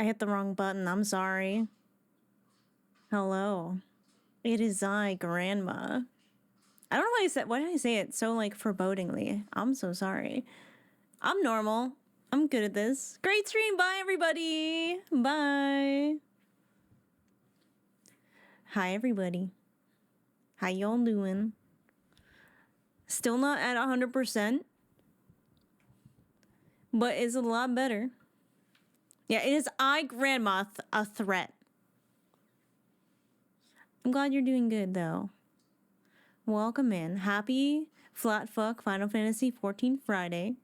I hit the wrong button. I'm sorry. Hello. It is I, Grandma. I don't know why did I say it so, like, forebodingly? I'm so sorry. I'm normal. I'm good at this. Great stream. Bye, everybody. Bye. Hi, everybody. How y'all doing? Still not at 100%, but it's a lot better. Yeah, it is I, Grandma, a threat. I'm glad you're doing good, though. Welcome in. Happy Flat Fuck Final Fantasy XIV Friday.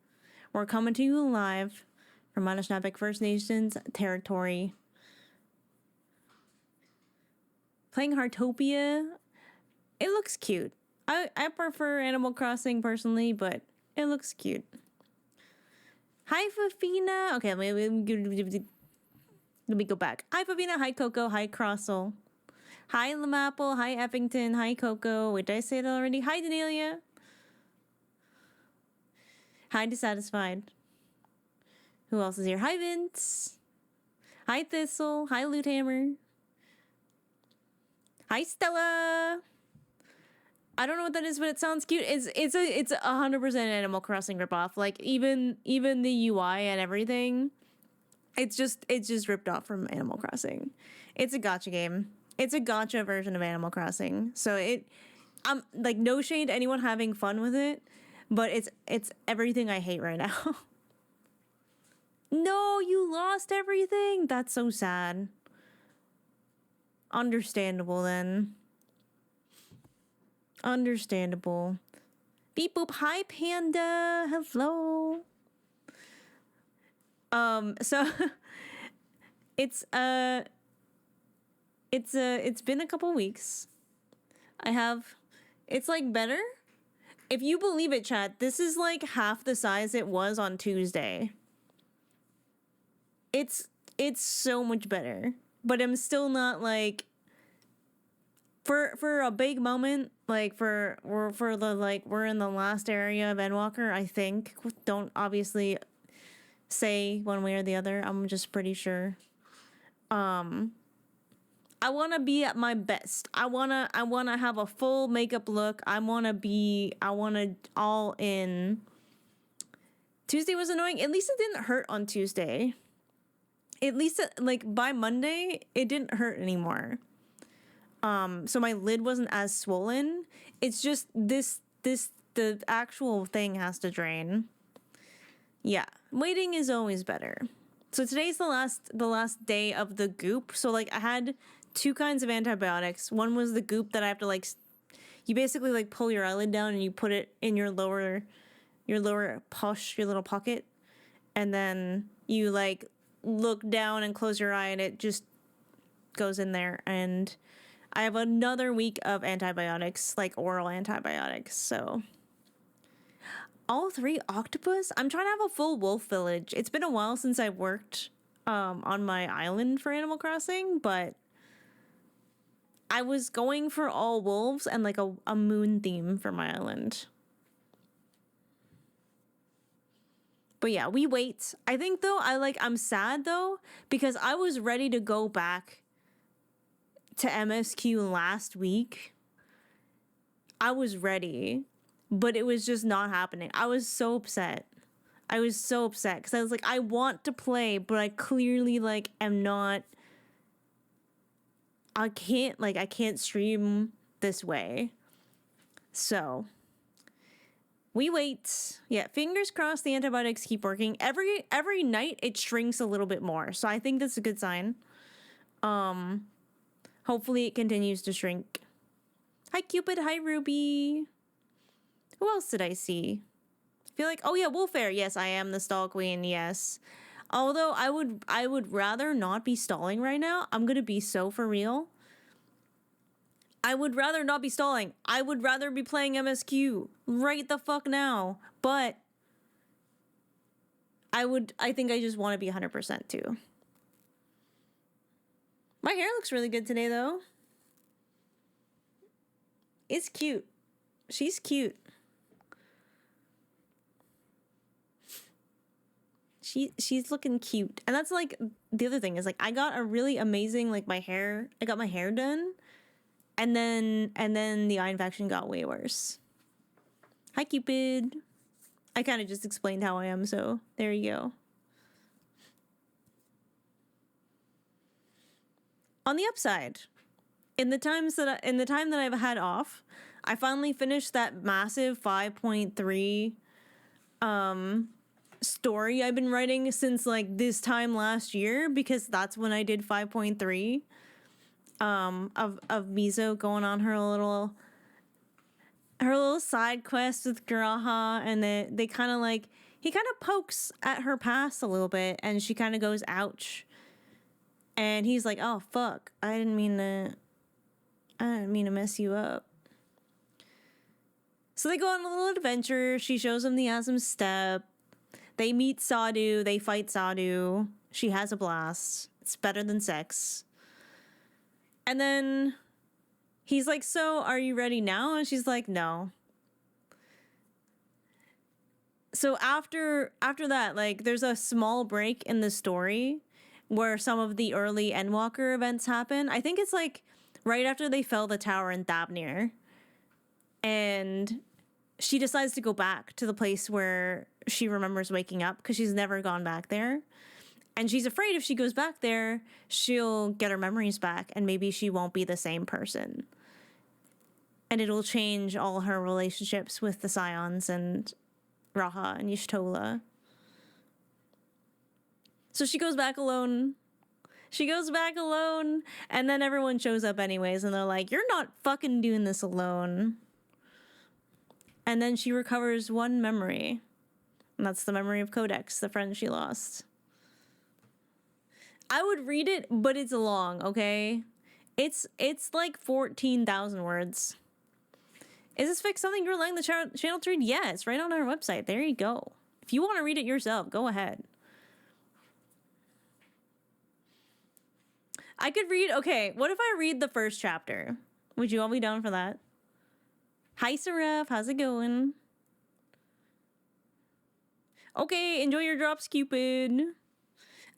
We're coming to you live from Anishinaabe First Nations territory. Playing Heartopia. It looks cute. I prefer Animal Crossing personally, but it looks cute. Hi, Fafina. Okay, let me go back. Hi, Fafina. Hi, Coco. Hi, Crossel. Hi, Lamapple. Hi, Effington. Hi, Coco. Wait, did I say it already? Hi, Danelia. Hi, Dissatisfied. Who else is here? Hi, Vince. Hi, Thistle. Hi, Loothammer. Hi, Stella. I don't know what that is, but it sounds cute. It's 100% Animal Crossing ripoff. Like even the UI and everything. It's just ripped off from Animal Crossing. It's a gacha game. It's a gacha version of Animal Crossing. So I'm like, no shade to anyone having fun with it, but it's everything I hate right now. No, you lost everything. That's so sad. Understandable then. Understandable. Beep boop. Hi, Panda. Hello. So it's been a couple weeks. It's like better. If you believe it, chat, this is like half the size it was on Tuesday. It's so much better. But I'm still not like for a big moment, like we're in the last area of Endwalker, I think. Don't obviously say one way or the other. I'm just pretty sure. I want to be at my best. I want to have a full makeup look. I want to all in. Tuesday was annoying. At least it didn't hurt on Tuesday. At least like by Monday, it didn't hurt anymore. So my lid wasn't as swollen. It's just the actual thing has to drain. Yeah, waiting is always better. So today's the last day of the goop. So like I had 2 kinds of antibiotics. One was the goop that I have to like, you basically like pull your eyelid down and you put it in your lower push, your little pocket. And then you like look down and close your eye and it just goes in there. And I have another week of antibiotics, like oral antibiotics. So all 3 octopus. I'm trying to have a full wolf village. It's been a while since I worked on my island for Animal Crossing, but I was going for all wolves and like a moon theme for my island. But yeah, we wait. I think though, I'm sad though, because I was ready to go back to MSQ last week. I was ready, but it was just not happening. I was so upset. Because I was like, I want to play, but I clearly like am not. I can't stream this way. So we wait. Yeah, fingers crossed the antibiotics keep working. Every night it shrinks a little bit more. So I think that's a good sign. Hopefully it continues to shrink. Hi Cupid, hi Ruby. Who else did I see? I feel like, oh yeah, Wolfair. Yes, I am the stall queen, yes. Although I would rather not be stalling right now. I'm gonna be so for real. I would rather not be stalling. I would rather be playing MSQ right the fuck now. But I think I just want to be 100% too. My hair looks really good today though. It's cute. She's cute. she's looking cute. And that's like the other thing is like I got a really amazing like I got my hair done, and then the eye infection got way worse. Hi Cupid. I kind of just explained how I am, so there you go. On the upside, in the time that I've had off, I finally finished that massive 5.3 story I've been writing since like this time last year, because that's when I did 5.3 of Mizo going on her little side quest with Garaha, and they kind of like he kind of pokes at her past a little bit, and she kind of goes ouch, and he's like, oh fuck, I didn't mean to mess you up. So they go on a little adventure. She shows him the Asm step. They meet Sadu. They fight Sadu. She has a blast. It's better than sex. And then he's like, so are you ready now? And she's like, no. So after that, like, there's a small break in the story where some of the early Endwalker events happen. I think it's like right after they fell the tower in Thabnir. And she decides to go back to the place where she remembers waking up, because she's never gone back there. And she's afraid if she goes back there, she'll get her memories back, and maybe she won't be the same person. And it'll change all her relationships with the Scions and Raha and Y'shtola. So she goes back alone. And then everyone shows up anyways, and they're like, you're not fucking doing this alone. And then she recovers one memory. And that's the memory of Codex, the friend she lost. I would read it, but it's long, okay? It's like 14,000 words. Is this fic something you're allowing the channel to read? Yeah, it's right on our website. There you go. If you want to read it yourself, go ahead. I could read... Okay, what if I read the first chapter? Would you all be down for that? Hi, Seraph. How's it going? Okay, enjoy your drops, Cupid.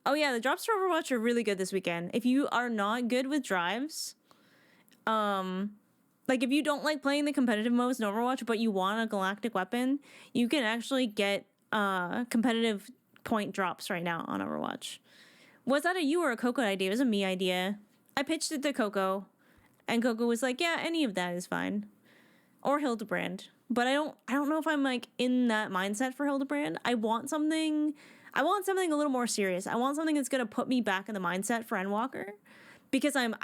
Oh yeah, the drops for Overwatch are really good this weekend. If you are not good with drives, like if you don't like playing the competitive modes in Overwatch, but you want a galactic weapon, you can actually get competitive point drops right now on Overwatch. Was that a you or a Coco idea? It was a me idea. I pitched it to Coco, and Coco was like, yeah, any of that is fine. Or Hildebrand. But I don't know if I'm like in that mindset for Hildebrand. I want something a little more serious. I want something that's gonna put me back in the mindset for Endwalker, because I'm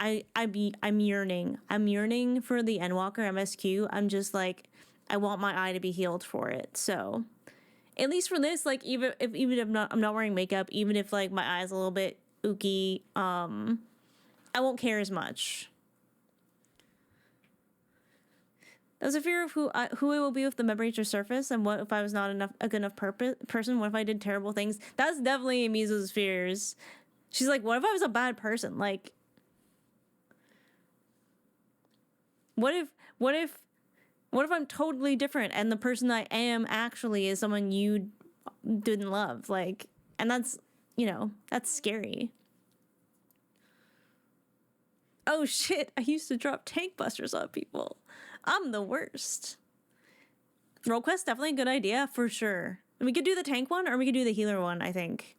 yearning. I'm yearning for the Endwalker MSQ. I'm just like, I want my eye to be healed for it. So at least for this, like even if I'm not wearing makeup, even if like my eye's a little bit ooky, I won't care as much. There's a fear of who I will be if the memories resurface, and what if I was not a good enough person? What if I did terrible things? That's definitely Mizo's fears. She's like, what if I was a bad person? Like, what if I'm totally different, and the person I am actually is someone you didn't love? Like, and that's, that's scary. Oh shit, I used to drop tank busters on people. I'm the worst. Role quest, definitely a good idea, for sure. We could do the tank one, or we could do the healer one, I think.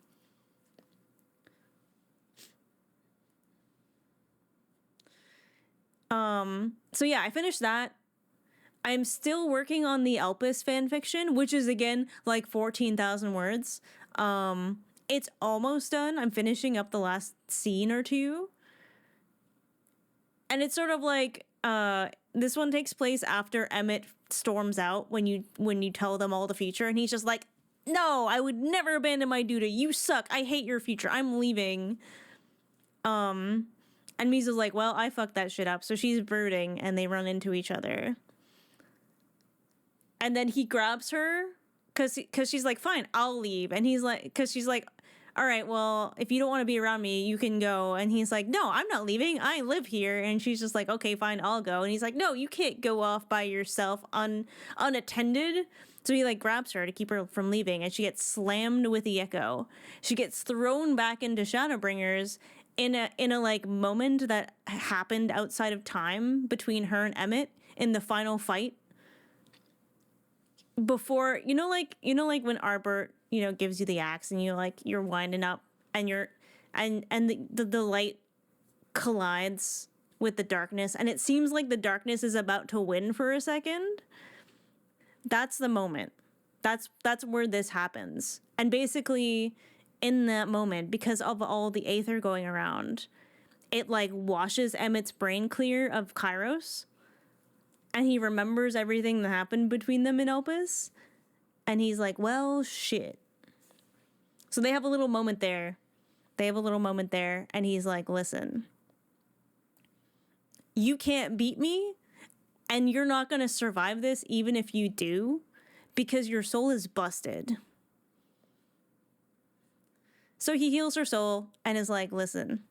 So yeah, I finished that. I'm still working on the Elpis fanfiction, which is, again, like 14,000 words. It's almost done. I'm finishing up the last scene or two. And it's sort of like, this one takes place after Emmett storms out when you tell them all the future, and he's just like, no, I would never abandon my duty. You suck. I hate your future. I'm leaving. And Mizo's like, well, I fucked that shit up. So she's brooding, and they run into each other. And then he grabs her, because she's like, fine, I'll leave. And he's like, because she's like, all right, well, if you don't want to be around me, you can go. And he's like, no, I'm not leaving. I live here. And she's just like, okay, fine, I'll go. And he's like, no, you can't go off by yourself unattended. So he like grabs her to keep her from leaving, and she gets slammed with the echo. She gets thrown back into Shadowbringers in a like moment that happened outside of time between her and Emmett in the final fight. Before, like when Arbor, gives you the axe and you're winding up and the light collides with the darkness, and it seems like the darkness is about to win for a second. That's the moment. That's where this happens. And basically, in that moment, because of all the aether going around, it like washes Emmett's brain clear of Kairos, and he remembers everything that happened between them in Elpis, and he's like, well, shit. So they have a little moment there. And he's like, listen, you can't beat me, and you're not going to survive this even if you do, because your soul is busted. So he heals her soul and is like, listen,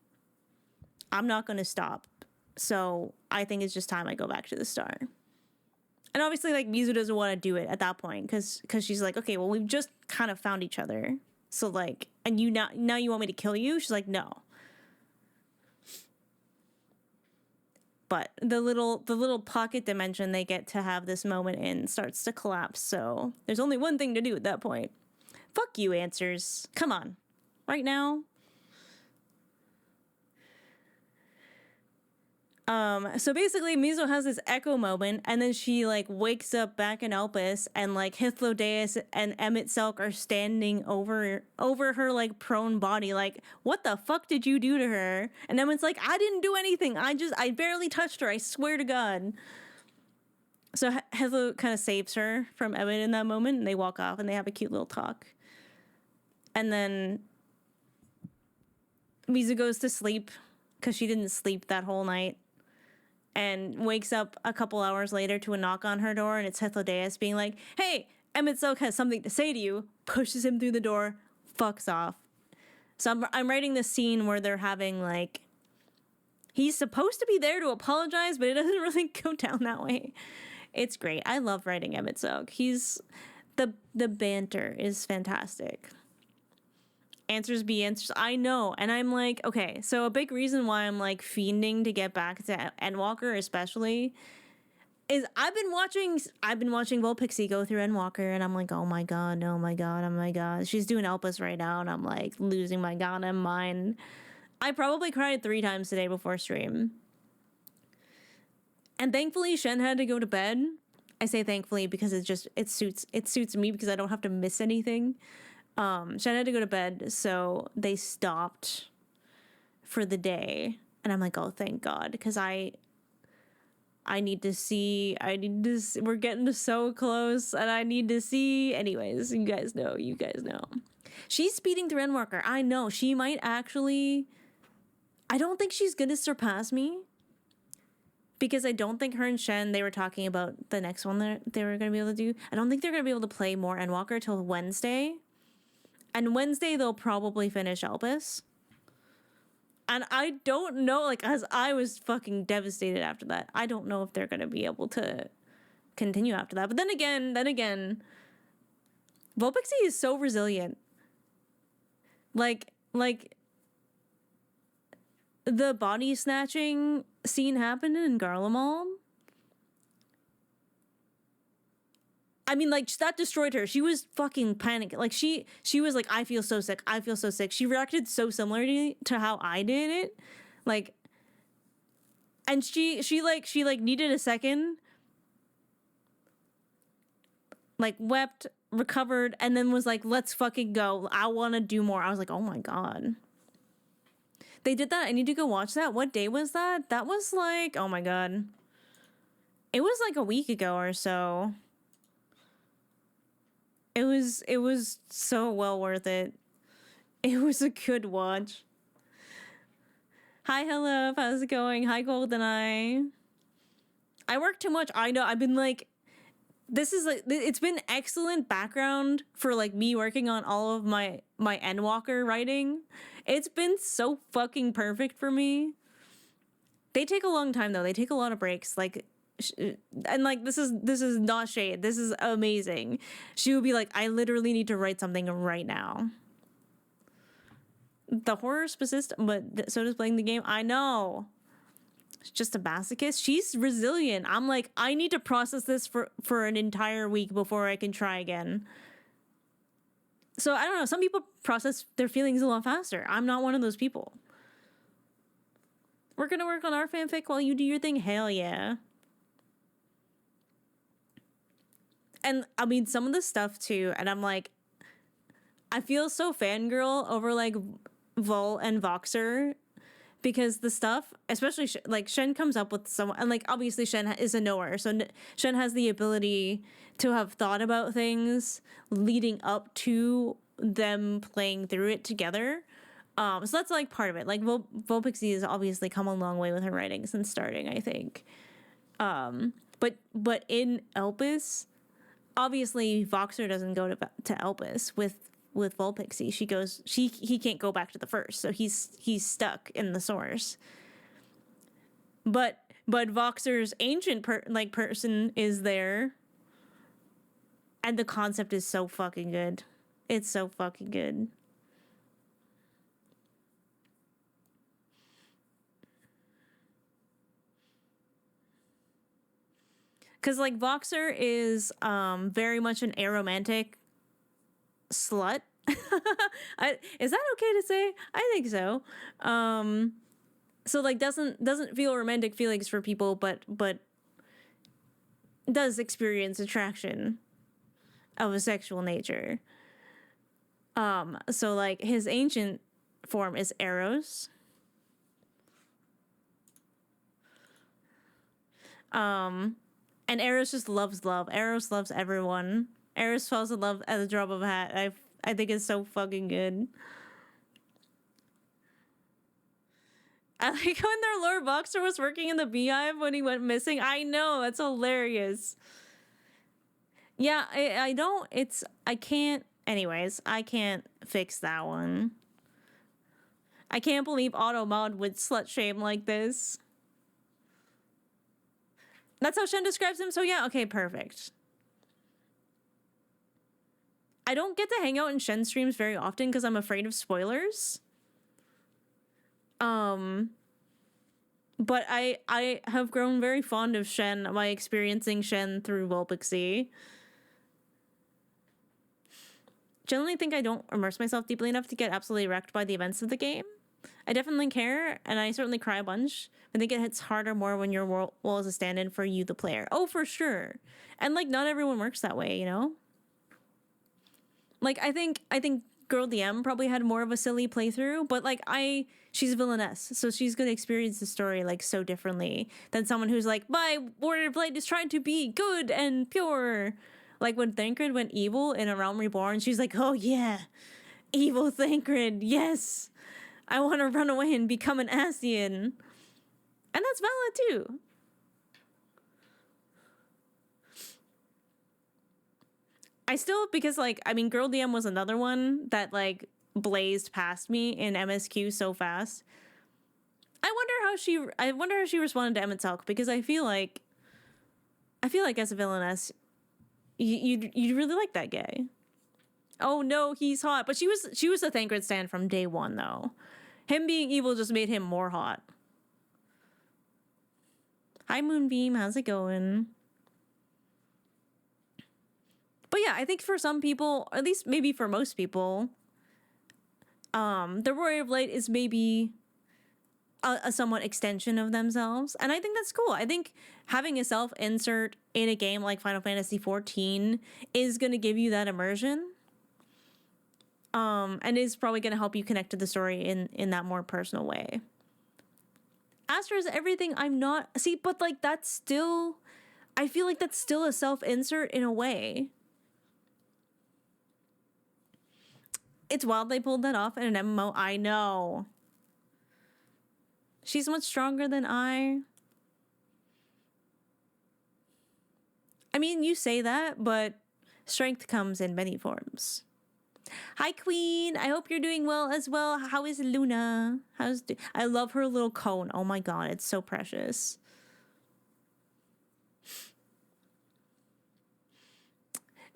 I'm not going to stop. So I think it's just time I go back to the star. And obviously, like, Mizu doesn't want to do it at that point because she's like, okay, well, we've just kind of found each other. So, like, and now you want me to kill you? She's like, no. But the little pocket dimension they get to have this moment in starts to collapse. So there's only one thing to do at that point. Fuck you, answers. Come on. Right now. So basically Mizo has this echo moment, and then she like wakes up back in Elpis, and like Hythlodaeus and Emmett Selk are standing over her like prone body, like, what the fuck did you do to her? And Emmett's like, I didn't do anything. I barely touched her. I swear to God. So Hythlo kind of saves her from Emmett in that moment, and they walk off and they have a cute little talk. And then Mizu goes to sleep because she didn't sleep that whole night, and wakes up a couple hours later to a knock on her door, and it's Hythlodaeus being like, hey, Emmett Selk has something to say to you, pushes him through the door, fucks off. So I'm writing this scene where they're having, like, he's supposed to be there to apologize, but it doesn't really go down that way. It's great. I love writing Emmett Selk. He's, the banter is fantastic. Answers be answers. I know. And I'm like, okay, so a big reason why I'm like fiending to get back to Endwalker especially is I've been watching Volpixie go through Endwalker, and I'm like, oh my god. She's doing Elpis right now, and I'm like losing my goddamn mind. I probably cried 3 times today before stream. And thankfully Shen had to go to bed. I say thankfully because it suits me because I don't have to miss anything. Shen had to go to bed, so they stopped for the day, and I'm like, oh, thank God, because I need to see, we're getting so close, and I need to see, anyways, you guys know. She's speeding through Endwalker. I know, she might actually, I don't think she's gonna surpass me, because I don't think her and Shen, they were talking about the next one that they were gonna be able to do. I don't think they're gonna be able to play more Endwalker till Wednesday. And Wednesday, they'll probably finish Elpis. And I don't know, like, as I was fucking devastated after that. I don't know if they're going to be able to continue after that. But then again, Volpixie is so resilient. Like, the body snatching scene happened in Garlemald. I mean, like, that destroyed her. She was fucking panicking. Like, she was like, I feel so sick. She reacted so similarly to how I did it. Like, and she needed a second. Like, wept, recovered, and then was like, let's fucking go. I want to do more. I was like, oh my God. They did that. I need to go watch that. What day was that? That was like, oh my God. It was like a week ago or so. It was so well worth it. It was a good watch. Hi, hello, how's it going? Hi, GoldenEye. I work too much. I know. I've been like, this is like, it's been excellent background for like me working on all of my Endwalker writing. It's been so fucking perfect for me. They take a long time though. They take a lot of breaks. Like, and like this is not shade. This is amazing. She would be like, I literally need to write something right now. The horror persist, but so does playing the game. I know. It's just a masochist. She's resilient. I'm like, I need to process this for an entire week before I can try again. So I don't know. Some people process their feelings a lot faster. I'm not one of those people. We're gonna work on our fanfic while you do your thing. Hell yeah. And I mean, some of the stuff too, and I'm like, I feel so fangirl over like Vol and Voxer, because the stuff, especially like Shen comes up with someone, and like obviously Shen is a knower, so Shen has the ability to have thought about things leading up to them playing through it together. So that's like part of it. Like Volpixie has obviously come a long way with her writing since starting, I think. But in Elpis, obviously Voxer doesn't go to Elpis with Volpixie. He can't go back to the first, so he's stuck in the source. But Voxer's ancient person is there, and the concept is so fucking good. It's so fucking good. Because like Voxer is very much an aromantic slut. Is that okay to say? I think so. So like doesn't feel romantic feelings for people, but does experience attraction of a sexual nature. So like his ancient form is Eros. And Eros just loves love. Eros loves everyone. Eros falls in love at the drop of a hat. I think it's so fucking good. I like when their Lord Boxer was working in the beehive when he went missing. I know, that's hilarious. Yeah, I can't fix that one. I can't believe Automod would slut shame like this. That's how Shen describes him, so yeah, okay, perfect. I don't get to hang out in Shen streams very often because I'm afraid of spoilers. But I have grown very fond of Shen by experiencing Shen through Volpixie. Generally think I don't immerse myself deeply enough to get absolutely wrecked by the events of the game. I definitely care, and I certainly cry a bunch. I think it hits harder more when your role is a stand-in for you, the player. Oh, for sure. And like, not everyone works that way, you know? Like, I think Girl DM probably had more of a silly playthrough, but like, she's a villainess, so she's gonna experience the story like so differently than someone who's like, my Warrior Blade is trying to be good and pure. Like when Thancred went evil in A Realm Reborn, she's like, oh yeah, evil Thancred, yes. I want to run away and become an Ascian. And that's valid too. I still, because like, I mean, Girl DM was another one that like blazed past me in MSQ so fast. I wonder how she responded to Emmett Talk, because I feel like as a villainess, you really like that guy. Oh no, he's hot. But she was a Thancred stan from day one though. Him being evil just made him more hot. Hi Moonbeam, how's it going? But yeah, I think for some people, at least maybe for most people, the Warrior of Light is maybe a somewhat extension of themselves. And I think that's cool. I think having a self-insert in a game like Final Fantasy XIV is going to give you that immersion. And is probably going to help you connect to the story in that more personal way. Astra is everything I'm not... See, but like that's still... I feel like that's still a self-insert in a way. It's wild they pulled that off in an MMO. I know. She's much stronger than I mean, you say that, but strength comes in many forms. Hi, Queen. I hope you're doing well as well. How is Luna? I love her little cone. Oh my god, it's so precious.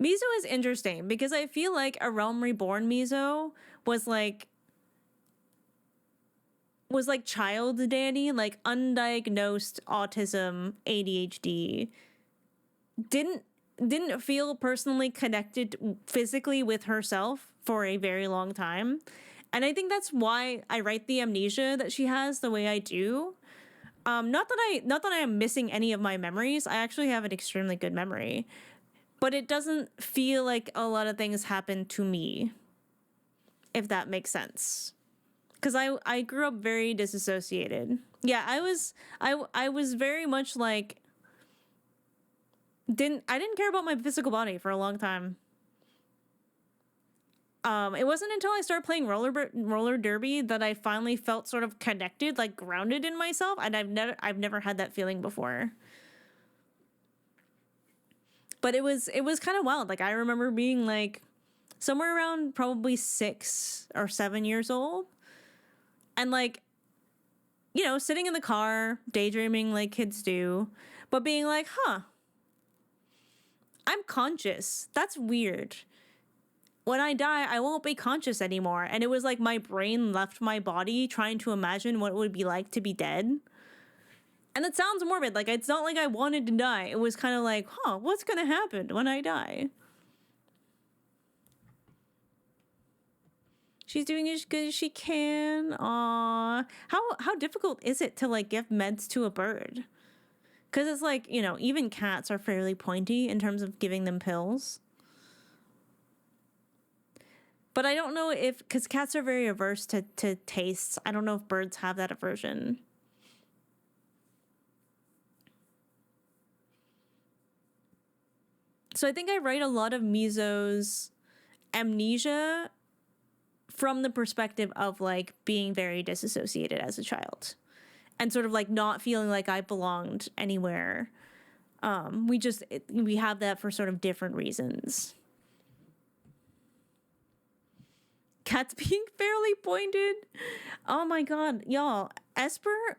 Mizo is interesting because I feel like a Realm Reborn Mizo was like child Danny, like undiagnosed autism, ADHD. Didn't feel personally connected physically with herself for a very long time. And I think that's why I write the amnesia that she has the way I do. Not that I am missing any of my memories. I actually have an extremely good memory. But it doesn't feel like a lot of things happen to me, if that makes sense. Because I grew up very disassociated. Yeah, I was very much like I didn't care about my physical body for a long time. It wasn't until I started playing roller derby that I finally felt sort of connected, like grounded in myself, and I've never had that feeling before. But it was kind of wild. Like I remember being like somewhere around probably 6 or 7 years old, and like, you know, sitting in the car daydreaming like kids do, but being like, huh, I'm conscious. That's weird. When I die, I won't be conscious anymore. And it was like my brain left my body trying to imagine what it would be like to be dead. And it sounds morbid. Like, it's not like I wanted to die. It was kind of like, huh, what's going to happen when I die? She's doing as good as she can. Aww. How difficult is it to, like, give meds to a bird? Because it's like, you know, even cats are fairly pointy in terms of giving them pills. But I don't know if, because cats are very averse to tastes. I don't know if birds have that aversion. So I think I write a lot of Mizo's amnesia from the perspective of like being very disassociated as a child and sort of like not feeling like I belonged anywhere. We have that for sort of different reasons. Cats being fairly pointed. Oh my god, y'all. Esper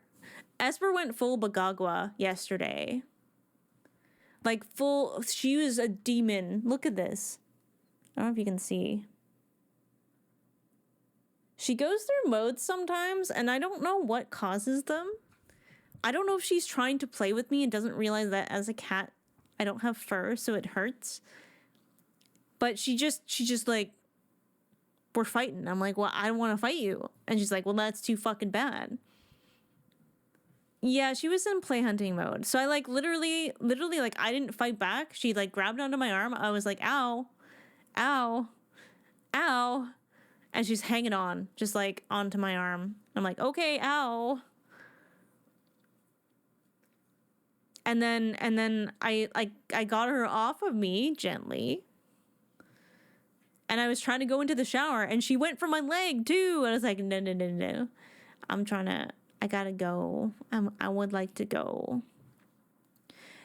went full Bagagwa yesterday. Like full, she was a demon. Look at this. I don't know if you can see. She goes through modes sometimes, and I don't know what causes them. I don't know if she's trying to play with me and doesn't realize that as a cat, I don't have fur, so it hurts. But she just like, we're fighting. I'm like, well, I don't want to fight you. And she's like, well, that's too fucking bad. Yeah, she was in play hunting mode. So I like literally like I didn't fight back. She like grabbed onto my arm. I was like, ow, ow, ow. And she's hanging on, just like onto my arm. I'm like, okay, ow. And then I got her off of me gently. And I was trying to go into the shower and she went for my leg too. And I was like, no. I gotta go. I would like to go.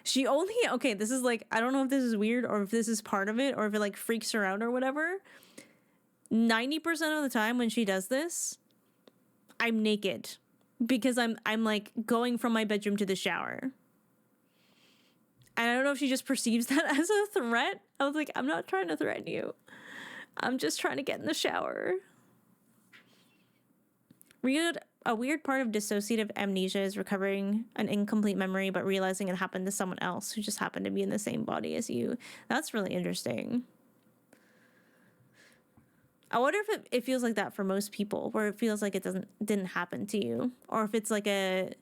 Okay, this is like, I don't know if this is weird or if this is part of it or if it like freaks her out or whatever. 90% of the time when she does this, I'm naked because I'm like going from my bedroom to the shower. And I don't know if she just perceives that as a threat. I was like, I'm not trying to threaten you. I'm just trying to get in the shower. A weird part of dissociative amnesia is recovering an incomplete memory but realizing it happened to someone else who just happened to be in the same body as you. That's really interesting. I wonder if it feels like that for most people, where it feels like it didn't happen to you, or if it's like a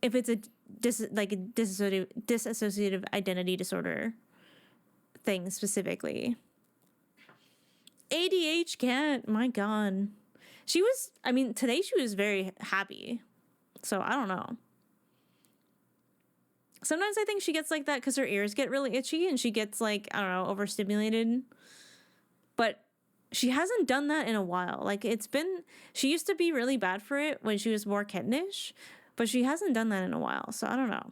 dissociative identity disorder thing specifically. ADH cat, my god. Today she was very happy. So I don't know. Sometimes I think she gets like that because her ears get really itchy and she gets like, I don't know, overstimulated. But she hasn't done that in a while. Like she used to be really bad for it when she was more kittenish, but she hasn't done that in a while. So I don't know.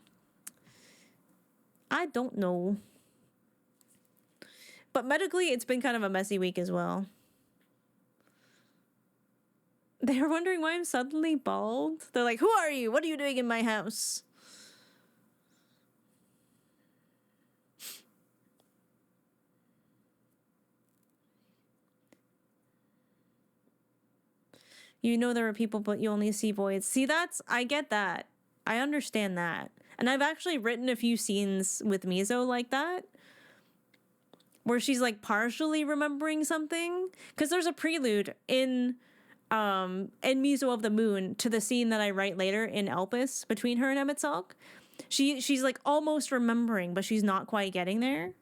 I don't know. But medically, it's been kind of a messy week as well. They were wondering why I'm suddenly bald. They're like, who are you? What are you doing in my house? You know there are people, but you only see voids. See, I get that. I understand that. And I've actually written a few scenes with Mizo like that, where she's like partially remembering something. Because there's a prelude in Mizo of the Moon to the scene that I write later in Elpis between her and Emetsalk. She's like almost remembering, but she's not quite getting there.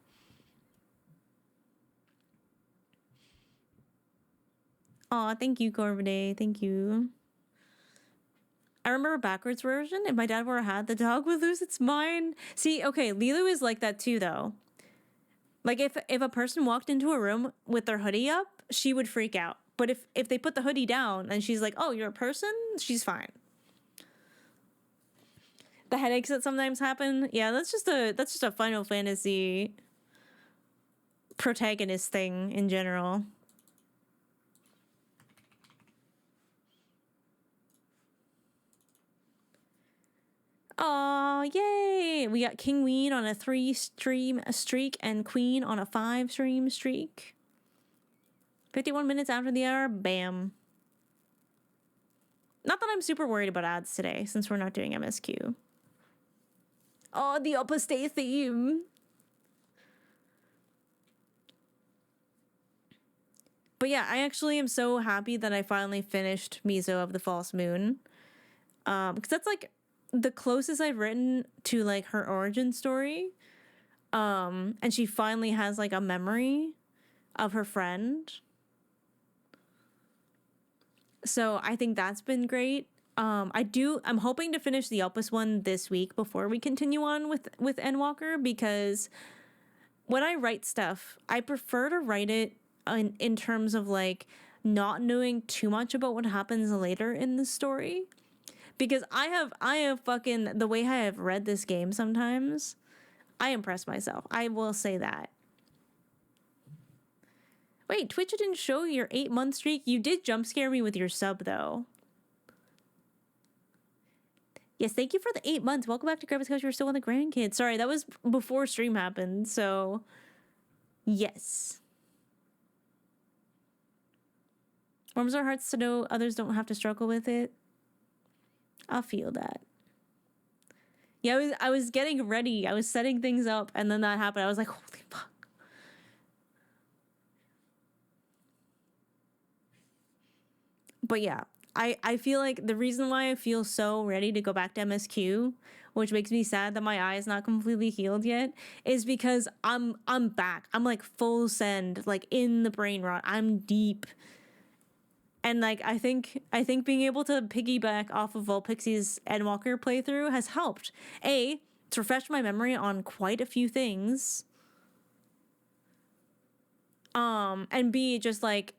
Aw, thank you, Corviday. Thank you. I remember a backwards version. If my dad wore a hat, the dog would lose its mind. See, okay, Lilu is like that too, though. Like, if a person walked into a room with their hoodie up, she would freak out. But if they put the hoodie down and she's like, oh, you're a person? She's fine. The headaches that sometimes happen, yeah, that's just a Final Fantasy protagonist thing in general. Aw, yay! We got King Ween on a 3-stream streak and Queen on a 5-stream streak. 51 minutes after the hour, bam. Not that I'm super worried about ads today, since we're not doing MSQ. Oh, the Opus Day theme. But yeah, I actually am so happy that I finally finished Mizo of the False Moon. Because that's like the closest I've written to like her origin story. And she finally has like a memory of her friend. So I think that's been great. I'm hoping to finish the Elpis one this week before we continue on with Endwalker, because when I write stuff, I prefer to write it in terms of like not knowing too much about what happens later in the story. Because I have fucking, the way I have read this game sometimes, I impress myself. I will say that. Wait, Twitch didn't show your 8-month streak? You did jump scare me with your sub, though. Yes, thank you for the 8 months. Welcome back to Grandpa's Couch. You're still on the grandkids. Sorry, that was before stream happened, so... Yes. Warms our hearts to know others don't have to struggle with it. I'll feel that. Yeah, I was getting ready. I was setting things up, and then that happened. I was like, holy fuck. But yeah, I feel like the reason why I feel so ready to go back to MSQ, which makes me sad that my eye is not completely healed yet, is because I'm back. I'm like full send, like in the brain rot. I'm deep. And like I think being able to piggyback off of Volpixie's Endwalker playthrough has helped. A, to refresh my memory on quite a few things. And B, just like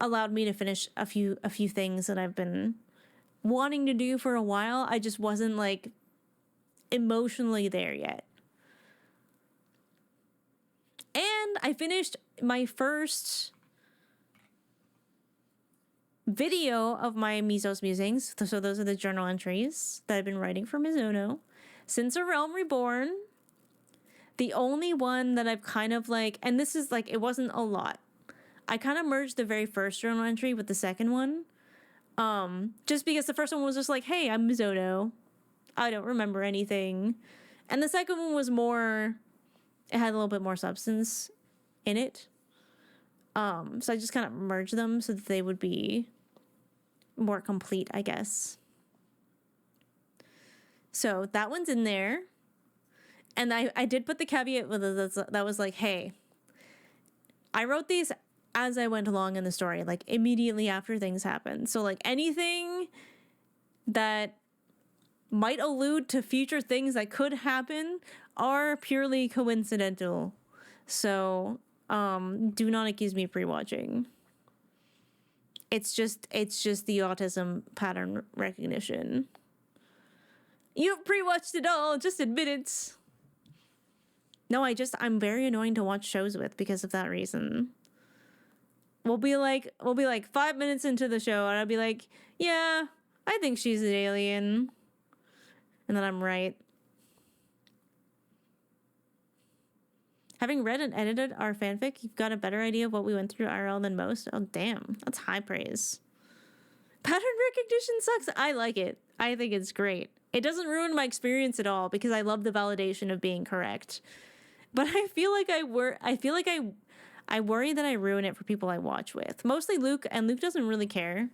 allowed me to finish a few things that I've been wanting to do for a while. I just wasn't like emotionally there yet. And I finished my first video of my Mizo's musings. So those are the journal entries that I've been writing for Mizuno since A Realm Reborn. The only one that I've kind of like, and this is like, it wasn't a lot. I kind of merged the very first journal entry with the second one. Just because the first one was just like, hey, I'm Mizuno. I don't remember anything. And the second one was more, it had a little bit more substance in it. So I just kind of merged them so that they would be more complete, I guess. So that one's in there. And I did put the caveat with it that was like, hey, I wrote these as I went along in the story, like immediately after things happened. So like anything that might allude to future things that could happen are purely coincidental. So do not accuse me of pre-watching. It's just the autism pattern recognition. You pre-watched it all, just admit it. No, I'm very annoying to watch shows with because of that reason. We'll be like 5 minutes into the show and I'll be like, yeah, I think she's an alien. And then I'm right. Having read and edited our fanfic, you've got a better idea of what we went through IRL than most. Oh, damn. That's high praise. Pattern recognition sucks. I like it. I think it's great. It doesn't ruin my experience at all because I love the validation of being correct. But I feel like I worry that I ruin it for people I watch with. Mostly Luke, and Luke doesn't really care.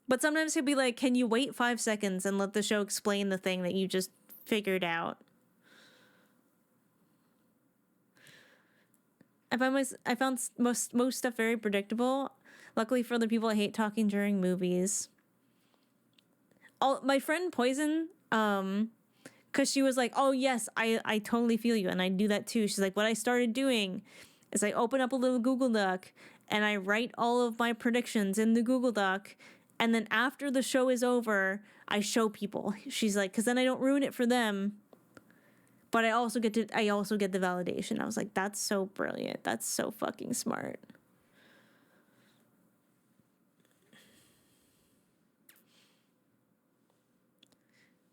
But sometimes he'll be like, "Can you wait 5 seconds and let the show explain the thing that you just figured out?" I found most stuff very predictable. Luckily for the people, I hate talking during movies. My friend Poison, because she was like, "Oh yes, I totally feel you," and I do that too. She's like, "What I started doing is I open up a little Google Doc and I write all of my predictions in the Google Doc, and then after the show is over, I show people." She's like, "Because then I don't ruin it for them, but I also get the validation." I was like, "That's so brilliant. That's so fucking smart."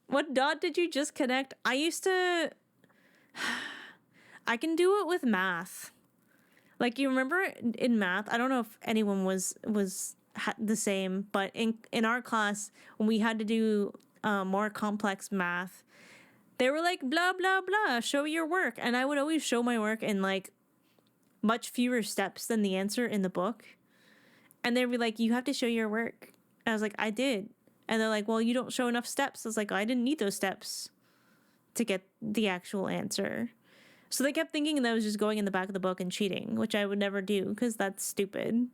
What dot did you just connect? I can do it with math. Like, you remember in math, I don't know if anyone was the same, but in our class, when we had to do more complex math, they were like, blah, blah, blah, show your work. And I would always show my work in like much fewer steps than the answer in the book. And they'd be like, "You have to show your work." And I was like, "I did." And they're like, "Well, you don't show enough steps." I was like, "I didn't need those steps to get the actual answer." So they kept thinking that I was just going in the back of the book and cheating, which I would never do because that's stupid.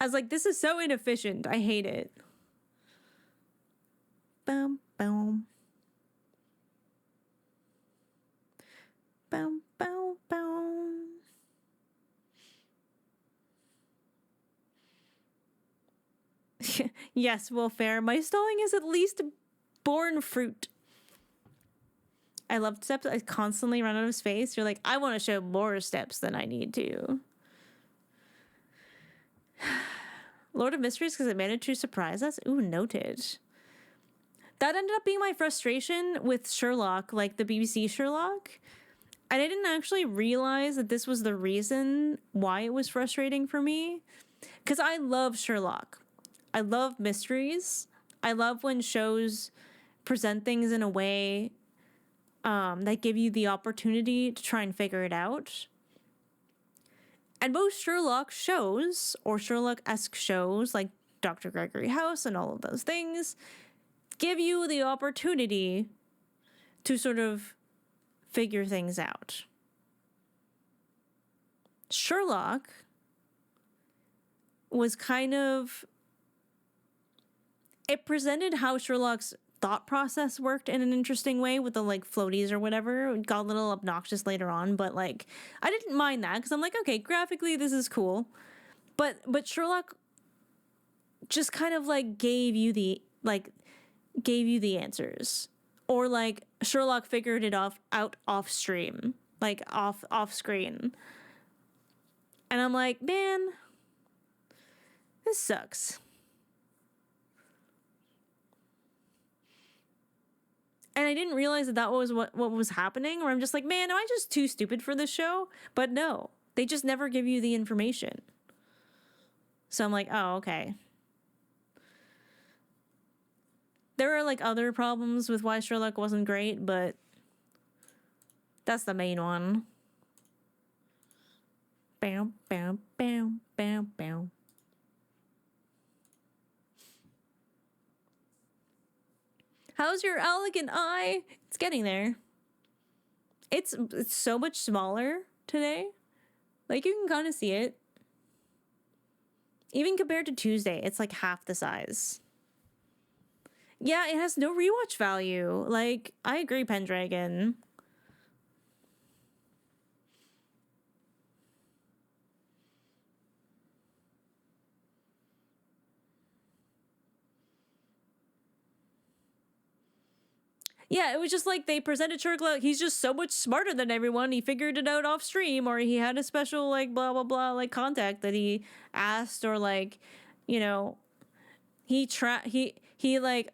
I was like, this is so inefficient. I hate it. Boom, boom. Boom, boom, boom. Yes, Will Fair. My stalling is at least born fruit. I love steps. I constantly run out of space. You're like, I want to show more steps than I need to. Lord of Mysteries because it managed to surprise us. Ooh, noted. That ended up being my frustration with Sherlock, like the BBC Sherlock. And I didn't actually realize that this was the reason why it was frustrating for me. Because I love Sherlock. I love mysteries. I love when shows present things in a way that give you the opportunity to try and figure it out. And most Sherlock shows, or Sherlock-esque shows, like Dr. Gregory House and all of those things, give you the opportunity to sort of figure things out. Sherlock was kind of... It presented how Sherlock's thought process worked in an interesting way with the like floaties or whatever. It got a little obnoxious later on, but like I didn't mind that because I'm like, okay, graphically this is cool. But Sherlock just kind of like gave you the answers. Or like Sherlock figured it out off stream, like off screen. And I'm like, man, this sucks. And I didn't realize that was what was happening, or I'm just like, man, am I just too stupid for this show? But no, they just never give you the information. So I'm like, oh, okay. There are like other problems with why Sherlock wasn't great, but that's the main one. Bam, bam, bam, bam, bam. How's your elegant eye? It's getting there. It's so much smaller today. Like, you can kind of see it. Even compared to Tuesday, it's like half the size. Yeah, it has no rewatch value. Like, I agree, Pendragon. Yeah, it was just like they presented Sherlock. He's just so much smarter than everyone. He figured it out off stream, or he had a special like blah blah blah like contact that he asked, or like, you know, he like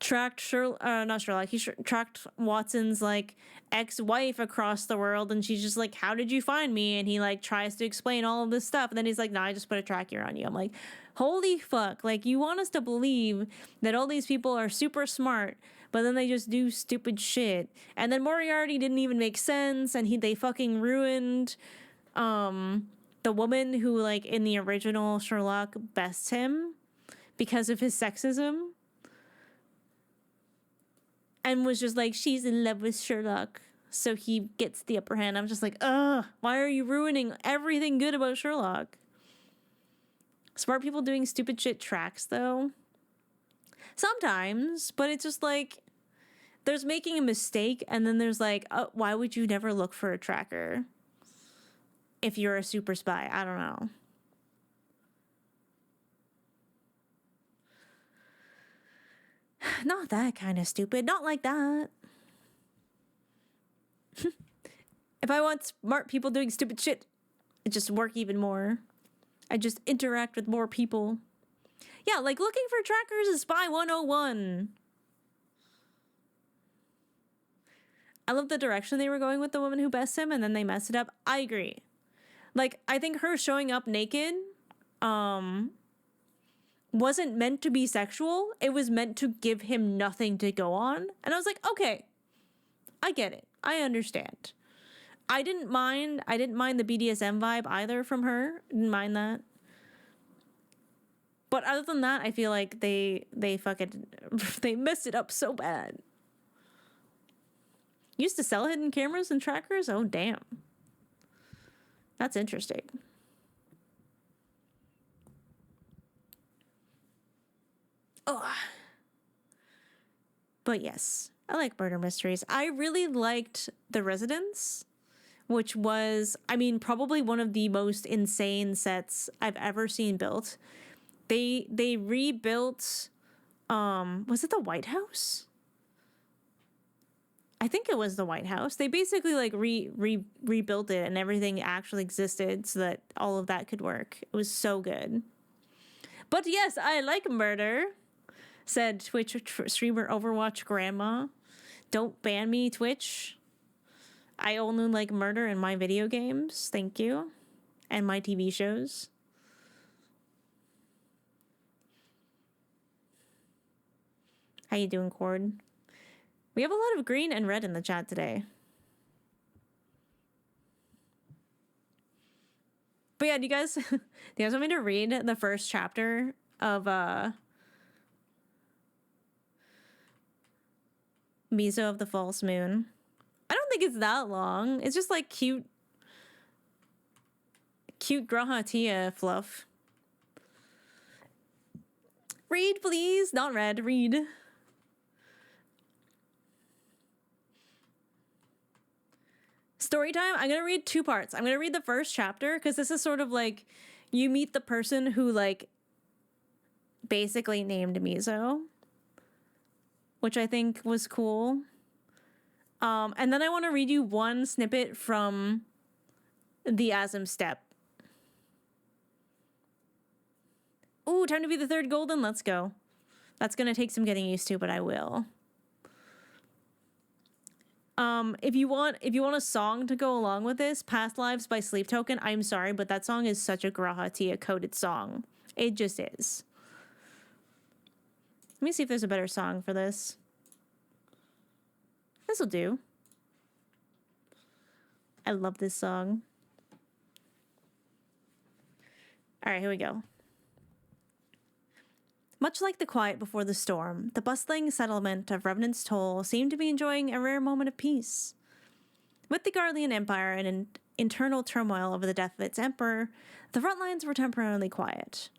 tracked not Sherlock. He tracked Watson's like ex-wife across the world, and she's just like, "How did you find me?" And he like tries to explain all of this stuff, and then he's like, "No, I just put a tracker on you." I'm like, "Holy fuck!" Like, you want us to believe that all these people are super smart, but then they just do stupid shit. And then Moriarty didn't even make sense, and they fucking ruined the woman who like in the original Sherlock bests him because of his sexism. And was just like, she's in love with Sherlock, so he gets the upper hand. I'm just like, ugh, why are you ruining everything good about Sherlock? Smart people doing stupid shit tracks, though. Sometimes, but it's just like, there's making a mistake, and then there's like, oh, why would you never look for a tracker if you're a super spy? I don't know. Not that kind of stupid. Not like that. If I want smart people doing stupid shit, it just work even more. I just interact with more people. Yeah, like looking for trackers is Spy 101. I love the direction they were going with the woman who bests him, and then they messed it up. I agree. Like, I think her showing up naked, wasn't meant to be sexual. It was meant to give him nothing to go on. And I was like, okay, I get it. I understand. I didn't mind the BDSM vibe either from her. Didn't mind that. But other than that, I feel like they fucking they messed it up so bad. Used to sell hidden cameras and trackers? Oh damn. That's interesting. Oh. But yes, I like murder mysteries. I really liked The Residence, which was, I mean, probably one of the most insane sets I've ever seen built. They rebuilt, was it the White House? I think it was the White House. They basically like rebuilt it, and everything actually existed so that all of that could work. It was so good. But yes, I like murder, said Twitch streamer Overwatch Grandma. Don't ban me, Twitch. I only like murder in my video games. Thank you. And my TV shows. How you doing, Cord? We have a lot of green and red in the chat today. But yeah, do you guys want me to read the first chapter of Miso of the False Moon? I don't think it's that long. It's just like cute Grahatia fluff. Read, please. Not read. Read. Story time. I'm gonna read two parts. I'm gonna read the first chapter because this is sort of like you meet the person who like basically named Miso, which I think was cool. And then I want to read you one snippet from the Asm step. Ooh, time to be the third golden. Let's go. That's gonna take some getting used to, but I will. If you want a song to go along with this, Past Lives by Sleep Token, I'm sorry, but that song is such a Grahatia coded song. It just is. Let me see if there's a better song for this. This'll do. I love this song. All right, here we go. Much like the quiet before the storm, the bustling settlement of Revenant's Toll seemed to be enjoying a rare moment of peace. With the Garlean Empire in an internal turmoil over the death of its emperor, the front lines were temporarily quiet.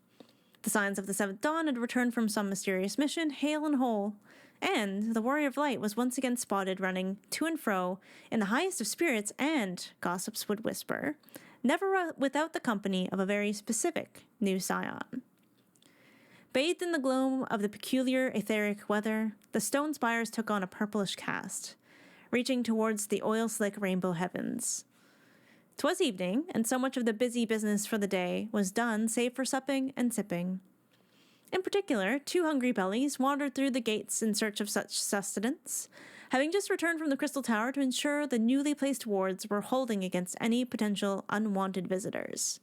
The signs of the Seventh Dawn had returned from some mysterious mission, hale and whole, and the Warrior of Light was once again spotted running to and fro in the highest of spirits and, gossips would whisper, never without the company of a very specific new scion. Bathed in the gloom of the peculiar etheric weather, the stone spires took on a purplish cast, reaching towards the oil-slick rainbow heavens. 'Twas evening, and so much of the busy business for the day was done save for supping and sipping. In particular, 2 hungry bellies wandered through the gates in search of such sustenance, having just returned from the Crystal Tower to ensure the newly placed wards were holding against any potential unwanted visitors.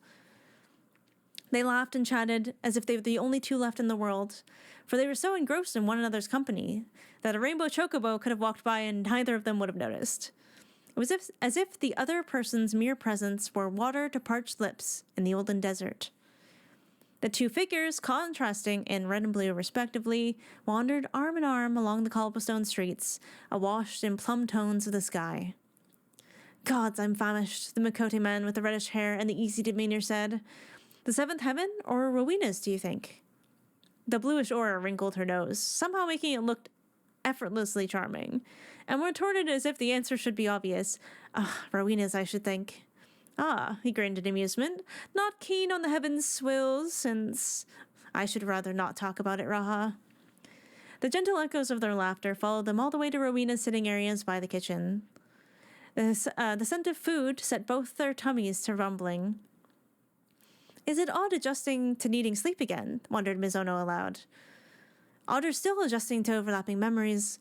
They laughed and chatted as if they were the only 2 left in the world, for they were so engrossed in one another's company that a rainbow chocobo could have walked by and neither of them would have noticed. It was as if the other person's mere presence were water to parched lips in the olden desert. The 2 figures, contrasting in red and blue respectively, wandered arm in arm along the cobblestone streets, awash in plum tones of the sky. "Gods, I'm famished," the Makote man with the reddish hair and the easy demeanor said. "The 7th heaven, or Rowena's, do you think?" The bluish aura wrinkled her nose, somehow making it look effortlessly charming, and retorted as if the answer should be obvious. Rowena's, I should think." "Ah," he grinned in amusement, "not keen on the heavens' swills, since I should rather not talk about it, Raha." The gentle echoes of their laughter followed them all the way to Rowena's sitting areas by the kitchen. The scent of food set both their tummies to rumbling. "Is it odd adjusting to needing sleep again?" wondered Mizono aloud. "Odder's still adjusting to overlapping memories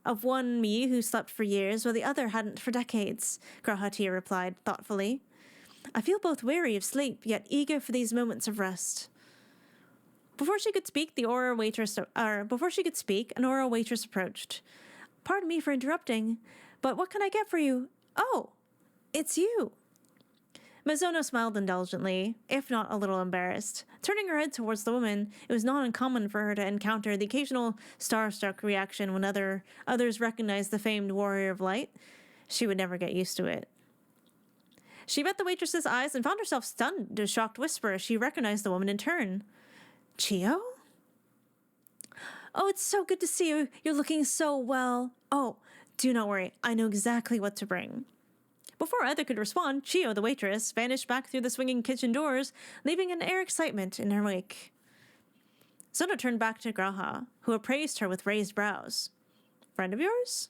of one me who slept for years while the other hadn't for decades," Grahatia replied thoughtfully. "I feel both weary of sleep, yet eager for these moments of rest." Before she could speak, an Aura waitress approached. "Pardon me for interrupting, but what can I get for you?" "Oh, it's you." Mizono smiled indulgently, if not a little embarrassed. Turning her head towards the woman, it was not uncommon for her to encounter the occasional starstruck reaction when others recognized the famed warrior of light. She would never get used to it. She met the waitress's eyes and found herself stunned to a shocked whisper as she recognized the woman in turn. "Chio?" "Oh, it's so good to see you. You're looking so well. Oh, do not worry. I know exactly what to bring." Before either could respond, Chio, the waitress, vanished back through the swinging kitchen doors, leaving an air of excitement in her wake. Zona turned back to Graha, who appraised her with raised brows. "Friend of yours?"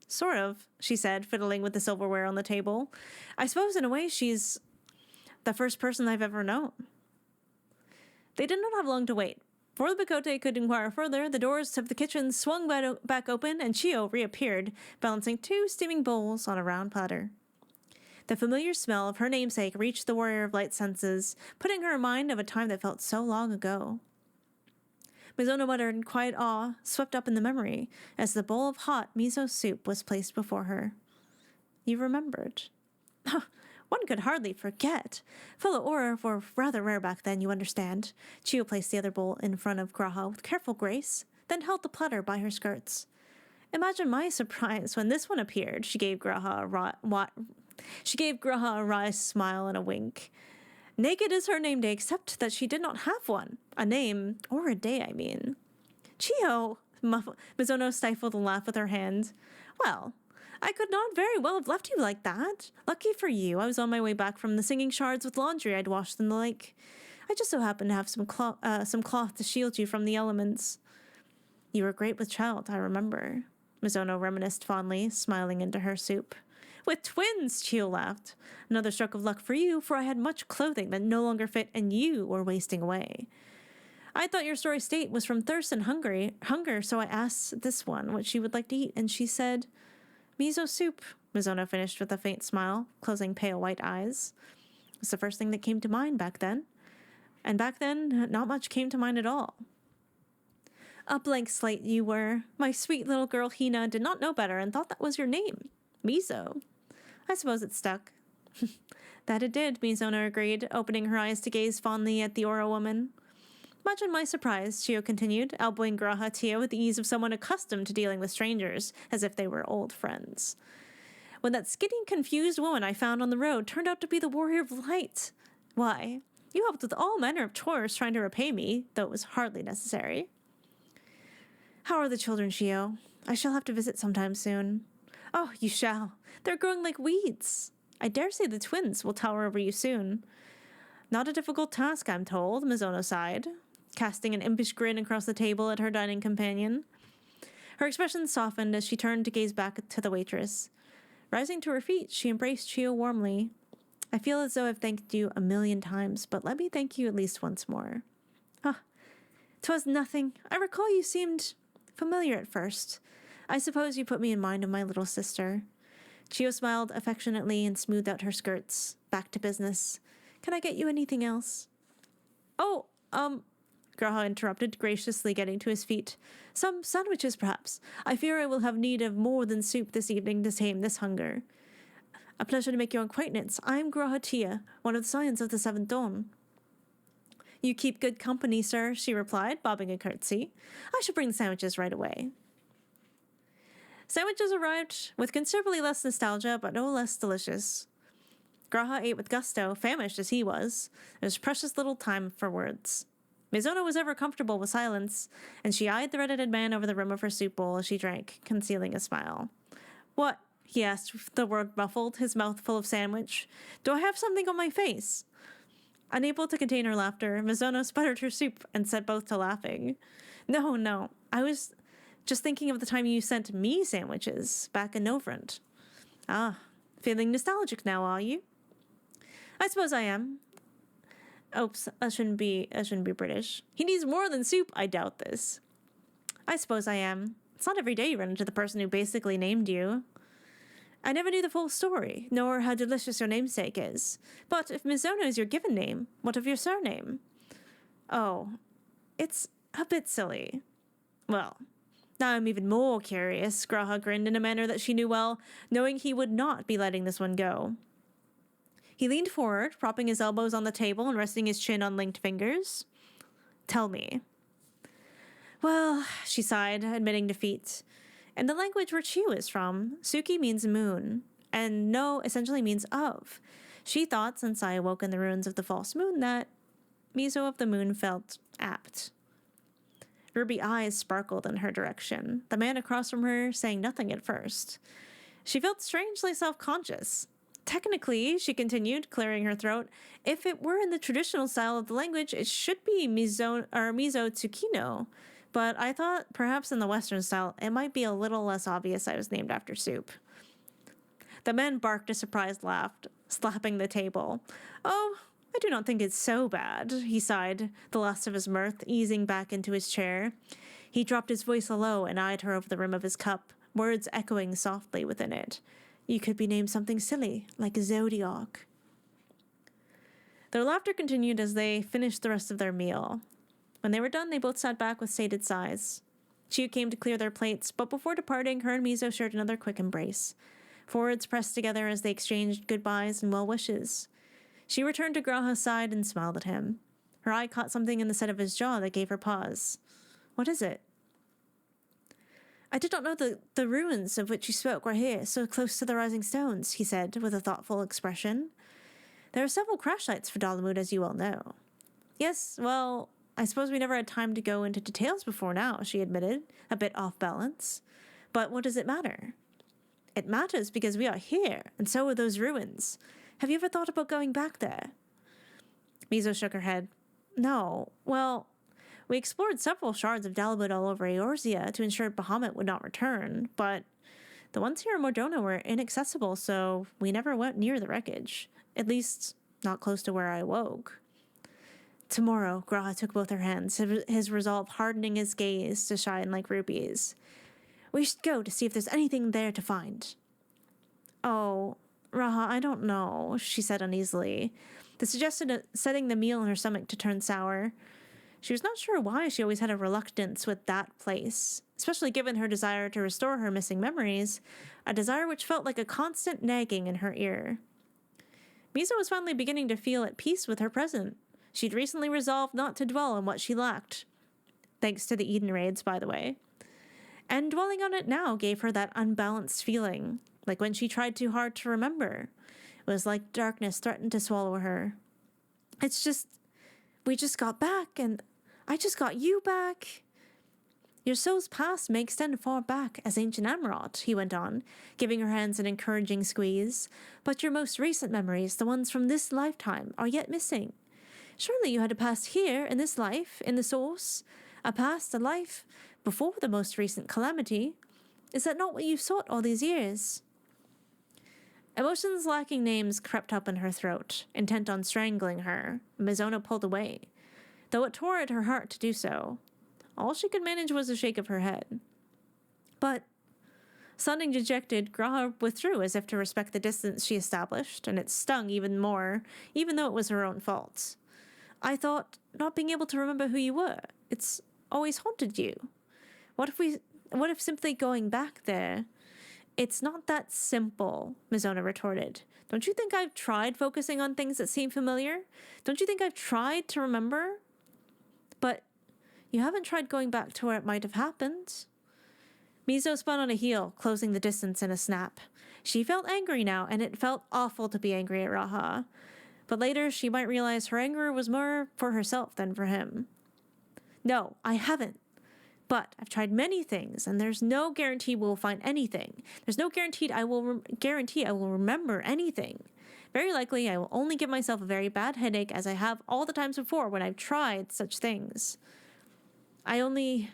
Sort of," she said, fiddling with the silverware on the table. "I suppose in a way she's the first person I've ever known." They did not have long to wait. Before the Bakote could inquire further, the doors of the kitchen swung back open and Chio reappeared, balancing 2 steaming bowls on a round platter. The familiar smell of her namesake reached the Warrior of Light's senses, putting her in mind of a time that felt so long ago. Mizono muttered in quiet awe, swept up in the memory, as the bowl of hot miso soup was placed before her. "You remembered." "One could hardly forget. Fellow aura were rather rare back then, you understand." Chio placed the other bowl in front of Graha with careful grace, then held the platter by her skirts. "Imagine my surprise when this one appeared." She gave Graha a wry smile and a wink. Naked is her name day, except that she did not have one. A name, or a day, I mean. "Chio!" Mizono stifled a laugh with her hand. "Well, I could not very well have left you like that. Lucky for you, I was on my way back from the singing shards with laundry I'd washed in the lake. I just so happened to have some cloth to shield you from the elements." "You were great with child, I remember," Mizono reminisced fondly, smiling into her soup. "With twins," Chio laughed. "Another stroke of luck for you, for I had much clothing that no longer fit and you were wasting away. I thought your sorry state was from thirst and hunger, so I asked this one what she would like to eat, and she said, miso soup," Mizono finished with a faint smile, closing pale white eyes. It was the first thing that came to mind back then. And back then, not much came to mind at all. "A blank slate you were. My sweet little girl Hina did not know better and thought that was your name. Miso. I suppose it stuck." "That it did," Mizono agreed, opening her eyes to gaze fondly at the Aura woman. "Imagine my surprise," Chio continued, elbowing Grahatia with the ease of someone accustomed to dealing with strangers, as if they were old friends. "When that skinny, confused woman I found on the road turned out to be the Warrior of Light. Why, you helped with all manner of chores trying to repay me, though it was hardly necessary." "How are the children, Chio? I shall have to visit sometime soon." "Oh, you shall. They're growing like weeds. I dare say the twins will tower over you soon." "Not a difficult task, I'm told," Mizono sighed, casting an impish grin across the table at her dining companion. Her expression softened as she turned to gaze back to the waitress. Rising to her feet, she embraced Chio warmly. "I feel as though I've thanked you 1,000,000 times, but let me thank you at least once more." Ah, 'twas nothing. I recall you seemed familiar at first. I suppose you put me in mind of my little sister. Chio smiled affectionately and smoothed out her skirts. Back to business. Can I get you anything else? Oh, Graha interrupted, graciously getting to his feet. Some sandwiches, perhaps. I fear I will have need of more than soup this evening to tame this hunger. A pleasure to make your acquaintance. I am Graha Tia, one of the Scions of the Seventh Dawn. You keep good company, sir, she replied, bobbing a curtsy. I shall bring the sandwiches right away. Sandwiches arrived with considerably less nostalgia, but no less delicious. Graha ate with gusto, famished as he was. There was precious little time for words. Mizono was ever comfortable with silence, and she eyed the red-headed man over the rim of her soup bowl as she drank, concealing a smile. What? He asked, the word muffled, his mouth full of sandwich. Do I have something on my face? Unable to contain her laughter, Mizono sputtered her soup and set both to laughing. No, I was just thinking of the time you sent me sandwiches back in Novrant. Ah, feeling nostalgic now, are you? I suppose I am. Oops, that shouldn't be British. He needs more than soup, I doubt this. I suppose I am. It's not every day you run into the person who basically named you. I never knew the full story, nor how delicious your namesake is. But if Mizono is your given name, what of your surname? Oh, it's a bit silly. Well, now I'm even more curious, Graha grinned in a manner that she knew well, knowing he would not be letting this one go. He leaned forward, propping his elbows on the table and resting his chin on linked fingers. Tell me. Well, she sighed, admitting defeat. In the language where Chiu is from, Suki means moon, and no essentially means of. She thought, since I awoke in the ruins of the false moon, that Mizo of the moon felt apt. Ruby eyes sparkled in her direction, the man across from her saying nothing at first. She felt strangely self-conscious. Technically, she continued, clearing her throat, if it were in the traditional style of the language, it should be Mizo Tsukino. But I thought perhaps in the Western style, it might be a little less obvious I was named after soup. The man barked a surprised laugh, slapping the table. Oh, I do not think it's so bad, he sighed, the last of his mirth, easing back into his chair. He dropped his voice low and eyed her over the rim of his cup, words echoing softly within it. You could be named something silly, like Zodiac. Their laughter continued as they finished the rest of their meal. When they were done, they both sat back with sated sighs. Chiu came to clear their plates, but before departing, her and Mizo shared another quick embrace. Foreheads pressed together as they exchanged goodbyes and well wishes. She returned to Graha's side and smiled at him. Her eye caught something in the set of his jaw that gave her pause. What is it? I did not know the ruins of which you spoke were here, so close to the rising stones, he said, with a thoughtful expression. There are several crash sites for Dalamud, as you all know. Yes, well, I suppose we never had time to go into details before now, she admitted, a bit off balance. But what does it matter? It matters because we are here, and so are those ruins. Have you ever thought about going back there? Mizo shook her head. No, well, we explored several shards of Dalamud all over Eorzea to ensure Bahamut would not return, but the ones here in Mordona were inaccessible, so we never went near the wreckage. At least, not close to where I awoke. Tomorrow, Graha took both her hands, his resolve hardening his gaze to shine like rubies. We should go to see if there's anything there to find. Oh, Raha, I don't know, she said uneasily. This suggested setting the meal in her stomach to turn sour. She was not sure why she always had a reluctance with that place, especially given her desire to restore her missing memories, a desire which felt like a constant nagging in her ear. Mizo was finally beginning to feel at peace with her present. She'd recently resolved not to dwell on what she lacked. Thanks to the Eden raids, by the way. And dwelling on it now gave her that unbalanced feeling, like when she tried too hard to remember. It was like darkness threatened to swallow her. We just got back, and I just got you back. Your soul's past may extend far back as ancient Amarot, he went on, giving her hands an encouraging squeeze. But your most recent memories, the ones from this lifetime, are yet missing. Surely you had a past here, in this life, in the source. A past, a life, before the most recent calamity. Is that not what you've sought all these years? Emotions lacking names crept up in her throat, intent on strangling her. Mizono pulled away. though it tore at her heart to do so. All she could manage was a shake of her head. But, sounding dejected, Graha withdrew as if to respect the distance she established, and it stung even more, even though it was her own fault. I thought, not being able to remember who you were, it's always haunted you. What if simply going back there? It's not that simple, Mizona retorted. Don't you think I've tried focusing on things that seem familiar? Don't you think I've tried to remember? But you haven't tried going back to where it might have happened. Mizo spun on a heel, closing the distance in a snap. She felt angry now, and it felt awful to be angry at Raha. But later, she might realize her anger was more for herself than for him. No, I haven't. But I've tried many things, and there's no guarantee we'll find anything. There's no guarantee I will remember anything. Very likely, I will only give myself a very bad headache, as I have all the times before when I've tried such things. He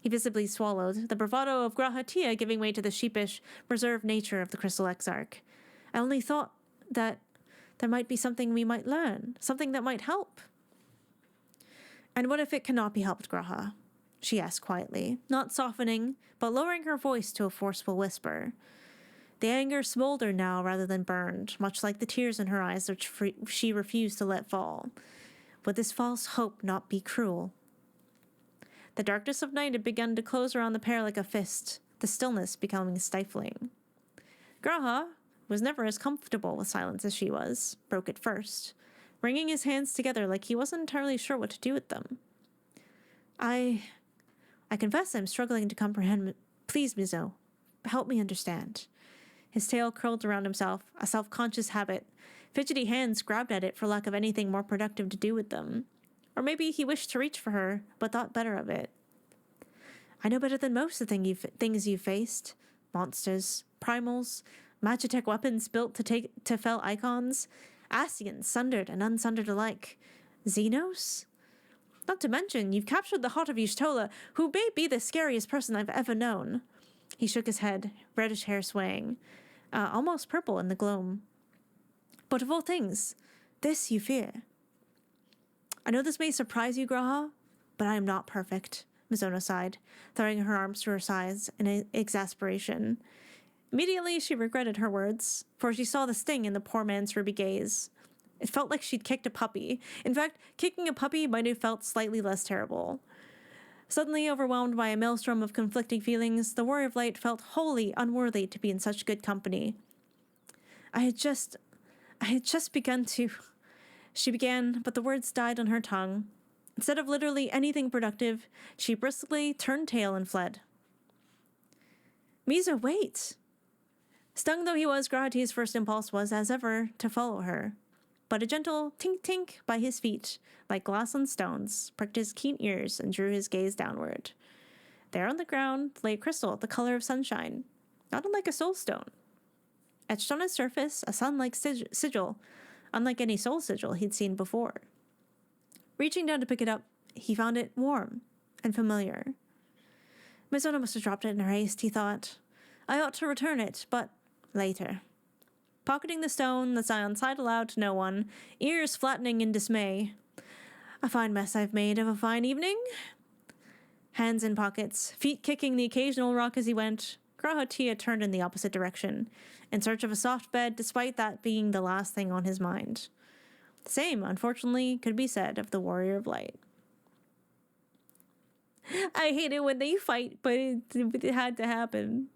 visibly swallowed, the bravado of Grahatia giving way to the sheepish, reserved nature of the Crystal Exarch. I only thought that there might be something we might learn, something that might help. And what if it cannot be helped, Graha? She asked quietly, not softening, but lowering her voice to a forceful whisper. The anger smoldered now rather than burned, much like the tears in her eyes which she refused to let fall. Would this false hope not be cruel? The darkness of night had begun to close around the pair like a fist, the stillness becoming stifling. Graha was never as comfortable with silence as she was, broke it first, wringing his hands together like he wasn't entirely sure what to do with them. I confess I'm struggling to comprehend. Please, Mizo, help me understand. His tail curled around himself, a self-conscious habit. Fidgety hands grabbed at it for lack of anything more productive to do with them. Or maybe he wished to reach for her, but thought better of it. I know better than most the things you've faced. Monsters, primals, magitech weapons built to fell icons, Ascians sundered and unsundered alike. Xenos? Not to mention, you've captured the heart of Y'shtola, who may be the scariest person I've ever known. He shook his head, reddish hair swaying, almost purple in the gloam. But of all things, this you fear. I know this may surprise you, Graha, but I am not perfect, Mizona sighed, throwing her arms to her sides in exasperation. Immediately, she regretted her words, for she saw the sting in the poor man's ruby gaze. It felt like she'd kicked a puppy. In fact, kicking a puppy might have felt slightly less terrible. Suddenly overwhelmed by a maelstrom of conflicting feelings, the Warrior of Light felt wholly unworthy to be in such good company. I had just begun to... She began, but the words died on her tongue. Instead of literally anything productive, she briskly turned tail and fled. Mizo, wait! Stung though he was, Grahati's first impulse was, as ever, to follow her. But a gentle tink-tink by his feet, like glass on stones, pricked his keen ears and drew his gaze downward. There on the ground lay a crystal the color of sunshine, not unlike a soul stone. Etched on its surface, a sun-like sigil, unlike any soul sigil he'd seen before. Reaching down to pick it up, he found it warm and familiar. Mizona must have dropped it in her haste, he thought. I ought to return it, but later. Pocketing the stone, the Scion sighed aloud to no one, ears flattening in dismay. A fine mess I've made of a fine evening. Hands in pockets, feet kicking the occasional rock as he went, Grahatia turned in the opposite direction, in search of a soft bed, despite that being the last thing on his mind. The same, unfortunately, could be said of the Warrior of Light. I hate it when they fight, but it had to happen.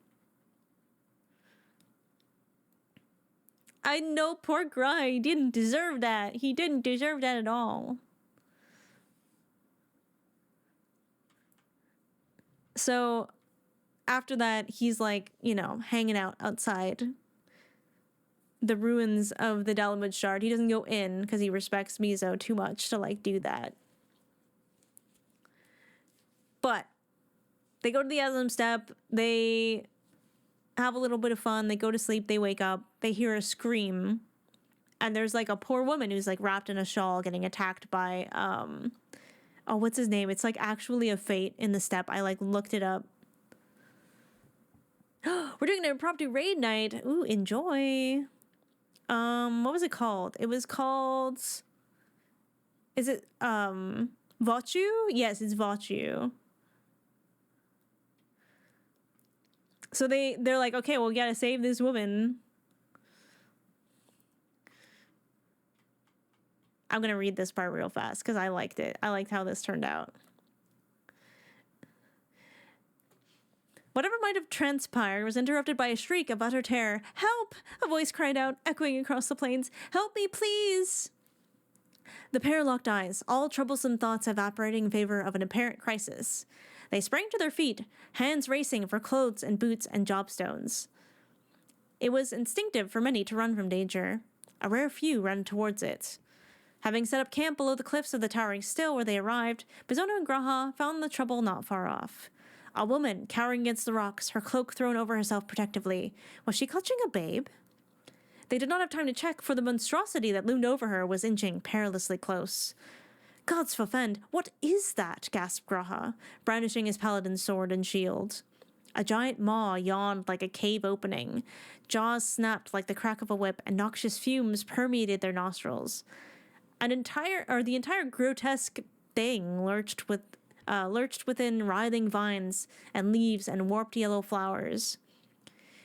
I know poor Graha, he didn't deserve that. He didn't deserve that at all. So, after that, he's like, hanging out outside the ruins of the Dalamud Shard. He doesn't go in because he respects Mizo too much to, do that. But they go to the Aslam Step. They have a little bit of fun. They go to sleep. They wake up. They hear a scream. And there's, a poor woman who's, wrapped in a shawl getting attacked by, what's his name? It's, actually a fate in the Steppe. I, looked it up. We're doing an impromptu raid night. Ooh, enjoy. What was it called? It Is it Vachu? Yes, it's Vachu. So they're like, okay, well, we gotta save this woman. I'm gonna read this part real fast because I liked it. I liked how this turned out. Whatever might have transpired was interrupted by a shriek of utter terror. "Help!" a voice cried out, echoing across the plains. "Help me, please!" The pair locked eyes, all troublesome thoughts evaporating in favor of an apparent crisis. They sprang to their feet, hands racing for clothes and boots and jobstones. It was instinctive for many to run from danger. A rare few ran towards it. Having set up camp below the cliffs of the towering still where they arrived, Bizono and Graha found the trouble not far off. A woman, cowering against the rocks, her cloak thrown over herself protectively. Was she clutching a babe? They did not have time to check, for the monstrosity that loomed over her was inching perilously close. "Gods forfend, what is that?" gasped Graha, brandishing his paladin's sword and shield. A giant maw yawned like a cave opening. Jaws snapped like the crack of a whip, and noxious fumes permeated their nostrils. The entire grotesque thing lurched within writhing vines and leaves and warped yellow flowers.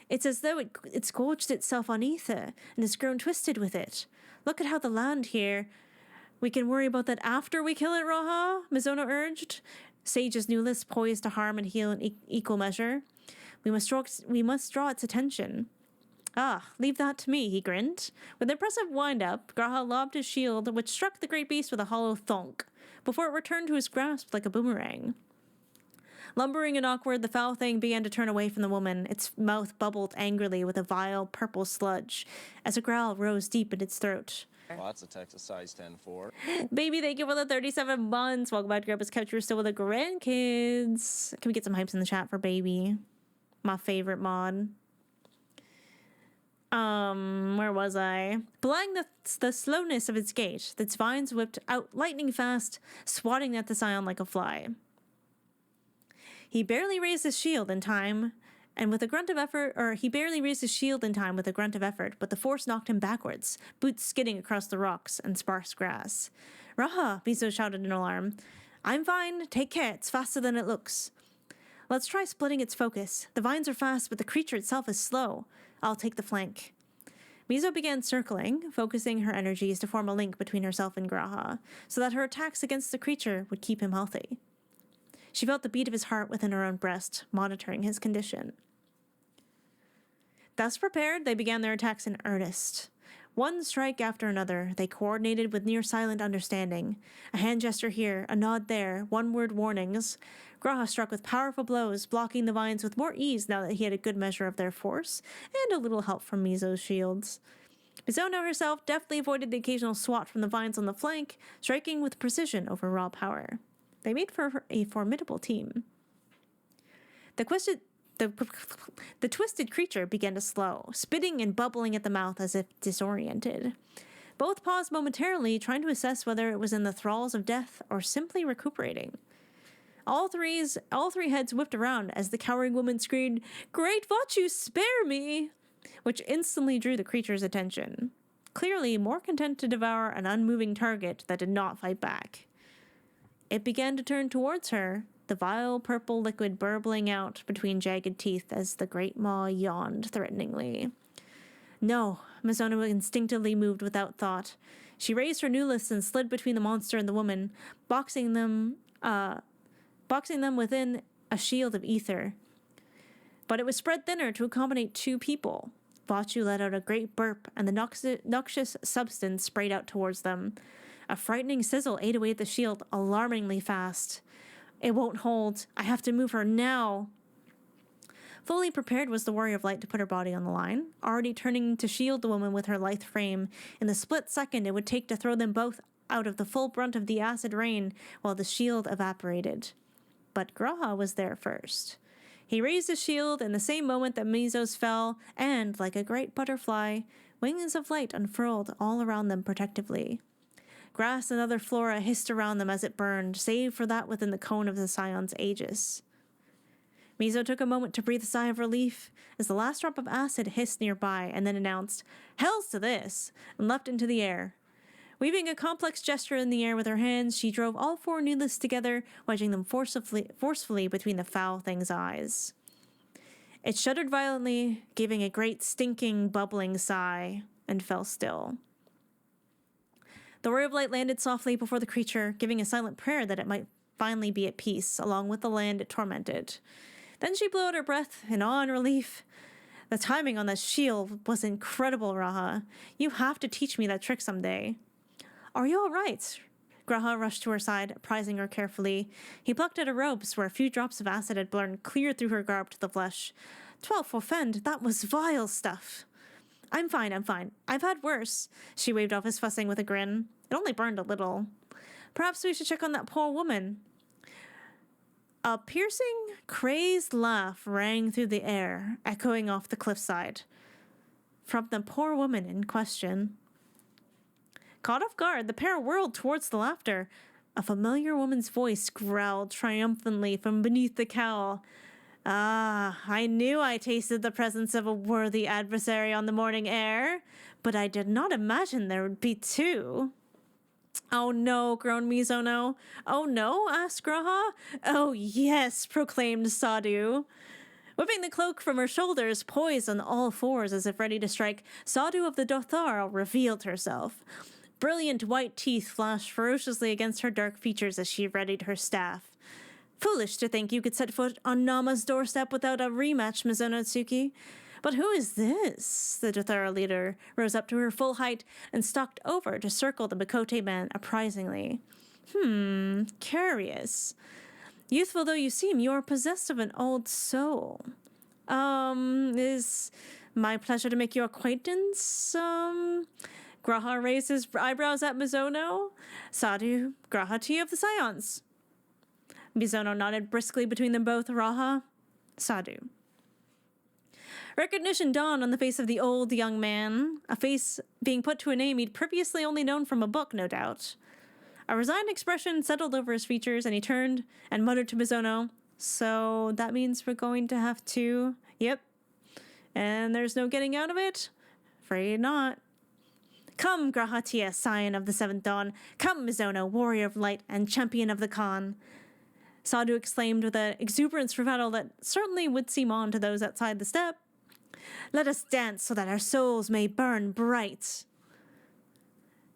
It's as though it's gorged itself on ether and has grown twisted with it. Look at how the land here. We can worry about that after we kill it, Raha, Mizono urged. Sage's new list poised to harm and heal in equal measure. We must draw its attention. "Ah, leave that to me," he grinned. With an impressive wind-up, Graha lobbed his shield, which struck the great beast with a hollow thonk, before it returned to his grasp like a boomerang. Lumbering and awkward, the foul thing began to turn away from the woman. Its mouth bubbled angrily with a vile purple sludge, as a growl rose deep in its throat. Lots of Texas size 10-4. Baby, thank you for the 37 months. Welcome back to Grandpa's Couch. We're still with the grandkids. Can we get some hypes in the chat for Baby? My favorite mod. Where was I? Belying the slowness of its gait, its vines whipped out lightning fast, swatting at the scion like a fly. He barely raised his shield in time, with a grunt of effort, but the force knocked him backwards, boots skidding across the rocks and sparse grass. "Raha!" Mizo shouted in alarm. "I'm fine. Take care. It's faster than it looks." "Let's try splitting its focus. The vines are fast, but the creature itself is slow. I'll take the flank." Mizo began circling, focusing her energies to form a link between herself and Graha, so that her attacks against the creature would keep him healthy. She felt the beat of his heart within her own breast, monitoring his condition. Thus prepared, they began their attacks in earnest. One strike after another, they coordinated with near-silent understanding. A hand gesture here, a nod there, one-word warnings. Graha struck with powerful blows, blocking the vines with more ease now that he had a good measure of their force, and a little help from Mizo's shields. Bizono herself deftly avoided the occasional swat from the vines on the flank, striking with precision over raw power. They made for a formidable team. The twisted creature began to slow, spitting and bubbling at the mouth as if disoriented. Both paused momentarily, trying to assess whether it was in the thralls of death or simply recuperating. All three heads whipped around as the cowering woman screamed, "Great Vachu, spare me!" which instantly drew the creature's attention. Clearly more content to devour an unmoving target that did not fight back. It began to turn towards her, the vile purple liquid burbling out between jagged teeth as the great maw yawned threateningly. No, Mizono instinctively moved without thought. She raised her newlist and slid between the monster and the woman, boxing them within a shield of ether. But it was spread thinner to accommodate two people. Vachu let out a great burp, and the noxious substance sprayed out towards them. A frightening sizzle ate away at the shield alarmingly fast. It won't hold. I have to move her now. Fully prepared was the Warrior of Light to put her body on the line, already turning to shield the woman with her lithe frame in the split second it would take to throw them both out of the full brunt of the acid rain while the shield evaporated. But Graha was there first. He raised his shield in the same moment that Mizo's fell, and, like a great butterfly, wings of light unfurled all around them protectively. Grass and other flora hissed around them as it burned, save for that within the cone of the Scion's aegis. Mizo took a moment to breathe a sigh of relief as the last drop of acid hissed nearby and then announced, "Hells to this!" and leapt into the air. Weaving a complex gesture in the air with her hands, she drove all 4 noodles together, wedging them forcefully between the foul thing's eyes. It shuddered violently, giving a great stinking, bubbling sigh, and fell still. The ray of light landed softly before the creature, giving a silent prayer that it might finally be at peace, along with the land it tormented. Then she blew out her breath in awe and relief. The timing on that shield was incredible, Raha. You have to teach me that trick someday. Are you all right? Graha rushed to her side, apprising her carefully. He plucked at her robes, where a few drops of acid had burned clear through her garb to the flesh. 12 forfend, that was vile stuff. I'm fine. I've had worse. She waved off his fussing with a grin. It only burned a little. Perhaps we should check on that poor woman. A piercing, crazed laugh rang through the air, echoing off the cliffside. From the poor woman in question. Caught off guard, the pair whirled towards the laughter. A familiar woman's voice growled triumphantly from beneath the cowl. Ah, I knew I tasted the presence of a worthy adversary on the morning air, but I did not imagine there would be 2. Oh no, groaned Mizono. Oh no, asked Graha. Oh yes, proclaimed Sadhu. Whipping the cloak from her shoulders, poised on all 4s as if ready to strike, Sadhu of the Dothar revealed herself. Brilliant white teeth flashed ferociously against her dark features as she readied her staff. Foolish to think you could set foot on Nama's doorstep without a rematch, Mizono Tsuki. But who is this? The Dothara leader rose up to her full height and stalked over to circle the Makote man apprisingly. Curious. Youthful though you seem, you are possessed of an old soul. Is my pleasure to make your acquaintance, Graha raised his eyebrows at Mizono. Sadhu, Graha T of the Scions. Mizono nodded briskly between them both. Raha, Sadhu. Recognition dawned on the face of the old young man, a face being put to a name he'd previously only known from a book, no doubt. A resigned expression settled over his features, and he turned and muttered to Mizono, "So that means we're going to have to..." "Yep. And there's no getting out of it?" "Afraid not." "Come, Grahatia, scion of the 7th dawn. Come, Mizono, warrior of light and champion of the Khan." Sadhu exclaimed with an exuberance for battle that certainly would seem odd to those outside the step. "Let us dance so that our souls may burn bright."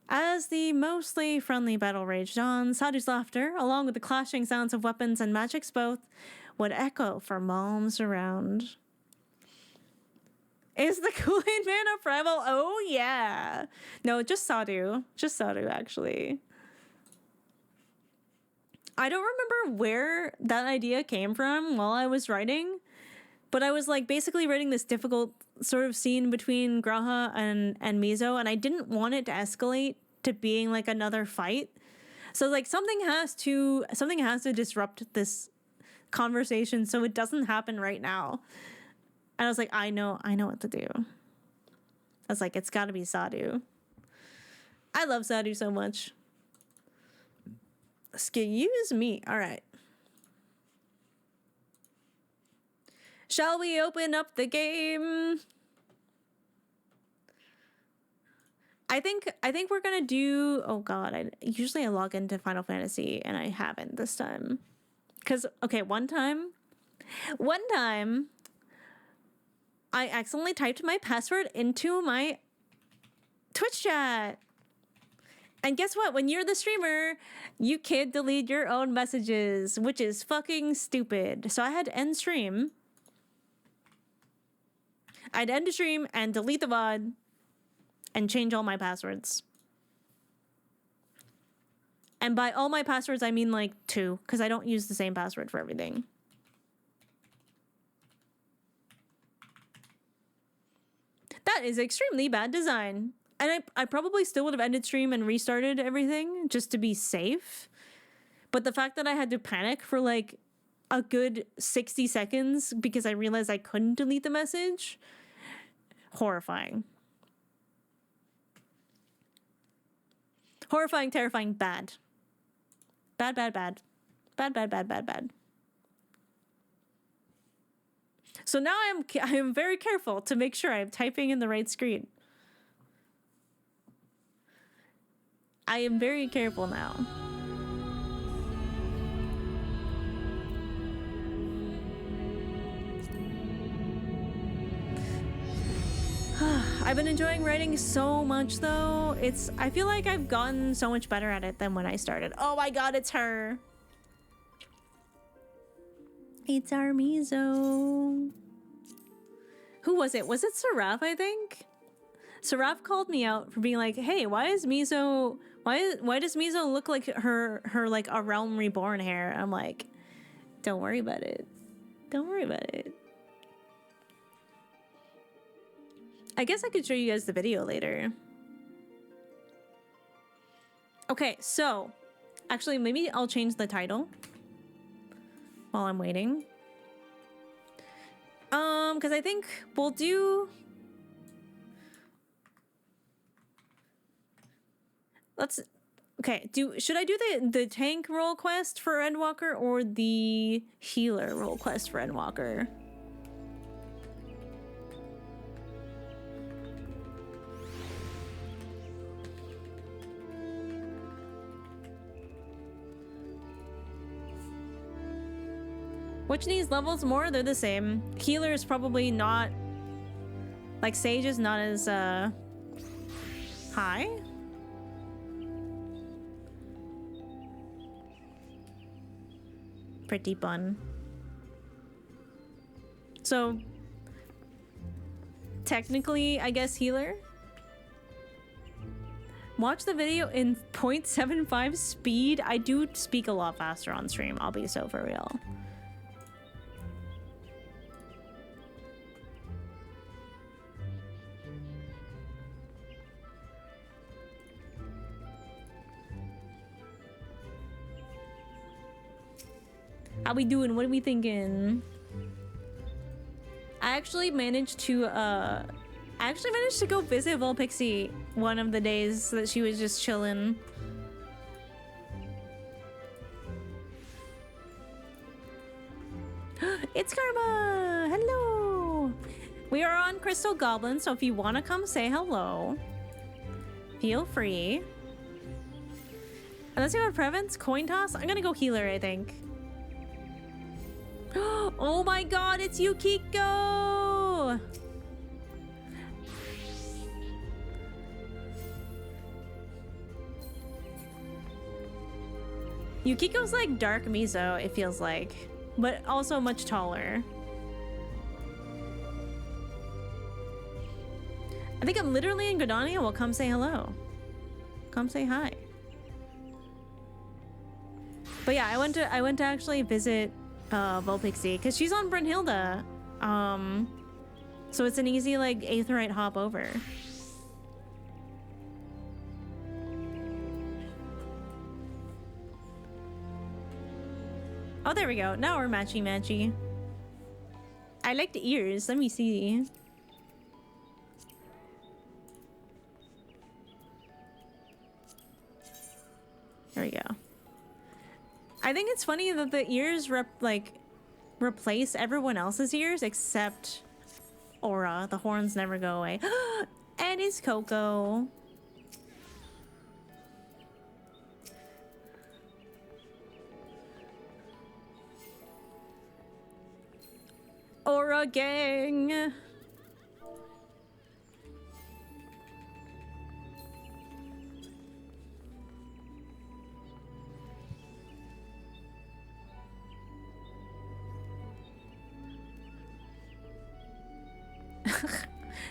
As the mostly friendly battle raged on, Sadhu's laughter, along with the clashing sounds of weapons and magics both, would echo for malms around. Is the Kool-Aid Man a rival? Oh, yeah. No, just Sadhu. Just Sadhu, actually. I don't remember where that idea came from while I was writing, but I was like basically writing this difficult sort of scene between Graha and Mizo, and I didn't want it to escalate to being like another fight. So like something has to disrupt this conversation so it doesn't happen right now. And I was like, I know what to do. I was like, it's gotta be Sadhu. I love Sadhu so much. Excuse me. All right. Shall we open up the game? I think we're gonna do. Oh God! I log into Final Fantasy and I haven't this time. Cause okay, one time, I accidentally typed my password into my Twitch chat. And guess what? When you're the streamer, you can't delete your own messages, which is fucking stupid. So I had to end stream. I'd end the stream and delete the VOD and change all my passwords. And by all my passwords, I mean like 2, because I don't use the same password for everything. That is extremely bad design. And I probably still would have ended stream and restarted everything just to be safe. But the fact that I had to panic for like a good 60 seconds because I realized I couldn't delete the message, horrifying. Horrifying, terrifying, bad. Bad, bad, bad. Bad, bad, bad, bad, bad. So now I am very careful to make sure I'm typing in the right screen. I am very careful now. I've been enjoying writing so much though. I feel like I've gotten so much better at it than when I started. Oh my god, it's her. It's our Mizo. Who was it? Was it Seraph, I think? Seraph called me out for being like, hey, why does Mizo look like her like a Realm Reborn hair? I'm like, don't worry about it. Don't worry about it. I guess I could show you guys the video later. Okay, so actually maybe I'll change the title while I'm waiting. Because I think we'll do... Okay, should I do the tank role quest for Endwalker or the healer role quest for Endwalker? Which needs levels more? They're the same. Healer is probably not... Like, Sage is not as, high? Pretty bun. So... Technically, I guess healer? Watch the video in 0.75 speed. I do speak a lot faster on stream, I'll be so for real. How we doing? What are we thinking? I actually managed to go visit Volpixie one of the days that she was just chilling. It's Karma! Hello! We are on Crystal Goblin, so if you want to come say hello, feel free. Unless you have preference, coin toss? I'm gonna go healer, I think. Oh my god, it's Yukiko! Yukiko's like dark Mizo, it feels like, but also much taller. I think I'm literally in Gridania. Well, come say hello. Come say hi. But yeah, I went to actually visit Volpixie because she's on Brunhilde. So it's an easy like Aetheryte hop over. Oh, there we go. Now we're matchy. I like the ears. Let me see. There we go. I think it's funny that the ears replace everyone else's ears except Aura. The horns never go away. And it's Coco. Aura gang.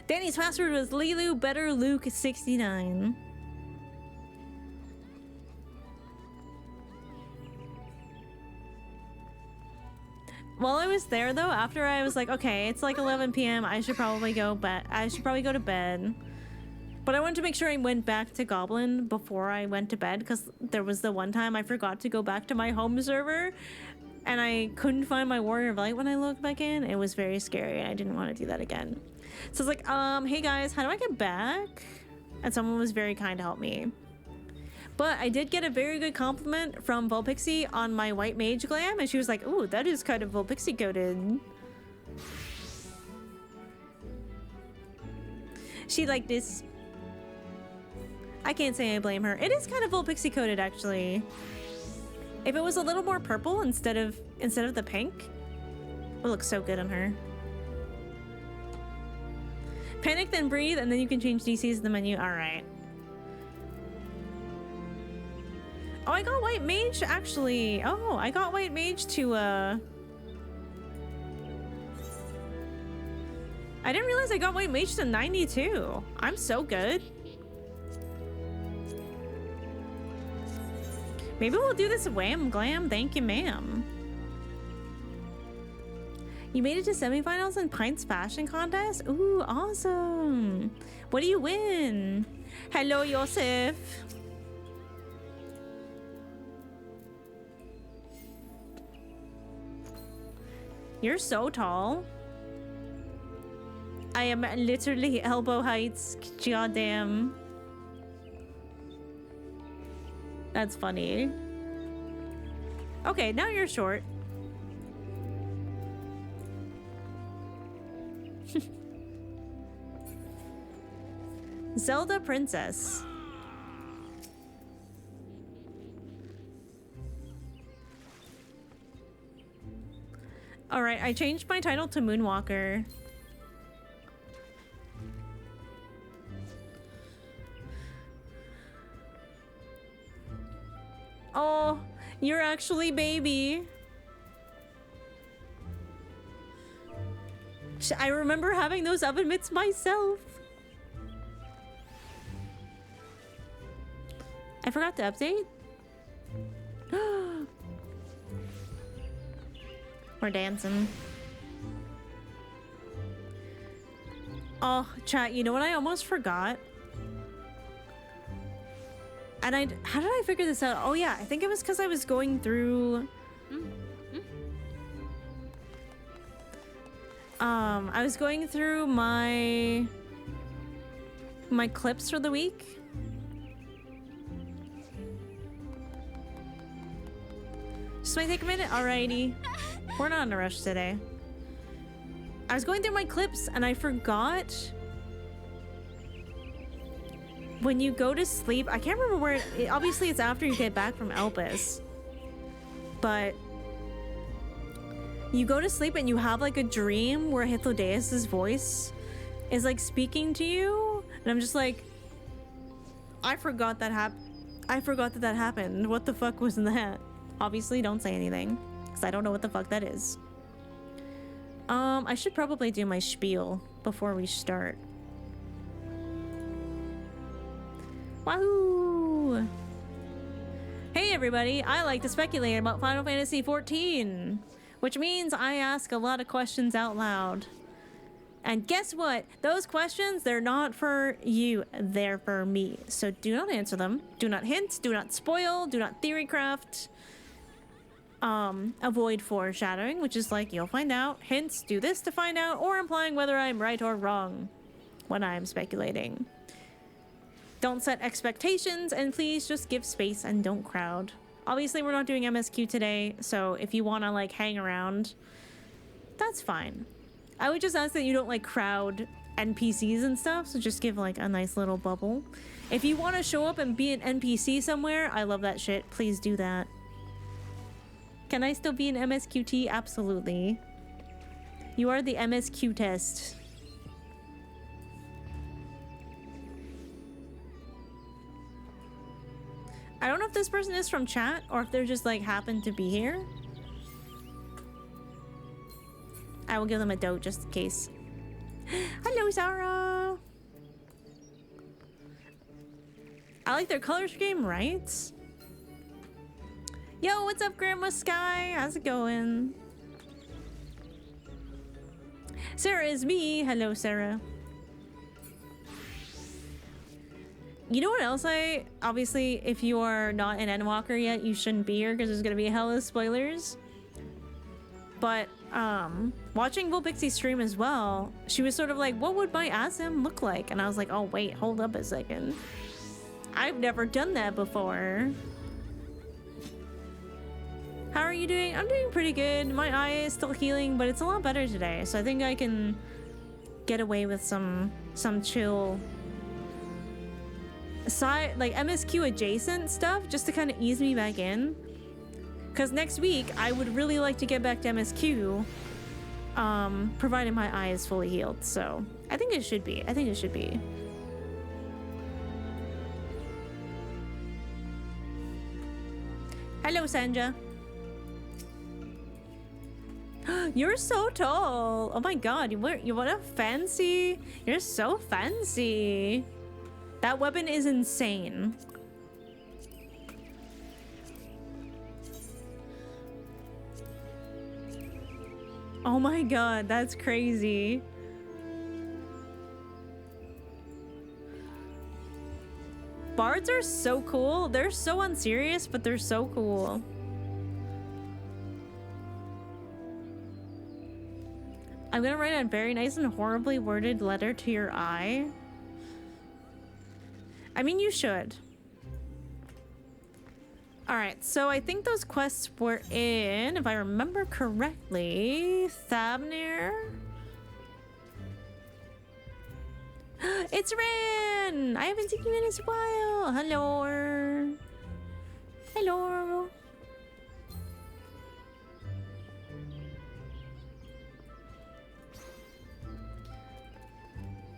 Danny's password was Lilu Better Luke 69. While I was there though, after I was like, okay, it's like 11 p.m. I should probably go to bed. But I wanted to make sure I went back to Goblin before I went to bed because there was the one time I forgot to go back to my home server and I couldn't find my Warrior of Light when I logged back in. It was very scary and I didn't want to do that again. So I was like, hey guys, how do I get back? And someone was very kind to help me. But I did get a very good compliment from Volpixie on my white mage glam, and she was like, ooh, that is kind of Volpixie coded. She liked this. I can't say I blame her. It is kind of full pixie coated, actually. If it was a little more purple instead of the pink, it would look so good on her. Panic, then breathe, and then you can change DCs in the menu. All right. Oh, I got white mage, actually. Oh, I got white mage to, I didn't realize I got white mage to 92. I'm so good. Maybe we'll do this wham glam. Thank you, ma'am. You made it to semifinals in Pints fashion contest? Ooh, awesome. What do you win? Hello, Yosef. You're so tall. I am literally elbow heights. Goddamn. That's funny. Okay, now you're short. Zelda Princess. Alright, I changed my title to Moonwalker. Oh, you're actually baby. I remember having those oven mitts myself. I forgot to update. We're dancing. Oh, chat, you know what I almost forgot? And how did I figure this out? Oh yeah, I think it was because I was going through... I was going through my clips for the week. Just might take a minute. Alrighty. We're not in a rush today. I was going through my clips and I forgot... When you go to sleep, I can't remember where obviously it's after you get back from Elpis, but you go to sleep and you have like a dream where Hythlodaeus' voice is like speaking to you, and I'm just like, I forgot that happened. What the fuck was that? Obviously don't say anything because I don't know what the fuck that is. I should probably do my spiel before we start. Wahoo! Hey everybody, I like to speculate about Final Fantasy XIV, which means I ask a lot of questions out loud. And guess what? Those questions, they're not for you, they're for me. So do not answer them, do not hint, do not spoil, do not theorycraft. Avoid foreshadowing, which is like, you'll find out. Hints, do this to find out, or implying whether I'm right or wrong when I'm speculating. Don't set expectations, and please just give space and don't crowd. Obviously, we're not doing MSQ today, so if you want to, like, hang around, that's fine. I would just ask that you don't, like, crowd NPCs and stuff, so just give, like, a nice little bubble. If you want to show up and be an NPC somewhere, I love that shit. Please do that. Can I still be an MSQT? Absolutely. You are the MSQ test. I don't know if this person is from chat or if they're just like happen to be here. I will give them a dote just in case. Hello, Sarah. I like their color scheme, right? Yo, what's up, Grandma Sky? How's it going? Sarah is me. Hello, Sarah. You know what else obviously, if you are not an Endwalker yet, you shouldn't be here because there's gonna be hella spoilers. But, watching Volpixie stream as well, she was sort of like, what would my ASM look like? And I was like, oh wait, hold up a second. I've never done that before. How are you doing? I'm doing pretty good. My eye is still healing, but it's a lot better today. So I think I can get away with some chill side, like MSQ adjacent stuff, just to kind of ease me back in. Because next week, I would really like to get back to MSQ, provided my eye is fully healed. So I think it should be. I think it should be. Hello, Sanja. You're so tall. Oh my god, you what a fancy. You're so fancy. That weapon is insane. Oh my god, that's crazy. Bards are so cool. They're so unserious, but they're so cool. I'm gonna write a very nice and horribly worded letter to your eye. I mean, you should. Alright, so I think those quests were in, if I remember correctly, Thavnir? It's Rin! I haven't seen you in a while! Hello! Hello!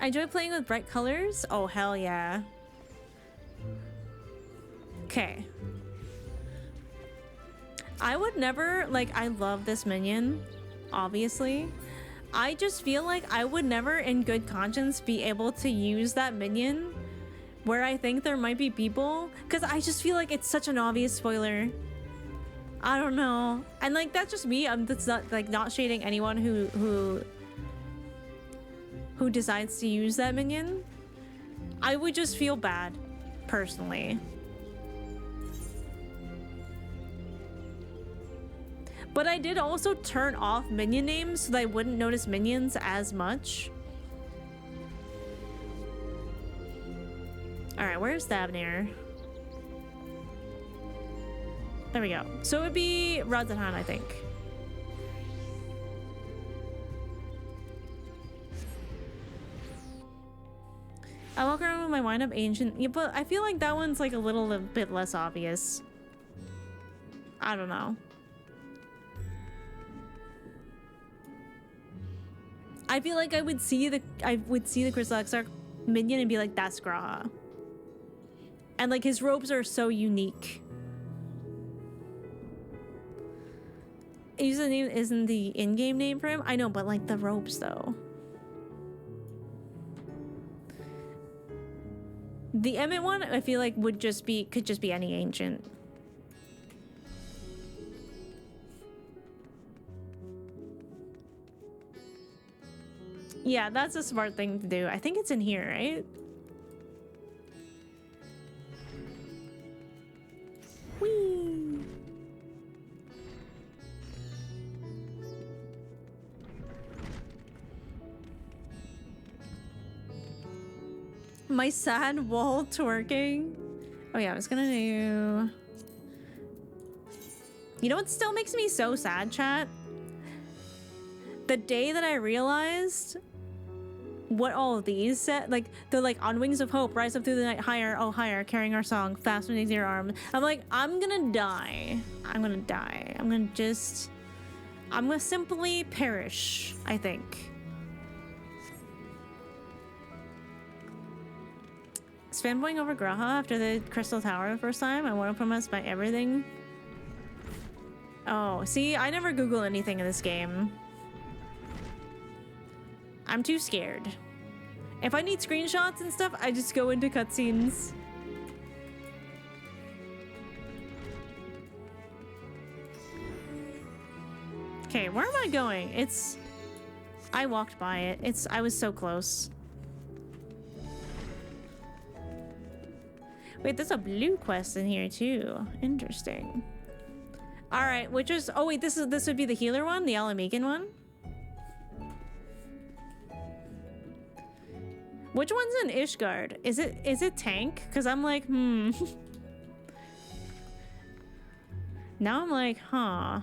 I enjoy playing with bright colors? Oh, hell yeah. Okay. I would never, like, I love this minion, obviously. I just feel like I would never, in good conscience, be able to use that minion where I think there might be people, because I just feel like it's such an obvious spoiler. I don't know. And, like, that's just me. That's not, like, not shading anyone who decides to use that minion. I would just feel bad, personally. But I did also turn off minion names so that I wouldn't notice minions as much. Alright, where's Thavnir? There we go. So it would be Radzahan, I think. I walk around with my wind-up ancient. Yeah, but I feel like that one's like a little bit less obvious. I don't know. I feel like I would see the Crystal Exarch minion and be like, that's Graha. And like his robes are so unique. Username isn't the in-game name for him. I know, but like the robes though. The Emmett one, I feel like could just be any ancient. Yeah, that's a smart thing to do. I think it's in here, right? Whee! My sad wall twerking. Oh yeah, I was gonna do... You know what still makes me so sad, chat? The day that I realized what all of these said, like they're like, on wings of hope, rise up through the night, higher, oh higher, carrying our song, fast with your arm. I'm like, I'm gonna die. I'm gonna die. I'm gonna simply perish, I think. Is fanboying over Graha after the Crystal Tower the first time? I want to promise by everything. Oh, see, I never Google anything in this game. I'm too scared. If I need screenshots and stuff, I just go into cutscenes. Okay, where am I going? I walked by it. I was so close. Wait, there's a blue quest in here too. Interesting. All right, which is, oh wait, this would be the healer one, the Alamegan one. Which one's in Ishgard? Is it tank? Because I'm like, Now I'm like, huh.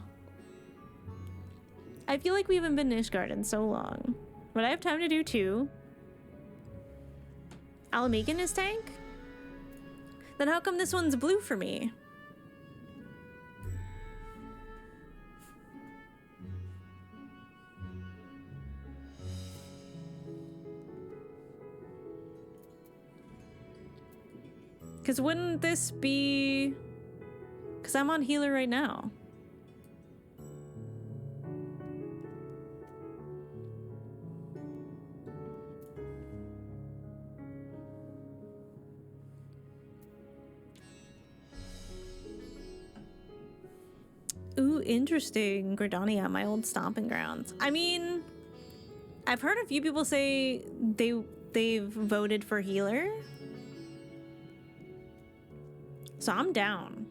I feel like we haven't been to Ishgard in so long. Would I have time to do two? Alamegan is tank? Then how come this one's blue for me? Because wouldn't this be... Because I'm on healer right now. Ooh, interesting. Gridania, my old stomping grounds. I mean, I've heard a few people say they've voted for healer. So I'm down.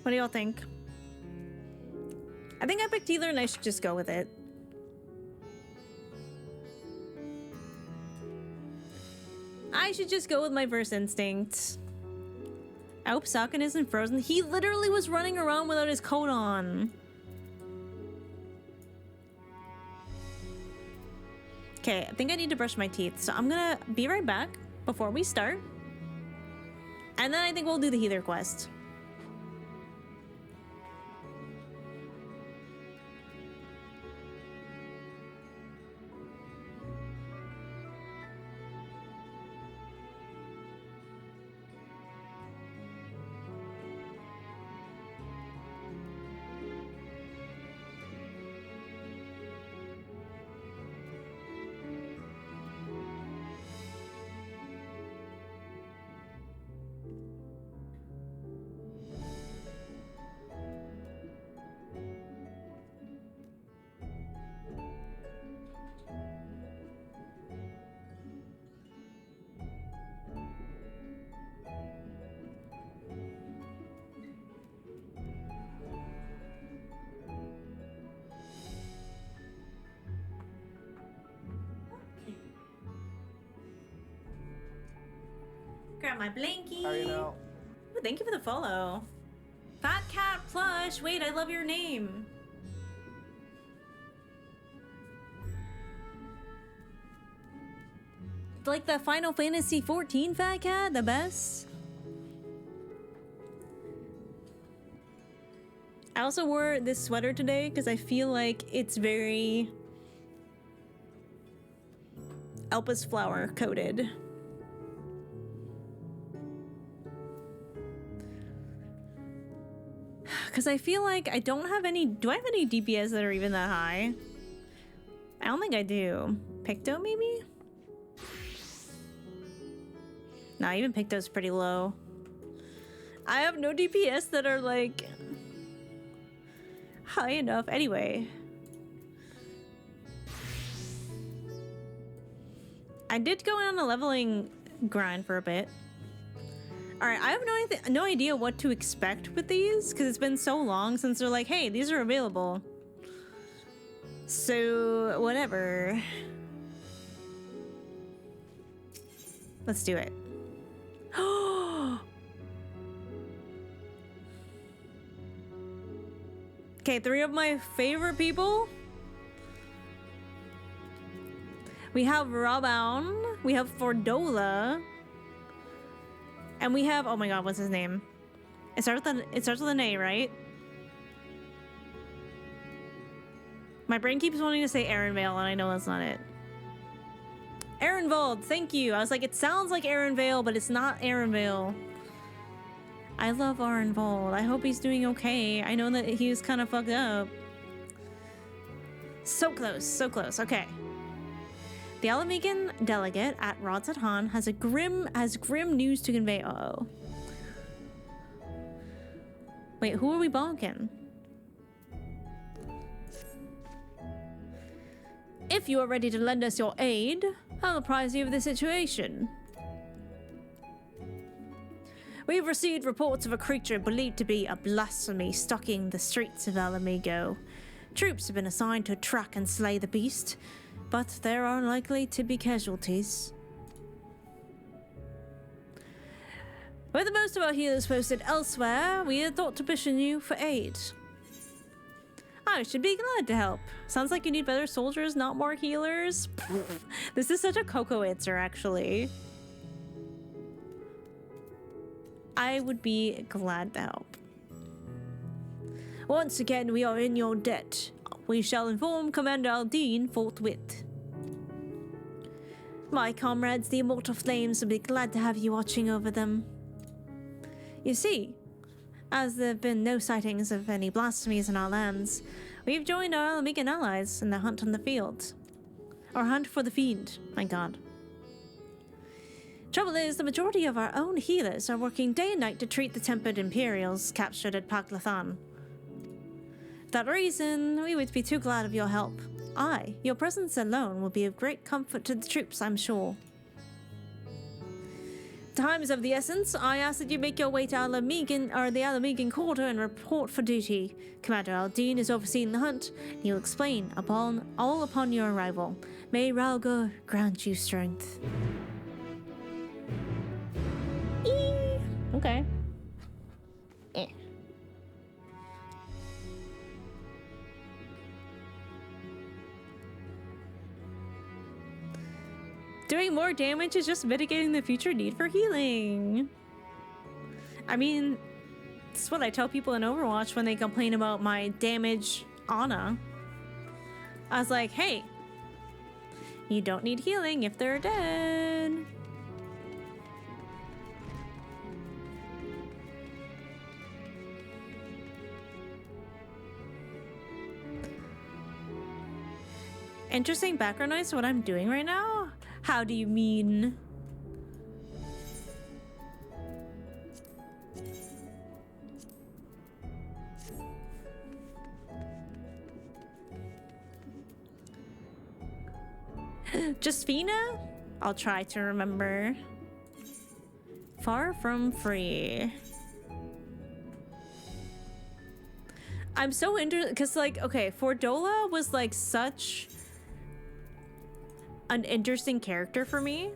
What do y'all think? I think I picked healer and I should just go with it. I should just go with my first instinct. I hope Sakin isn't frozen. He literally was running around without his coat on. Okay, I think I need to brush my teeth, so I'm gonna be right back before we start. And then I think we'll do the healer quest. Grab my blankie. How are you now? Ooh, thank you for the follow. Fat Cat Plush. Wait, I love your name. Like the Final Fantasy 14 Fat Cat, the best. I also wore this sweater today because I feel like it's very Elpis flower coated. Because I feel like I don't have any... Do I have any DPS that are even that high? I don't think I do. Picto, maybe? Nah, even Picto's pretty low. I have no DPS that are, like, high enough. Anyway. I did go on a leveling grind for a bit. Alright, I have no idea what to expect with these, because it's been so long since they're like, hey, these are available. So, whatever. Let's do it. Okay, 3 of my favorite people. We have Raboun, we have Fordola, and we have, oh my god, what's his name? It starts with an A, right? My brain keeps wanting to say Aaronvale, and I know that's not it. Aaronvold, thank you. I was like, it sounds like Aaronvale, but it's not Aaronvale. I love Aaronvold. I hope he's doing okay. I know that he was kind of fucked up. So close, so close. Okay. The Alamegan delegate at Rods at Han has grim news to convey. Uh-oh. Wait, who are we bonking? If you are ready to lend us your aid, I'll apprise you of the situation. We've received reports of a creature believed to be a blasphemy stalking the streets of Alamigo. Troops have been assigned to track and slay the beast, but there are likely to be casualties. With most of our healers posted elsewhere, we had thought to petition you for aid. I should be glad to help. Sounds like you need better soldiers, not more healers. This is such a Coco answer, actually. I would be glad to help. Once again, we are in your debt. We shall inform Commander Aldine forthwith. My comrades, the Immortal Flames, will be glad to have you watching over them. You see, as there have been no sightings of any blasphemies in our lands, we've joined our Alamigan allies in the hunt on the field. Or hunt for the fiend, my god. Trouble is, the majority of our own healers are working day and night to treat the tempered Imperials captured at Paklathan. For that reason, we would be too glad of your help. Your presence alone will be of great comfort to the troops, I'm sure. Time is of the essence. I ask that you make your way to the Alamigan Quarter and report for duty. Commander Aldine is overseeing the hunt. He will explain all upon your arrival. May Ralgor grant you strength. Okay. Doing more damage is just mitigating the future need for healing. I mean, this is what I tell people in Overwatch when they complain about my damage Ana. I was like, hey, you don't need healing if they're dead. Interesting background noise to what I'm doing right now? How do you mean? Just Fina? I'll try to remember. Far from free. I'm so interested because, like, okay, Fordola was like such an interesting character for me,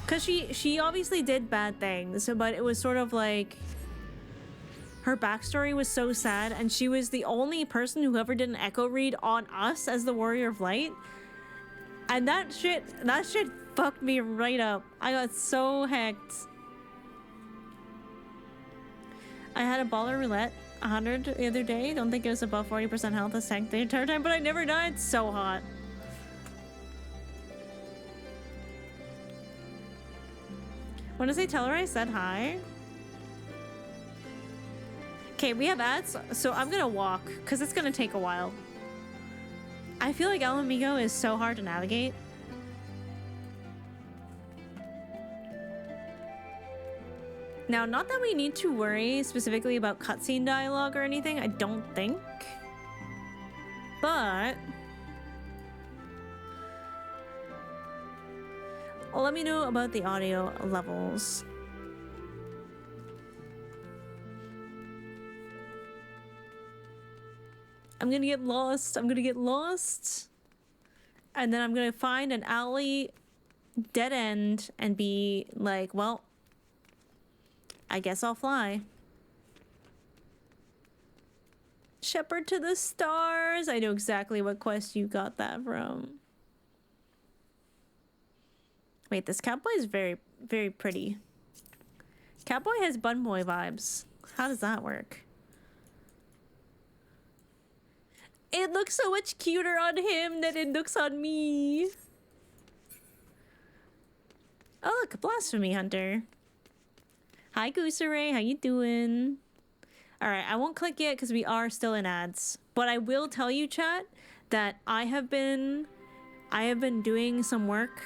because she obviously did bad things, but it was sort of like her backstory was so sad, and she was the only person who ever did an echo read on us as the Warrior of Light, and that shit fucked me right up. I got so hecked. I had a baller roulette 100 the other day. Don't think it was above 40% health as tank the entire time, but I never died. So hot. Want to say tell her I said hi? Okay, we have ads, so I'm gonna walk because it's gonna take a while. I feel like El Amigo is so hard to navigate. Now, not that we need to worry specifically about cutscene dialogue or anything, I don't think. But let me know about the audio levels. I'm gonna get lost. I'm gonna get lost. And then I'm gonna find an alley dead end and be like, well, I guess I'll fly. Shepherd to the stars. I know exactly what quest you got that from. Wait, this cowboy is very, very pretty. Cowboy has bun boy vibes. How does that work? It looks so much cuter on him than it looks on me. Oh, look, a blasphemy hunter. Hi, Gooseray. How you doing? All right, I won't click yet because we are still in ads. But I will tell you, chat, that I have been doing some work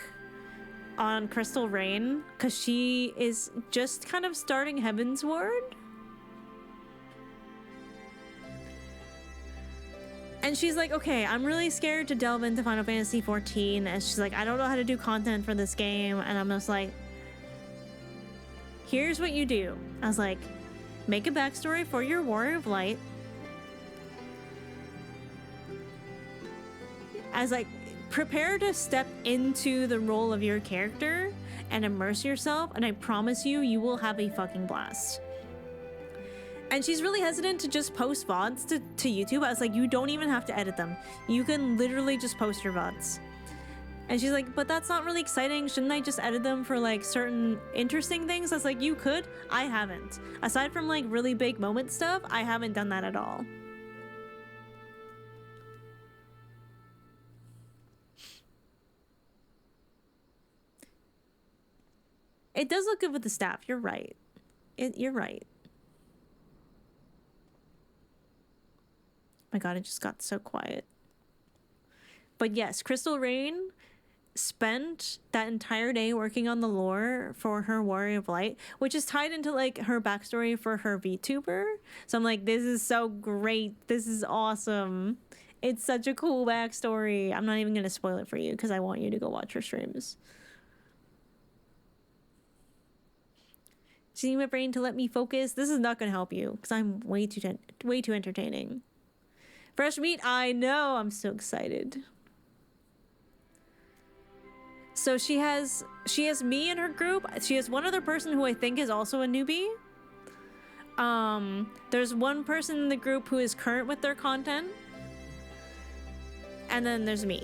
on Crystal Rain because she is just kind of starting Heaven's Ward. And she's like, okay, I'm really scared to delve into Final Fantasy XIV. And she's like, I don't know how to do content for this game. And I'm just like, here's what you do. I was like, make a backstory for your Warrior of Light. As like, prepare to step into the role of your character and immerse yourself, and I promise you, you will have a fucking blast. And she's really hesitant to just post VODs to YouTube. I was like, you don't even have to edit them. You can literally just post your VODs. And she's like, but that's not really exciting. Shouldn't I just edit them for like certain interesting things? I was like, you could. I haven't. Aside from like really big moment stuff, I haven't done that at all. It does look good with the staff. You're right. You're right. My god, it just got so quiet. But yes, Crystal Rain spent that entire day working on the lore for her Warrior of Light, which is tied into like her backstory for her VTuber. So I'm like, this is so great. This is awesome. It's such a cool backstory. I'm not even gonna spoil it for you because I want you to go watch her streams. Do you need my brain to let me focus? This is not gonna help you because I'm way too entertaining. Fresh meat, I know. I'm so excited. So she has me in her group. She has one other person who I think is also a newbie. There's one person in the group who is current with their content. And then there's me.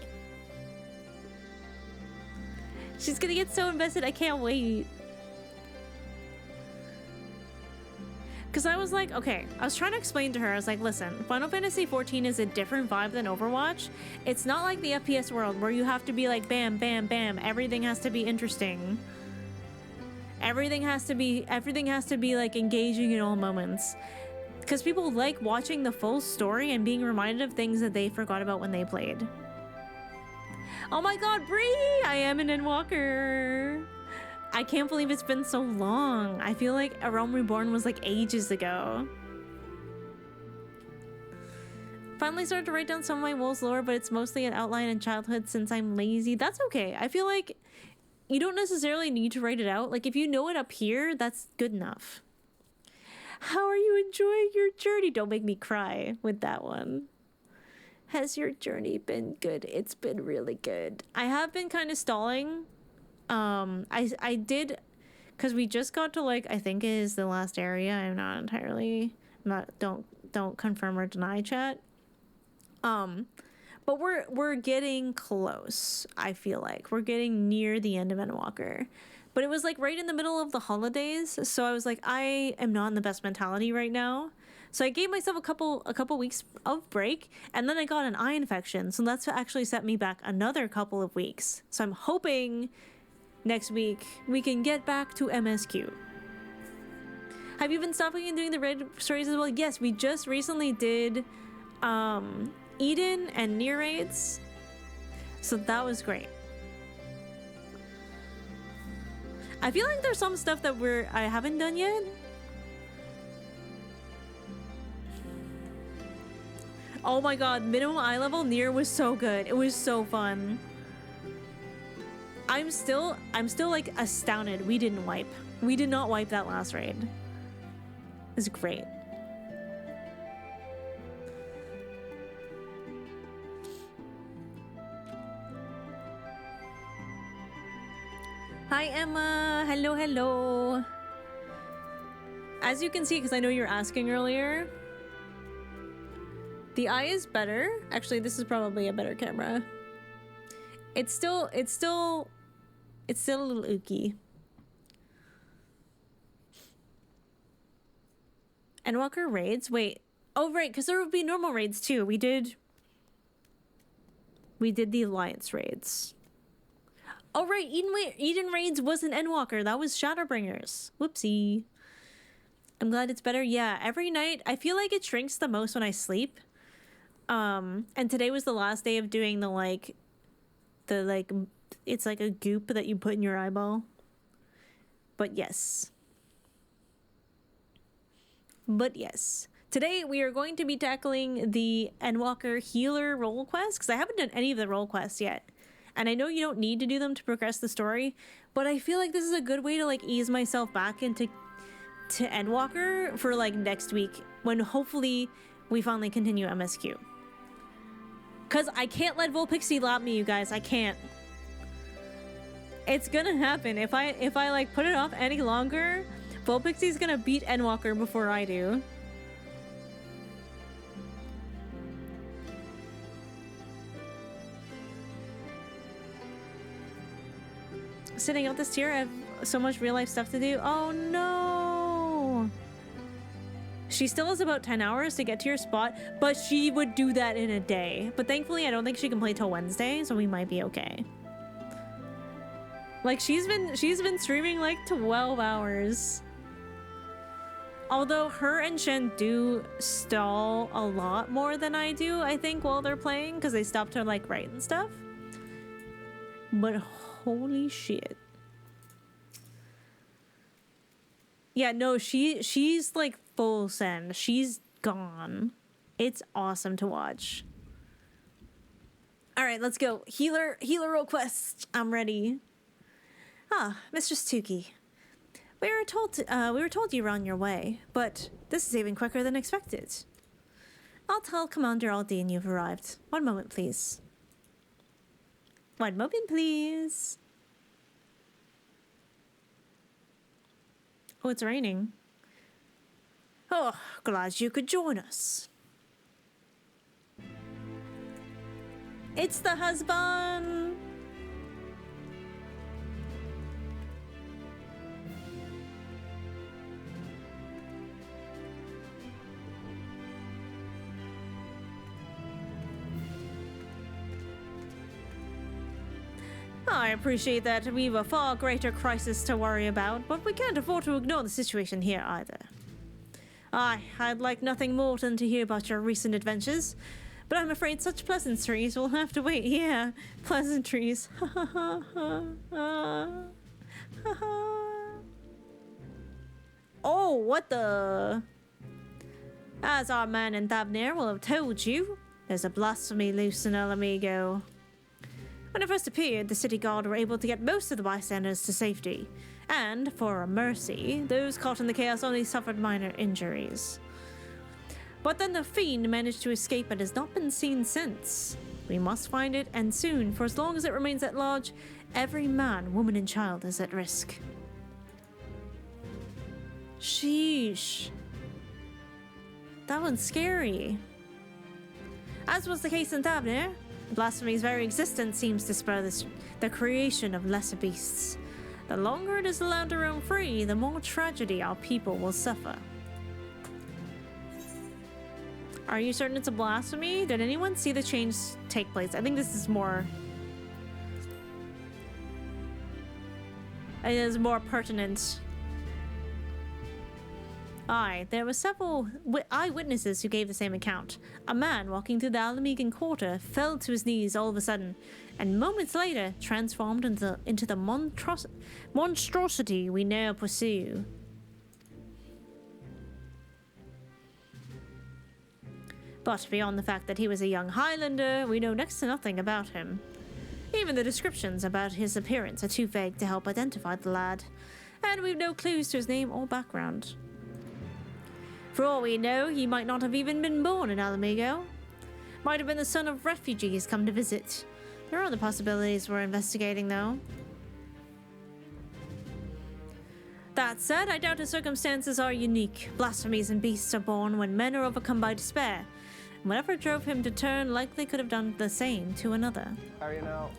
She's gonna get so invested. I can't wait. Because I was like, okay, I was trying to explain to her, I was like, listen, Final Fantasy XIV is a different vibe than Overwatch. It's not like the FPS world where you have to be like, bam, bam, bam. Everything has to be interesting. Everything has to be like engaging in all moments. Because people like watching the full story and being reminded of things that they forgot about when they played. Oh my god, Bree! I am an Endwalker! I can't believe it's been so long. I feel like A Realm Reborn was like ages ago. Finally started to write down some of my Wolves lore, but it's mostly an outline in childhood since I'm lazy. That's okay. I feel like you don't necessarily need to write it out. Like if you know it up here, that's good enough. How are you enjoying your journey? Don't make me cry with that one. Has your journey been good? It's been really good. I have been kind of stalling. I did, because we just got to like, I think it is the last area. I'm not entirely, don't confirm or deny, chat. But we're getting close. I feel like we're getting near the end of Endwalker, but it was like right in the middle of the holidays. So I was like, I am not in the best mentality right now. So I gave myself a couple weeks of break, and then I got an eye infection. So that's actually set me back another couple of weeks. So I'm hoping next week we can get back to MSQ. Have you been stopping and doing the raid stories as well? Yes, we just recently did Eden and Near raids. So that was great. I feel like there's some stuff that I haven't done yet. Oh my god, minimum eye level Near was so good. It was so fun. I'm still like astounded we didn't wipe. We did not wipe that last raid. It's great. Hi Emma, hello, hello. As you can see, because I know you're asking earlier, the eye is better. Actually, this is probably a better camera. It's still a little ooky. Endwalker raids? Wait. Oh, right, because there would be normal raids too. We did the Alliance raids. Oh, right, Eden raids wasn't Endwalker. That was Shadowbringers. Whoopsie. I'm glad it's better. Yeah, every night, I feel like it shrinks the most when I sleep. And today was the last day of doing it's like a goop that you put in your eyeball. But yes. Today we are going to be tackling the Endwalker healer role quest, because I haven't done any of the role quests yet. And I know you don't need to do them to progress the story, but I feel like this is a good way to like ease myself back into Endwalker for like next week, when hopefully we finally continue MSQ. Because I can't let Vulpixie lap me, you guys. I can't. It's gonna happen. If I like put it off any longer, Vulpixie's gonna beat Endwalker before I do. sitting out this tier. I have so much real life stuff to do. Oh no! She still has about 10 hours to get to your spot, but she would do that in a day. But thankfully, I don't think she can play till Wednesday, so we might be okay. Like, she's been streaming like 12 hours. Although her and Shen do stall a lot more than I do, I think, while they're playing, because they stop to like write and stuff. But holy shit. Yeah, no, she's like full send. She's gone. It's awesome to watch. All right, let's go. Healer request. I'm ready. Ah, Mistress Tuki. We were told you were on your way, but this is even quicker than expected. I'll tell Commander Aldine you've arrived. One moment, please. One moment, please. Oh, it's raining. Oh, glad you could join us. It's the husband! I appreciate that we've a far greater crisis to worry about, but we can't afford to ignore the situation here either. I'd like nothing more than to hear about your recent adventures, but I'm afraid such pleasantries will have to wait. Yeah, pleasantries. Oh, what the? As our man in Thabnir will have told you, there's a blasphemy loose in El Amigo. When it first appeared, the city guard were able to get most of the bystanders to safety, and, for a mercy, those caught in the chaos only suffered minor injuries. But then the fiend managed to escape and has not been seen since. We must find it, and soon, for as long as it remains at large, every man, woman, and child is at risk. Sheesh. That one's scary. As was the case in Thabnir, blasphemy's very existence seems to spur the creation of lesser beasts. The longer it is allowed to roam free, the more tragedy our people will suffer. Are you certain it's a blasphemy? Did anyone see the change take place? I think this is more... It is more pertinent. Aye, there were several eyewitnesses who gave the same account. A man walking through the Alamegan Quarter fell to his knees all of a sudden, and moments later transformed into the monstrosity we now pursue. But beyond the fact that he was a young Highlander, we know next to nothing about him. Even the descriptions about his appearance are too vague to help identify the lad, and we've no clues to his name or background. For all we know, he might not have even been born in Alamigo. Might have been the son of refugees come to visit. There are other possibilities we're investigating, though. That said, I doubt his circumstances are unique. Blasphemies and beasts are born when men are overcome by despair. And whatever drove him to turn likely could have done the same to another. How are you now?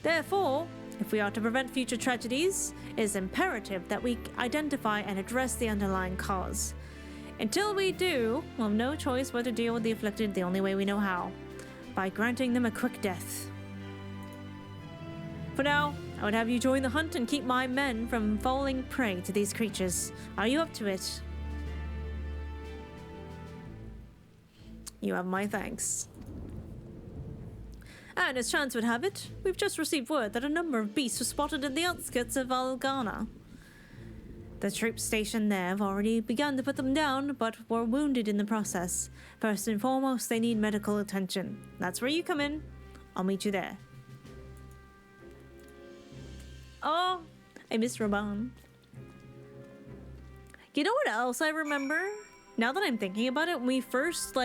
Therefore, if we are to prevent future tragedies, it is imperative that we identify and address the underlying cause. Until we do, we'll have no choice but to deal with the afflicted the only way we know how, by granting them a quick death. For now, I would have you join the hunt and keep my men from falling prey to these creatures. Are you up to it? You have my thanks. And as chance would have it, we've just received word that a number of beasts were spotted in the outskirts of Algana. The troops stationed there have already begun to put them down, but were wounded in the process. First and foremost, they need medical attention. That's where you come in. I'll meet you there. Oh, I miss Raban. You know what else I remember? Now that I'm thinking about it, when we first,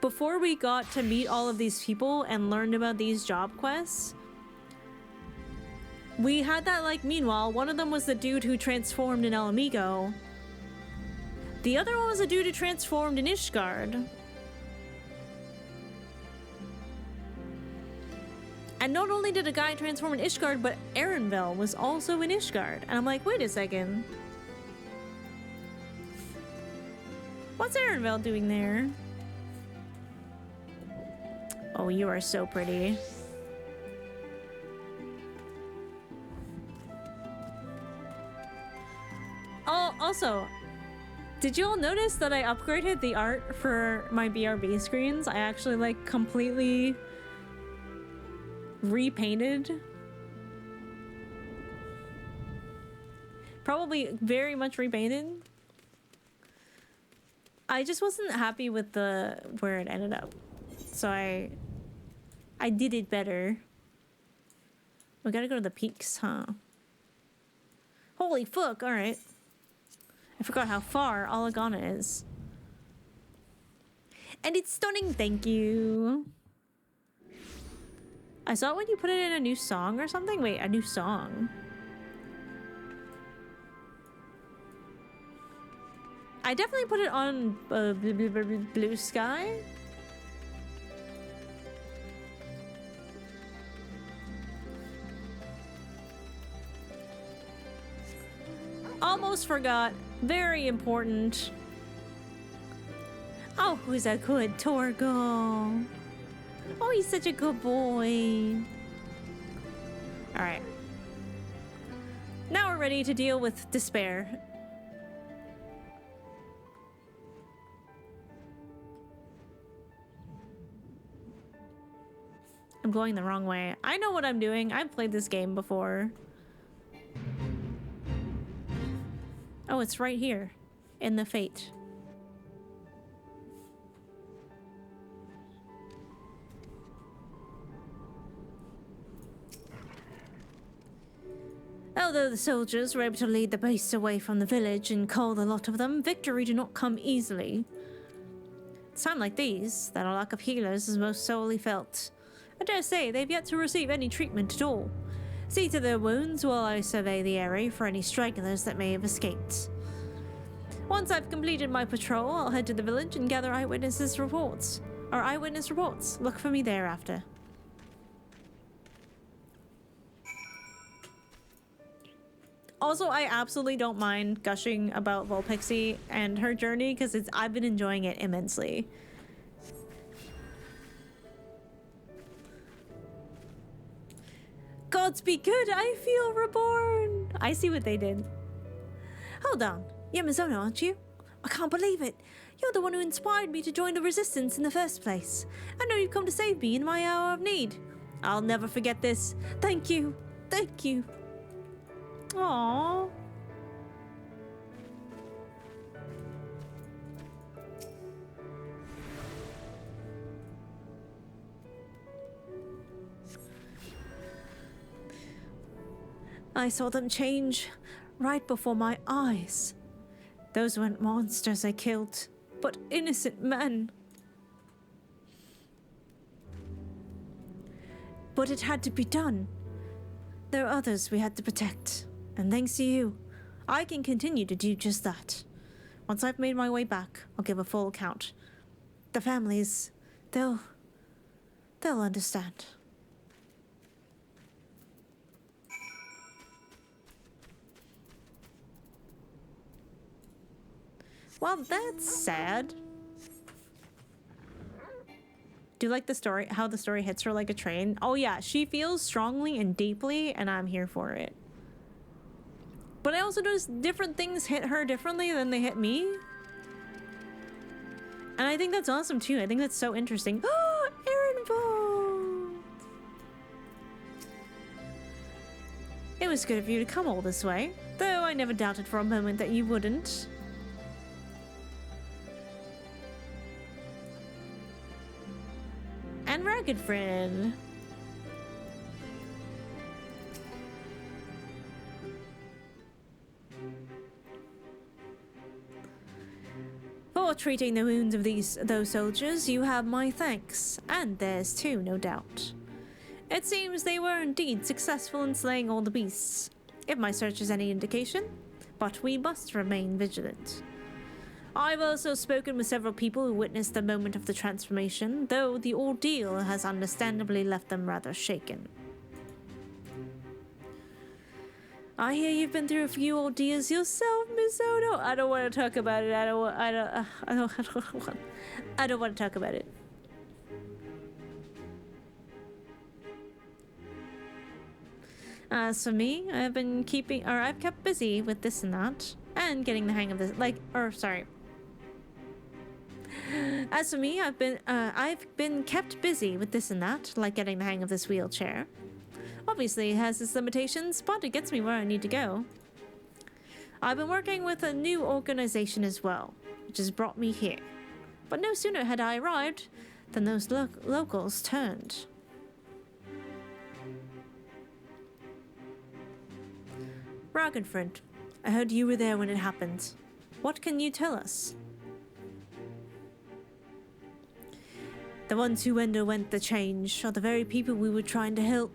before we got to meet all of these people and learned about these job quests, we had that, meanwhile, one of them was the dude who transformed in El Amigo. The other one was a dude who transformed in Ishgard. And not only did a guy transform in Ishgard, but Erenvel was also in Ishgard. And I'm like, wait a second. What's Erenvel doing there? Oh, you are so pretty. Oh, also, did you all notice that I upgraded the art for my BRB screens? I actually like completely repainted. Probably very much repainted. I just wasn't happy with where it ended up. So I did it better. We gotta go to the peaks, huh? Holy fuck, alright. I forgot how far Alagana is. And it's stunning, thank you. I saw it when you put it in a new song or something. Wait, a new song? I definitely put it on Blue Sky. Almost forgot. Very important. Oh, who's a good Torgo? Oh, he's such a good boy. All right. Now we're ready to deal with despair. I'm going the wrong way. I know what I'm doing. I've played this game before. Oh, it's right here in the Fate. Although the soldiers were able to lead the beasts away from the village and cull the lot of them, victory did not come easily. It's time like these that our lack of healers is most sorely felt. I dare say they've yet to receive any treatment at all. See to their wounds while I survey the area for any stragglers that may have escaped. Once I've completed my patrol, I'll head to the village and gather eyewitness reports. Look for me thereafter. Also, I absolutely don't mind gushing about Vulpixie and her journey because I've been enjoying it immensely. Gods be good, I feel reborn. I see what they did. Hold on, you're Mizono, aren't you? I can't believe it. You're the one who inspired me to join the resistance in the first place. I know you've come to save me in my hour of need. I'll never forget this. Thank you. Thank you. Aww. I saw them change right before my eyes. Those weren't monsters I killed, but innocent men. But it had to be done. There are others we had to protect, and thanks to you, I can continue to do just that. Once I've made my way back, I'll give a full account. The families, they'll understand. Well, that's sad. Do you like the story, how the story hits her like a train? Oh yeah, she feels strongly and deeply, and I'm here for it. But I also noticed different things hit her differently than they hit me. And I think that's awesome too. I think that's so interesting. Oh, Erenvold! It was good of you to come all this way, though I never doubted for a moment that you wouldn't. And Ragged Friend. For treating the wounds of those soldiers, you have my thanks, and theirs too, no doubt. It seems they were indeed successful in slaying all the beasts, if my search is any indication, but we must remain vigilant. I've also spoken with several people who witnessed the moment of the transformation, though the ordeal has understandably left them rather shaken. I hear you've been through a few ordeals yourself, Miss Odo. I don't want to talk about it. I don't want to talk about it. As for me, I've kept busy with this and that, and getting the hang of this. As for me, I've been kept busy with this and that, like getting the hang of this wheelchair. Obviously, it has its limitations, but it gets me where I need to go. I've been working with a new organization as well, which has brought me here. But no sooner had I arrived than those locals turned. Ragnfrid, I heard you were there when it happened. What can you tell us? The ones who underwent the change are the very people we were trying to help.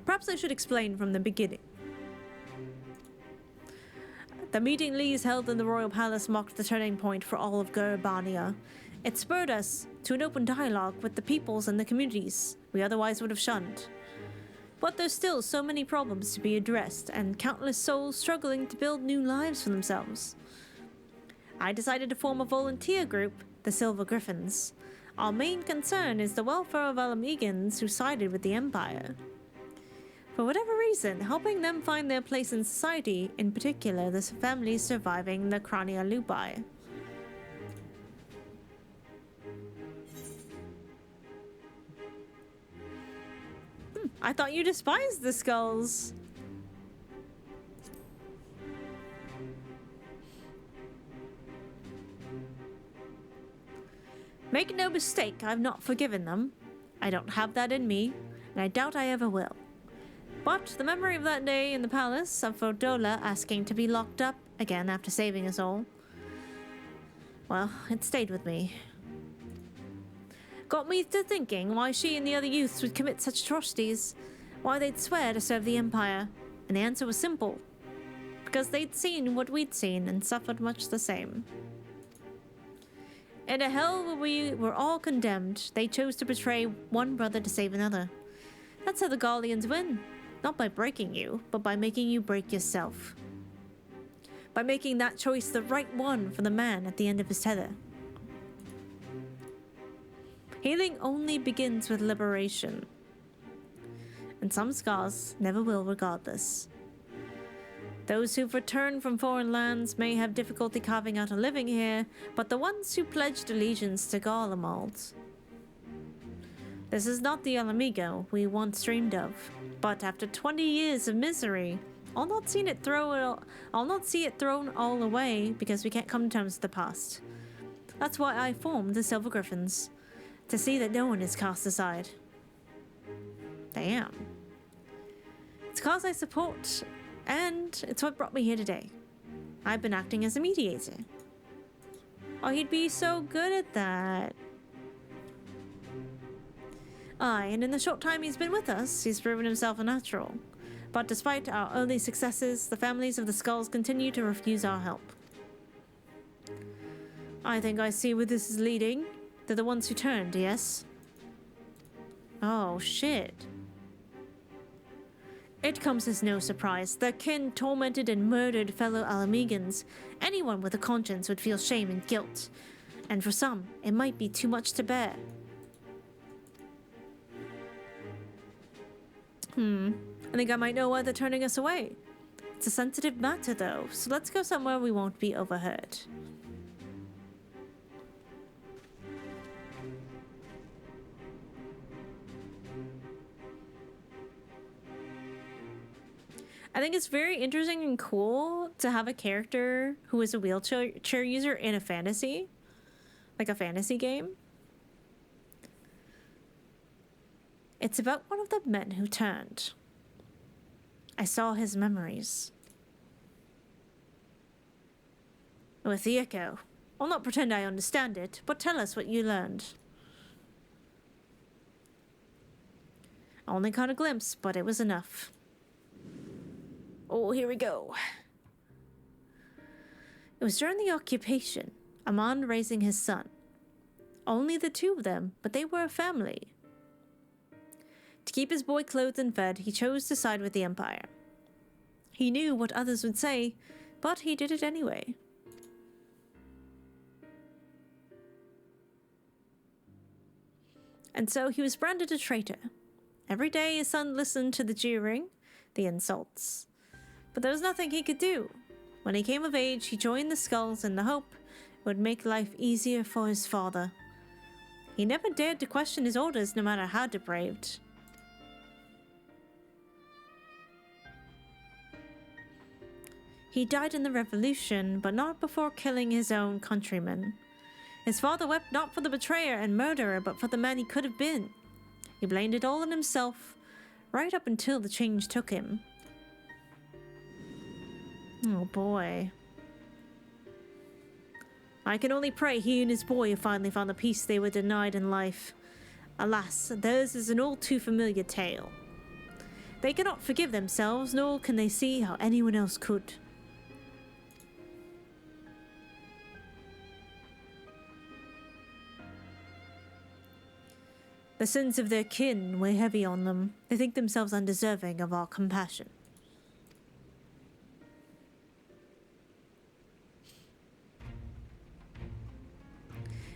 Perhaps I should explain from the beginning. The meeting Lees held in the Royal Palace marked the turning point for all of Gurbania. It spurred us to an open dialogue with the peoples and the communities we otherwise would have shunned. But there's still so many problems to be addressed, and countless souls struggling to build new lives for themselves. I decided to form a volunteer group, the Silver Griffins. Our main concern is the welfare of Alamegans who sided with the Empire. For whatever reason, helping them find their place in society, in particular the families surviving the Crania Lupi. I thought you despised the skulls. Make no mistake, I've not forgiven them. I don't have that in me, and I doubt I ever will. But the memory of that day in the palace, of Fordola asking to be locked up again after saving us all, well, it stayed with me. Got me to thinking why she and the other youths would commit such atrocities, why they'd swear to serve the Empire, and the answer was simple. Because they'd seen what we'd seen and suffered much the same. In a hell where we were all condemned, they chose to betray one brother to save another. That's how the Gallians win. Not by breaking you, but by making you break yourself. By making that choice the right one for the man at the end of his tether. Healing only begins with liberation. And some scars never will regardless. Those who've returned from foreign lands may have difficulty carving out a living here, but the ones who pledged allegiance to Garlemald. This is not the Alamigo we once dreamed of, but after 20 years of misery, I'll not see it thrown all away because we can't come to terms with the past. That's why I formed the Silver Griffins, to see that no one is cast aside. Damn. It's a cause I support, and it's what brought me here today. I've been acting as a mediator. Oh, he'd be so good at that. Aye, and in the short time he's been with us, he's proven himself a natural. But despite our early successes, the families of the Skulls continue to refuse our help. I think I see where this is leading. They're the ones who turned, yes? Oh, shit. It comes as no surprise. Their kin tormented and murdered fellow Alamegans. Anyone with a conscience would feel shame and guilt. And for some, it might be too much to bear. I think I might know why they're turning us away. It's a sensitive matter, though, so let's go somewhere we won't be overheard. I think it's very interesting and cool to have a character who is a wheelchair user in a fantasy, like a fantasy game. It's about one of the men who turned. I saw his memories. With the echo. I'll not pretend I understand it, but tell us what you learned. I only caught a glimpse, but it was enough. Oh, here we go. It was during the occupation, a man raising his son. Only the two of them, but they were a family. To keep his boy clothed and fed, he chose to side with the Empire. He knew what others would say, but he did it anyway. And so he was branded a traitor. Every day his son listened to the jeering, the insults. But there was nothing he could do. When he came of age, he joined the Skulls in the hope it would make life easier for his father. He never dared to question his orders, no matter how depraved. He died in the revolution, but not before killing his own countrymen. His father wept not for the betrayer and murderer, but for the man he could have been. He blamed it all on himself, right up until the change took him. Oh boy. I can only pray he and his boy have finally found the peace they were denied in life. Alas, theirs is an all too familiar tale. They cannot forgive themselves, nor can they see how anyone else could. The sins of their kin weigh heavy on them. They think themselves undeserving of our compassion.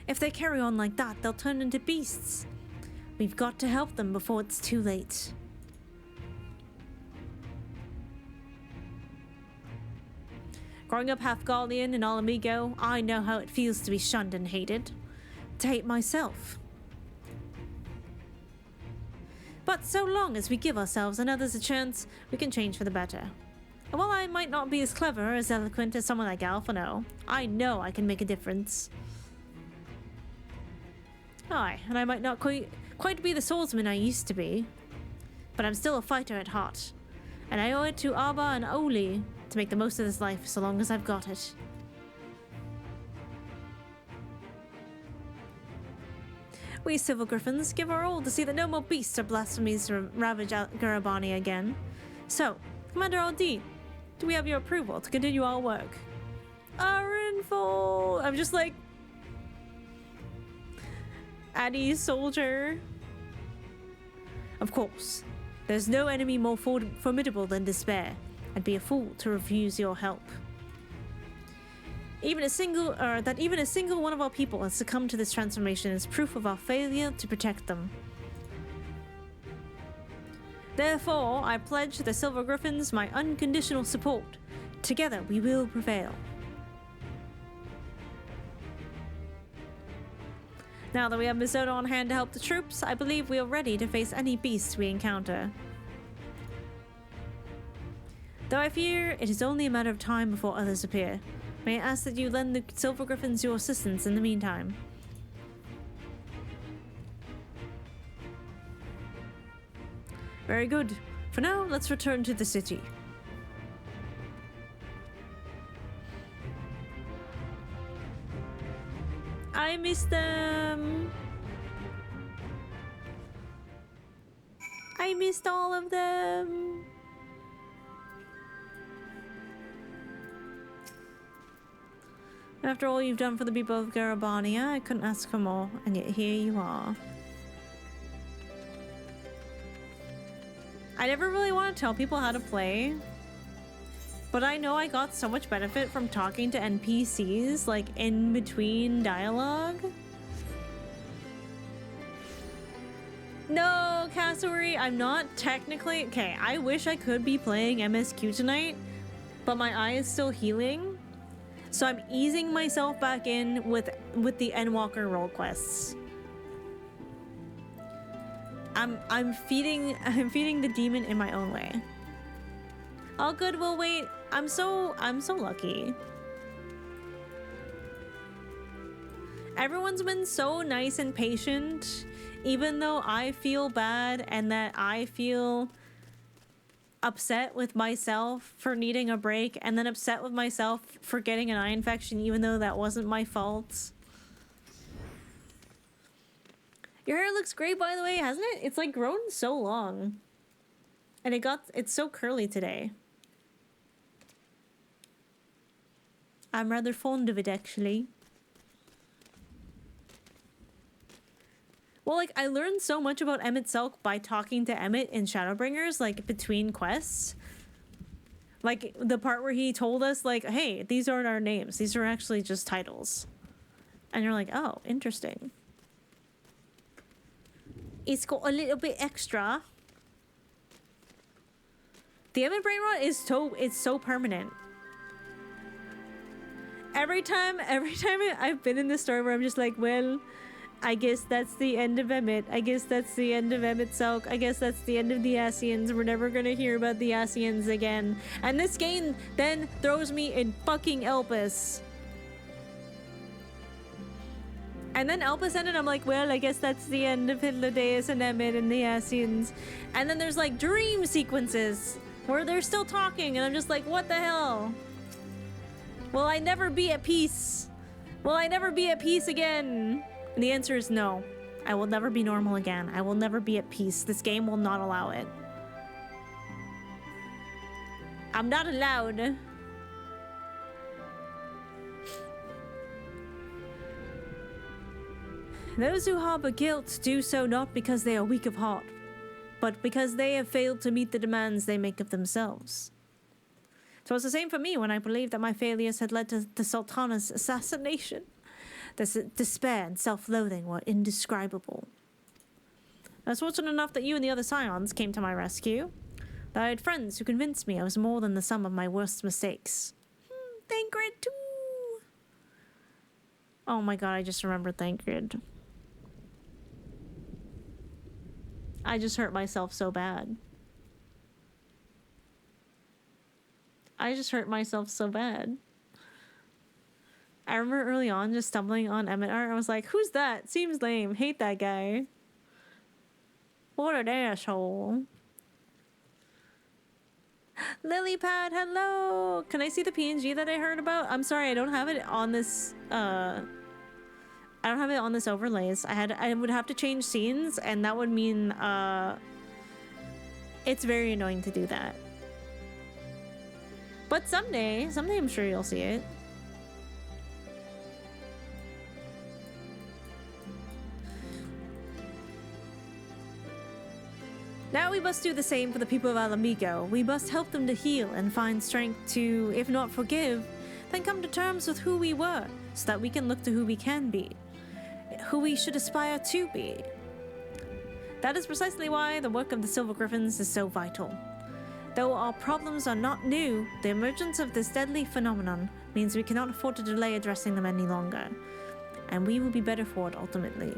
If they carry on like that, they'll turn into beasts. We've got to help them before it's too late. Growing up half Gallian and all amigo, I know how it feels to be shunned and hated. To hate myself. But so long as we give ourselves and others a chance, we can change for the better. And while I might not be as clever or as eloquent as someone like Alphano, I know I can make a difference. Aye, and I might not quite be the swordsman I used to be, but I'm still a fighter at heart, and I owe it to Abba and Oli to make the most of this life so long as I've got it. We Civil Griffins give our all to see that no more beasts or blasphemies ravage Garabani again. So, Commander Aldi, do we have your approval to continue our work? Arinful! I'm just like... Addy's soldier. Of course, there's no enemy more formidable than despair. I'd be a fool to refuse your help. Even a single one of our people has succumbed to this transformation is proof of our failure to protect them. Therefore, I pledge the Silver Griffins my unconditional support. Together, we will prevail. Now that we have Misoto on hand to help the troops, I believe we are ready to face any beasts we encounter. Though I fear it is only a matter of time before others appear. May I ask that you lend the Silver Griffins your assistance in the meantime? Very good. For now, let's return to the city. I miss them. I missed all of them. After all you've done for the people of Garabania, I couldn't ask for more, and yet here you are. I never really want to tell people how to play, but I know I got so much benefit from talking to NPCs, like, in between dialogue. No, Cassowary, I'm not technically... Okay, I wish I could be playing MSQ tonight, but my eye is still healing. So I'm easing myself back in with the Endwalker role quests. I'm feeding the demon in my own way. All good, we'll wait. I'm so lucky. Everyone's been so nice and patient, even though I feel bad and that I feel upset with myself for needing a break, and then upset with myself for getting an eye infection even though that wasn't my fault. Your hair looks great, by the way, hasn't it? It's like grown so long. And it's so curly today. I'm rather fond of it, actually. Well, like, I learned so much about Emmett Selk by talking to Emmett in Shadowbringers, like, between quests. Like, the part where he told us, like, hey, these aren't our names. These are actually just titles. And you're like, oh, interesting. It's got a little bit extra. The Emmett brain rot is so permanent. Every time I've been in this story where I'm just like, well, I guess that's the end of Emmett. I guess that's the end of Emmett Selk. I guess that's the end of the Asians. We're never gonna hear about the Asians again. And this game then throws me in fucking Elpis. And then Elpis ended, I'm like, well, I guess that's the end of Hitlerdeus and Emmett and the Asians. And then there's like dream sequences where they're still talking, and I'm just like, what the hell? Will I never be at peace? Will I never be at peace again? And the answer is no. I will never be normal again. I will never be at peace. This game will not allow it. I'm not allowed. Those who harbor guilt do so not because they are weak of heart, but because they have failed to meet the demands they make of themselves. So it's the same for me when I believed that my failures had led to the Sultana's assassination. This despair and self-loathing were indescribable. I was fortunate enough that you and the other Scions came to my rescue. That I had friends who convinced me I was more than the sum of my worst mistakes. Thancred too! Oh my god, I just remembered Thancred. I just hurt myself so bad. I just hurt myself so bad. I remember early on just stumbling on Emmett art. I was like, who's that? Seems lame. Hate that guy. What an asshole. Lilypad, hello! Can I see the PNG that I heard about? I'm sorry, I don't have it on this, I don't have it on this overlays. I would have to change scenes, and that would mean, it's very annoying to do that. But someday I'm sure you'll see it. Now we must do the same for the people of Alamigo. We must help them to heal and find strength to, if not forgive, then come to terms with who we were, so that we can look to who we can be, who we should aspire to be. That is precisely why the work of the Silver Griffins is so vital. Though our problems are not new, the emergence of this deadly phenomenon means we cannot afford to delay addressing them any longer, and we will be better for it ultimately.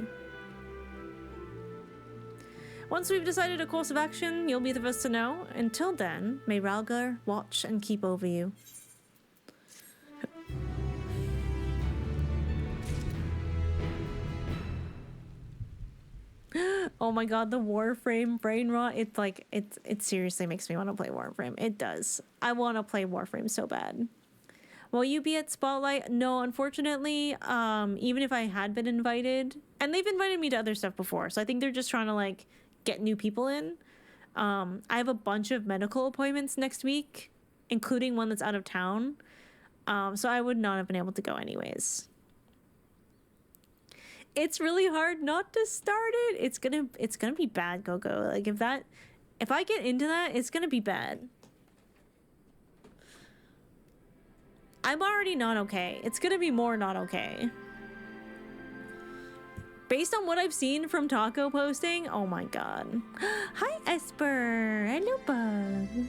Once we've decided a course of action, you'll be the first to know. Until then, may Ralgar watch and keep over you. Oh my god, the Warframe brain rot. It's like, it seriously makes me want to play Warframe. It does. I want to play Warframe so bad. Will you be at Spotlight? No, unfortunately, even if I had been invited, and they've invited me to other stuff before, so I think they're just trying to like get new people in. I have a bunch of medical appointments next week, including one that's out of town. So I would not have been able to go anyways. It's really hard not to start it. It's gonna be bad, Gogo. Like if I get into that, it's gonna be bad. I'm already not okay. It's gonna be more not okay. Based on what I've seen from Taco posting, oh my god. Hi, Esper. Hello, bug.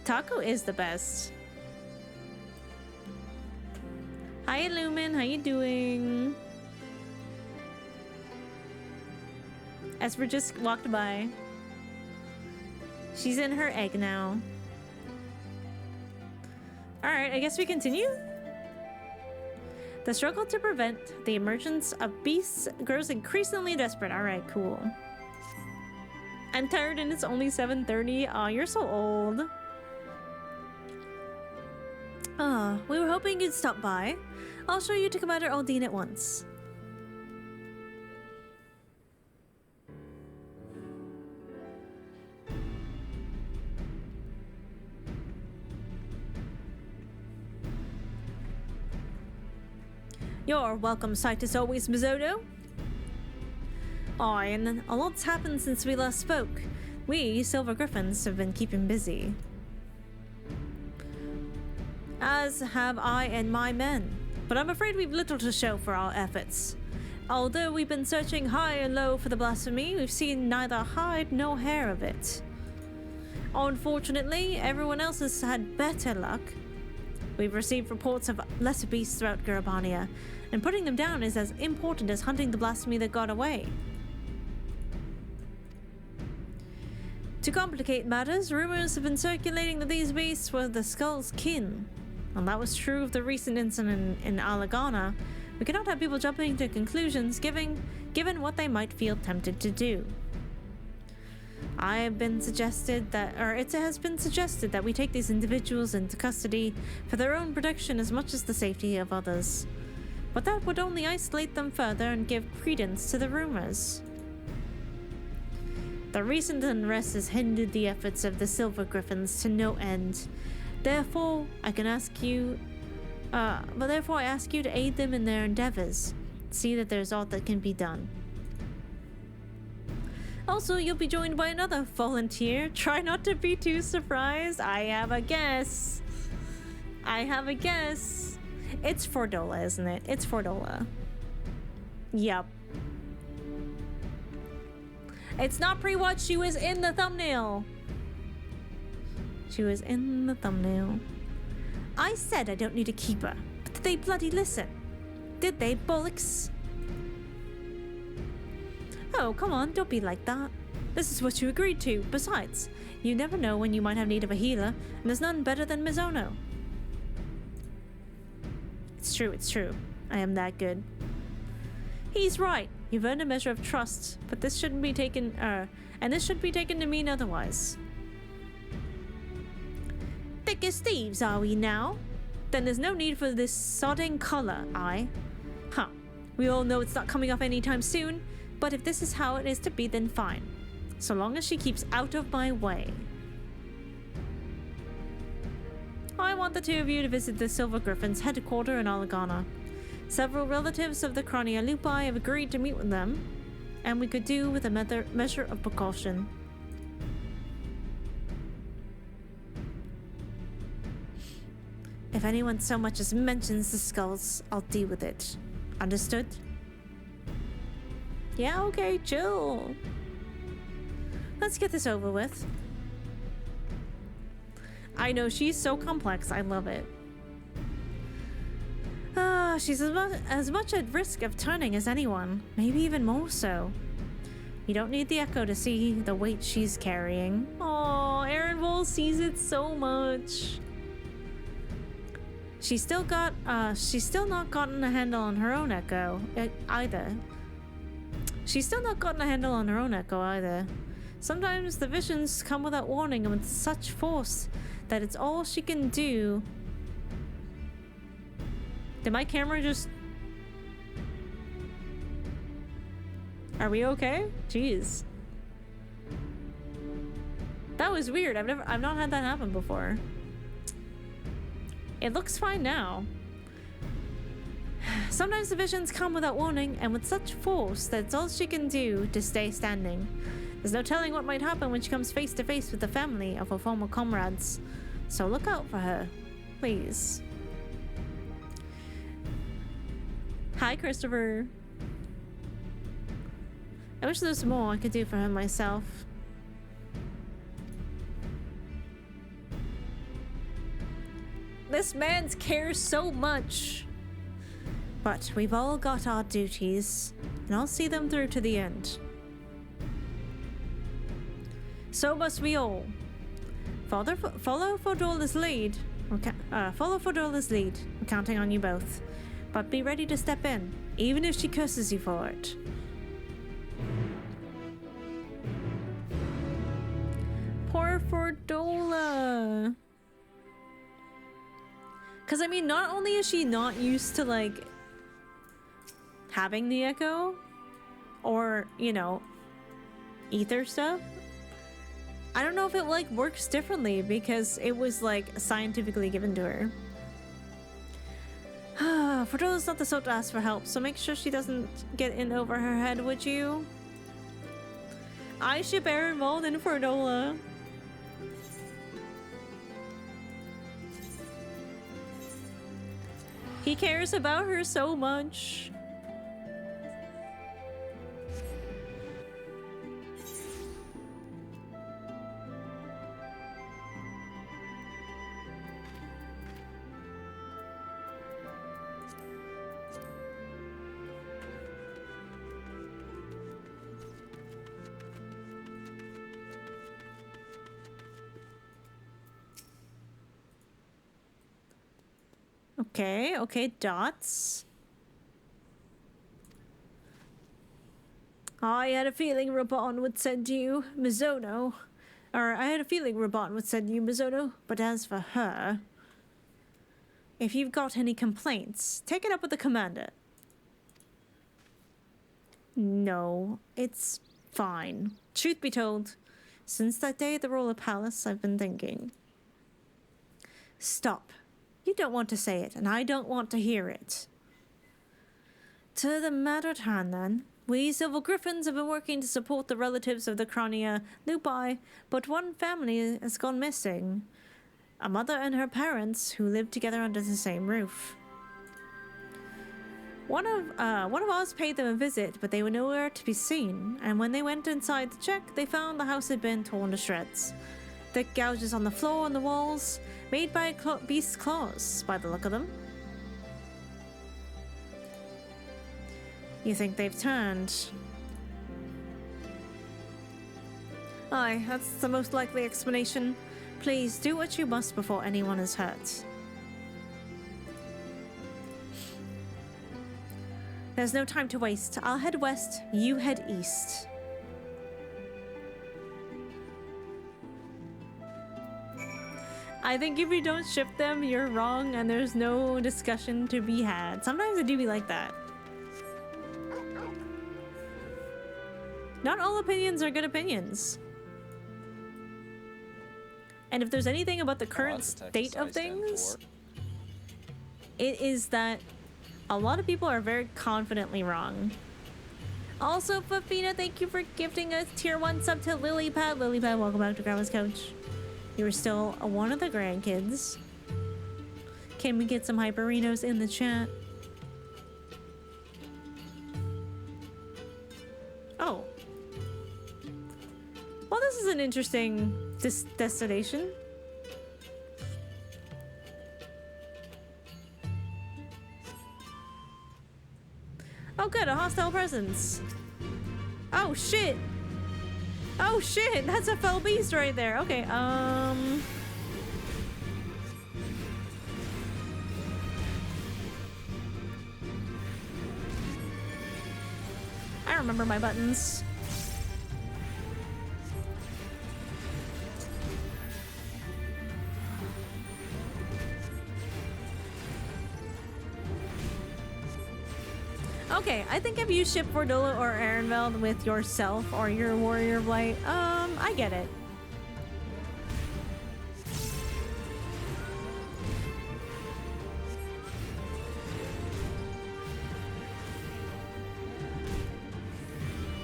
Taco is the best. Hi, Illumin. How you doing? Esper just walked by. She's in her egg now. Alright, I guess we continue? The struggle to prevent the emergence of beasts grows increasingly desperate. Alright, cool. I'm tired and it's only 7:30. Aw, you're so old. We were hoping you'd stop by. I'll show you to Commander Aldine at once. Your welcome sight as always, Mizono. Aye, and a lot's happened since we last spoke. We, Silver Griffins, have been keeping busy. As have I and my men. But I'm afraid we've little to show for our efforts. Although we've been searching high and low for the blasphemy, we've seen neither hide nor hair of it. Unfortunately, everyone else has had better luck. We've received reports of lesser beasts throughout Garabania, and putting them down is as important as hunting the blasphemy that got away. To complicate matters, rumors have been circulating that these beasts were the Skull's kin. And that was true of the recent incident in Alagana. We cannot have people jumping to conclusions given what they might feel tempted to do. It has been suggested that we take these individuals into custody for their own protection as much as the safety of others. But that would only isolate them further and give credence to the rumors. The recent unrest has hindered the efforts of the Silver Griffins to no end. Therefore, I ask you to aid them in their endeavors. See that there's aught that can be done. Also, you'll be joined by another volunteer. Try not to be too surprised. I have a guess. It's Fordola, isn't it? It's Fordola. Yep. It's not pre-watch. She was in the thumbnail. I said I don't need a keeper, but did they bloody listen? Did they, bollocks? Oh, come on, don't be like that. This is what you agreed to. Besides, you never know when you might have need of a healer, and there's none better than Mizono. It's true. I am that good. He's right. You've earned a measure of trust, but this shouldn't be taken, this should be taken to mean otherwise. Thick as thieves, are we now? Then there's no need for this sodding collar, we all know it's not coming off anytime soon, but if this is how it is to be, then fine. So long as she keeps out of my way. I want the two of you to visit the Silver Griffin's headquarters in Alagana. Several relatives of the Chronia Lupi have agreed to meet with them, and we could do with a measure of precaution. If anyone so much as mentions the skulls, I'll deal with it. Understood? Yeah, okay, chill. Let's get this over with. I know, she's so complex, I love it. She's as much at risk of turning as anyone, maybe even more so. You don't need the echo to see the weight she's carrying. Oh, Aaron sees it so much. She's still not gotten a handle on her own echo either. Sometimes the visions come without warning and with such force that it's all she can do. Did my camera just... Are we okay? Jeez. That was weird. I've not had that happen before. It looks fine now. Sometimes the visions come without warning and with such force that it's all she can do to stay standing. There's no telling what might happen when she comes face to face with the family of her former comrades. So look out for her, please. Hi, Christopher. I wish there was more I could do for him myself. This man cares so much. But we've all got our duties, and I'll see them through to the end. So must we all. Follow Fordola's lead. Follow Fordola's lead. I'm counting on you both. But be ready to step in, even if she curses you for it. Poor Fordola. Because, I mean, not only is she not used to, like, having the echo, or, you know, ether stuff, I don't know if it, like, works differently because it was, like, scientifically given to her. Fordola's not the sort to ask for help, so make sure she doesn't get in over her head, would you? I ship Aaron more than Fordola. He cares about her so much. Okay, dots. I had a feeling Raban would send you Mizono. Or, I had a feeling Raban would send you Mizono, but as for her... If you've got any complaints, take it up with the commander. No, it's fine. Truth be told, since that day at the Roller Palace, I've been thinking. Stop. You don't want to say it, and I don't want to hear it. To the matter at hand, then. We Silver Griffins have been working to support the relatives of the Crania Lupi, but one family has gone missing. A mother and her parents, who lived together under the same roof. One of us paid them a visit, but they were nowhere to be seen, and when they went inside to check, they found the house had been torn to shreds. Thick gouges on the floor and the walls, made by beast's claws, by the look of them. You think they've turned? Aye, that's the most likely explanation. Please, do what you must before anyone is hurt. There's no time to waste. I'll head west, you head east. I think if you don't ship them, you're wrong and there's no discussion to be had. Sometimes it do be like that. Not all opinions are good opinions. And if there's anything about the current state of things, it is that a lot of people are very confidently wrong. Also, Fafina, thank you for gifting a tier 1 sub to Lilypad. Lilypad, welcome back to Grandma's Couch. You are still one of the grandkids. Can we get some hyperinos in the chat? Oh. Well, this is an interesting destination. Oh good, a hostile presence. Oh shit! Oh shit, that's a fell beast right there. Okay, I remember my buttons. Okay, I think if you ship Fordola or Ehrenfeld with yourself or your Warrior of Light, I get it.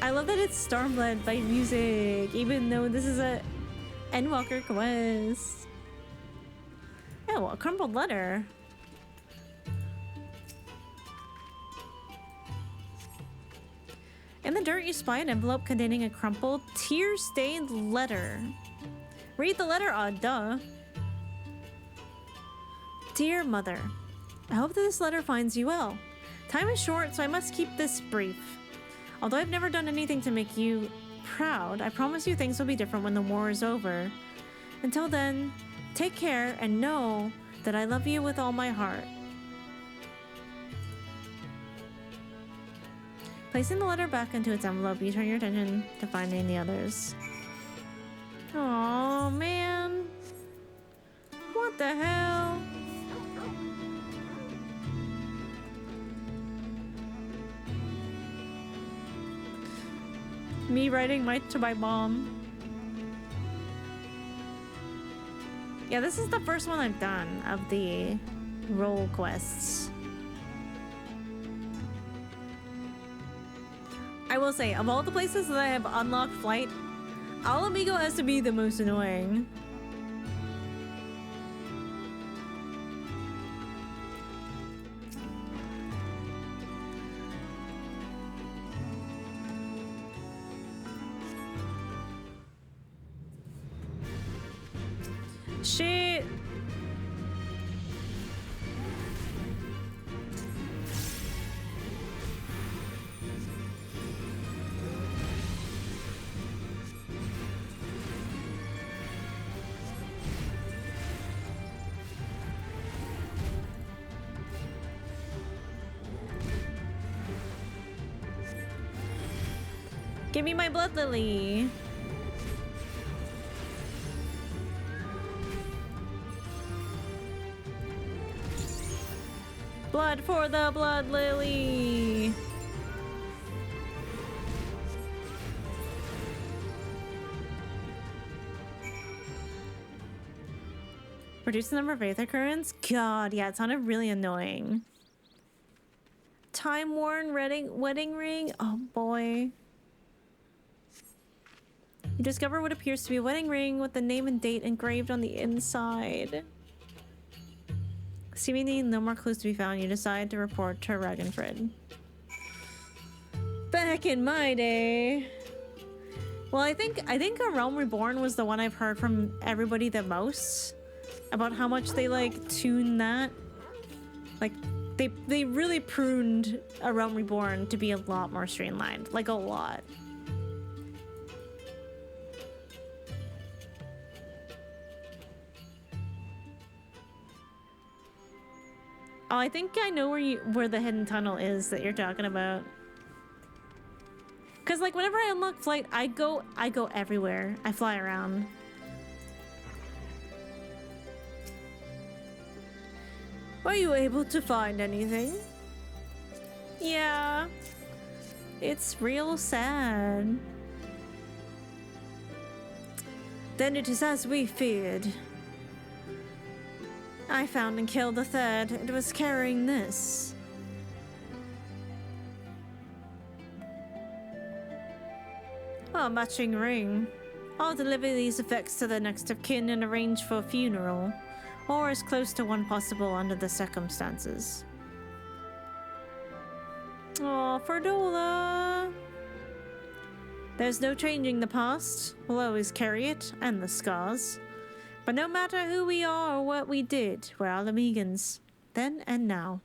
I love that it's Stormblood by music, even though this is a Endwalker quest. Oh, a crumpled letter. In the dirt, you spy an envelope containing a crumpled, tear-stained letter. Read the letter, duh. Dear Mother, I hope that this letter finds you well. Time is short, so I must keep this brief. Although I've never done anything to make you proud, I promise you things will be different when the war is over. Until then, take care and know that I love you with all my heart. Placing the letter back into its envelope, you turn your attention to finding the others. Aw, man. What the hell? Me writing to my mom. Yeah, this is the first one I've done of the role quests. I will say, of all the places that I have unlocked flight, Alamigo has to be the most annoying. Shit. Give me my blood lily. Blood for the blood lily. Reduce the number of Aether currents? God, yeah, it sounded really annoying. Time-worn wedding ring? Oh boy. You discover what appears to be a wedding ring with the name and date engraved on the inside. Seemingly no more clues to be found, you decide to report to Ragnfrid. Back in my day. Well, I think A Realm Reborn was the one I've heard from everybody the most about how much they like tune that. Like they really pruned A Realm Reborn to be a lot more streamlined, like a lot. Oh, I think I know where the hidden tunnel is that you're talking about. Cause like whenever I unlock flight, I go everywhere. I fly around. Were you able to find anything? Yeah. It's real sad. Then it is as we feared. I found and killed the third. It was carrying this. Oh, matching ring. I'll deliver these effects to the next of kin and arrange for a funeral. Or as close to one possible under the circumstances. Oh, Fordola. There's no changing the past. We'll always carry it, and the scars. But no matter who we are or what we did, we're Alamegans, then and now.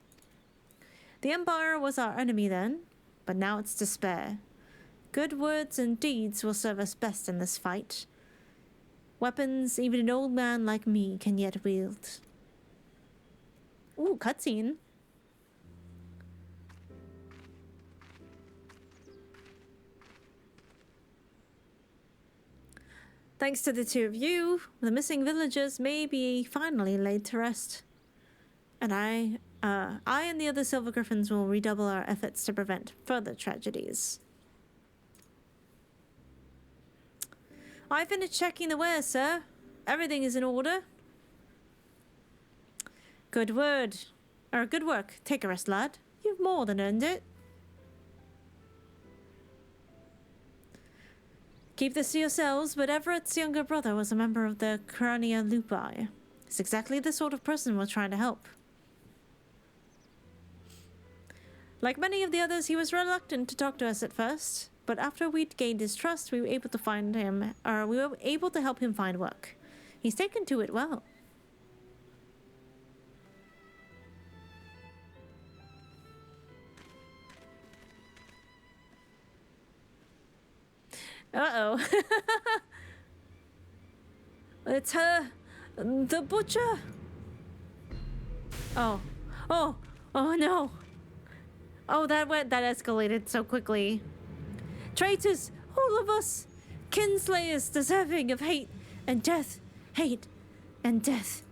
The Empire was our enemy then, but now it's despair. Good words and deeds will serve us best in this fight. Weapons even an old man like me can yet wield. Ooh, cutscene. Thanks to the two of you, the missing villagers may be finally laid to rest. And I and the other Silver Griffins will redouble our efforts to prevent further tragedies. I finished checking the wares, sir. Everything is in order. Good word. Or good work. Take a rest, lad. You've more than earned it. Keep this to yourselves, but Everett's younger brother was a member of the Crania Lupi. He's exactly the sort of person we're trying to help. Like many of the others, he was reluctant to talk to us at first, but after we'd gained his trust, we were able to help him find work. He's taken to it well. Uh-oh. It's her. The butcher. Oh. Oh. Oh no. Oh, that escalated so quickly. Traitors, all of us. Kinslayers deserving of hate and death. Hate and death.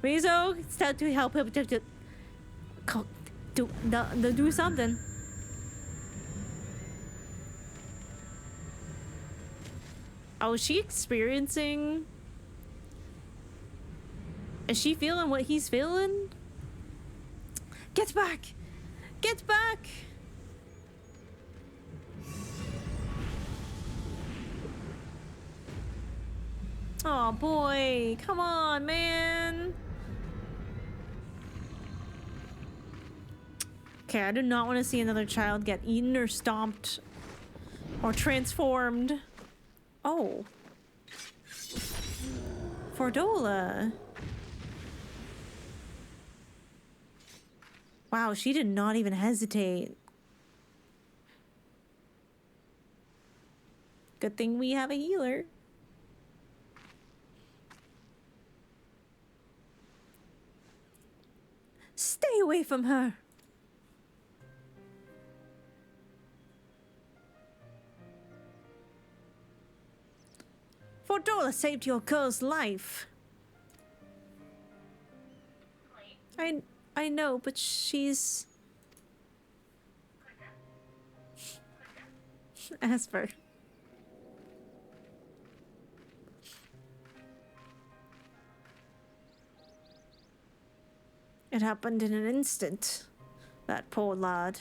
Mizo, it's time to help him do something. Oh, is she experiencing? Is she feeling what he's feeling? Get back! Get back! Oh boy, come on, man. Okay, I do not want to see another child get eaten or stomped or transformed. Oh. Fordola. Wow, she did not even hesitate. Good thing we have a healer. Stay away from her. Fordola saved your girl's life. I know, but she's... Asper. It happened in an instant. That poor lad.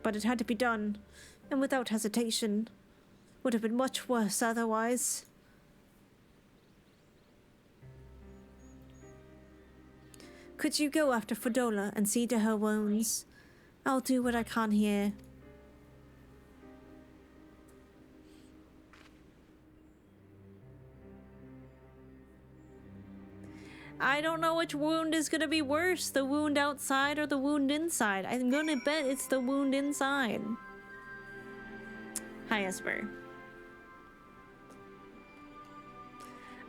But it had to be done, and without hesitation. Would have been much worse otherwise. Could you go after Fordola and see to her wounds? I'll do what I can here. I don't know which wound is gonna be worse, the wound outside or the wound inside. I'm gonna bet it's the wound inside. Hi, Esper.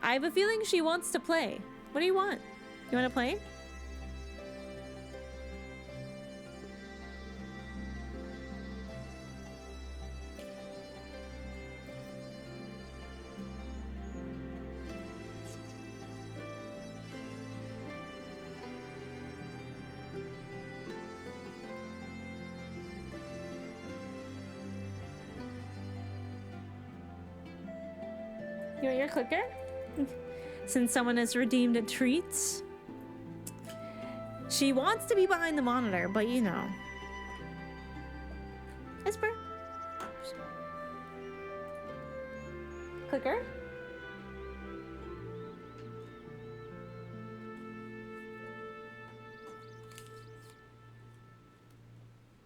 I have a feeling she wants to play. What do you want? You want to play? You want your clicker? Since someone has redeemed a treat. She wants to be behind the monitor, but you know. Esper. Clicker.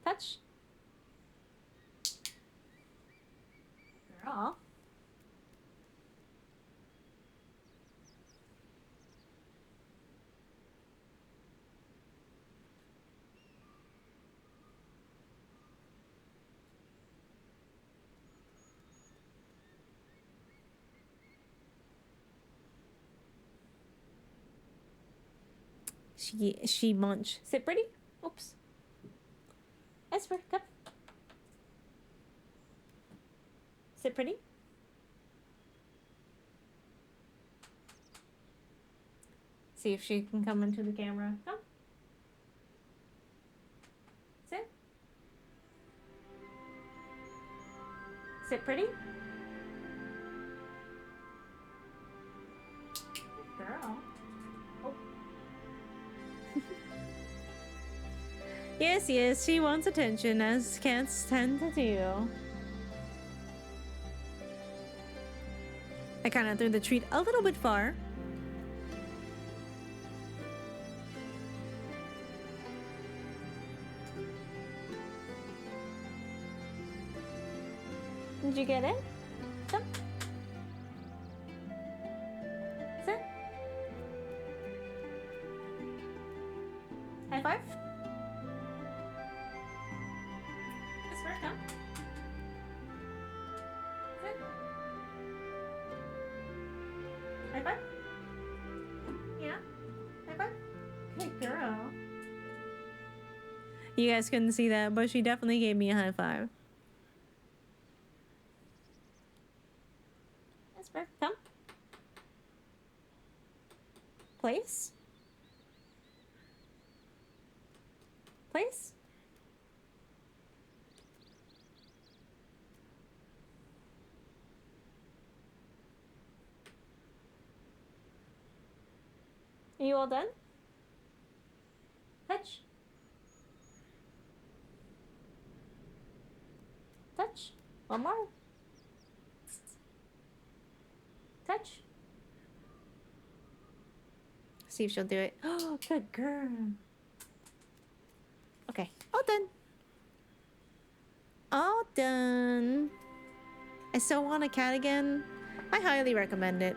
Touch. Girl. She munch. Sit pretty. Oops. Esper, come. Sit pretty. See if she can come into the camera. Come. Sit. Sit pretty. Girl. Oh. Yes, yes, she wants attention, as cats tend to do. I kind of threw the treat a little bit far. Did you get it? Come. Sit. High five. This work, come. Sit. High five. Yeah. High five. Good girl. You guys couldn't see that, but she definitely gave me a high five. Come. Place. Place. Are you all done? Touch. Touch. One more. touch? See if she'll do it. Oh, good girl. Okay, all done. All done. I still want a cat again. I highly recommend it.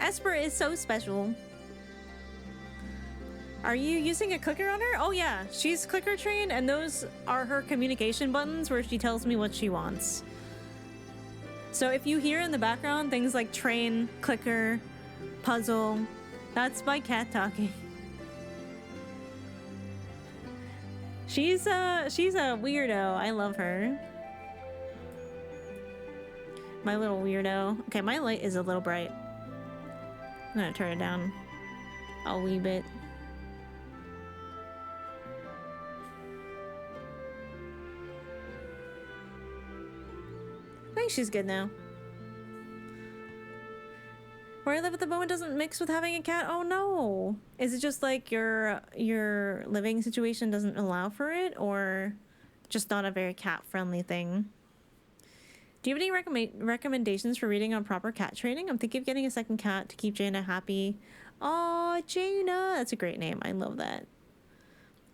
Esper is so special. Are you using a clicker on her? Oh yeah, she's clicker trained, and those are her communication buttons where she tells me what she wants. So if you hear in the background things like train, clicker, puzzle, that's my cat talking. She's a weirdo. I love her. My little weirdo. Okay, my light is a little bright. I'm gonna turn it down a wee bit. I think she's good now. Where I live at the moment doesn't mix with having a cat. Oh no! Is it just like your living situation doesn't allow for it, or just not a very cat-friendly thing? Do you have any recommendations for reading on proper cat training? I'm thinking of getting a second cat to keep Jaina happy. Oh, Jaina! That's a great name. I love that.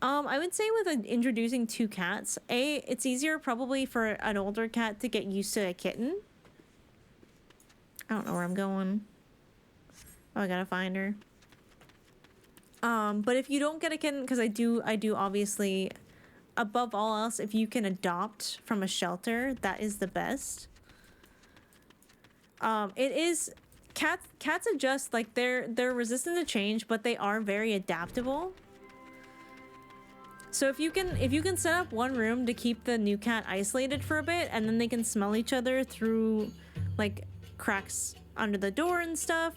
I would say with introducing two cats, it's easier probably for an older cat to get used to a kitten. I don't know where I'm going. Oh, I gotta find her. But if you don't get a kitten, because I do obviously, above all else, if you can adopt from a shelter, that is the best. It is cats adjust, like they're resistant to change, but they are very adaptable. So if you can set up one room to keep the new cat isolated for a bit, and then they can smell each other through like cracks under the door and stuff.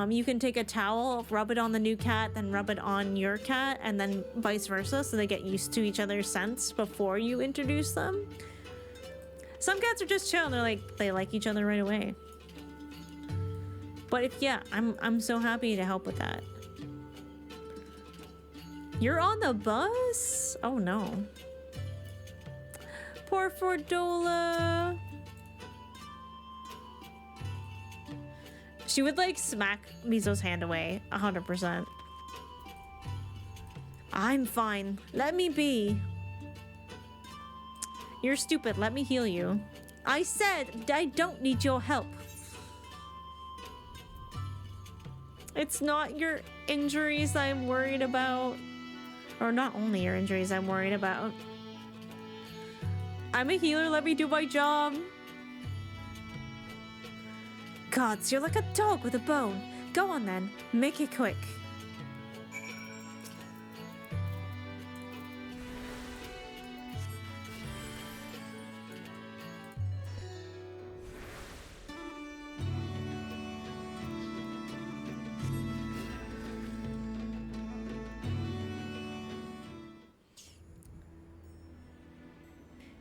You can take a towel, rub it on the new cat, then rub it on your cat, and then vice versa, so they get used to each other's scents before you introduce them. Some cats are just chill, and they like each other right away. But I'm so happy to help with that. You're on the bus? Oh no. Poor Fordola. She would like smack Mizo's hand away, 100%. I'm fine. Let me be. You're stupid. Let me heal you. I said I don't need your help. It's not your injuries I'm worried about. Or not only your injuries I'm worried about. I'm a healer. Let me do my job. Gods, you're like a dog with a bone. Go on then, make it quick.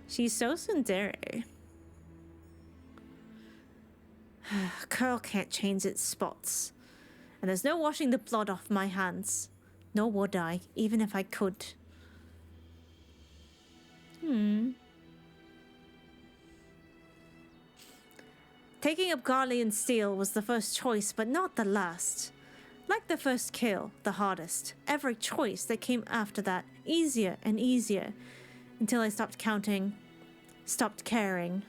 She's so tsundere. Curl can't change its spots. And there's no washing the blood off my hands. Nor would I, even if I could. Taking up Garlean steel was the first choice, but not the last. Like the first kill, the hardest. Every choice that came after that, easier and easier. Until I stopped counting, stopped caring.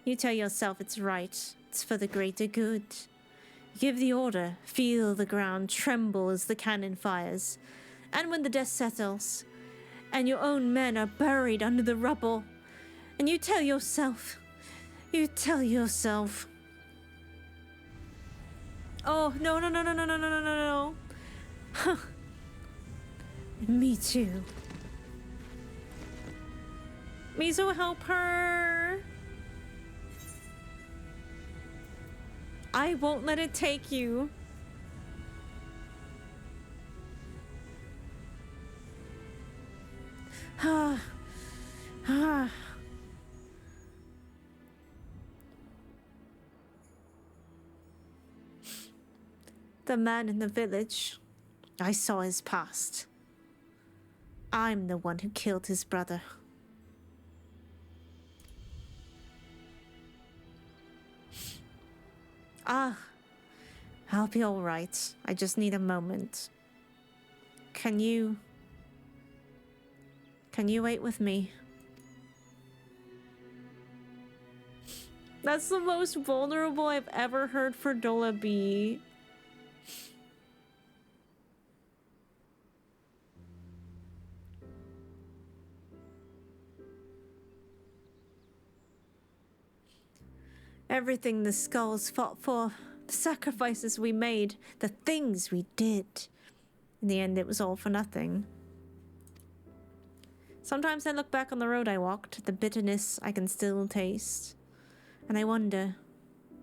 You tell yourself it's right. It's for the greater good. You give the order, feel the ground tremble as the cannon fires. And when the dust settles, and your own men are buried under the rubble, and you tell yourself, oh, no, no, no, no, no, no, no, no, no, no. Huh. Me too. Mizo, help her. I won't let it take you. The man in the village. I saw his past. I'm the one who killed his brother. Ah, I'll be all right. I just need a moment. Can you wait with me? That's the most vulnerable I've ever heard Fordola be. Everything the skulls fought for, the sacrifices we made, the things we did. In the end, it was all for nothing. Sometimes I look back on the road I walked, the bitterness I can still taste. And I wonder,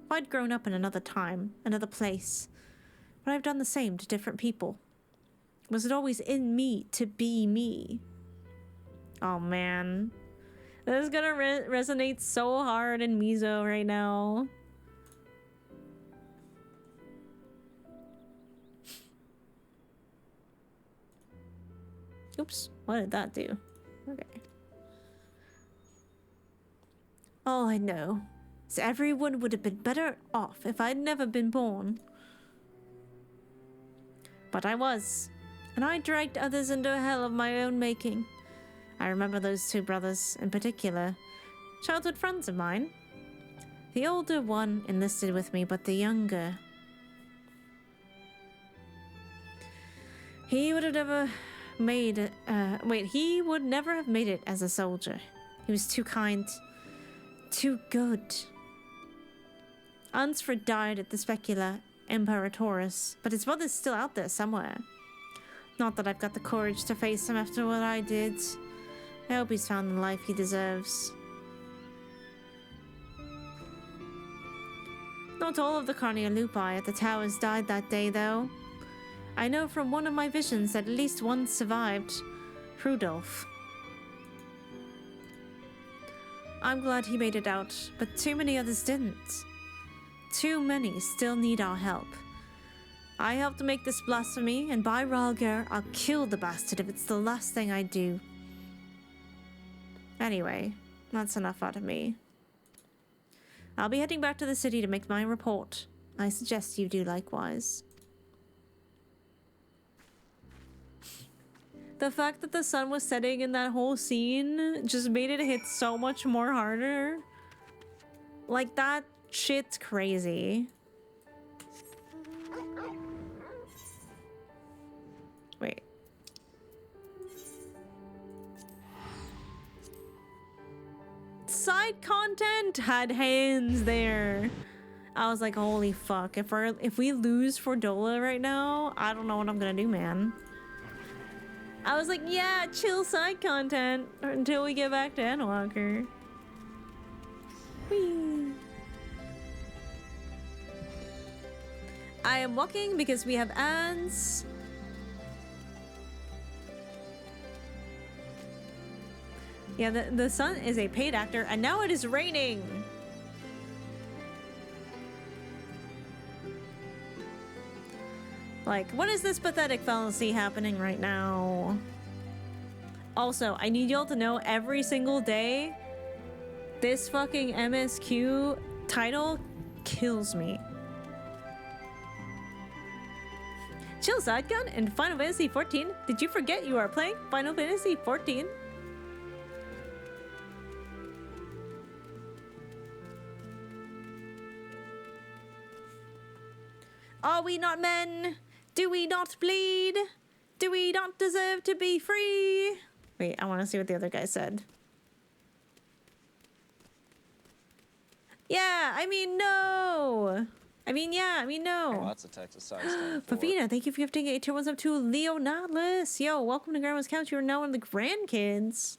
if I'd grown up in another time, another place, would I have done the same to different people? Was it always in me to be me? Oh man. This is gonna resonate so hard in Mizo right now. Oops, what did that do? Okay. All I know is everyone would have been better off if I'd never been born. But I was, and I dragged others into a hell of my own making. I remember those two brothers in particular, childhood friends of mine. The older one enlisted with me, but the younger... He would have never made it, he would never have made it as a soldier. He was too kind, too good. Ansfred died at the Specula Imperatoris, but his brother's still out there somewhere. Not that I've got the courage to face him after what I did. I hope he's found the life he deserves. Not all of the Carnia Lupi at the towers died that day, though. I know from one of my visions that at least one survived. Rudolph. I'm glad he made it out, but too many others didn't. Too many still need our help. I helped make this blasphemy, and by Ralger, I'll kill the bastard if it's the last thing I do. Anyway, that's enough out of me. I'll be heading back to the city to make my report. I suggest you do likewise. The fact that the sun was setting in that whole scene just made it hit so much more harder. Like, that shit's crazy. Wait. Side content had hands there. I was like, holy fuck. If we lose Fordola right now, I don't know what I'm gonna do, man. I was like, yeah, chill side content until we get back to Endwalker. Whee. I am walking because we have ants. Yeah, the sun is a paid actor, and now it is raining. Like, what is this pathetic fallacy happening right now? Also, I need y'all to know every single day, this fucking MSQ title kills me. Chill Sidegun in Final Fantasy XIV. Did you forget you are playing Final Fantasy XIV? Are we not men? Do we not bleed? Do we not deserve to be free? Wait, I want to see what the other guy said. Yeah, I mean, no. I mean, yeah, I mean, no. Lots of Texas size 10-4. Pavina, thank you for gifting 8 tier 1s up to Leonatlis. Yo, welcome to Grandma's Couch. You are now one of the grandkids.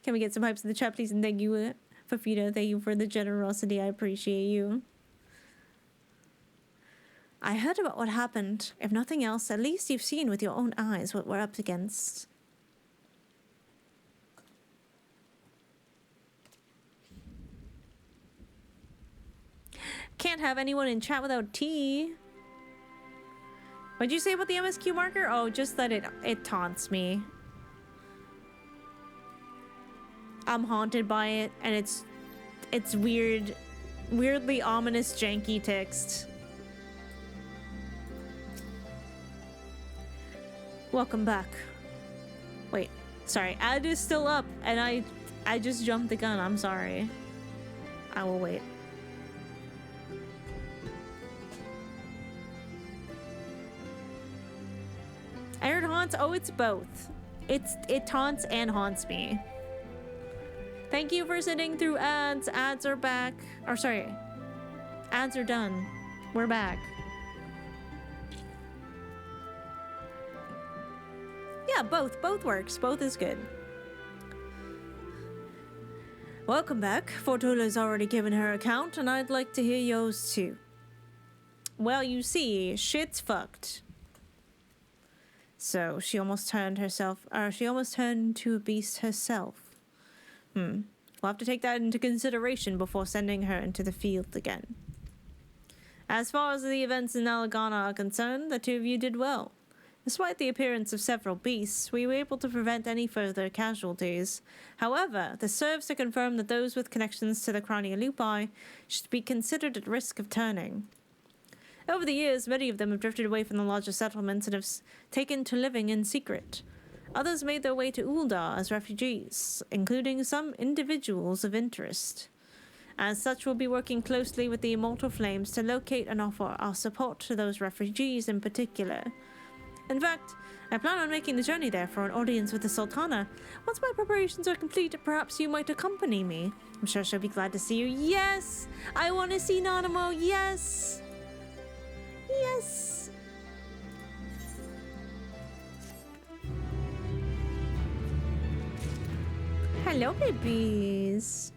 Can we get some hypes in the chat, please? And thank you, Fafita. Thank you for the generosity. I appreciate you. I heard about what happened. If nothing else, at least you've seen with your own eyes what we're up against. Can't have anyone in chat without tea. What'd you say about the MSQ marker? Oh, just that it taunts me. I'm haunted by it, and it's weird, weirdly ominous, janky text. Welcome back. Wait, sorry, ad is still up, and I just jumped the gun. I'm sorry. I will wait. I heard haunts. Oh, it's both. It taunts and haunts me. Thank you for sitting through ads. Ads are back. Or sorry, ads are done. We're back. Yeah, both works. Both is good. Welcome back. Fordola's already given her account, and I'd like to hear yours too. Well, you see, shit's fucked. So she almost turned into a beast herself. We'll have to take that into consideration before sending her into the field again. As far as the events in Alagana are concerned, the two of you did well. Despite the appearance of several beasts, we were able to prevent any further casualties. However, this serves to confirm that those with connections to the Crania Lupi should be considered at risk of turning. Over the years, many of them have drifted away from the larger settlements and have taken to living in secret. Others made their way to Uldar as refugees, including some individuals of interest. As such, we'll be working closely with the Immortal Flames to locate and offer our support to those refugees in particular. In fact, I plan on making the journey there for an audience with the Sultana. Once my preparations are complete, perhaps you might accompany me. I'm sure she'll be glad to see you. Yes! I want to see Nanamo. Yes! Yes! Hello, babies.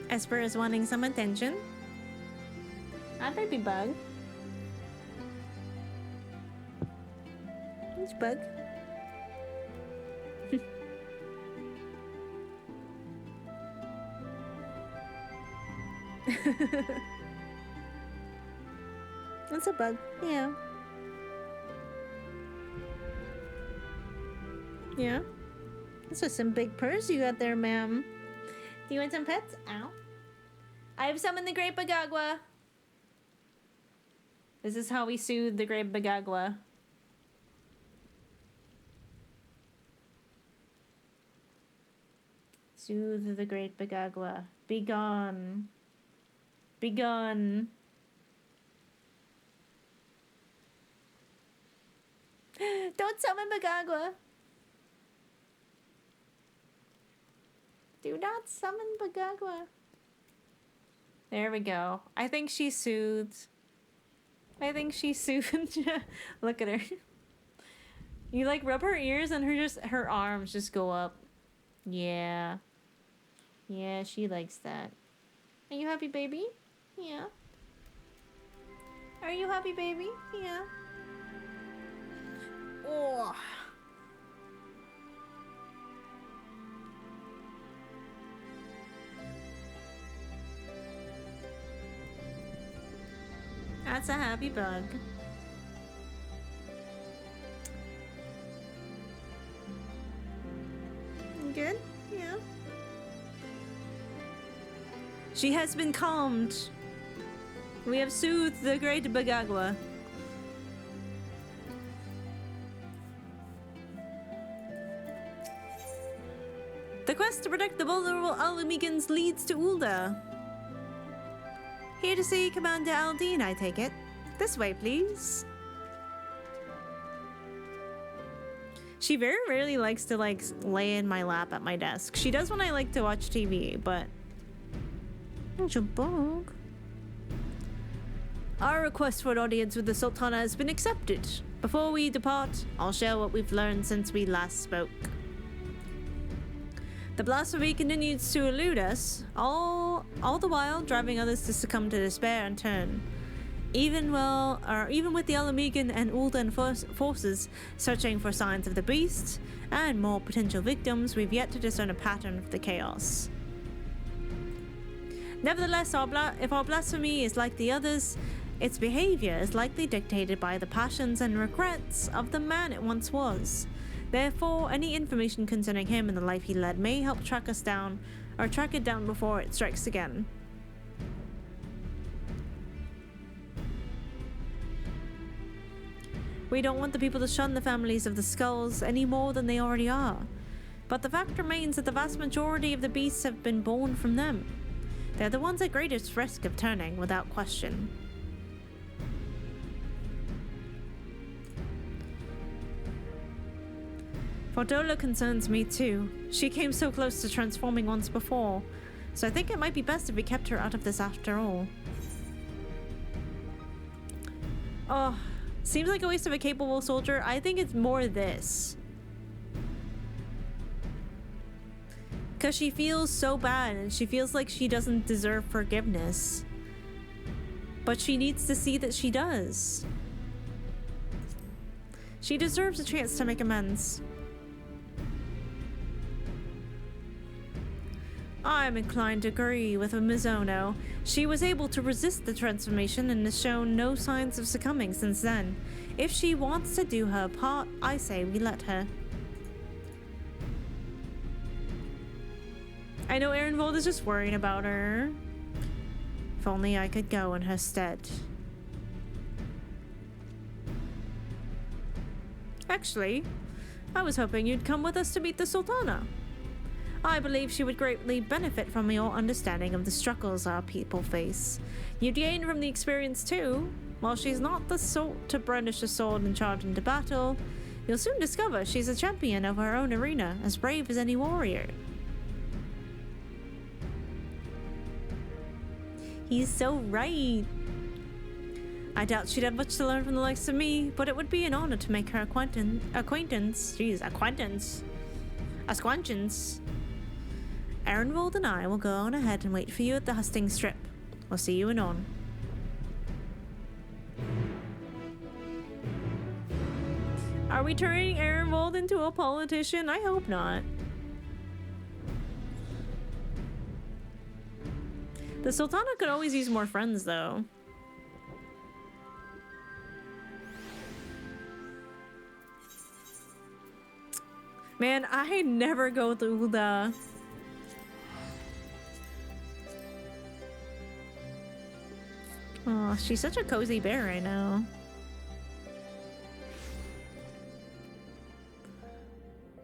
Esper is wanting some attention. Hi, baby bug. It's bug. That's a bug. Yeah. Yeah. Those are some big purrs you got there, ma'am. Do you want some pets? Ow. I have summoned the Great Bagagua. This is how we soothe the Great Bagagua. Soothe the Great Bagagua. Be gone. Be gone. Don't summon Bagagua. Do not summon Bagagua. There we go. I think she soothed. I think she soothed. Look at her. You like rub her ears and her arms just go up. Yeah. Yeah, she likes that. Are you happy, baby? Yeah. Are you happy, baby? Yeah. Oh. That's a happy bug. Good? Yeah. She has been calmed. We have soothed the Great Bagagua. The quest to protect the vulnerable Alamegans leads to Ulda. Here to see Commander Aldine, I take it. This way, please. She very rarely likes to, like, lay in my lap at my desk. She does when I like to watch TV, but... There's a bug. Our request for an audience with the Sultana has been accepted. Before we depart, I'll share what we've learned since we last spoke. The blasphemy continues to elude us, all the while driving others to succumb to despair and turn. Even with the Alamegan and Uldan forces searching for signs of the beast and more potential victims, we've yet to discern a pattern of the chaos. Nevertheless, if our blasphemy is like the others, its behavior is likely dictated by the passions and regrets of the man it once was. Therefore, any information concerning him and the life he led may help track us down, or track it down before it strikes again. We don't want the people to shun the families of the skulls any more than they already are. But the fact remains that the vast majority of the beasts have been born from them. They're the ones at greatest risk of turning, without question. Fordola concerns me too. She came so close to transforming once before, so I think it might be best if we kept her out of this after all. Oh, seems like a waste of a capable soldier. I think it's more this. Because she feels so bad and she feels like she doesn't deserve forgiveness. But she needs to see that she does. She deserves a chance to make amends. I'm inclined to agree with Mizono. She was able to resist the transformation and has shown no signs of succumbing since then. If she wants to do her part, I say we let her. I know Ehrenwald is just worried about her. If only I could go in her stead. Actually, I was hoping you'd come with us to meet the Sultana. I believe she would greatly benefit from your understanding of the struggles our people face. You'd gain from the experience too. While she's not the sort to brandish a sword and charge into battle, you'll soon discover she's a champion of her own arena, as brave as any warrior. He's so right. I doubt she'd have much to learn from the likes of me, but it would be an honor to make her acquaintance. Ehrenwald and I will go on ahead and wait for you at the hustings strip. We'll see you anon. Are we turning Ehrenwald into a politician? I hope not. The Sultana could always use more friends, though. Man, I never go with Ulda. Oh, she's such a cozy bear right now.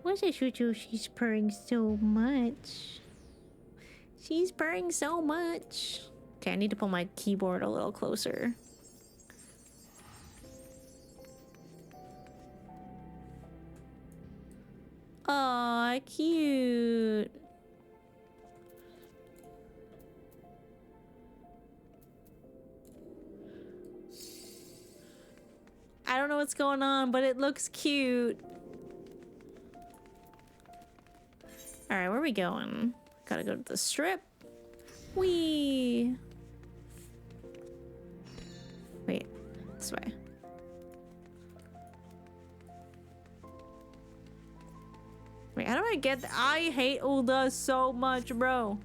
What's it, Chuchu? She's purring so much. She's purring so much. Okay, I need to pull my keyboard a little closer. Aw, cute. I don't know what's going on, but it looks cute. Alright, where are we going? Gotta go to the strip. Whee! Wait, this way. Wait, how do I get I hate Ulda so much, bro.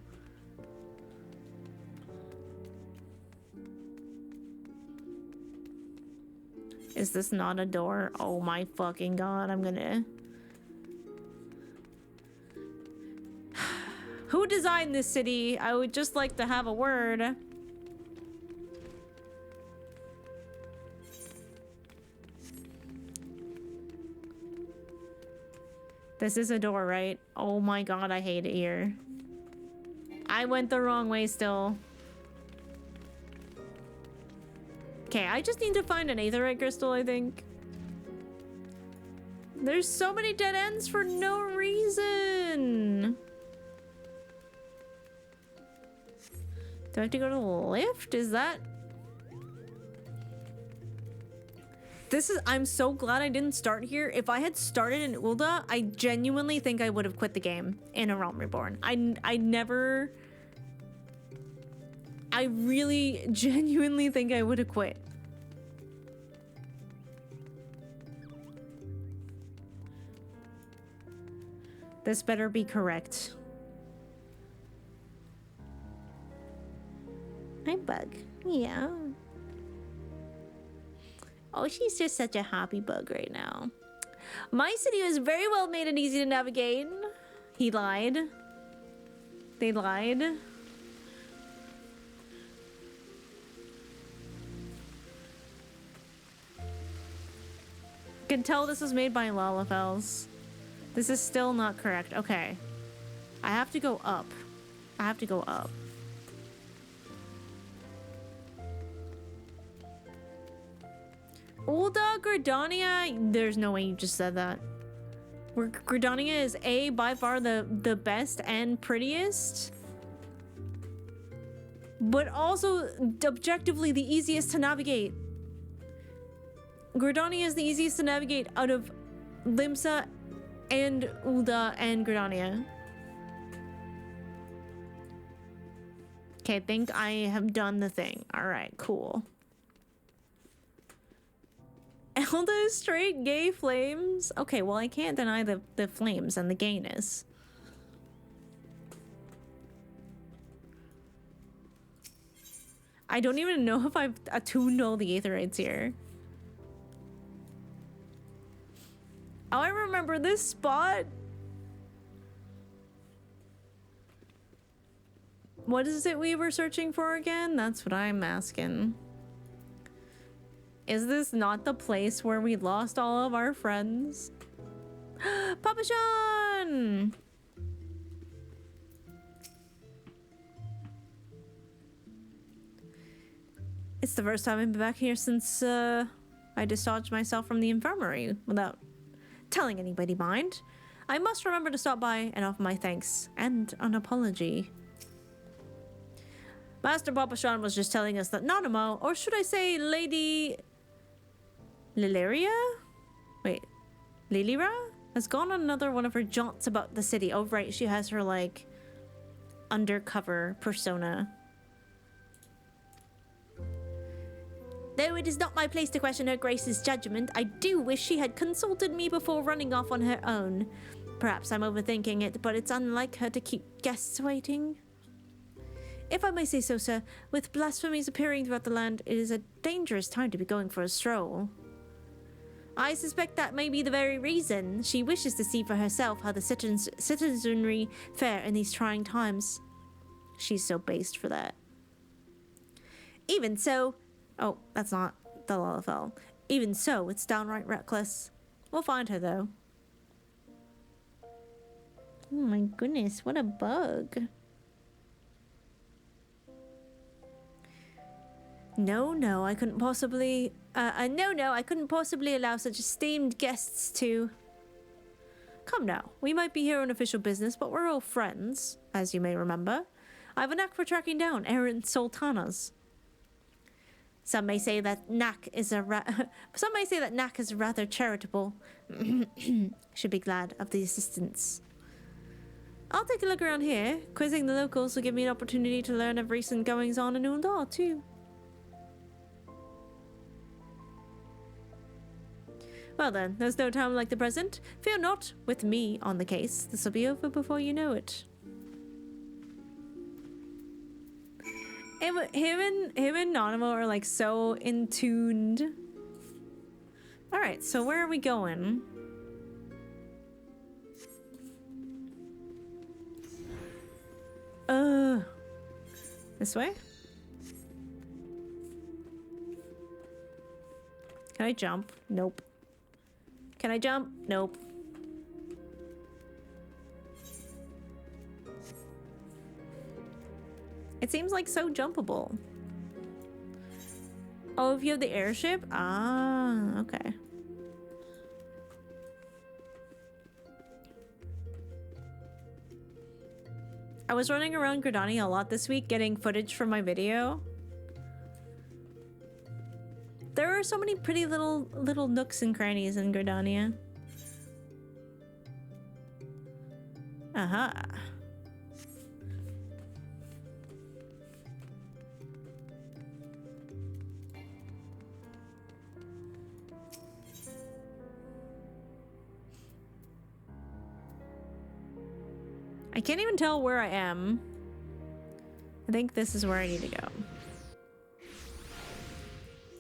Is this not a door? Oh my fucking god, I'm gonna... Who designed this city? I would just like to have a word. This is a door, right? Oh my god, I hate it here. I went the wrong way still. Okay, I just need to find an aetherite crystal, I think. There's so many dead ends for no reason. Do I have to go to the lift? Is that... This is... I'm so glad I didn't start here. If I had started in Ulda, I genuinely think I would have quit the game in A Realm Reborn. I never... I really genuinely think I would have quit. This better be correct. Hi, Bug. Yeah. Oh, she's just such a happy bug right now. My city was very well made and easy to navigate. He lied. They lied. Can tell this was made by Lalafels. This is still not correct. Okay. I have to go up. I have to go up. Ulda Gridania? There's no way you just said that. Gridania is by far the best and prettiest, but also objectively the easiest to navigate. Gridania is the easiest to navigate out of Limsa and Ulda and Gridania. Okay, I think I have done the thing. All right, cool. Elda is straight gay flames. Okay, well, I can't deny the flames and the gayness. I don't even know if I've attuned all the aetherites here. Oh, I remember this spot. What is it we were searching for again? That's what I'm asking. Is this not the place where we lost all of our friends? Papa Sean! It's the first time I've been back here since I discharged myself from the infirmary without telling anybody, mind. I must remember to stop by and offer my thanks and an apology. Master Papa Sean was just telling us that Nanamo, or should I say Lady Lileria? Wait, Lilira? Has gone on another one of her jaunts about the city. Oh, right, she has her, like, undercover persona. Though it is not my place to question her grace's judgment, I do wish she had consulted me before running off on her own. Perhaps I'm overthinking it, but it's unlike her to keep guests waiting. If I may say so, sir, with blasphemies appearing throughout the land, it is a dangerous time to be going for a stroll. I suspect that may be the very reason she wishes to see for herself how the citizenry fare in these trying times. She's so based for that. Even so... Oh, that's not the Lalafell. Even so, it's downright reckless. We'll find her, though. Oh my goodness, what a bug. No, I couldn't possibly... No, I couldn't possibly allow such esteemed guests to... Come now, we might be here on official business, but we're all friends, as you may remember. I have a knack for tracking down errant sultanas. Some may say that knack is rather charitable. Should be glad of the assistance. I'll take a look around here. Quizzing the locals will give me an opportunity to learn of recent goings-on in Uldar, too. Well then, there's no time like the present. Fear not, with me on the case. This'll be over before you know it. Him and Nanamo are like so in tuned. Alright, so where are we going? This way? Can I jump? Nope. Can I jump? Nope. It seems like so jumpable. Oh, if you have the airship? Ah, okay. I was running around Gridania a lot this week getting footage for my video. There are so many pretty little nooks and crannies in Gridania. Aha. I can't even tell where I am. I think this is where I need to go.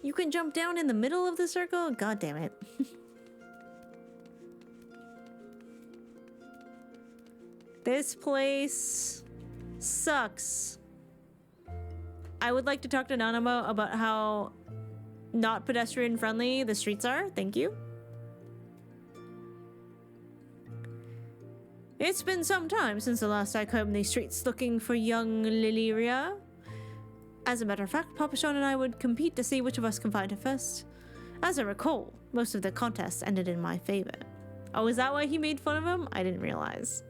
You can jump down in the middle of the circle? God damn it. This place sucks. I would like to talk to Nanamo about how not pedestrian friendly the streets are. Thank you. It's been some time since the last I combed these streets looking for young Lilyria. As a matter of fact, Papa Sean and I would compete to see which of us can find her first. As I recall, most of the contests ended in my favor. Oh, is that why he made fun of him? I didn't realize.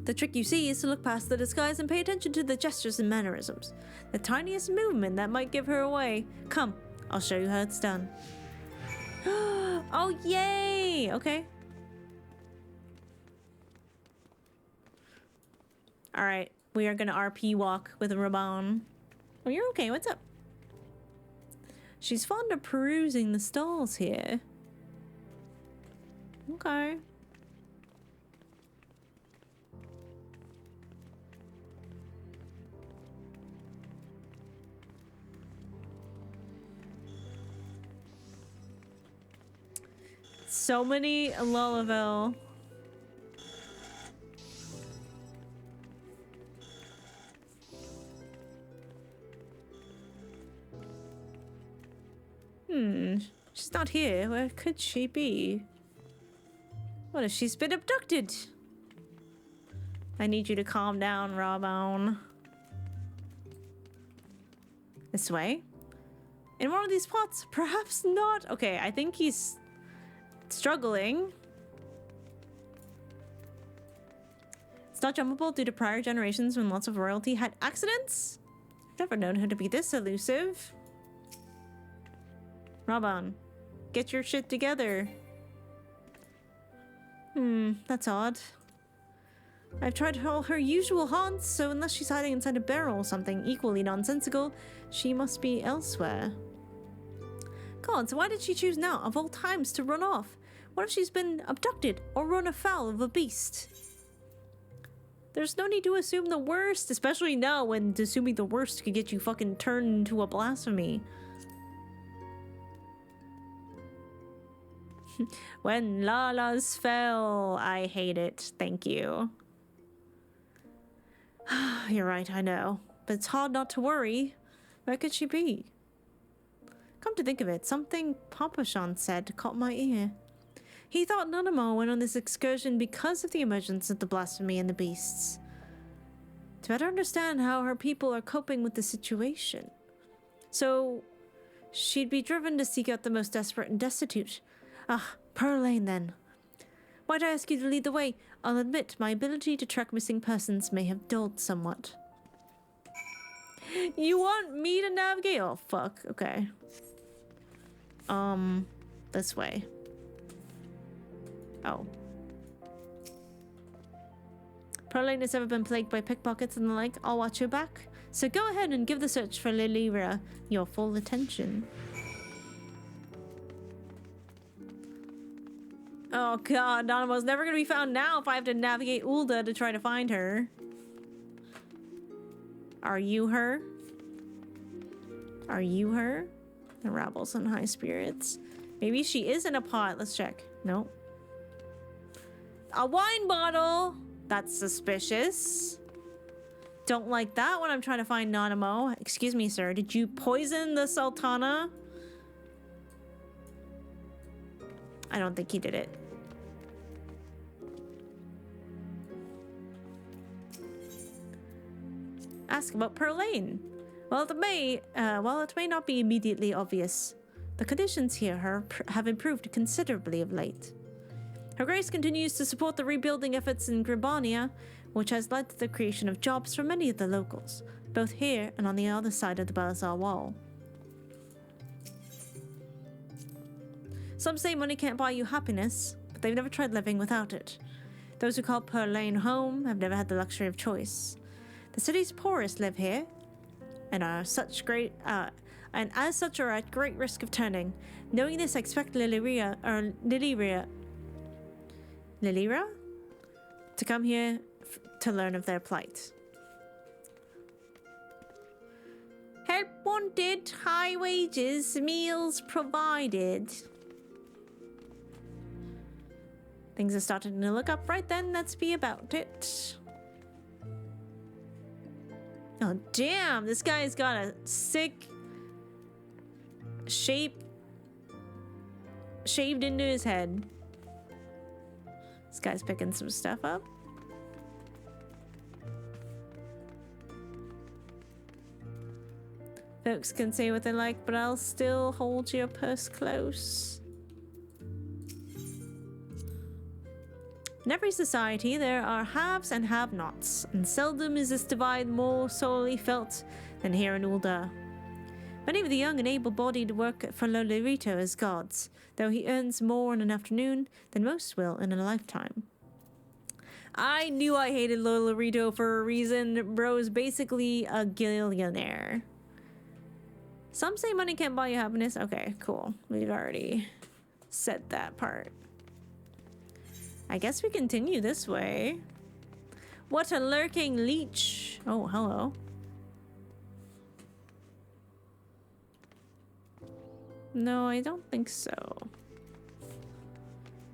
The trick, you see, is to look past the disguise and pay attention to the gestures and mannerisms. The tiniest movement that might give her away. Come, I'll show you how it's done. Oh, yay! Okay. Alright, we are gonna RP walk with Raban. Oh, you're okay, what's up? She's fond of perusing the stalls here. Okay. So many Lullavel. She's not here. Where could she be? What if she's been abducted? I need you to calm down, Rabone. This way? In one of these spots? Perhaps not. Okay, I think he's struggling. It's not jumpable due to prior generations when lots of royalty had accidents? Never known her to be this elusive. Raban, get your shit together. That's odd. I've tried all her usual haunts, so unless she's hiding inside a barrel or something equally nonsensical, she must be elsewhere. God, so why did she choose now, of all times, to run off? What if she's been abducted or run afoul of a beast? There's no need to assume the worst, especially now when assuming the worst could get you fucking turned into a blasphemy. When Lalas fell, I hate it. Thank you. You're right, I know. But it's hard not to worry. Where could she be? Come to think of it, something Papa Sean said caught my ear. He thought Nanamo went on this excursion because of the emergence of the blasphemy and the beasts. To better understand how her people are coping with the situation. So, she'd be driven to seek out the most desperate and destitute. Ah, Perlane then. Why'd I ask you to lead the way? I'll admit my ability to track missing persons may have dulled somewhat. You want me to navigate? Oh, fuck. Okay. This way. Oh. Perlane has ever been plagued by pickpockets and the like. I'll watch your back. So go ahead and give the search for Lilyria your full attention. Oh god, Nanamo's never gonna be found now if I have to navigate Ulda to try to find her. Are you her? Are you her? The rabble's in high spirits. Maybe she is in a pot. Let's check. Nope. A wine bottle! That's suspicious. Don't like that when I'm trying to find Nanamo. Excuse me, sir. Did you poison the Sultana? I don't think he did it. Ask about Perlane. While it may not be immediately obvious, the conditions here have improved considerably of late. Her Grace continues to support the rebuilding efforts in Gribania, which has led to the creation of jobs for many of the locals, both here and on the other side of the Balazar Wall. Some say money can't buy you happiness, but they've never tried living without it. Those who call Perlane home have never had the luxury of choice. The city's poorest live here, and as such are at great risk of turning. Knowing this, I expect Lilyria to come here to learn of their plight. Hey, Help wanted, high wages, meals provided. Things are starting to look up right then. Let's be about it. Oh, damn. This guy's got a sick shape shaved into his head. This guy's picking some stuff up. Folks can say what they like, but I'll still hold your purse close. In every society, there are haves and have-nots, and seldom is this divide more sorely felt than here in Ulda. Many of the young and able-bodied work for Lolorito as gods, though he earns more in an afternoon than most will in a lifetime. I knew I hated Lolorito for a reason. Bro's basically a gillionaire. Some say money can't buy you happiness. Okay, cool. We've already said that part. I guess we continue this way. What a lurking leech. Oh, hello. No, I don't think so.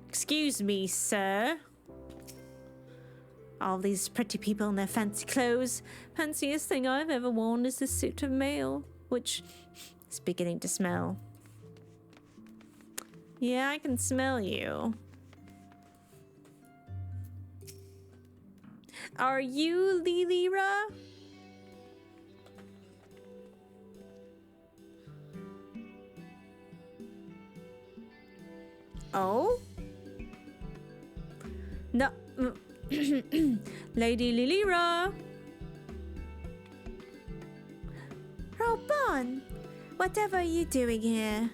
Excuse me, sir. All these pretty people in their fancy clothes. Fanciest thing I've ever worn is this suit of mail, which is beginning to smell. Yeah, I can smell you. Are you Lilira? Oh? No. Lady Lilira. Robon, whatever are you doing here?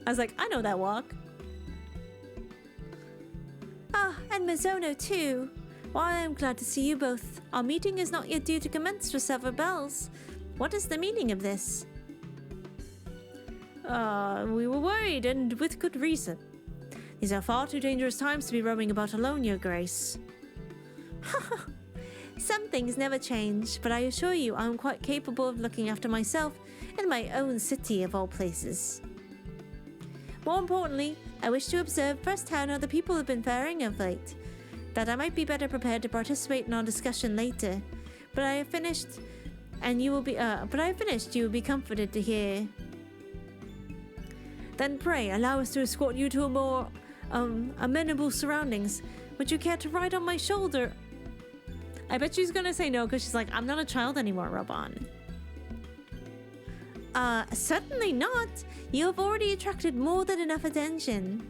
I was like, I know that walk. Ah, and Mizono too. Why, I'm glad to see you both. Our meeting is not yet due to commence for several bells. What is the meaning of this? We were worried, and with good reason. These are far too dangerous times to be roaming about alone, Your Grace. Some things never change, but I assure you I'm quite capable of looking after myself in my own city of all places. More importantly, I wish to observe firsthand how the people have been faring of late, that I might be better prepared to participate in our discussion later. But I have finished, and you will be. You will be comforted to hear. Then pray allow us to escort you to a more amenable surroundings. Would you care to ride on my shoulder? I bet she's gonna say no because she's like, I'm not a child anymore, Robon. Certainly not. You have already attracted more than enough attention.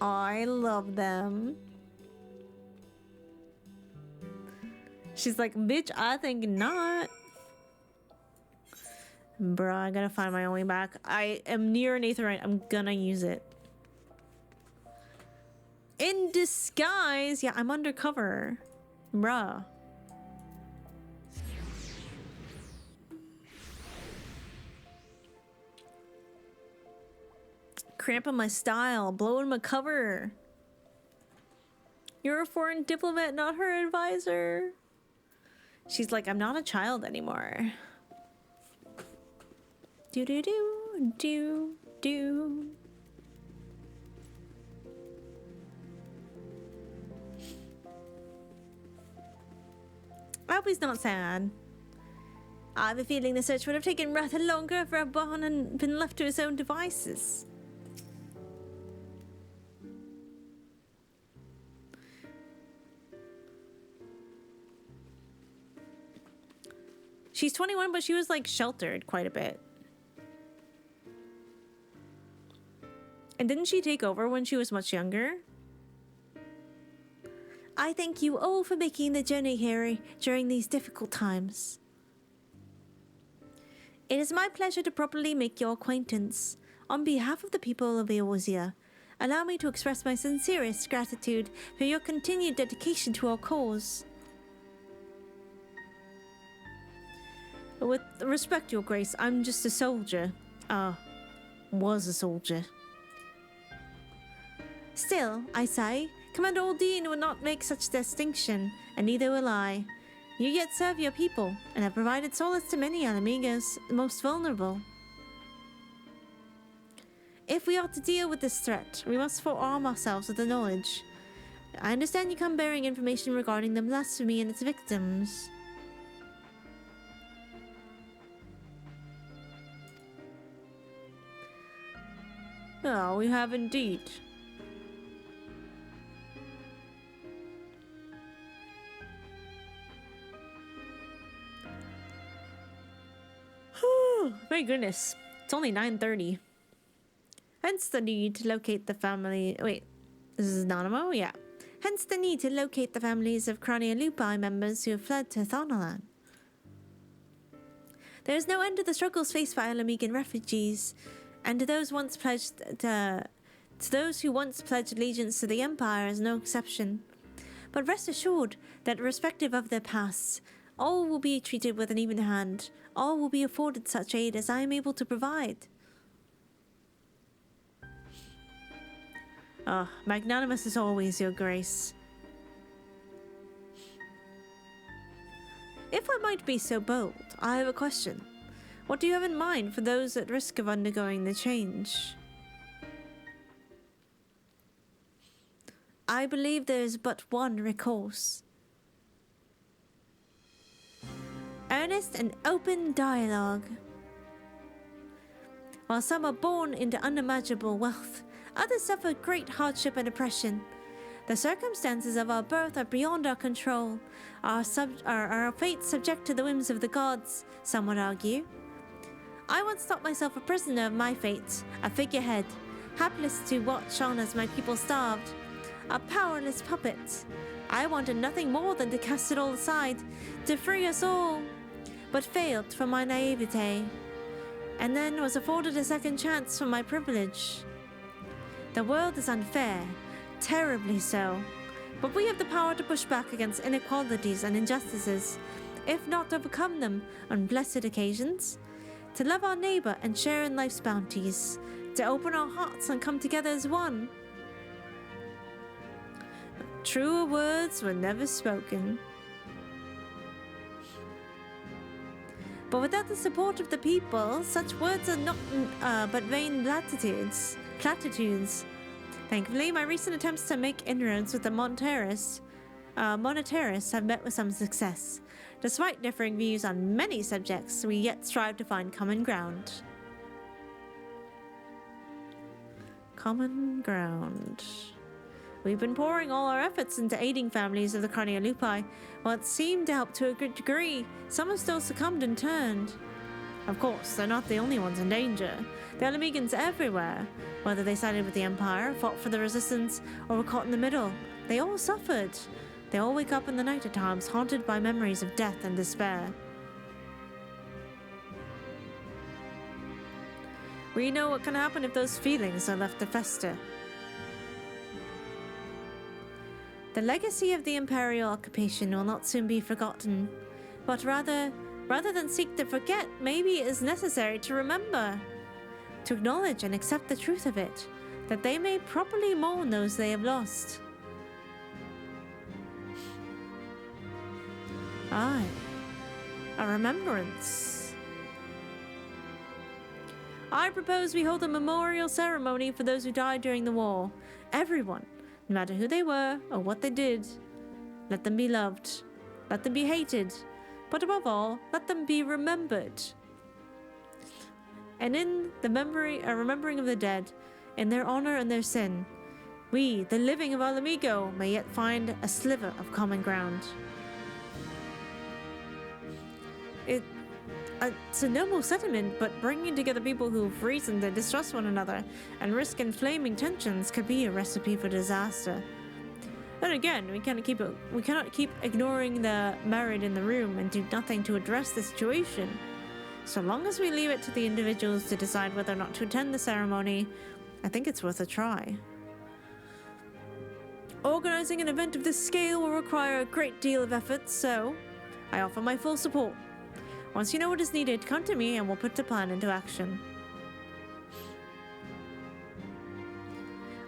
I love them. She's like, bitch, I think not. Bruh, I gotta find my own way back. I am near an aetherite. I'm gonna use it. In disguise. Yeah, I'm undercover. Bruh. Cramping my style. Blowing my cover. You're a foreign diplomat, not her advisor. She's like, I'm not a child anymore. Do do do do do. I hope he's not sad. I have a feeling the search would have taken rather longer if Rabban had been left to his own devices. She's 21, but she was like sheltered quite a bit. And didn't she take over when she was much younger? I thank you all for making the journey here during these difficult times. It is my pleasure to properly make your acquaintance. On behalf of the people of Eorzea, allow me to express my sincerest gratitude for your continued dedication to our cause. With respect, Your Grace, I'm just a soldier. Was a soldier. Still, I say, Commander Aldine would not make such distinction, and neither will I. You yet serve your people, and have provided solace to many Alamigos, the most vulnerable. If we are to deal with this threat, we must forearm ourselves with the knowledge. I understand you come bearing information regarding the blasphemy and its victims. Oh, we have indeed. My goodness. It's only 9:30. Hence the need to locate the family. Wait, this is Anonymous? Yeah. Hence the need to locate the families of Chronia Lupi members who have fled to Thornaland. There is no end to the struggles faced by Alamigan refugees, and to those who once pledged allegiance to the Empire is no exception. But rest assured that irrespective of their pasts, all will be treated with an even hand. All will be afforded such aid as I am able to provide. Ah, magnanimous as always, Your Grace. If I might be so bold, I have a question. What do you have in mind for those at risk of undergoing the change? I believe there is but one recourse. Earnest and open dialogue. While some are born into unimaginable wealth, others suffer great hardship and oppression. The circumstances of our birth are beyond our control. Our fate subject to the whims of the gods, some would argue. I once thought myself a prisoner of my fate, a figurehead, hapless to watch on as my people starved, a powerless puppet. I wanted nothing more than to cast it all aside, to free us all, but failed for my naivete, and then was afforded a second chance for my privilege. The world is unfair, terribly so, but we have the power to push back against inequalities and injustices, if not overcome them on blessed occasions, to love our neighbor and share in life's bounties, to open our hearts and come together as one. Truer words were never spoken. But without the support of the people, such words are not but vain platitudes. Thankfully, my recent attempts to make inroads with the monetarists have met with some success. Despite differing views on many subjects, we yet strive to find common ground. Common ground. We've been pouring all our efforts into aiding families of the Chronia Lupi. While it seemed to help to a good degree, some have still succumbed and turned. Of course, they're not the only ones in danger. There are Alamigans everywhere. Whether they sided with the Empire, fought for the Resistance, or were caught in the middle, they all suffered. They all wake up in the night at times, haunted by memories of death and despair. We know what can happen if those feelings are left to fester. The legacy of the Imperial occupation will not soon be forgotten, but rather than seek to forget, maybe it is necessary to remember, to acknowledge and accept the truth of it, that they may properly mourn those they have lost. Aye, a remembrance. I propose we hold a memorial ceremony for those who died during the war. Everyone, no matter who they were or what they did. Let them be loved. Let them be hated. But above all, let them be remembered. And in the remembering of the dead, in their honor and their sin, we, the living of Alamigo, may yet find a sliver of common ground. It's a noble sentiment, but bringing together people who've reason to distrust one another and risk inflaming tensions could be a recipe for disaster. Then again, we cannot keep ignoring the married in the room and do nothing to address the situation. So long as we leave it to the individuals to decide whether or not to attend the ceremony, I think it's worth a try. Organizing an event of this scale will require a great deal of effort, so I offer my full support. Once you know what is needed, come to me and we'll put the plan into action.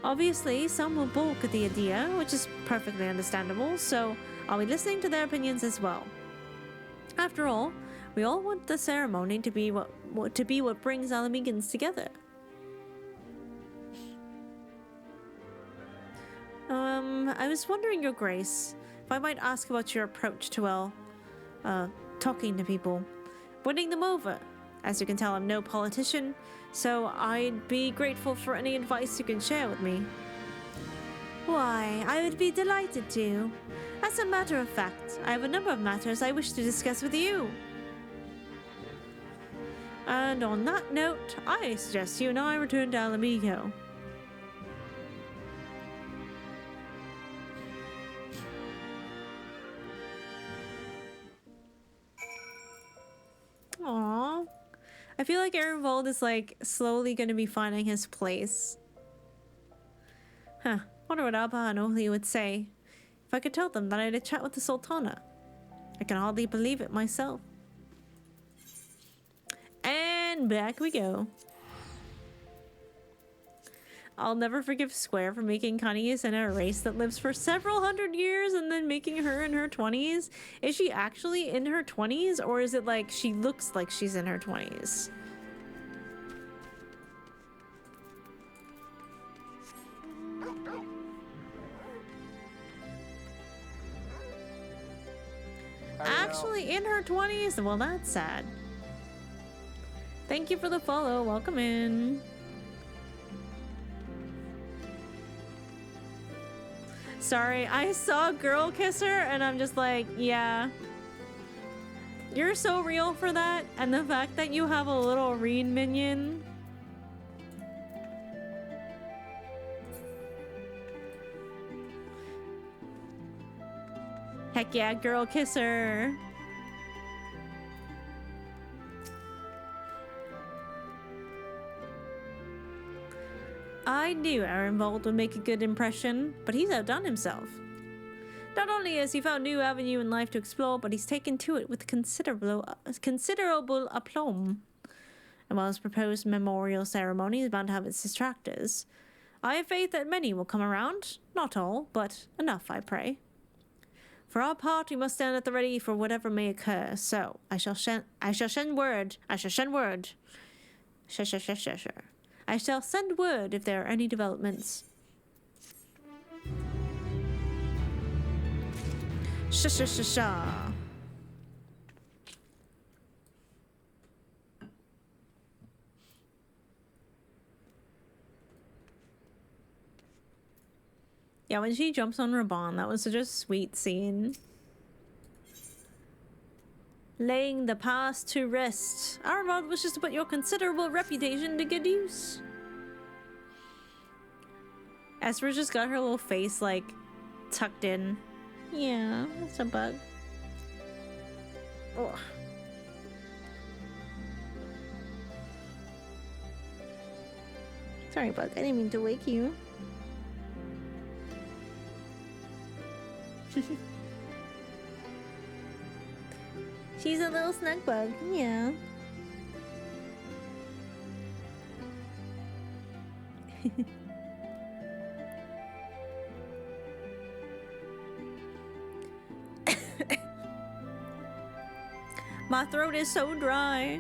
Obviously, some will balk at the idea, which is perfectly understandable, so I'll be listening to their opinions as well. After all, we all want the ceremony to be what brings Alamegans together. I was wondering, Your Grace, if I might ask about your approach to, well, talking to people, winning them over. As you can tell, I'm no politician, so I'd be grateful for any advice you can share with me. Why, I would be delighted to. As a matter of fact, I have a number of matters I wish to discuss with you. And on that note, I suggest you and I return to Alamigo. Aww. I feel like Ehrenwald is like slowly going to be finding his place. Huh. Wonder what Abba and Ohli would say if I could tell them that I had a chat with the Sultana. I can hardly believe it myself. And back we go. I'll never forgive Square for making Kanius in a race that lives for several hundred years and then making her in her 20s. Is she actually in her 20s, or is it like she looks like she's in her 20s? Actually in her 20s? Well, that's sad. Thank you for the follow. Welcome in. Sorry, I saw Girl Kisser and I'm just like, yeah. You're so real for that, and the fact that you have a little Reen minion. Heck yeah, Girl Kisser. I knew Ehrenwald would make a good impression, but he's outdone himself. Not only has he found a new avenue in life to explore, but he's taken to it with considerable aplomb. And while his proposed memorial ceremony is bound to have its detractors, I have faith that many will come around. Not all, but enough, I pray. For our part, we must stand at the ready for whatever may occur. So I shall send word. I shall send word if there are any developments. Yeah, when she jumps on Raban, that was such a sweet scene. Laying the past to rest. Ehrenwald wishes to put your considerable reputation to good use. Esper just got her little face, like, tucked in. Yeah, that's a bug. Ugh. Sorry, bug. I didn't mean to wake you. She's a little snug bug. Yeah. My throat is so dry.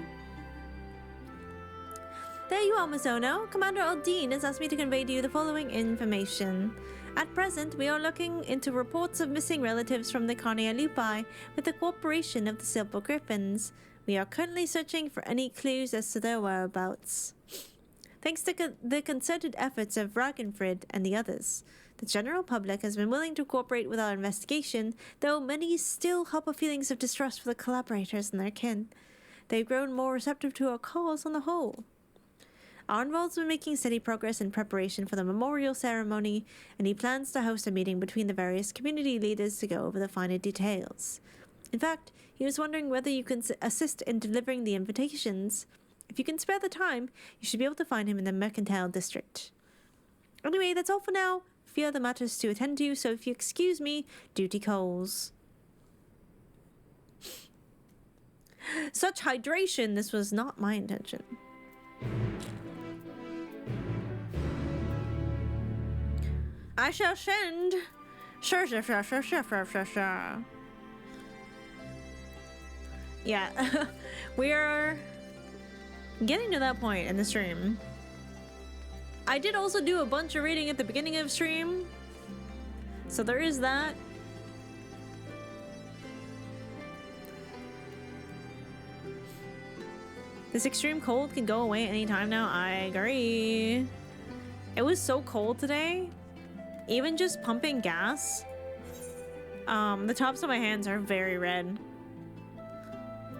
There you are, Mizono. Commander Aldine has asked me to convey to you the following information. At present, we are looking into reports of missing relatives from the Carnea Lupi with the cooperation of the Silver Griffins. We are currently searching for any clues as to their whereabouts. Thanks to the concerted efforts of Ragnfrid and the others, the general public has been willing to cooperate with our investigation, though many still harbor feelings of distrust for the collaborators and their kin. They've grown more receptive to our cause on the whole. Arnwald's been making steady progress in preparation for the memorial ceremony, and he plans to host a meeting between the various community leaders to go over the finer details. In fact, he was wondering whether you can assist in delivering the invitations. If you can spare the time, you should be able to find him in the Mercantile District. Anyway, that's all for now. A few other matters to attend to, so if you excuse me, duty calls. Such hydration! This was not my intention. I shall send. Sure. Yeah, we are getting to that point in the stream. I did also do a bunch of reading at the beginning of stream, so there is that. This extreme cold can go away anytime now. I agree. It was so cold today. Even just pumping gas. The tops of my hands are very red.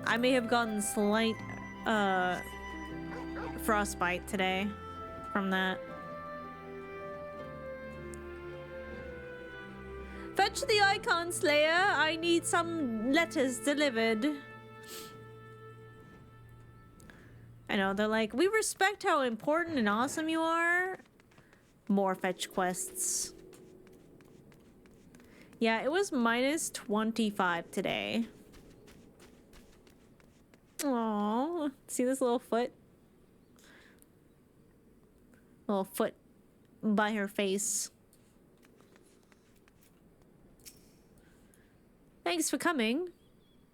I may have gotten slight frostbite today from that. Fetch the icon, Slayer. I need some letters delivered. I know, they're like, we respect how important and awesome you are. More fetch quests. Yeah, it was minus 25 today. Aww, see this little foot? Little foot by her face. Thanks for coming.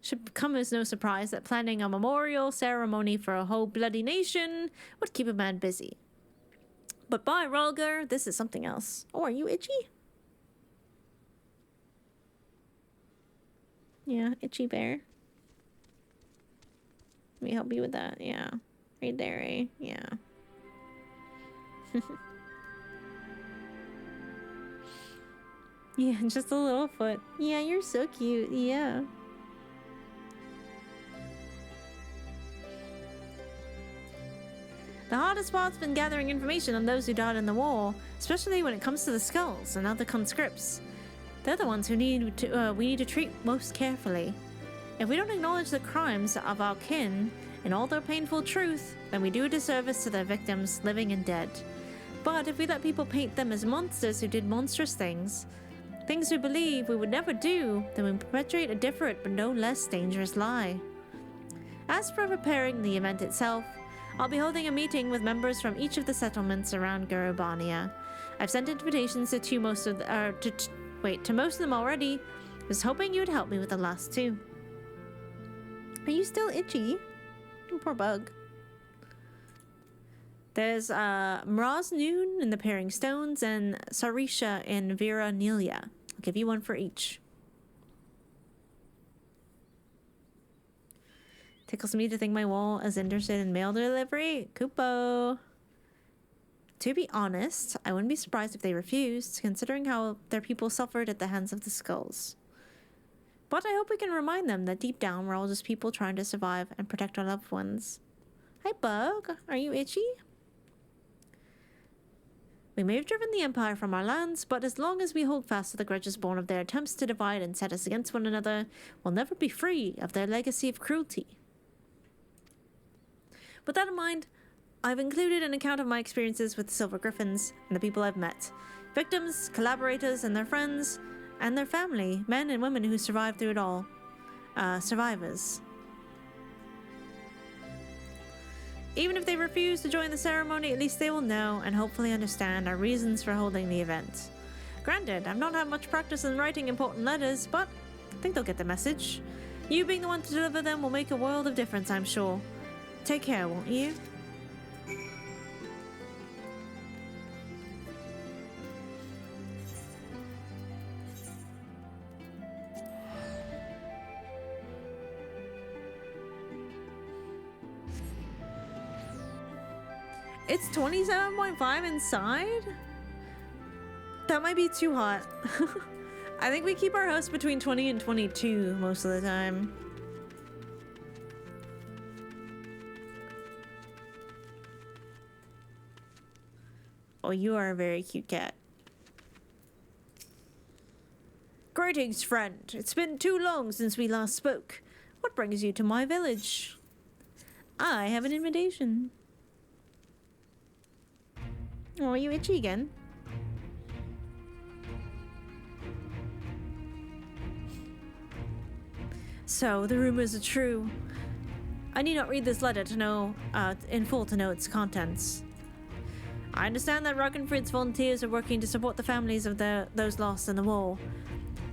Should come as no surprise that planning a memorial ceremony for a whole bloody nation would keep a man busy. But by Rolger, this is something else. Oh, are you itchy? Yeah, itchy bear. Let me help you with that. Yeah. Right there, eh? Yeah. Yeah, just a little foot. Yeah, you're so cute. Yeah. The hardest part's been gathering information on those who died in the war, especially when it comes to the skulls and other conscripts. They're the ones who we need to treat most carefully. If we don't acknowledge the crimes of our kin in all their painful truth, then we do a disservice to their victims, living and dead. But if we let people paint them as monsters who did monstrous things we believe we would never do, then we perpetuate a different but no less dangerous lie. As for preparing the event itself, I'll be holding a meeting with members from each of the settlements around Garubania. I've sent invitations to most of them already. Was hoping you'd help me with the last two. Are you still itchy? Oh, poor bug. There's Mraz Noon in the Pairing Stones and Sarisha in Vera Nelia. I'll give you one for each. Tickles me to think my wall is interested in mail delivery. Kupo. To be honest, I wouldn't be surprised if they refused, considering how their people suffered at the hands of the skulls. But I hope we can remind them that deep down we're all just people trying to survive and protect our loved ones. Hi, Bug. Are you itchy? We may have driven the Empire from our lands, but as long as we hold fast to the grudges born of their attempts to divide and set us against one another, we'll never be free of their legacy of cruelty. With that in mind, I've included an account of my experiences with the Silver Griffins and the people I've met. Victims, collaborators, and their friends, and their family, men and women who survived through it all. Survivors. Even if they refuse to join the ceremony, at least they will know and hopefully understand our reasons for holding the event. Granted, I've not had much practice in writing important letters, but I think they'll get the message. You being the one to deliver them will make a world of difference, I'm sure. Take care, won't you? It's 27.5 inside? That might be too hot. I think we keep our house between 20 and 22 most of the time. Oh, you are a very cute cat. Greetings, friend. It's been too long since we last spoke. What brings you to my village? I have an invitation. Oh, are you itchy again? So, the rumors are true. I need not read this letter to know, in full to know its contents. I understand that Rockenfried's volunteers are working to support the families of those lost in the war,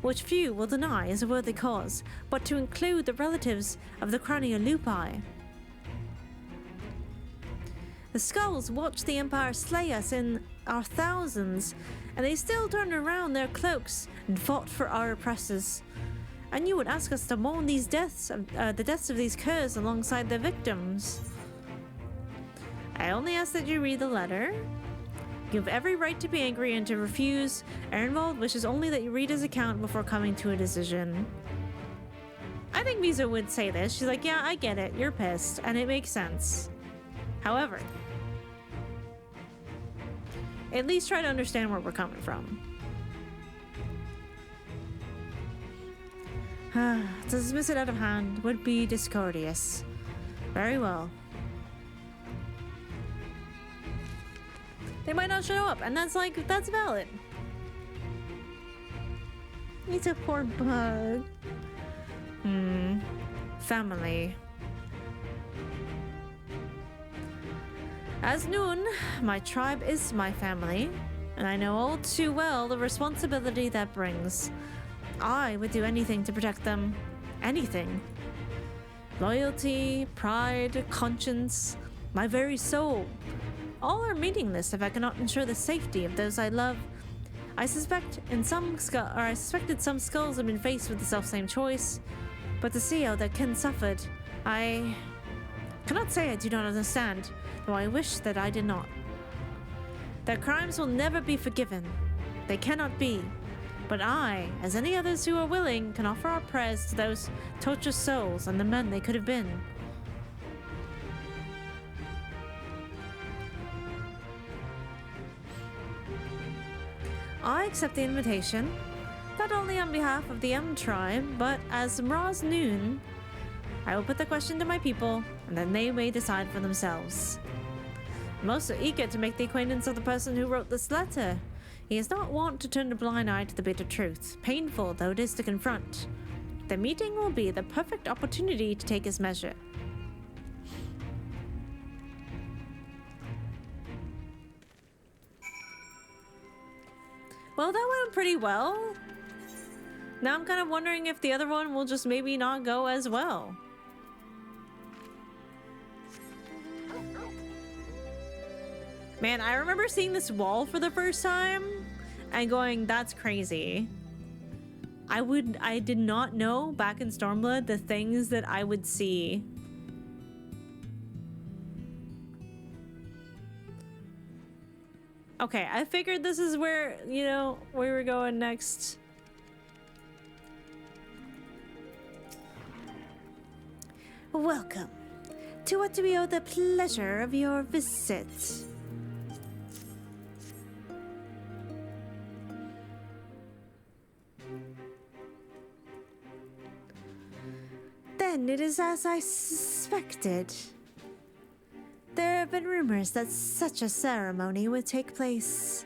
which few will deny is a worthy cause, but to include the relatives of the Crania Lupi. The Skulls watched the Empire slay us in our thousands, and they still turned around their cloaks and fought for our oppressors. And you would ask us to mourn these deaths, the deaths of these curs alongside their victims. I only ask that you read the letter. You have every right to be angry and to refuse. Ehrenwald wishes only that you read his account before coming to a decision. I think Visa would say this. She's like, yeah, I get it. You're pissed, and it makes sense. However, at least try to understand where we're coming from. To dismiss it out of hand would be discourteous. Very well. They might not show up, and that's valid. It's a poor bug. Family. As Noon, my tribe is my family, and I know all too well the responsibility that brings. I would do anything to protect them. Anything. Loyalty, pride, conscience, my very soul. All are meaningless if I cannot ensure the safety of those I love. I suspected some skulls have been faced with the self-same choice, but to see how their kin suffered, I cannot say I do not understand, though I wish that I did not. Their crimes will never be forgiven. They cannot be. But I, as any others who are willing, can offer our prayers to those tortured souls and the men they could have been. I accept the invitation, not only on behalf of the M tribe, but as Mraz Noon. I will put the question to my people, and then they may decide for themselves. I'm also eager to make the acquaintance of the person who wrote this letter. He is not wont to turn a blind eye to the bitter truth, painful though it is to confront. The meeting will be the perfect opportunity to take his measure. Well, that went pretty well. Now I'm kind of wondering if the other one will just maybe not go as well. Man, I remember seeing this wall for the first time and going, that's crazy. I did not know back in Stormblood the things that I would see. Okay, I figured this is where, you know, where we're going next. Welcome to what do we owe the pleasure of your visit. Then it is as I suspected. There have been rumors that such a ceremony would take place.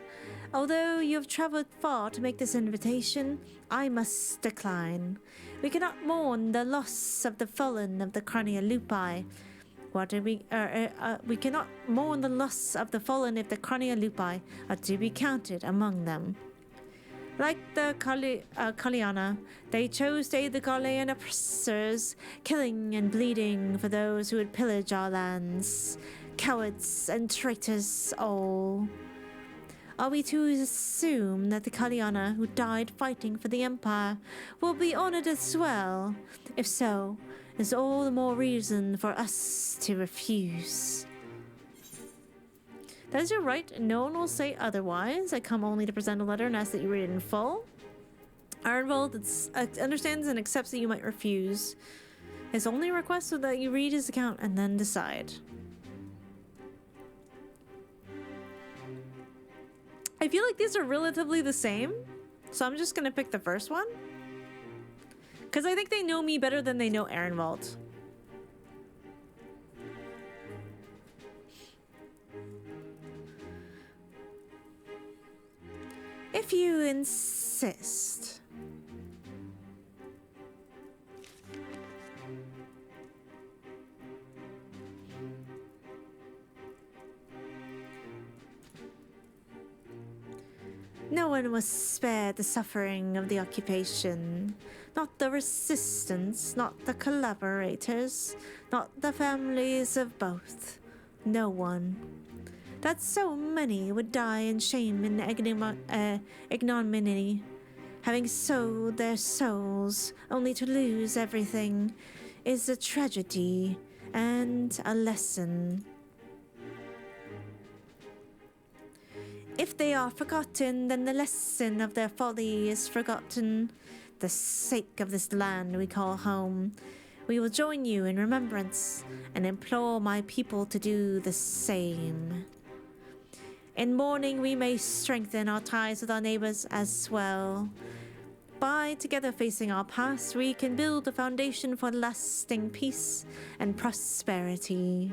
Although you have traveled far to make this invitation, I must decline. We cannot mourn the loss of the fallen of the Crania Lupi. We cannot mourn the loss of the fallen if the Crania Lupi are to be counted among them. Like the Kaliana, they chose to aid the Galilean oppressors, killing and bleeding for those who would pillage our lands. Cowards and traitors all. Are we to assume that the Kaliana who died fighting for the Empire will be honored as well? If so, there's all the more reason for us to refuse. That is your right, and no one will say otherwise. I come only to present a letter and ask that you read it in full. Ehrenwald understands and accepts that you might refuse. His only request is that you read his account and then decide. I feel like these are relatively the same, so I'm just gonna pick the first one. Because I think they know me better than they know Ehrenwald. If you insist. No one was spared the suffering of the occupation. Not the resistance, not the collaborators, not the families of both. No one. That so many would die in shame and ignominy, having sold their souls only to lose everything, is a tragedy and a lesson. If they are forgotten, then the lesson of their folly is forgotten. The sake of this land we call home, we will join you in remembrance and implore my people to do the same. In mourning, we may strengthen our ties with our neighbors as well. By together facing our past, we can build a foundation for lasting peace and prosperity.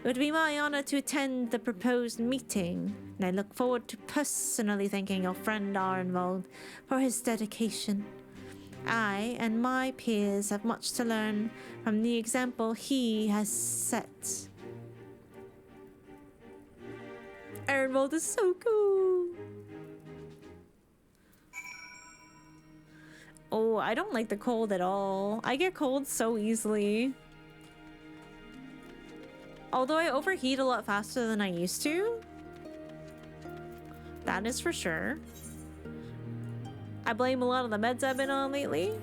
It would be my honor to attend the proposed meeting, and I look forward to personally thanking your friend Arnvold for his dedication. I and my peers have much to learn from the example he has set. Arnvold is so cool. Oh, I don't like the cold at all. I get cold so easily. Although I overheat a lot faster than I used to. That is for sure. I blame a lot of the meds I've been on lately.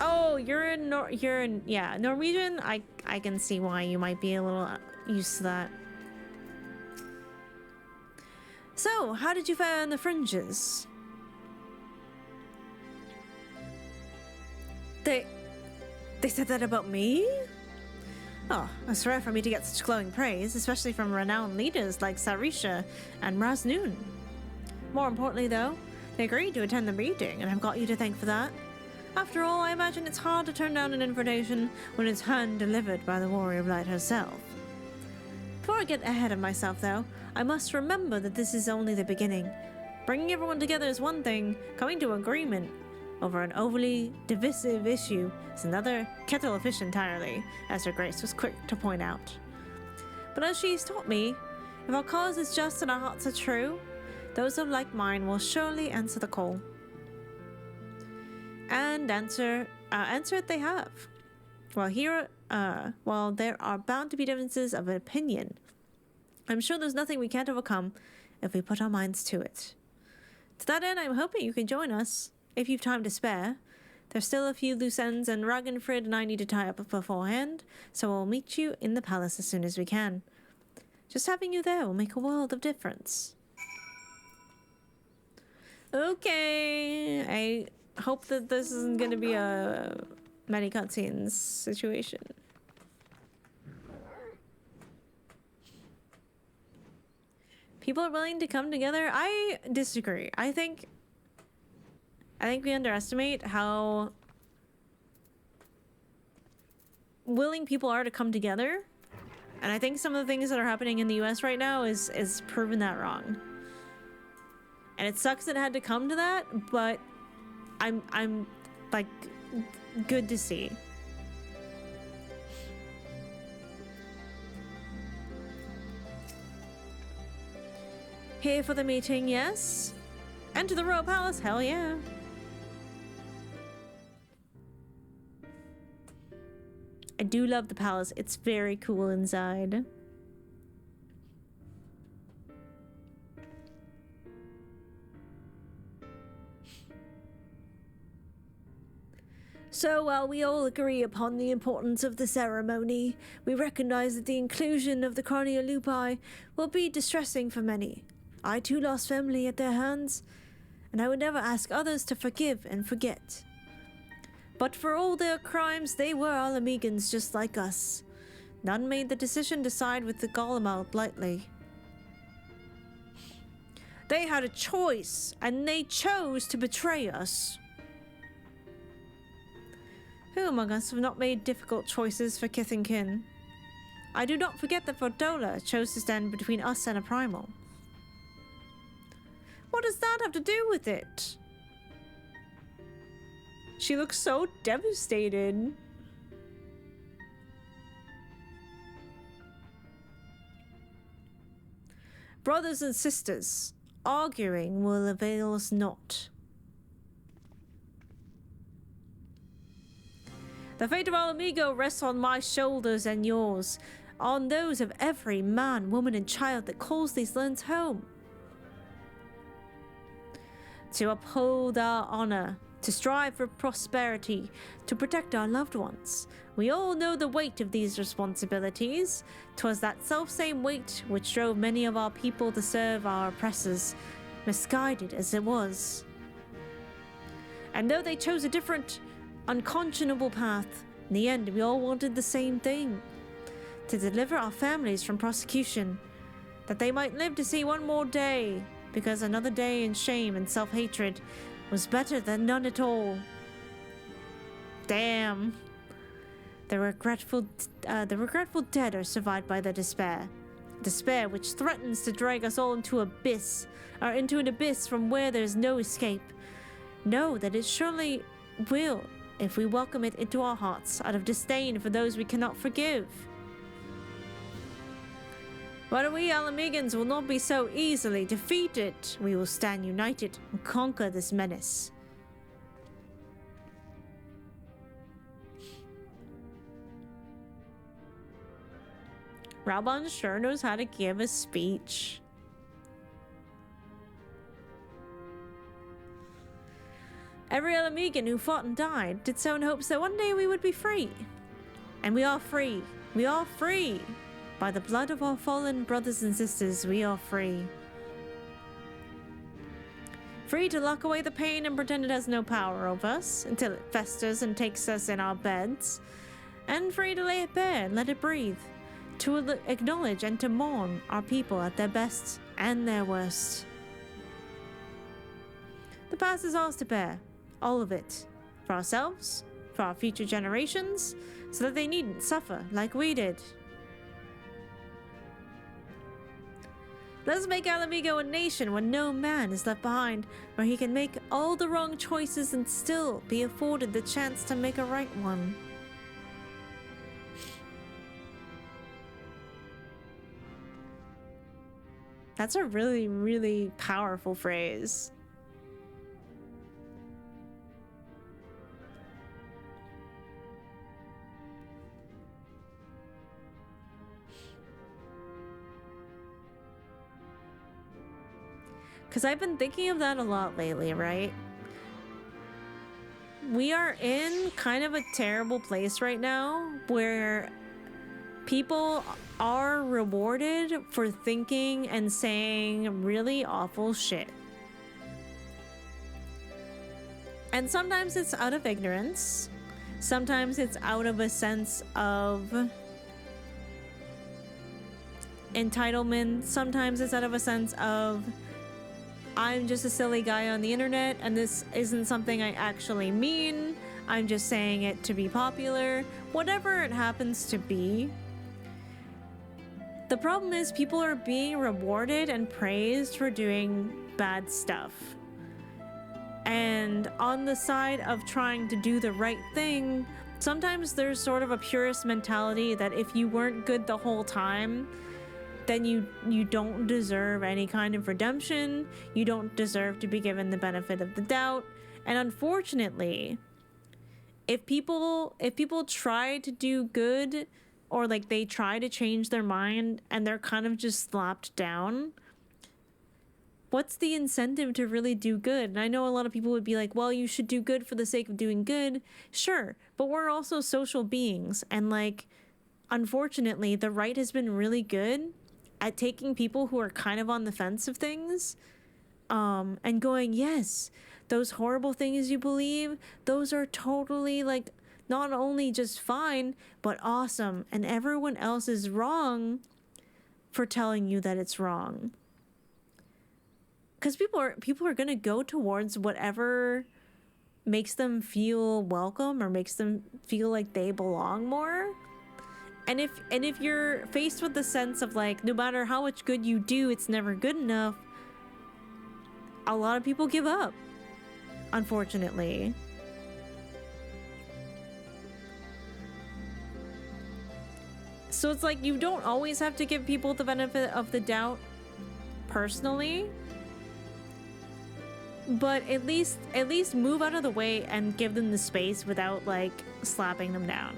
Oh, you're in yeah, Norwegian. I can see why you might be a little used to that. So, how did you find the fringes? They said that about me? Oh, it's rare for me to get such glowing praise, especially from renowned leaders like Sarisha and Raznoon. More importantly, though, they agreed to attend the meeting, and I've got you to thank for that. After all, I imagine it's hard to turn down an invitation when it's hand-delivered by the Warrior of Light herself. Before I get ahead of myself, though, I must remember that this is only the beginning. Bringing everyone together is one thing, coming to agreement over an overly divisive issue is another kettle of fish entirely, as Her Grace was quick to point out. But as she's taught me, if our cause is just and our hearts are true, those of like mind will surely answer the call. And answer it they have. While there are bound to be differences of opinion, I'm sure there's nothing we can't overcome if we put our minds to it. To that end, I'm hoping you can join us, if you've time to spare. There's still a few loose ends, and Ragnfrid and I need to tie up beforehand, so we'll meet you in the palace as soon as we can. Just having you there will make a world of difference. Okay, I hope that this isn't going to be a many cutscenes situation. People are willing to come together? I disagree. I think we underestimate how willing people are to come together. And I think some of the things that are happening in the US right now is proven that wrong. And it sucks that it had to come to that, but I'm like good to see. Here for the meeting, yes? Enter the Royal Palace, hell yeah. I do love the palace. It's very cool inside. So while we all agree upon the importance of the ceremony, we recognize that the inclusion of the Cornea Lupi will be distressing for many. I too lost family at their hands, and I would never ask others to forgive and forget. But for all their crimes, they were Alamegans just like us. None made the decision to side with the Golemald lightly. They had a choice, and they chose to betray us. Who among us have not made difficult choices for kith and kin? I do not forget that Fordola chose to stand between us and a primal. What does that have to do with it? She looks so devastated. Brothers and sisters, arguing will avail us not. The fate of our amigo rests on my shoulders and yours, on those of every man, woman, and child that calls these lands home. To uphold our honor, to strive for prosperity, to protect our loved ones. We all know the weight of these responsibilities. 'Twas that selfsame weight which drove many of our people to serve our oppressors, misguided as it was. And though they chose a different, unconscionable path, in the end we all wanted the same thing: to deliver our families from prosecution, that they might live to see one more day, because another day in shame and self-hatred was better than none at all. Damn. The regretful dead are survived by their despair. Despair which threatens to drag us all into an abyss from where there is no escape. Know that it surely will, if we welcome it into our hearts out of disdain for those we cannot forgive. But we Alamegans will not be so easily defeated. We will stand united and conquer this menace. Raubon sure knows how to give a speech. Every Alamegan who fought and died did so in hopes that one day we would be free. And we are free. We are free. By the blood of our fallen brothers and sisters, we are free. Free to lock away the pain and pretend it has no power over us until it festers and takes us in our beds. And free to lay it bare and let it breathe. To acknowledge and to mourn our people at their best and their worst. The past is ours to bear. All of it. For ourselves, for our future generations, so that they needn't suffer like we did. Let's make Alamigo a nation where no man is left behind, where he can make all the wrong choices and still be afforded the chance to make a right one. That's a really, really powerful phrase. Because I've been thinking of that a lot lately, right? We are in kind of a terrible place right now where people are rewarded for thinking and saying really awful shit. And sometimes it's out of ignorance. Sometimes it's out of a sense of entitlement. Sometimes it's out of a sense of I'm just a silly guy on the internet and this isn't something I actually mean. I'm just saying it to be popular. Whatever it happens to be. The problem is people are being rewarded and praised for doing bad stuff. And on the side of trying to do the right thing, sometimes there's sort of a purist mentality that if you weren't good the whole time, then you don't deserve any kind of redemption. You don't deserve to be given the benefit of the doubt. And unfortunately, if people try to do good, or like they try to change their mind and they're kind of just slapped down, what's the incentive to really do good? And I know a lot of people would be like, well, you should do good for the sake of doing good. Sure, but we're also social beings. And like, unfortunately, the right has been really good at taking people who are kind of on the fence of things, and going, yes, those horrible things you believe, those are totally like not only just fine, but awesome. And everyone else is wrong for telling you that it's wrong. Because people are gonna go towards whatever makes them feel welcome or makes them feel like they belong more. And if you're faced with the sense of like, no matter how much good you do, it's never good enough, a lot of people give up, unfortunately. So it's like you don't always have to give people the benefit of the doubt, personally, but at least move out of the way and give them the space without like slapping them down.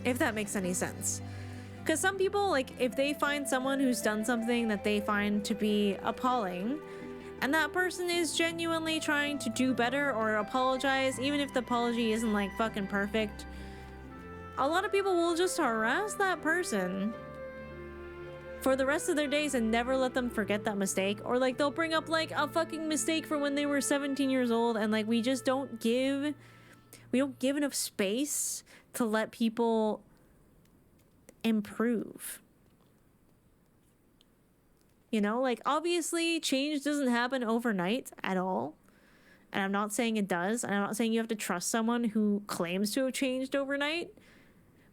If that makes any sense. Because some people, like, if they find someone who's done something that they find to be appalling, and that person is genuinely trying to do better or apologize, even if the apology isn't like fucking perfect, a lot of people will just harass that person for the rest of their days and never let them forget that mistake. Or like they'll bring up like a fucking mistake for when they were 17 years old, and like we don't give enough space to let people improve. You know, like obviously change doesn't happen overnight at all. And I'm not saying it does. And I'm not saying you have to trust someone who claims to have changed overnight.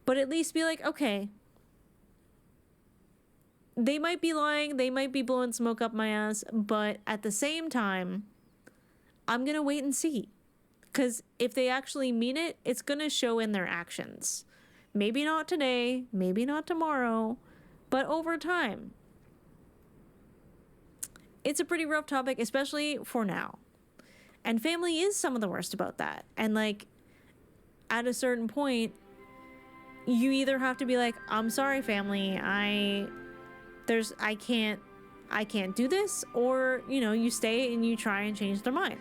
But at least be like, okay, they might be lying, they might be blowing smoke up my ass, but at the same time, I'm gonna wait and see. Because if they actually mean it, it's gonna show in their actions. Maybe not today, maybe not tomorrow, but over time. It's a pretty rough topic, especially for now. And family is some of the worst about that. And like, at a certain point, you either have to be like, I'm sorry, family, I can't do this, or, you know, you stay and you try and change their mind.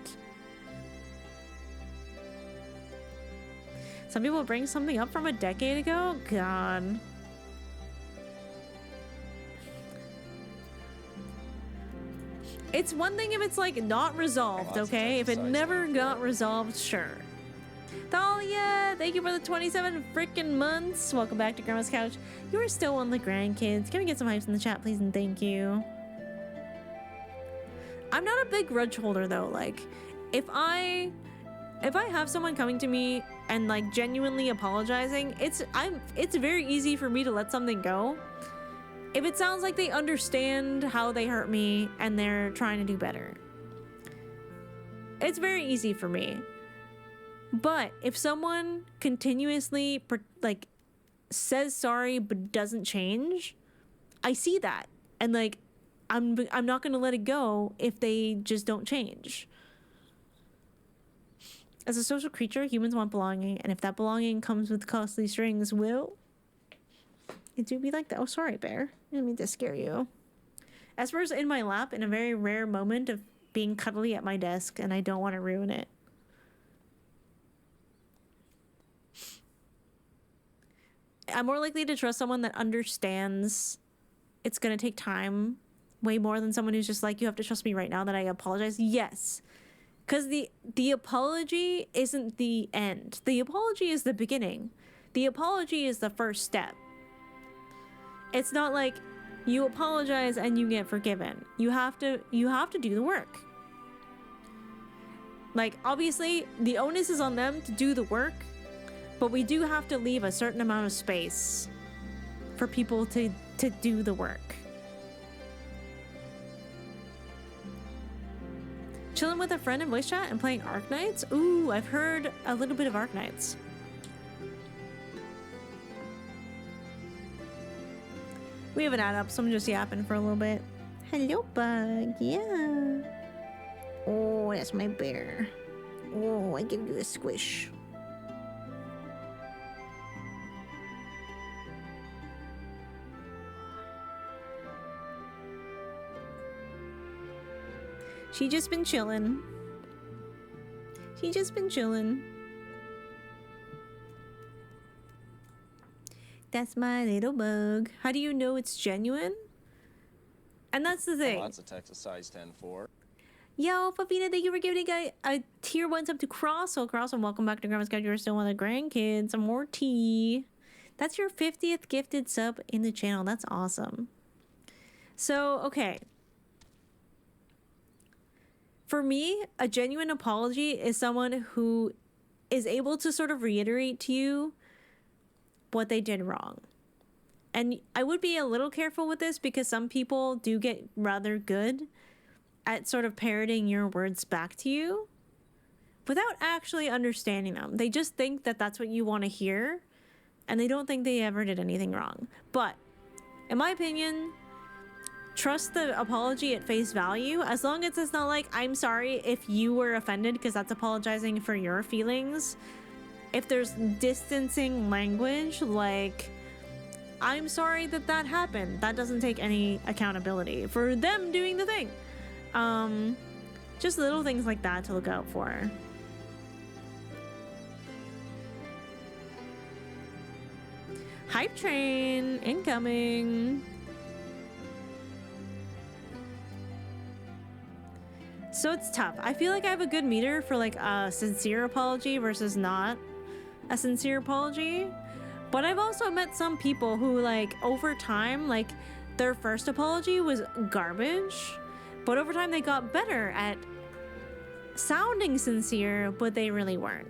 Some people bring something up from a decade ago? God. It's one thing if it's like not resolved, okay? If it never got resolved, sure. Thalia, thank you for the 27 freaking months. Welcome back to Grandma's Couch. You are still one of the grandkids. Can we get some hypes in the chat, please, and thank you. I'm not a big grudge holder though. Like, if I have someone coming to me and like genuinely apologizing, it's very easy for me to let something go. If it sounds like they understand how they hurt me and they're trying to do better. It's very easy for me. But if someone continuously like says sorry but doesn't change, I see that, and like I'm not going to let it go if they just don't change. As a social creature, humans want belonging, and if that belonging comes with costly strings, well, it do be like that. Oh, sorry, bear. I didn't mean to scare you. Esper's in my lap in a very rare moment of being cuddly at my desk, and I don't want to ruin it. I'm more likely to trust someone that understands it's going to take time way more than someone who's just like, you have to trust me right now that I apologize. Yes. Because the apology isn't the end. The apology is the beginning. The apology is the first step. It's not like you apologize and you get forgiven. You have to do the work. Like, obviously, the onus is on them to do the work, but we do have to leave a certain amount of space for people to do the work. Chilling with a friend in voice chat and playing Arknights? Ooh, I've heard a little bit of Arknights. We have an ad up, so I'm just yapping for a little bit. Hello, bug. Yeah. Oh, that's my bear. Oh, I give you a squish. She just been chilling. She just been chilling. That's my little bug. How do you know it's genuine? And that's the thing. Lots of Texas size 10-4. Yo, Fafina, thank you for giving a tier 1 sub to Cross. So Cross, and welcome back to Grandma's Couch. You're still one of the grandkids. Some more tea. That's your 50th gifted sub in the channel. That's awesome. So, okay. For me, a genuine apology is someone who is able to sort of reiterate to you what they did wrong. And I would be a little careful with this because some people do get rather good at sort of parroting your words back to you without actually understanding them. They just think that that's what you want to hear, and they don't think they ever did anything wrong. But in my opinion, trust the apology at face value, as long as it's not like, I'm sorry if you were offended, because that's apologizing for your feelings. If there's distancing language, like, I'm sorry that that happened, that doesn't take any accountability for them doing the thing. Just little things like that to look out for. Hype train incoming. So it's tough. I feel like I have a good meter for like a sincere apology versus not a sincere apology. But I've also met some people who, like, over time, like, their first apology was garbage, but over time they got better at sounding sincere, but they really weren't.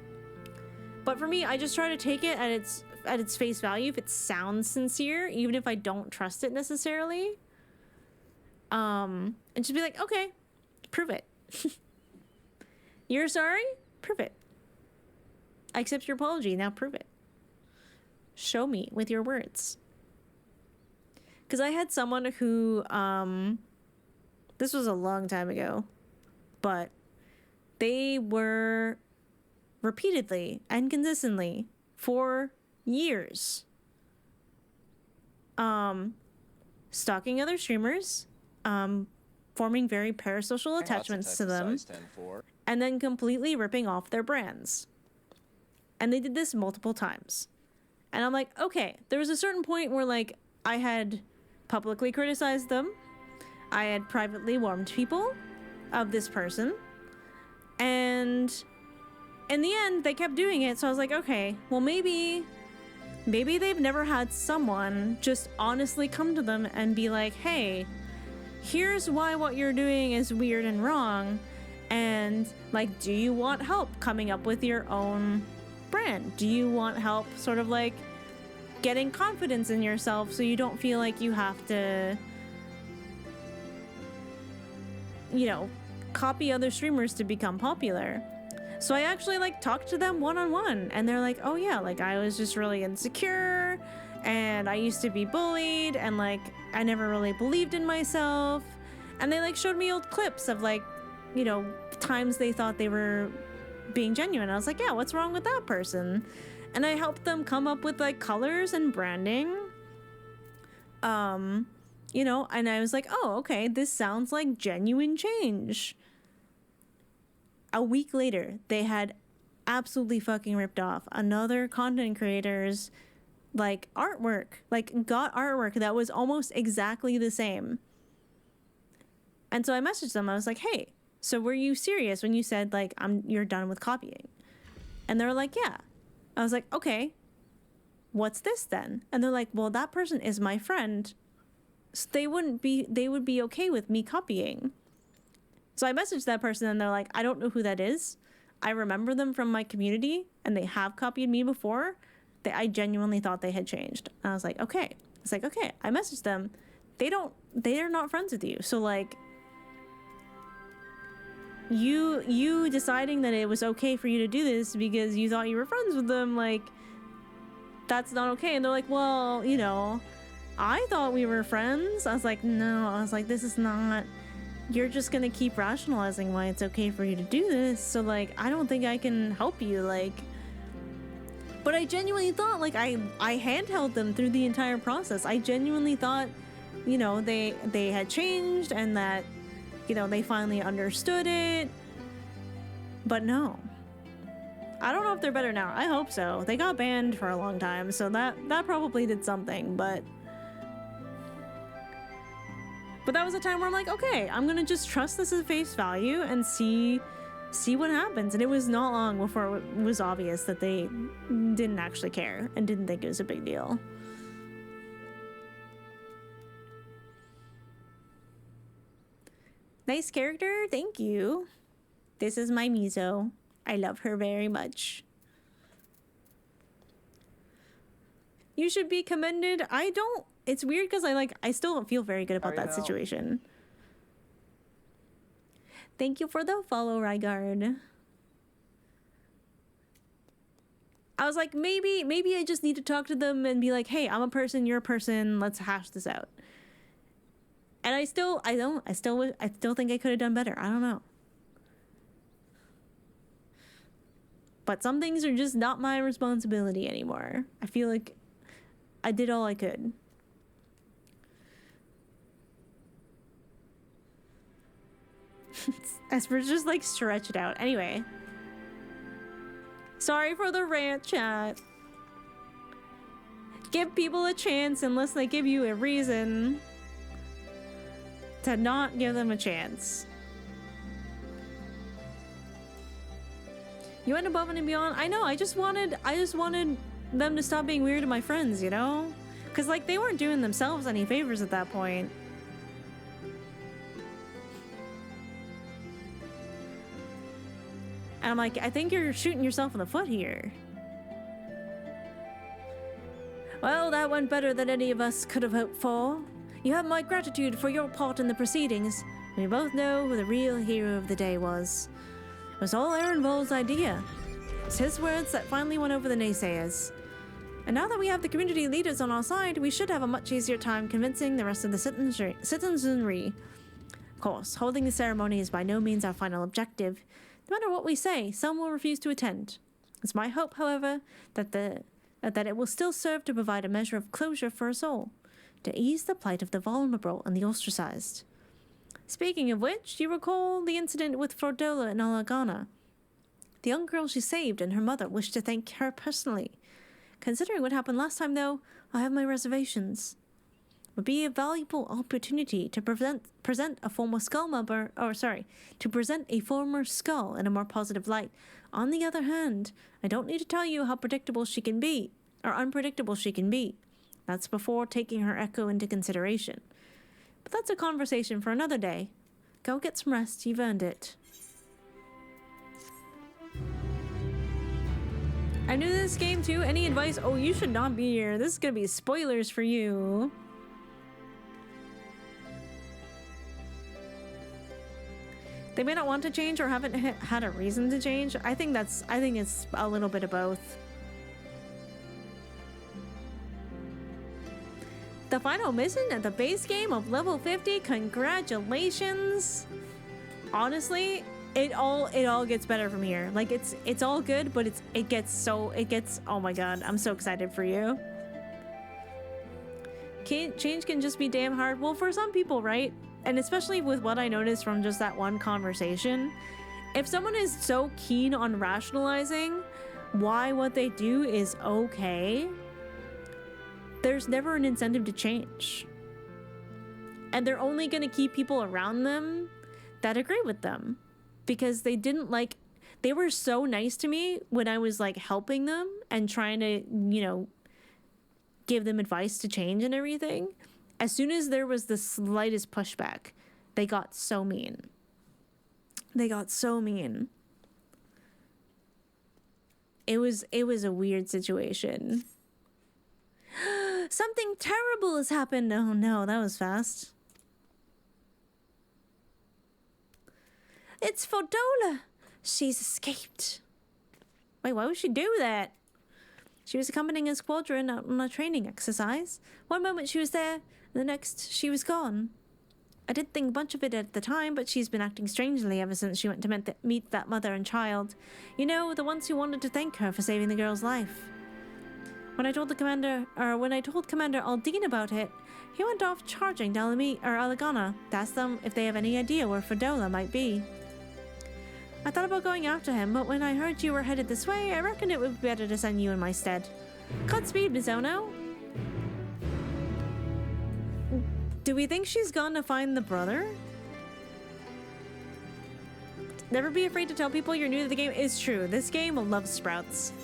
But for me, I just try to take it at its face value if it sounds sincere, even if I don't trust it necessarily. And just be like, okay, prove it. You're sorry? Prove it. I accept your apology. Now prove it. Show me with your words. Because I had someone who, this was a long time ago, but they were repeatedly and consistently for years stalking other streamers, forming very parasocial attachments to them, and then completely ripping off their brands. And they did this multiple times. And I'm like, okay, there was a certain point where, like, I had publicly criticized them. I had privately warned people of this person. And in the end, they kept doing it. So I was like, okay, well, maybe they've never had someone just honestly come to them and be like, hey, here's why what you're doing is weird and wrong. And, like, do you want help coming up with your own brand? Do you want help sort of like getting confidence in yourself so you don't feel like you have to, you know, copy other streamers to become popular? So I actually, like, talked to them one-on-one, and they're like, oh yeah, like, I was just really insecure and I used to be bullied and, like, I never really believed in myself. And they, like, showed me old clips of, like, you know, times they thought they were being genuine. I was like, yeah, what's wrong with that person? And I helped them come up with, like, colors and branding. You know, and I was like, oh, okay, this sounds like genuine change. A week later, they had absolutely fucking ripped off another content creator's, like, artwork. Like, got artwork that was almost exactly the same. And so I messaged them. I was like, hey, so were you serious when you said, like, you're done with copying? And they're like, yeah. I was like, okay, what's this then? And they're like, well, that person is my friend. So they would be okay with me copying. So I messaged that person and they're like, I don't know who that is. I remember them from my community and they have copied me before. I genuinely thought they had changed. And I was like, okay. It's like, okay, I messaged them. They're not friends with you. So, like, you deciding that it was okay for you to do this because you thought you were friends with them, like, that's not okay. And they're like, well, you know, I thought we were friends. I was like, no. I was like, this is not, you're just gonna keep rationalizing why it's okay for you to do this. So, like, I don't think I can help you, like. But I genuinely thought, like, I handheld them through the entire process. I genuinely thought, you know, they had changed and that, you know, they finally understood it. But no. I don't know if they're better now. I hope so. They got banned for a long time, so that probably did something, but that was a time where I'm like, okay, I'm gonna just trust this at face value and see what happens. And it was not long before it was obvious that they didn't actually care and didn't think it was a big deal. Nice character, thank you. This is my Mizo. I love her very much. You should be commended. I don't. It's weird because I still don't feel very good about that situation. Thank you for the follow, Rygard. I was like, maybe I just need to talk to them and be like, hey, I'm a person, you're a person, let's hash this out. And I still think I could have done better. I don't know. But some things are just not my responsibility anymore. I feel like I did all I could. Esper's just like stretch it out. Anyway. Sorry for the rant, chat. Give people a chance unless they give you a reason to not give them a chance. You went above and beyond. I know. I just wanted them to stop being weird to my friends, you know? Because like they weren't doing themselves any favors at that point. And I'm like, I think you're shooting yourself in the foot here. Well, that went better than any of us could have hoped for. You have my gratitude for your part in the proceedings. We both know who the real hero of the day was. It was all Aaron Voll's idea. It's his words that finally won over the naysayers. And now that we have the community leaders on our side, we should have a much easier time convincing the rest of the citizenry. Of course, holding the ceremony is by no means our final objective. No matter what we say, some will refuse to attend. It's my hope, however, that it will still serve to provide a measure of closure for us all, to ease the plight of the vulnerable and the ostracized. Speaking of which, do you recall the incident with Fordola and Alagana? The young girl she saved and her mother wished to thank her personally. Considering what happened last time, though, I have my reservations. It would be a valuable opportunity to present a former skull in a more positive light. On the other hand, I don't need to tell you how predictable she can be, or unpredictable she can be. That's before taking her echo into consideration. But that's a conversation for another day. Go get some rest, you've earned it. I knew this game too. Any advice? Oh, you should not be here. This is gonna be spoilers for you. They may not want to change or haven't had a reason to change. I think it's a little bit of both. The final mission at the base game of level 50. Congratulations. Honestly, it all gets better from here. Like it's all good, but it gets oh my god, I'm so excited for you. Change can just be damn hard. Well, for some people, right? And especially with what I noticed from just that one conversation, if someone is so keen on rationalizing why what they do is okay, there's never an incentive to change. And they're only going to keep people around them that agree with them. Because they were so nice to me when I was like helping them and trying to, you know, give them advice to change and everything. As soon as there was the slightest pushback, they got so mean. They got so mean. It was a weird situation. Something terrible has happened. Oh no, that was fast. It's Fordola. She's escaped. Wait, why would she do that? She was accompanying a squadron on a training exercise. One moment she was there, the next she was gone. I didn't think much of it at the time, but she's been acting strangely ever since she went to meet that mother and child. You know, the ones who wanted to thank her for saving the girl's life. When I told Commander Aldine about it, he went off charging Alagana to ask them if they have any idea where Fordola might be. I thought about going after him, but when I heard you were headed this way, I reckoned it would be better to send you in my stead. Godspeed, Mizono. Do we think she's gone to find the brother? Never be afraid to tell people you're new to the game. It's true. This game loves sprouts.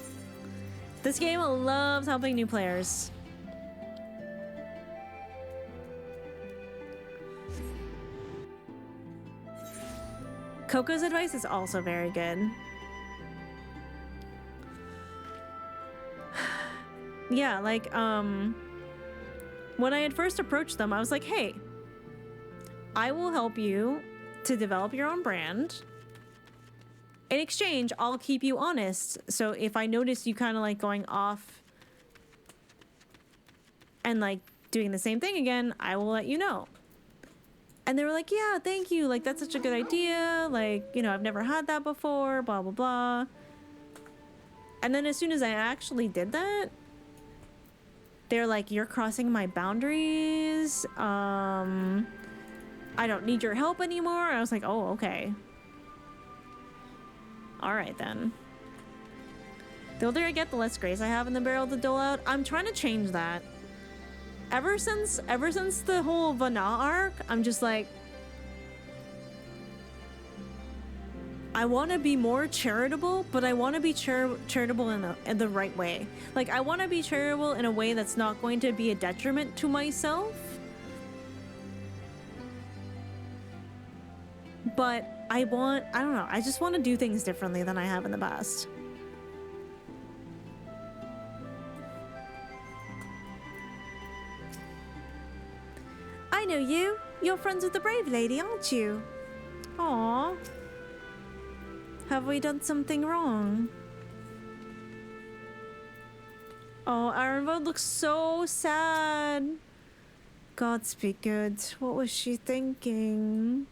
This game loves helping new players. Coco's advice is also very good. Yeah, like, when I had first approached them, I was like, hey, I will help you to develop your own brand. In exchange, I'll keep you honest. So if I notice you kind of like going off and like doing the same thing again, I will let you know. And they were like, yeah, thank you. Like, that's such a good idea. Like, you know, I've never had that before, blah, blah, blah. And then as soon as I actually did that, they're like, you're crossing my boundaries. I don't need your help anymore. And I was like, oh, okay. All right, then. The older I get, the less grace I have in the barrel to dole out. I'm trying to change that. Ever since the whole Vana arc, I'm just like, I want to be more charitable, but I want to be charitable in the right way. Like, I want to be charitable in a way that's not going to be a detriment to myself. But I don't know, I just want to do things differently than I have in the past. I know you. You're friends with the brave lady, aren't you? Aww. Have we done something wrong? Oh, Ironwood looks so sad. Gods be good. What was she thinking?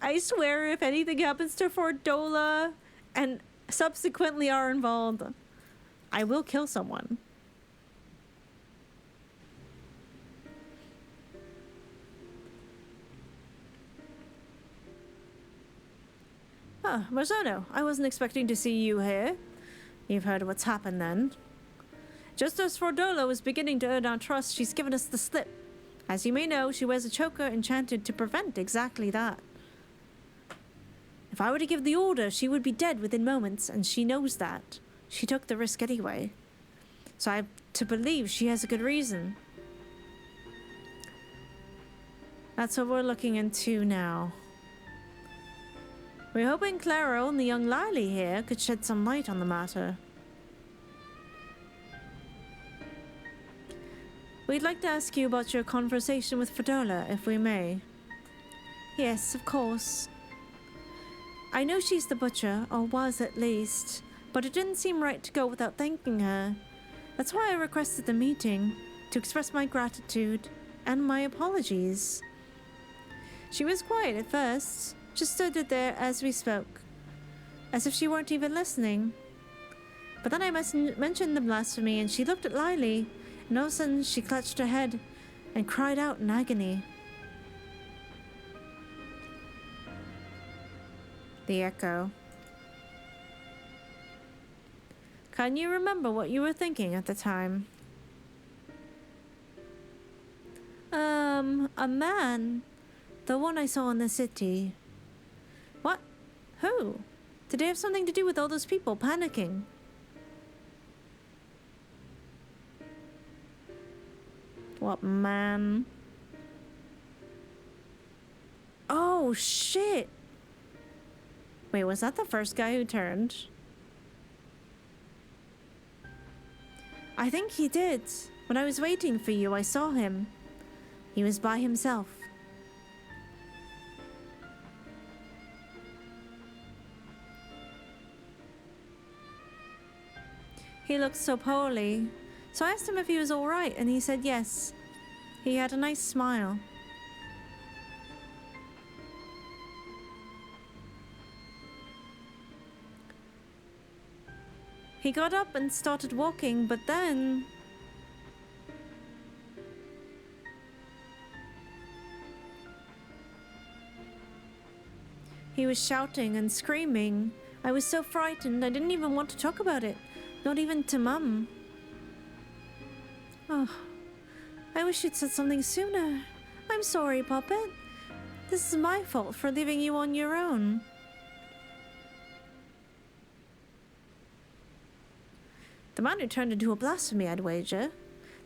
I swear if anything happens to Fordola and subsequently are involved, I will kill someone. Huh, Marzono, I wasn't expecting to see you here. You've heard what's happened then. Just as Fordola was beginning to earn our trust, she's given us the slip. As you may know, she wears a choker enchanted to prevent exactly that. If I were to give the order, she would be dead within moments, and she knows that. She took the risk anyway. So I have to believe she has a good reason. That's what we're looking into now. We're hoping Claro and the young Lily here could shed some light on the matter. We'd like to ask you about your conversation with Fordola, if we may. Yes, of course. I know she's the butcher, or was at least, but it didn't seem right to go without thanking her. That's why I requested the meeting, to express my gratitude and my apologies. She was quiet at first, just stood there as we spoke, as if she weren't even listening. But then I mentioned the blasphemy, and she looked at Lily, and all of a sudden she clutched her head and cried out in agony. The echo. Can you remember what you were thinking at the time? A man. The one I saw in the city. What? Who? Did it have something to do with all those people panicking? What man? Oh, shit! Wait, was that the first guy who turned? I think he did. When I was waiting for you, I saw him. He was by himself. He looked so poorly. So I asked him if he was all right, and he said yes. He had a nice smile. He got up and started walking, but then... he was shouting and screaming. I was so frightened, I didn't even want to talk about it. Not even to Mum. Oh, I wish you'd said something sooner. I'm sorry, Puppet. This is my fault for leaving you on your own. The man who turned into a blasphemy, I'd wager.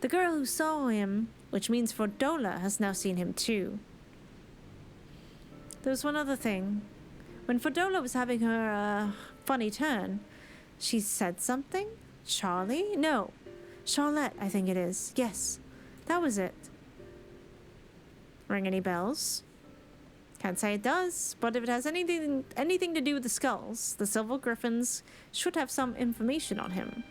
The girl who saw him, which means Fordola, has now seen him too. There was one other thing. When Fordola was having her, funny turn, she said something? Charlie? No. Charlet, I think it is. Yes, that was it. Ring any bells? Can't say it does, but if it has anything to do with the skulls, the Silver Griffins should have some information on him.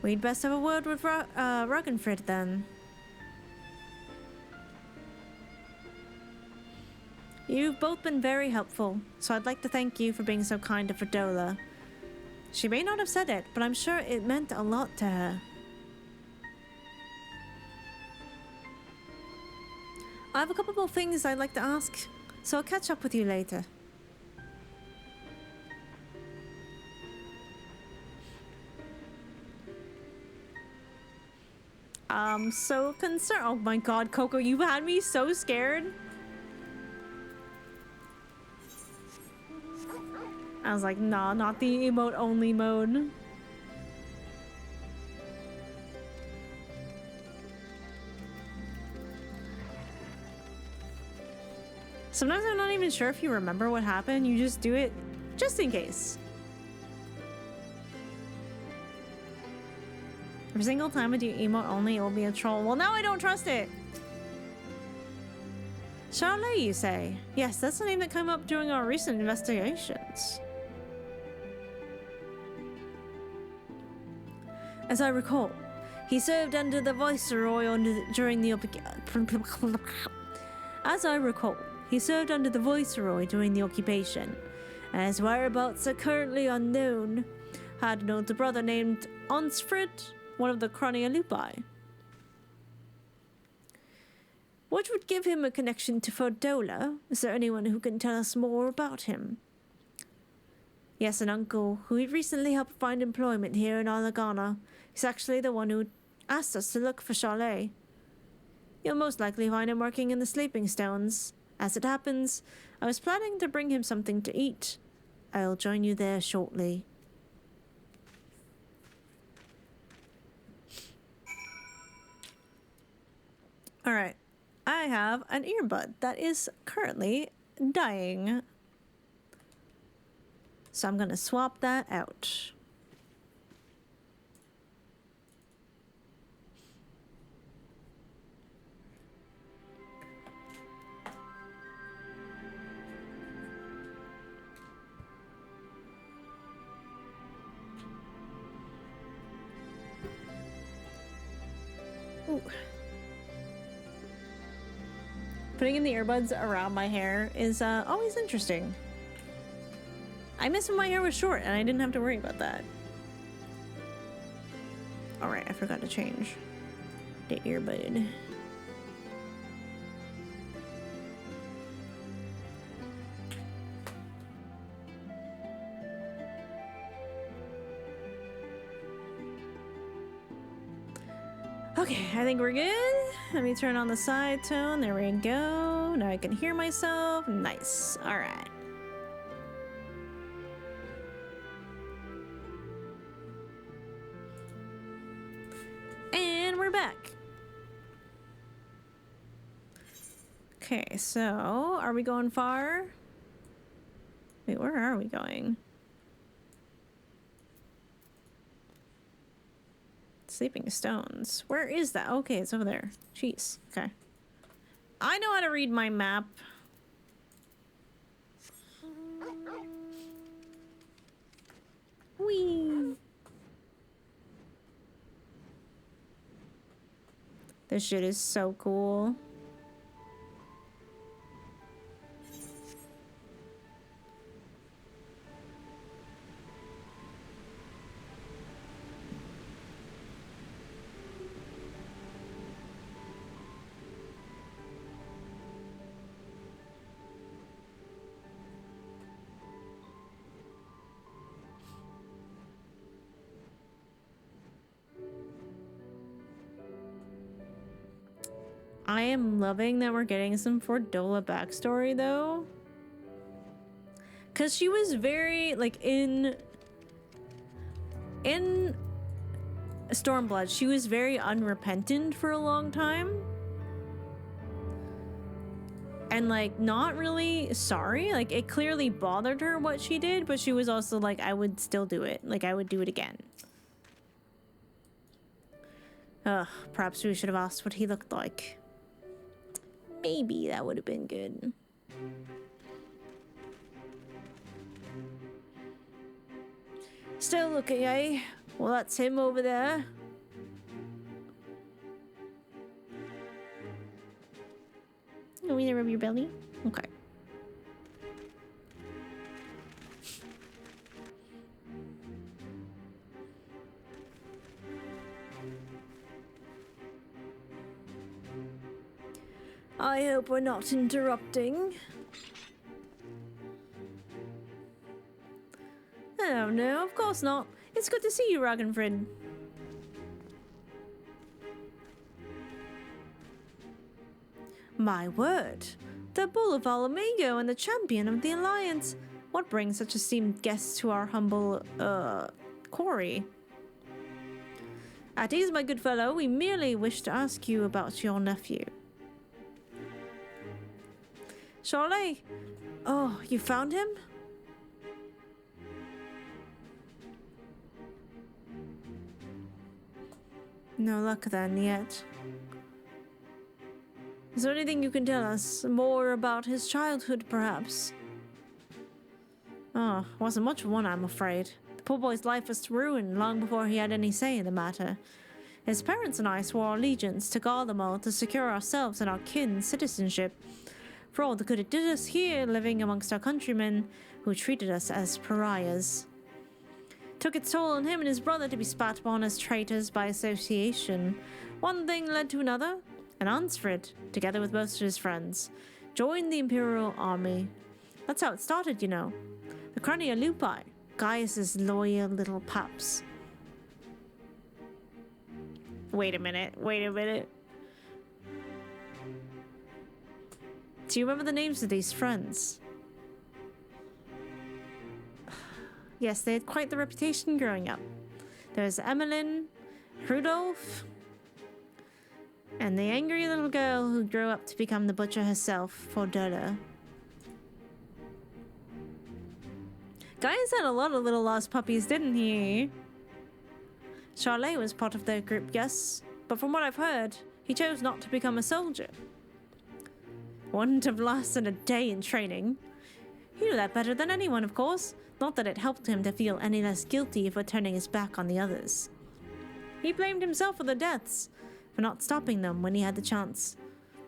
We'd best have a word with Ragnfrid then. You've both been very helpful, so I'd like to thank you for being so kind to Fordola. She may not have said it, but I'm sure it meant a lot to her. I have a couple more things I'd like to ask, so I'll catch up with you later. I'm so concerned. Oh my god, Coco, you had me so scared. I was like, nah, not the emote only mode. Sometimes I'm not even sure if you remember what happened. You just do it just in case. Every single time I do emote only, it will be a troll. Well, now I don't trust it. Charlet, you say? Yes, that's the name that came up during our recent investigations. As I recall, he served under the Viceroy during the occupation, and his whereabouts are currently unknown. Had an older brother named Onsfrid, one of the Chronia. What would give him a connection to Fordola? Is there anyone who can tell us more about him? Yes, an uncle who we recently helped find employment here in Alagana. He's actually the one who asked us to look for Charlet. You'll most likely find him working in the Sleeping Stones. As it happens, I was planning to bring him something to eat. I'll join you there shortly. Alright, I have an earbud that is currently dying. So I'm gonna swap that out. Ooh. Putting in the earbuds around my hair is always interesting. I miss when my hair was short and I didn't have to worry about that. Alright, I forgot to change the earbud. Okay, I think we're good. Let me turn on the side tone. There we go. Now I can hear myself. Nice. All right. And we're back. Okay, so are we going far? Wait, where are we going? Sleeping Stones. Where is that? Okay, it's over there. Jeez. Okay. I know how to read my map. Whee! This shit is so cool. I am loving that we're getting some Fordola backstory though. Cause she was very like in Stormblood, she was very unrepentant for a long time. And like not really sorry. Like it clearly bothered her what she did, but she was also like, I would still do it. Like I would do it again. Ugh, perhaps we should have asked what he looked like. Maybe that would have been good. Still looking, eh? Well, that's him over there. You want me to rub your belly? Okay. I hope we're not interrupting. Oh no, of course not. It's good to see you, Ragnfrid. My word. The Bull of Alamigo and the champion of the Alliance. What brings such esteemed guests to our humble, quarry? At ease, my good fellow, we merely wish to ask you about your nephew. Charlet? Oh, you found him? No luck then, yet. Is there anything you can tell us more about his childhood, perhaps? Oh, wasn't much of one, I'm afraid. The poor boy's life was ruined long before he had any say in the matter. His parents and I swore allegiance to Garlemald to secure ourselves and our kin's citizenship. For all the good it did us here, living amongst our countrymen who treated us as pariahs. Took its toll on him and his brother to be spat upon as traitors by association. One thing led to another, and Ansfrid, together with most of his friends, joined the Imperial Army. That's how it started, you know. The Crania Lupi, Gaius's loyal little pups. Wait a minute. Do you remember the names of these friends? Yes, they had quite the reputation growing up. There's Emmeline, Rudolph, and the angry little girl who grew up to become the butcher herself, Fordola. Gaius had a lot of little lost puppies, didn't he? Charlet was part of their group, yes, but from what I've heard, he chose not to become a soldier. Wouldn't have lasted a day in training. He knew that better than anyone, of course. Not that it helped him to feel any less guilty for turning his back on the others. He blamed himself for the deaths, for not stopping them when he had the chance,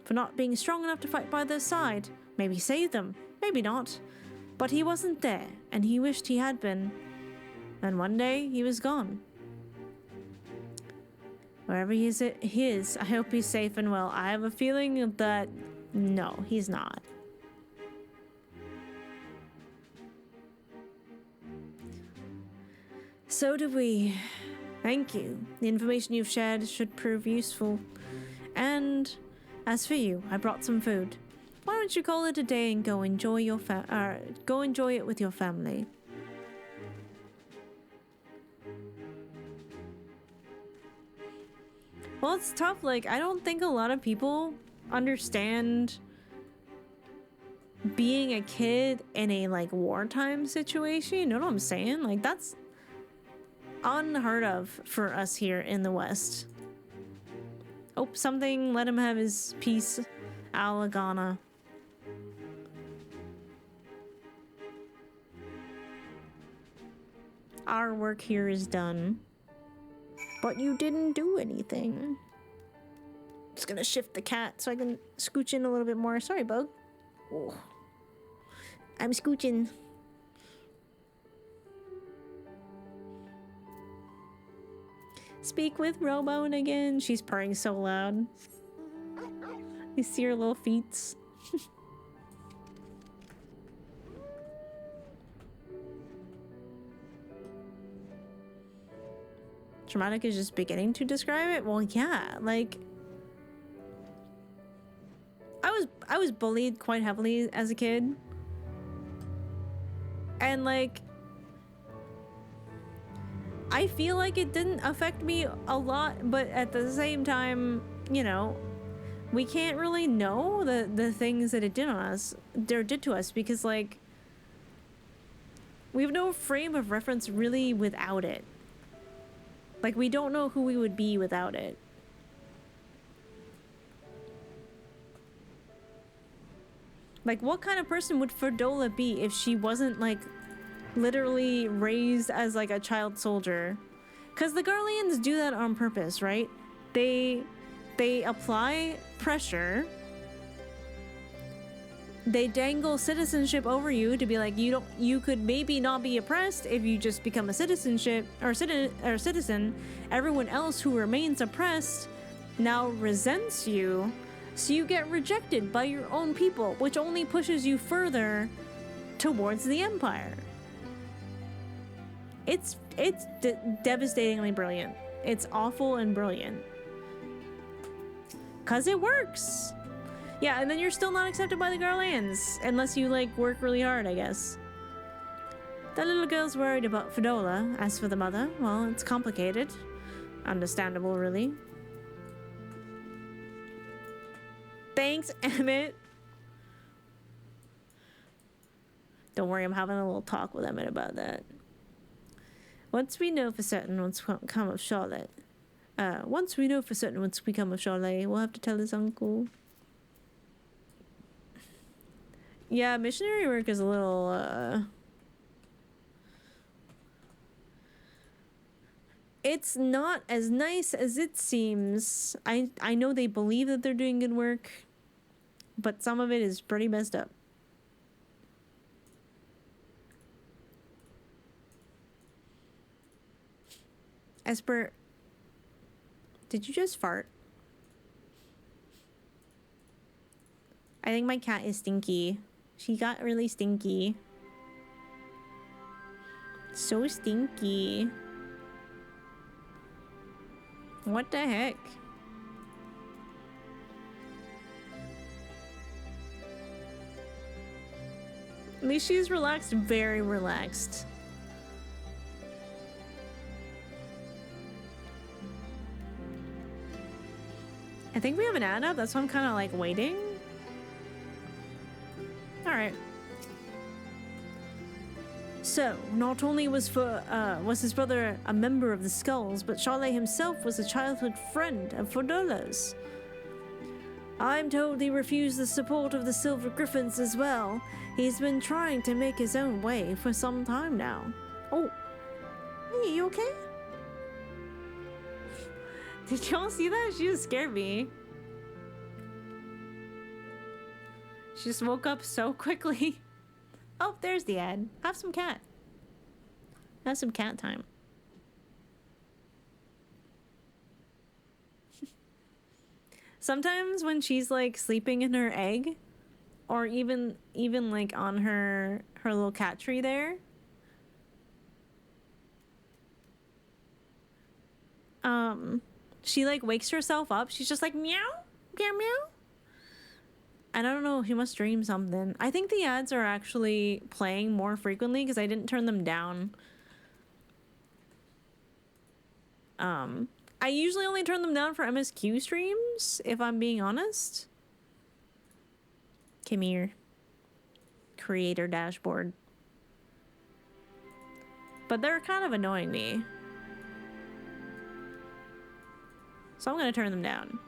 for not being strong enough to fight by their side, maybe save them, maybe not. But he wasn't there, and he wished he had been. And one day, he was gone. Wherever he is, I hope he's safe and well. I have a feeling that, no, he's not. So do we. Thank you. The information you've shared should prove useful. And as for you, I brought some food. Why don't you call it a day and go enjoy it with your family? Well, it's tough. Like, I don't think a lot of people understand being a kid in a, like, wartime situation. You know what I'm saying? Like, that's unheard of for us here in the West. Oh, something. Let him have his piece. Alagana. Our work here is done. But you didn't do anything. Just gonna shift the cat so I can scooch in a little bit more. Sorry, Bug. Oh. I'm scooching. Speak with Robone again. She's purring so loud. You see her little feet. Traumatic is just beginning to describe it. Well, yeah, like I was bullied quite heavily as a kid. And like I feel like it didn't affect me a lot, but at the same time, you know, we can't really know the things that it did on us, or did to us, because like we have no frame of reference really without it. Like, we don't know who we would be without it. Like, what kind of person would Fordola be if she wasn't, like, literally raised as, like, a child soldier? Because the Garleans do that on purpose, right? They apply pressure. They dangle citizenship over you to be like, you could maybe not be oppressed if you just become a citizen. Everyone else who remains oppressed now resents you. So you get rejected by your own people, which only pushes you further towards the Empire. It's devastatingly brilliant. It's awful and brilliant. 'Cause it works. Yeah, and then you're still not accepted by the Garlands, unless you, like, work really hard, I guess. The little girl's worried about Fordola. As for the mother, well, it's complicated. Understandable, really. Thanks, Emmett. Don't worry, I'm having a little talk with Emmett about that. Once we know for certain what's come of Charlet. Once we know for certain what's become of Charlet, we'll have to tell his uncle. Yeah, missionary work is a little, it's not as nice as it seems. I know they believe that they're doing good work, but some of it is pretty messed up. Esper, did you just fart? I think my cat is stinky. She got really stinky. So stinky. What the heck? At least she's relaxed, very relaxed. I think we have an ad up, that's why I'm kind of like waiting. Alright. So, not only was his brother a member of the Skulls, but Charlet himself was a childhood friend of Fordola's. I'm told he refused the support of the Silver Griffins as well. He's been trying to make his own way for some time now. Oh. Hey, you okay? Did y'all see that? She just scared me. She just woke up so quickly. Oh, there's the ad. Have some cat. Have some cat time. Sometimes when she's like sleeping in her egg, or even like on her little cat tree there, she like wakes herself up. She's just like meow, meow, meow. And I don't know, she must dream something. I think the ads are actually playing more frequently because I didn't turn them down. I usually only turn them down for MSQ streams, if I'm being honest. Come here. Creator dashboard. But they're kind of annoying me. So I'm gonna turn them down.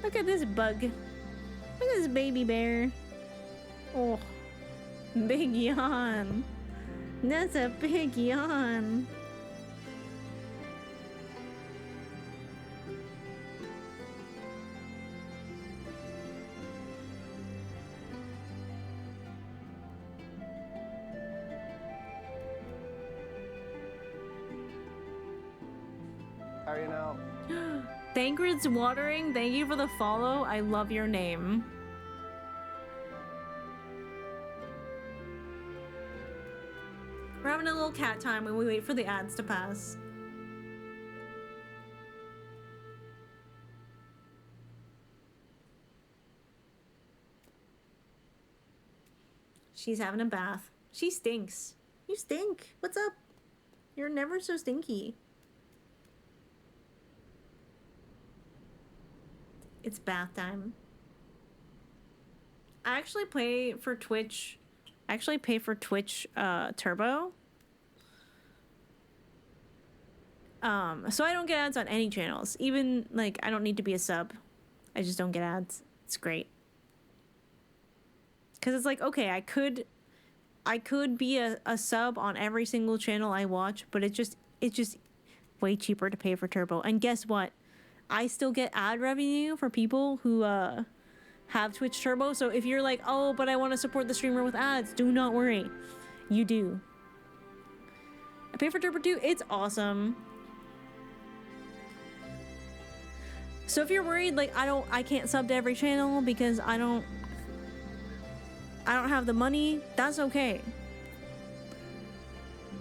Look at this bug. Look at this baby bear. Oh, big yawn. That's a big yawn. How are you now? Thancred's Watering, thank you for the follow. I love your name. We're having a little cat time when we wait for the ads to pass. She's having a bath. She stinks. You stink. What's up? You're never so stinky. It's bath time. I actually pay for Twitch. I actually pay for Twitch Turbo. So I don't get ads on any channels. Even like I don't need to be a sub. I just don't get ads. It's great. Cause it's like, okay, I could be a sub on every single channel I watch, but it's just way cheaper to pay for Turbo. And guess what? I still get ad revenue for people who have Twitch Turbo. So if you're like, oh, but I want to support the streamer with ads, do not worry. You do. I pay for Turbo 2. It's awesome. So if you're worried, like, I can't sub to every channel because I don't have the money, that's okay.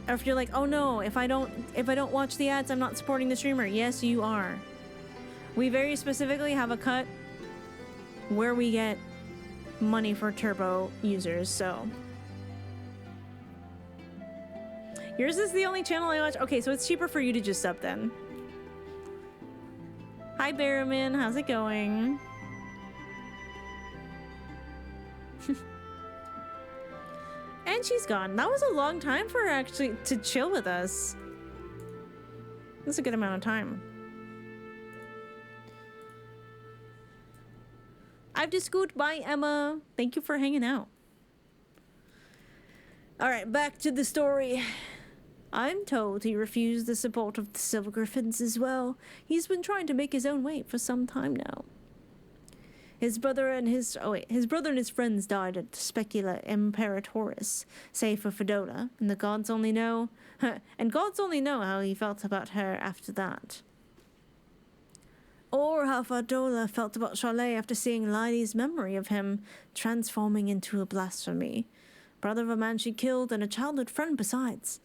Or if you're like, oh no, if I don't watch the ads, I'm not supporting the streamer. Yes, you are. We very specifically have a cut where we get money for Turbo users, so. Yours is the only channel I watch? Okay, so it's cheaper for you to just sub then. Hi, Barrowman. How's it going? And she's gone. That was a long time for her actually to chill with us. That's a good amount of time. I've just scoot. Bye, Emma. Thank you for hanging out. Alright, back to the story. I'm told he refused the support of the Silver Griffins as well. He's been trying to make his own way for some time now. His brother and his friends died at Specula Imperatoris, save for Fordola, and the gods only know how he felt about her after that. Or how Fordola felt about Charlet after seeing Lily's memory of him transforming into a blasphemy. Brother of a man she killed and a childhood friend besides.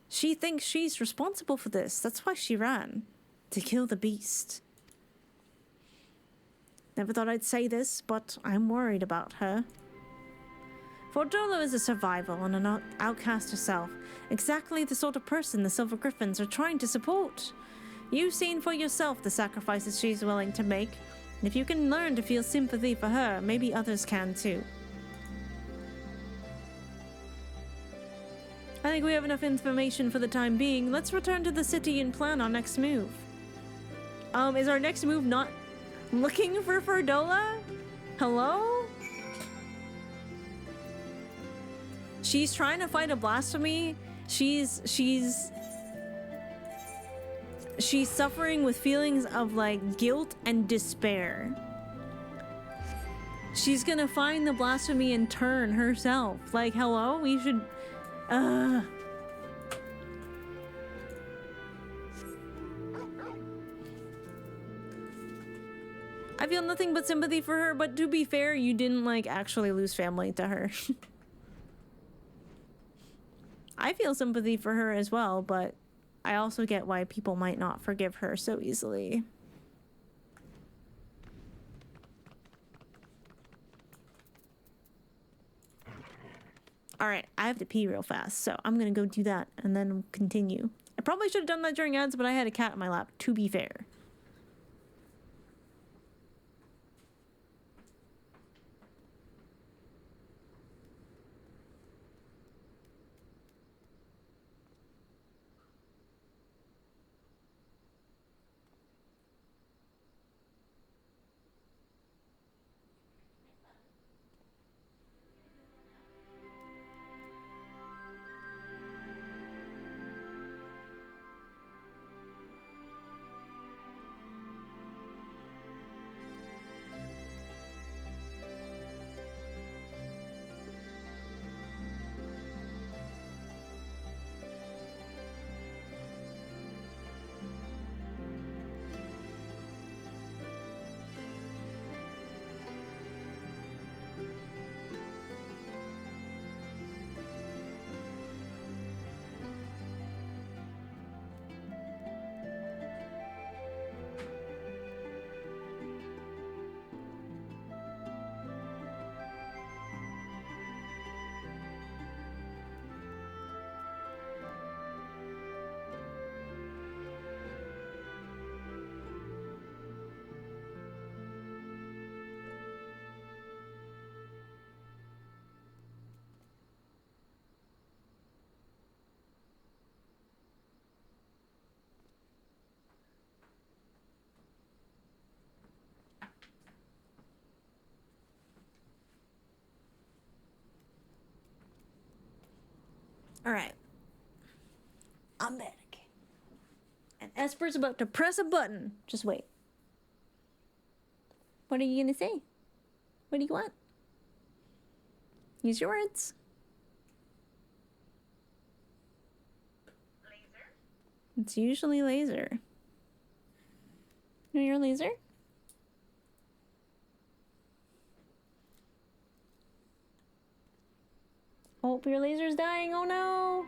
She thinks she's responsible for this. That's why she ran. To kill the beast. Never thought I'd say this, but I'm worried about her. Fordola is a survival and an outcast herself. Exactly the sort of person the Silver Griffins are trying to support. You've seen for yourself the sacrifices she's willing to make. And if you can learn to feel sympathy for her, maybe others can too. I think we have enough information for the time being. Let's return to the city and plan our next move. Is our next move not looking for Fordola? Hello? She's trying to fight a blasphemy. She's suffering with feelings of like guilt and despair. She's gonna find the blasphemy and turn herself. Like, hello? We should... I feel nothing but sympathy for her, but to be fair, you didn't like actually lose family to her. I feel sympathy for her as well, but I also get why people might not forgive her so easily. Alright, I have to pee real fast, so I'm gonna go do that and then continue. I probably should have done that during ads, but I had a cat in my lap, to be fair. Alright. I'm back. And Esper's about to press a button. Just wait. What are you gonna say? What do you want? Use your words. It's usually laser. No, you're laser? Oh, your laser's dying. Oh no.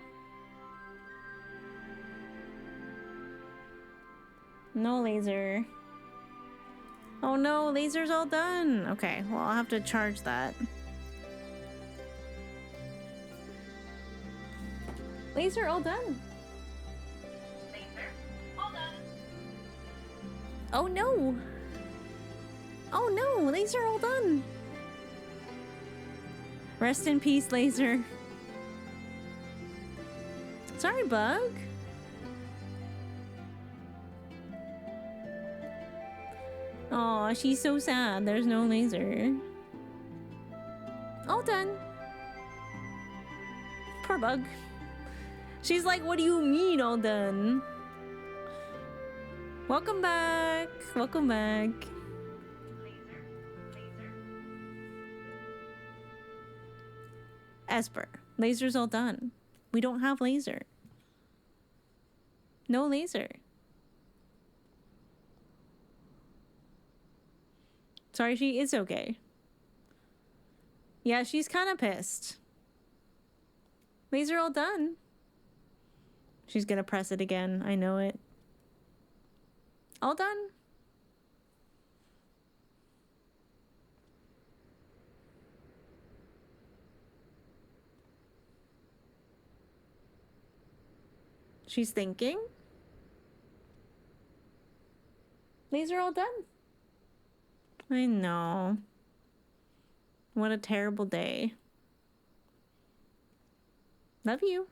No laser. Oh no, laser's all done. Okay, well, I'll have to charge that. Laser all done. Laser, all done. Oh no. Oh no, laser all done. Rest in peace, laser. Sorry, bug. Aw, she's so sad. There's no laser. All done. Poor bug. She's like, what do you mean all done? Welcome back. Welcome back. Laser, laser. Esper, laser's all done. We don't have laser. No laser. Sorry, she is okay. Yeah, she's kind of pissed. Laser all done. She's gonna press it again. I know it. All done. She's thinking. Laser all done. I know. What a terrible day. Love you.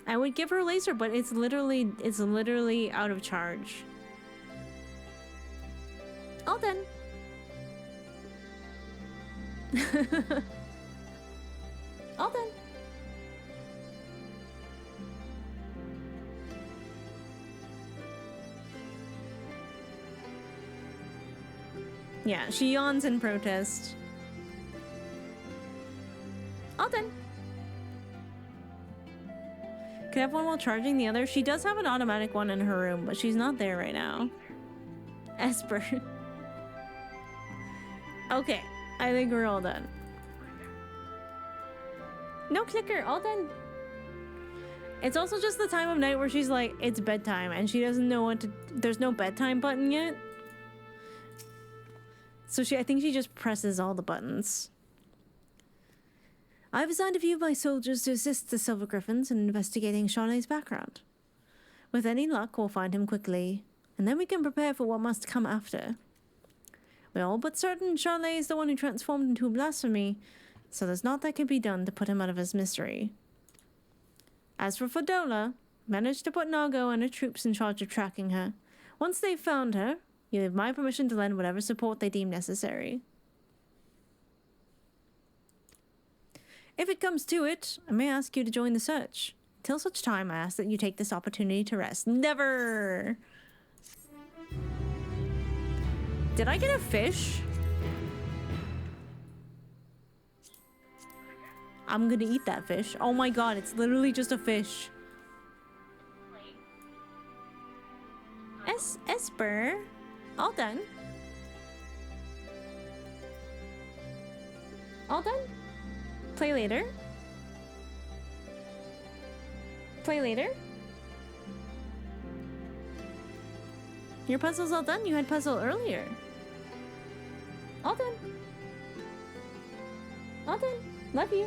I would give her laser, but it's literally out of charge. All done. All done. Yeah, she yawns in protest. All done. Could I have one while charging the other? She does have an automatic one in her room, but she's not there right now. Esper. Okay, I think we're all done. No clicker, all done. It's also just the time of night where she's like, it's bedtime, and she doesn't know what to... There's no bedtime button yet. So I think she just presses all the buttons. I've assigned a few of my soldiers to assist the Silver Griffins in investigating Charlet's background. With any luck, we'll find him quickly, and then we can prepare for what must come after. We're all but certain Charlet is the one who transformed into a blasphemy, so there's naught that can be done to put him out of his misery. As for Fordola, managed to put Nago and her troops in charge of tracking her. Once they've found her, you have my permission to lend whatever support they deem necessary. If it comes to it, I may ask you to join the search. Till such time, I ask that you take this opportunity to rest. Never! Did I get a fish? I'm gonna eat that fish. Oh my god, it's literally just a fish. Esper? All done. All done? Play later? Play later? Your puzzle's all done? You had puzzle earlier. All done. All done. Love you.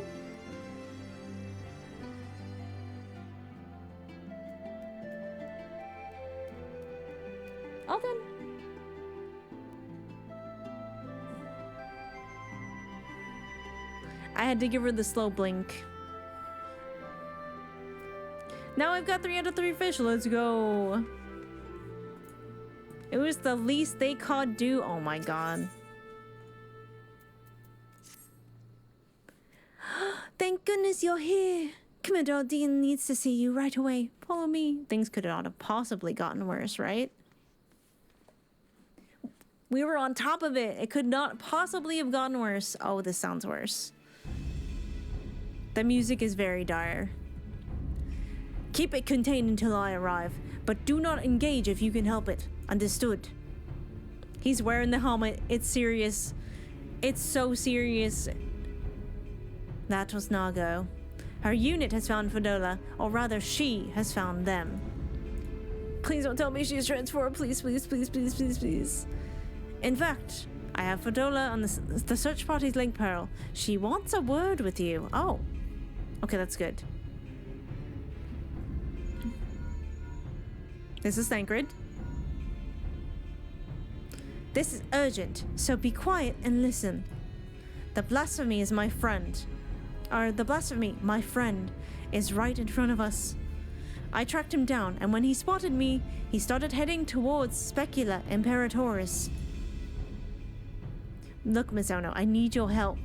All done. I had to give her the slow blink. Now I've got 3 out of 3 fish. Let's go. It was the least they could do. Oh my god. Thank goodness you're here. Commodore Dean needs to see you right away. Follow me. Things could not have possibly gotten worse, right? We were on top of it. It could not possibly have gotten worse. Oh, this sounds worse. The music is very dire. Keep it contained until I arrive, but do not engage if you can help it. Understood? He's wearing the helmet. It's serious. It's so serious. That was Nago. Her unit has found Fordola, or rather she has found them. Please don't tell me she's transformed. Please, please, please, please, please, please. In fact, I have Fordola on the search party's link pearl. She wants a word with you. Oh. Okay, that's good. This is Thancred. This is urgent, so be quiet and listen. The blasphemy is my friend. Or the blasphemy, my friend, is right in front of us. I tracked him down, and when he spotted me, he started heading towards Specula Imperatoris. Look, Miss Ono, I need your help.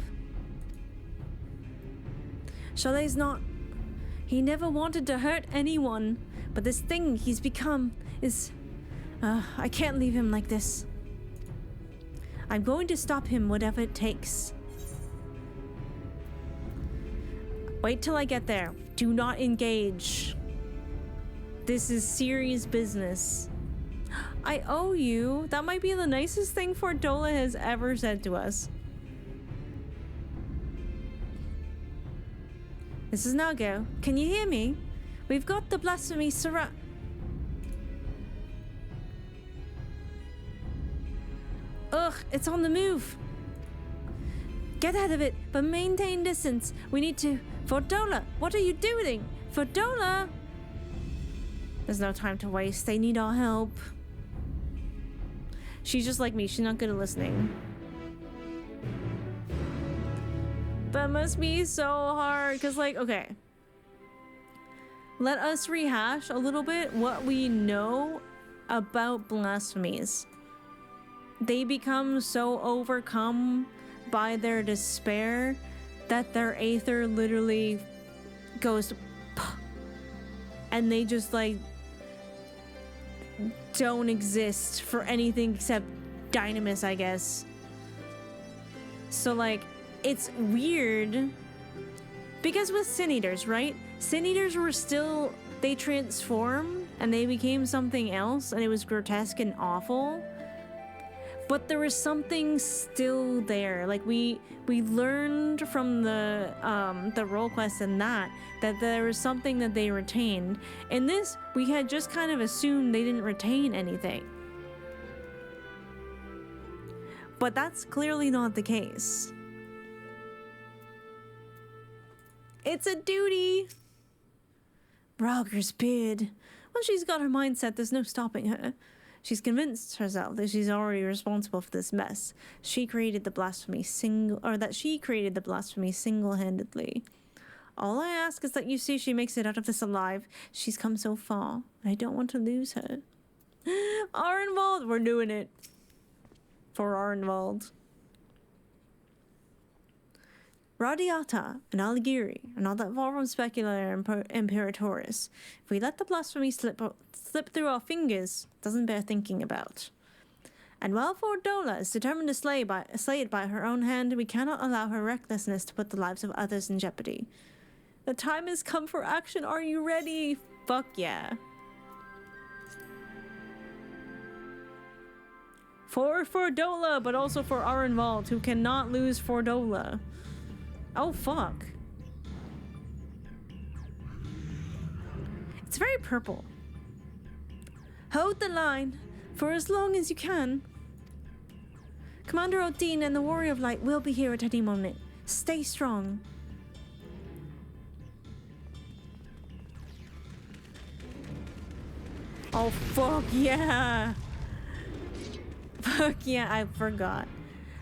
Charlet's not... He never wanted to hurt anyone, but this thing he's become is... I can't leave him like this. I'm going to stop him whatever it takes. Wait till I get there. Do not engage. This is serious business. I owe you. That might be the nicest thing Fordola has ever said to us. This is Nago. Can you hear me? We've got the blasphemy surround... Ugh, it's on the move. Get ahead of it, but maintain distance. We need to... Fordola, what are you doing? Fordola! There's no time to waste. They need our help. She's just like me. She's not good at listening. That must be so hard. Because, like, okay. Let us rehash a little bit what we know about blasphemies. They become so overcome by their despair that their aether literally goes... And they just, like... don't exist for anything except Dynamis, I guess. So, like, it's weird. Because with Sin Eaters, right? Sin Eaters were still... They transformed and they became something else, and it was grotesque and awful. But there was something still there. Like, we learned from the role quest and that there was something that they retained. In this, we had just kind of assumed they didn't retain anything. But that's clearly not the case. It's a duty! Brogger's beard. Once she's got her mind set, there's no stopping her. She's convinced herself that she's already responsible for this mess. She created the blasphemy single-handedly. All I ask is that you see she makes it out of this alive. She's come so far. I don't want to lose her. Arenwald! We're doing it. For Arenwald. Radiata and Aligiri are not that far from Specula Imperatoris. If we let the blasphemy slip through our fingers, it doesn't bear thinking about. And while Fordola is determined to slay it by her own hand, we cannot allow her recklessness to put the lives of others in jeopardy. The time has come for action. Are you ready? Fuck yeah. For Fordola, but also for Arenwald, who cannot lose Fordola. Oh, fuck. It's very purple. Hold the line for as long as you can. Commander Odin and the Warrior of Light will be here at any moment. Stay strong. Oh, fuck yeah. Fuck yeah, I forgot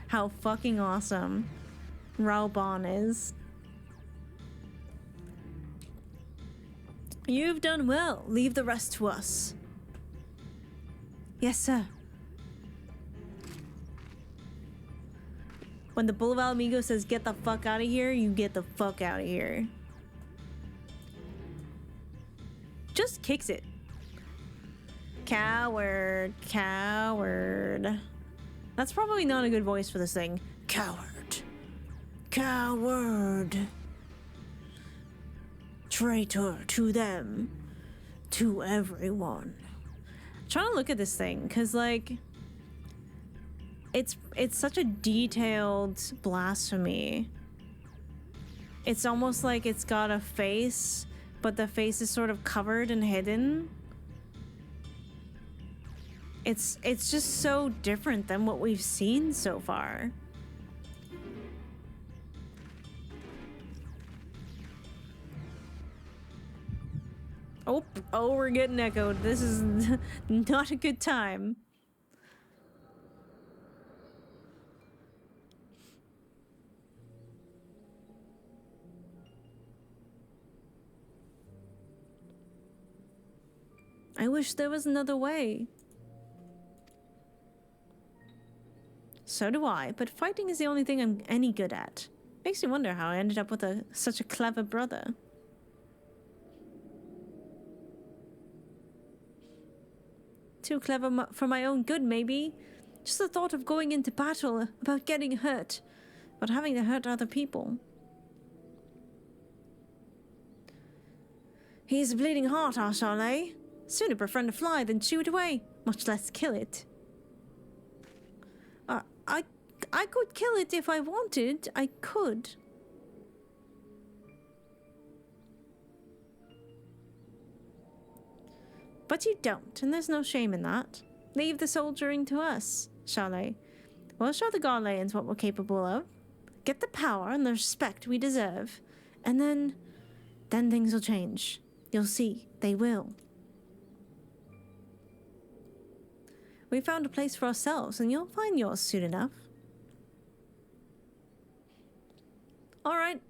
how fucking awesome Raubon is. You've done well. Leave the rest to us. Yes, sir. When the Bull of Alamigo says get the fuck out of here, you get the fuck out of here. Just kicks it. Coward. Coward. That's probably not a good voice for this thing. Coward. Coward. traitor to them, to everyone. I'm trying to look at this thing, because, like, it's such a detailed blasphemy. It's almost like it's got a face, but the face is sort of covered and hidden. It's just so different than what we've seen so far. Oh, we're getting echoed. This is not a good time. I wish there was another way. So do I, but fighting is the only thing I'm any good at. Makes me wonder how I ended up with such a clever brother. Too clever for my own good, maybe. Just the thought of going into battle, about getting hurt, about having to hurt other people. He's a bleeding heart, our Charlet. Sooner befriend a fly than chew it away, much less kill it. I could kill it if I wanted. I could. But you don't, and there's no shame in that. Leave the soldiering to us, Charlet. We'll show the Garleans what we're capable of. Get the power and the respect we deserve. And then things will change. You'll see, they will. We found a place for ourselves, and you'll find yours soon enough. Alright,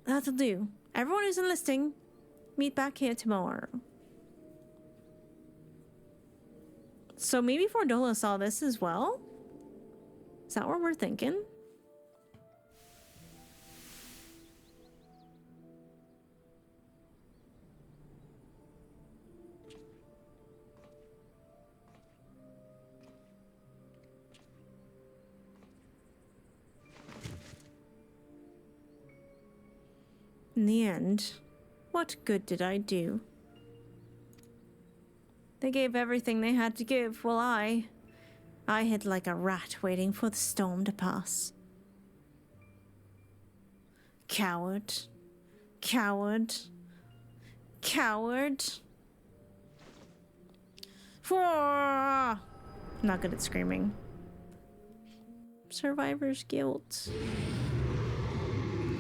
that'll do. Everyone who's enlisting, meet back here tomorrow. So maybe Fordola saw this as well? Is that what we're thinking? In the end, what good did I do? They gave everything they had to give, while I hid like a rat waiting for the storm to pass. Coward. Coward. Coward. Not good at screaming. Survivor's guilt.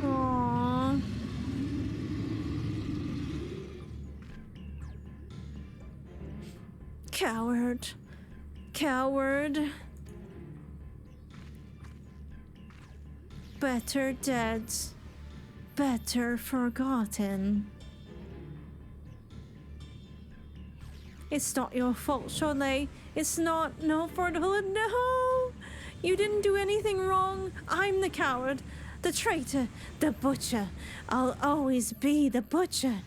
Aww. Coward. Coward. Better dead. Better forgotten. It's not your fault, Charlet. It's not. No, Fordola, no! You didn't do anything wrong. I'm the coward. The traitor. The butcher. I'll always be the butcher.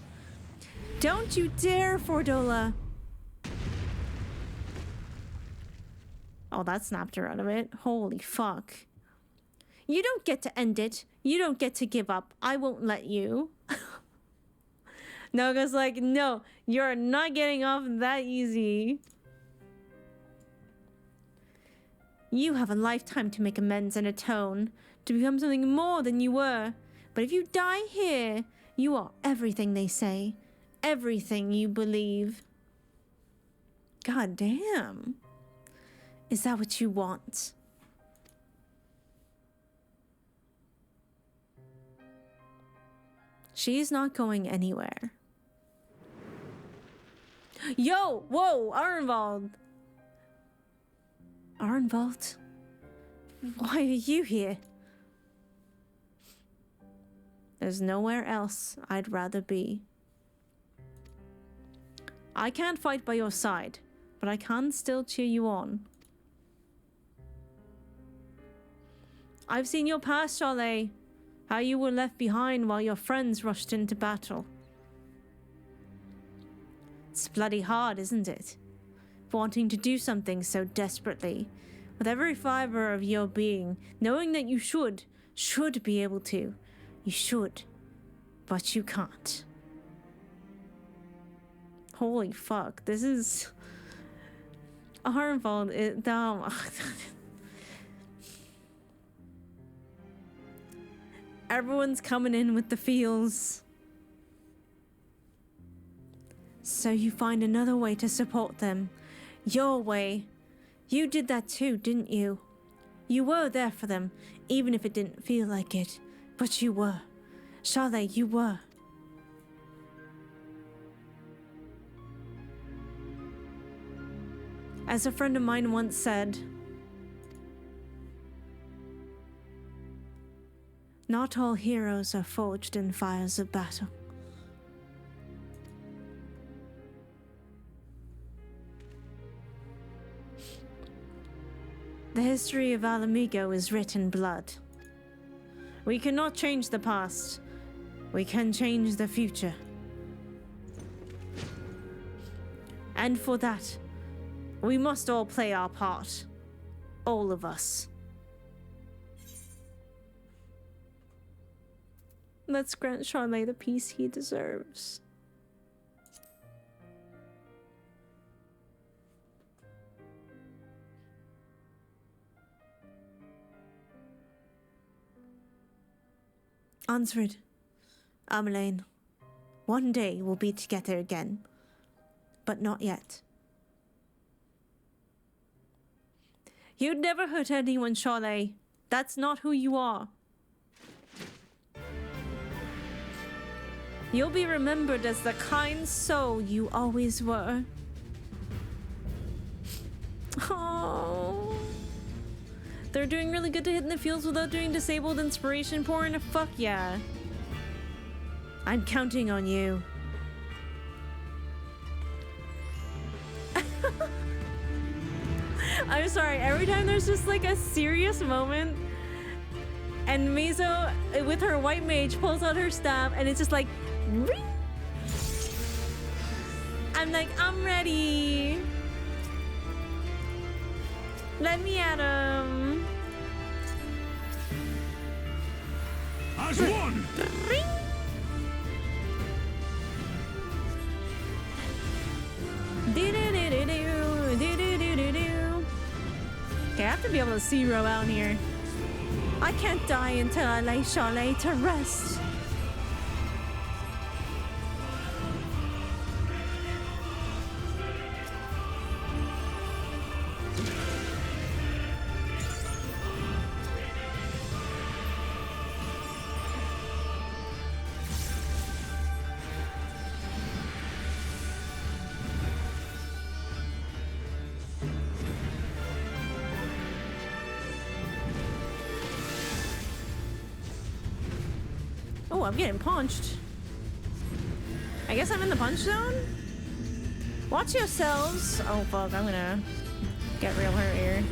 Don't you dare, Fordola. Oh, that snapped her out of it. Holy fuck. You don't get to end it. You don't get to give up. I won't let you. Noga's like, no, you're not getting off that easy. You have a lifetime to make amends and atone, to become something more than you were. But if you die here, you are everything they say. Everything you believe. God damn. Is that what you want? She's not going anywhere. Yo! Whoa! Arnvald! Arnvald? Why are you here? There's nowhere else I'd rather be. I can't fight by your side, but I can still cheer you on. I've seen your past, Charlet. How you were left behind while your friends rushed into battle. It's bloody hard, isn't it? Wanting to do something so desperately, with every fiber of your being, knowing that you should be able to. You should, but you can't. Holy fuck, this is harmful. Everyone's coming in with the feels. So you find another way to support them. Your way. You did that too, didn't you? You were there for them, even if it didn't feel like it. But you were. Charlet, you were. As a friend of mine once said, not all heroes are forged in fires of battle. The history of Alamigo is written in blood. We cannot change the past. We can change the future. And for that, we must all play our part. All of us. Let's grant Charlet the peace he deserves. Answered. Ameline. One day we'll be together again. But not yet. You'd never hurt anyone, Charlet. That's not who you are. You'll be remembered as the kind soul you always were. Oh. They're doing really good to hit in the fields without doing disabled inspiration porn. Fuck yeah. I'm counting on you. I'm sorry, every time there's just like a serious moment and Mizo with her white mage pulls out her staff and it's just like ring. I'm like, I'm ready. Let me at him. As one. Ring. Okay, I have to be able to zero out here. I can't die until I lay Charlet to rest. Oh, I'm getting punched. I guess I'm in the punch zone? Watch yourselves. Oh, fuck. I'm gonna get real hurt here.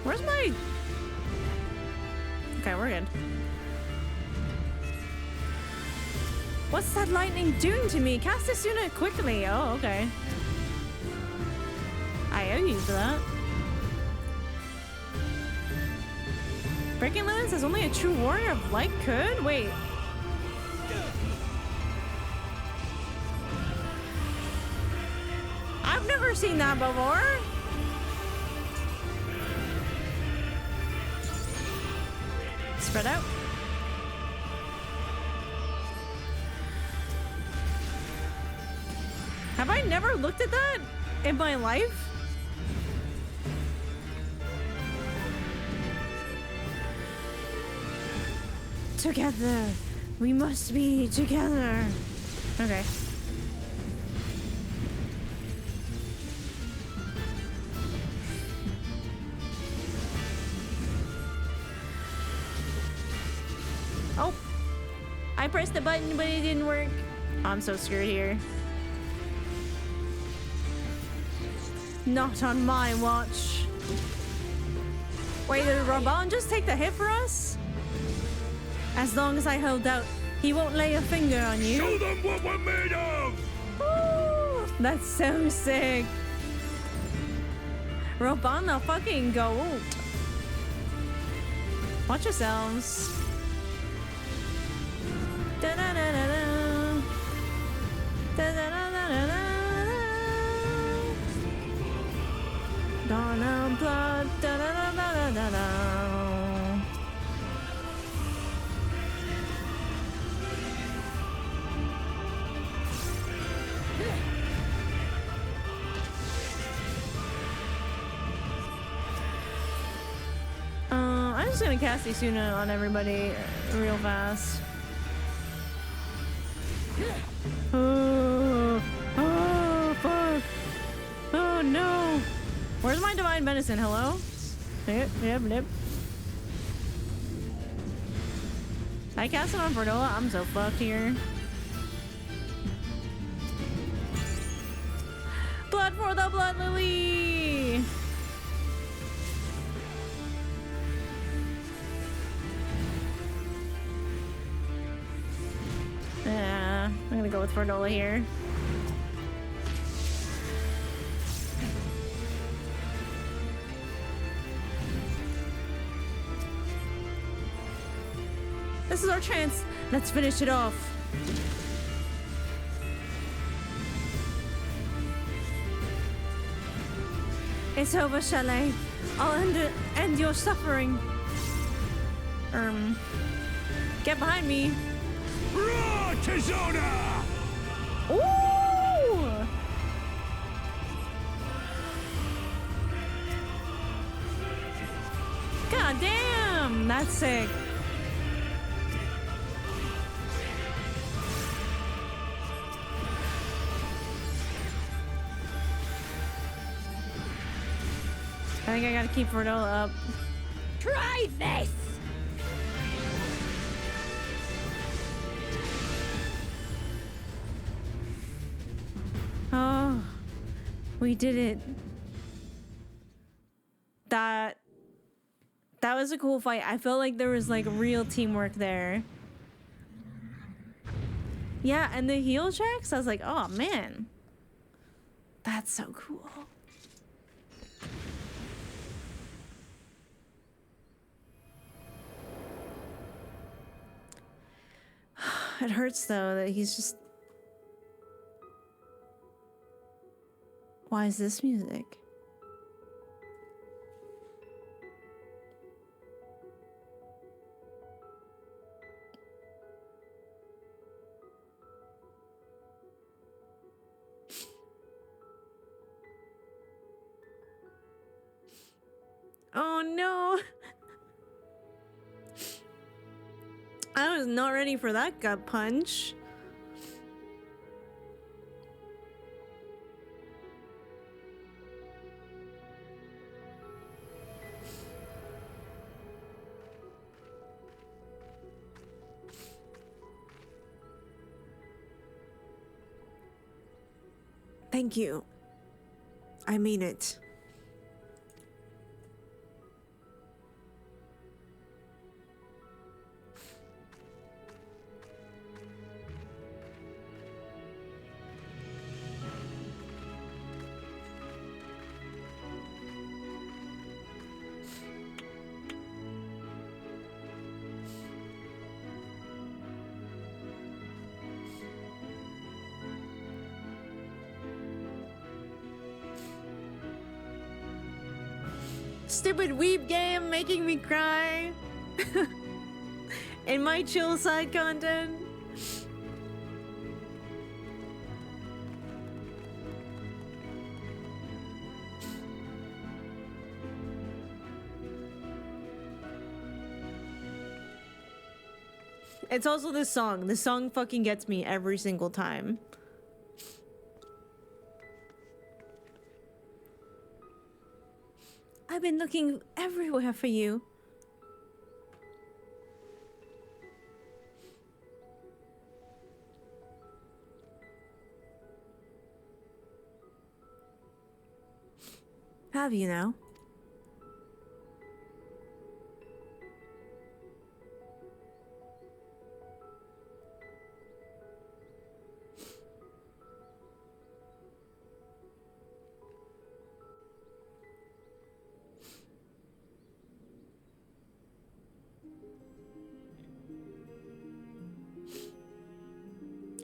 Where's my... Okay, we're good. What's that lightning doing to me? Cast this unit quickly. Oh, okay. I owe you for that. Breaking Lance is only a true warrior of light could? Wait. I've never seen that before. Spread out. Have I never looked at that in my life? Together. We must be together. Okay. Oh, I pressed the button, but it didn't work. I'm so screwed here. Not on my watch. Wait, did Raban just take the hit for us? As long as I hold out, he won't lay a finger on you. Show them what we're made of! Woo! That's so sick. Robana fucking gold. Watch yourselves. Da da da da da. Da da da da da da. Dawn of blood. Da da da da da da da. I'm just gonna cast Isuna on everybody real fast. Oh, oh, fuck. Oh no. Where's my divine medicine? Hello? Yep. I cast it on Fordola. I'm so fucked here. Blood for the Blood Lily! Yeah, I'm gonna go with Fordola here. This is our chance. Let's finish it off. It's over, Charlet. I'll end your suffering. Get behind me. Raw Tizona! Ooh! God damn, that's sick. I think I gotta keep Fordola up. Try this! Oh, we did it. That was a cool fight. I felt like there was like real teamwork there. Yeah, and the heal checks, I was like, oh man. That's so cool. It hurts though that he's just... Why is this music? Oh no! I was not ready for that gut punch. Thank you. I mean it. Stupid weeb game making me cry. In my chill side content. It's also this song. This song fucking gets me every single time. I've been looking everywhere for you. Have you now?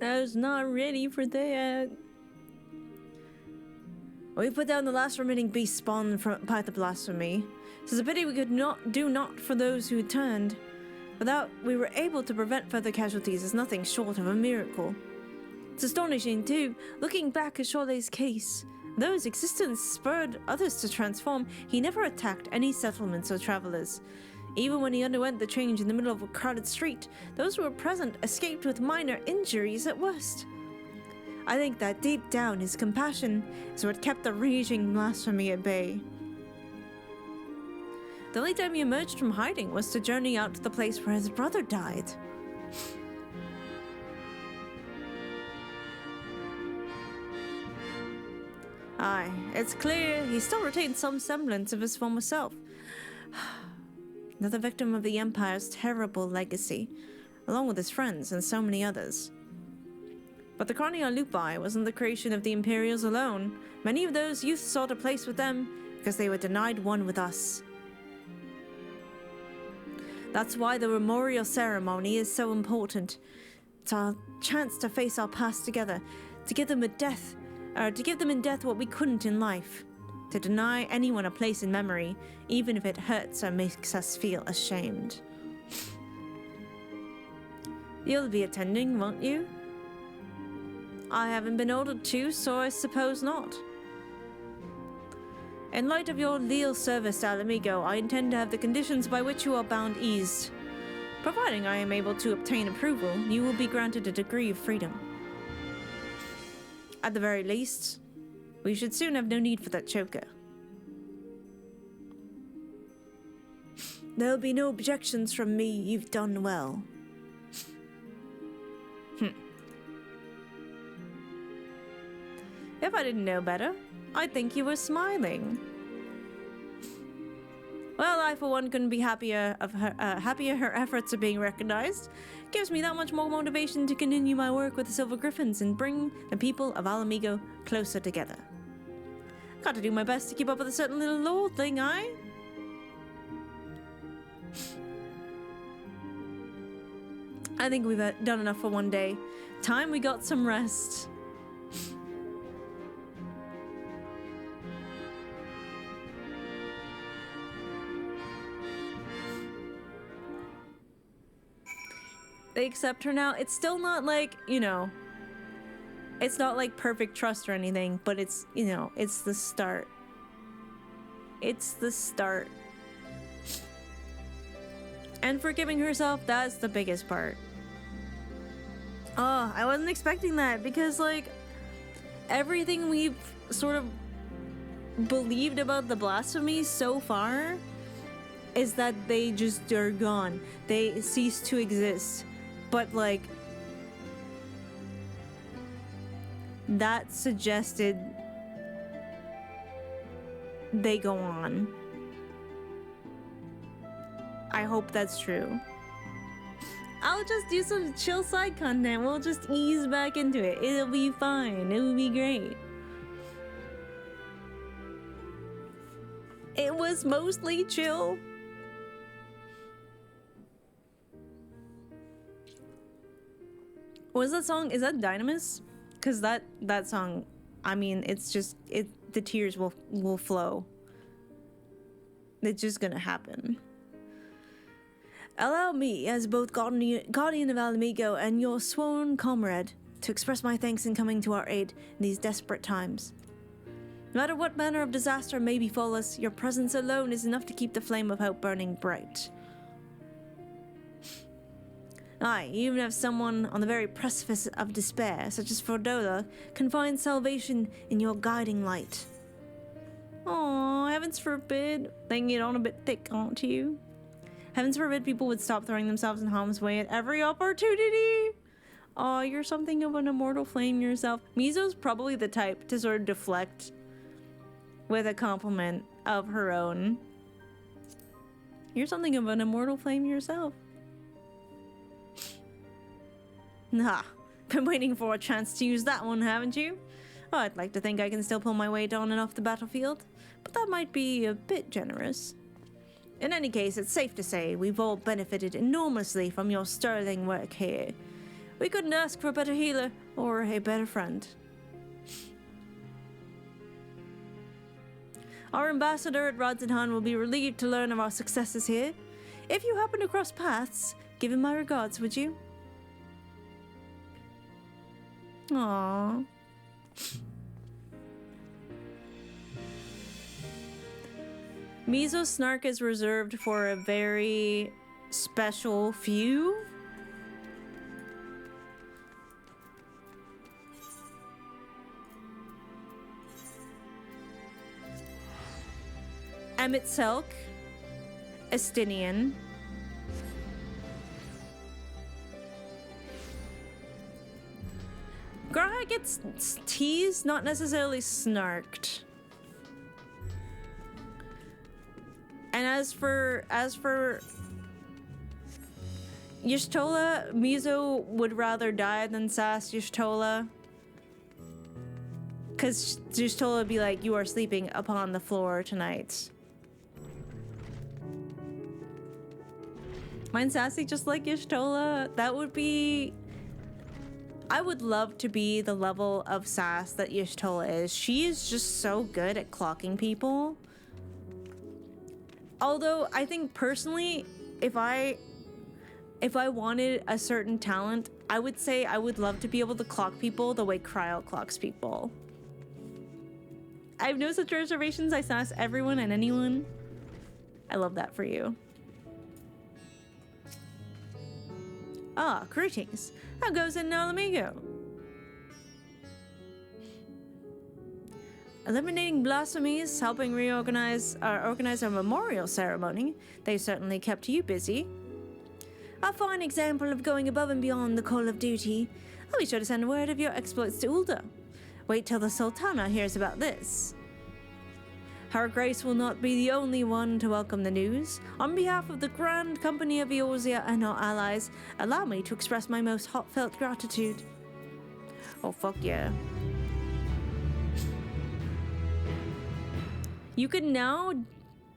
I was not ready for that. We put down the last remaining beast spawned by the blasphemy. It's a pity we could not do naught for those who turned. Without we were able to prevent further casualties is nothing short of a miracle. It's astonishing too, looking back at Charlet's case. Though his existence spurred others to transform, he never attacked any settlements or travelers. Even when he underwent the change in the middle of a crowded street, those who were present escaped with minor injuries at worst. I think that deep down his compassion is what kept the raging blasphemy at bay. The only time he emerged from hiding was to journey out to the place where his brother died. Aye, it's clear he still retained some semblance of his former self. Another victim of the Empire's terrible legacy, along with his friends and so many others. But the Chronia Lupi wasn't the creation of the Imperials alone. Many of those youth sought a place with them because they were denied one with us. That's why the memorial ceremony is so important. It's our chance to face our past together, to give them in death what we couldn't in life. To deny anyone a place in memory, even if it hurts or makes us feel ashamed. You'll be attending, won't you? I haven't been ordered to, so I suppose not. In light of your leal service to Alamigo, I intend to have the conditions by which you are bound eased. Providing I am able to obtain approval, you will be granted a degree of freedom. At the very least, we should soon have no need for that choker. There'll be no objections from me. You've done well. If I didn't know better, I'd think you were smiling. Well, I for one couldn't be happier her efforts are being recognized. Gives me that much more motivation to continue my work with the Silver Griffins and bring the people of Alamigo closer together. Got to do my best to keep up with a certain little law thing, I think we've done enough for one day. Time we got some rest. They accept her now. It's still not like, you know, it's not like perfect trust or anything, but it's, you know, it's the start. It's the start. And forgiving herself, that's the biggest part. Oh, I wasn't expecting that because, like, everything we've sort of believed about the blasphemy so far is that they just are gone. They cease to exist. But, like, that suggested they go on. I hope that's true. I'll just do some chill side content. We'll just ease back into it. It'll be fine. It'll be great. It was mostly chill. What is that song? Is that Dynamis? Because that song, I mean, it's just, the tears will flow. It's just gonna happen. Allow me, as both guardian of Alamigo and your sworn comrade, to express my thanks in coming to our aid in these desperate times. No matter what manner of disaster may befall us, your presence alone is enough to keep the flame of hope burning bright. Aye, even if someone on the very precipice of despair, such as Fordola, can find salvation in your guiding light. Aw, heavens forbid. Laying it on a bit thick, aren't you? Heavens forbid people would stop throwing themselves in harm's way at every opportunity. Aw, you're something of an immortal flame yourself. Mizo's probably the type to sort of deflect with a compliment of her own. You're something of an immortal flame yourself. Nah, been waiting for a chance to use that one, haven't you? Oh, I'd like to think I can still pull my weight on and off the battlefield, but that might be a bit generous. In any case, it's safe to say we've all benefited enormously from your sterling work here. We couldn't ask for a better healer or a better friend. Our ambassador at Rodzenhan will be relieved to learn of our successes here. If you happen to cross paths, give him my regards, would you? Aww. Mizo's snark is reserved for a very special few. Emmett Selk, Estinian. Graha gets teased, not necessarily snarked. And as for Y'shtola, Mizo would rather die than sass Y'shtola. Because Y'shtola would be like, you are sleeping upon the floor tonight. Mine sassy just like Y'shtola. That would be... I would love to be the level of sass that Y'shtola is. She is just so good at clocking people. Although, I think personally, if I wanted a certain talent, I would say I would love to be able to clock people the way Cryo clocks people. I have no such reservations. I sass everyone and anyone. I love that for you. Ah, greetings. How goes it now, amigo? Eliminating blasphemies, helping organize a memorial ceremony. They certainly kept you busy. A fine example of going above and beyond the call of duty. I'll be sure to send word of your exploits to Ulda. Wait till the Sultana hears about this. Her Grace will not be the only one to welcome the news. On behalf of the Grand Company of Eorzea and our allies, allow me to express my most heartfelt gratitude. Oh, fuck yeah. You can now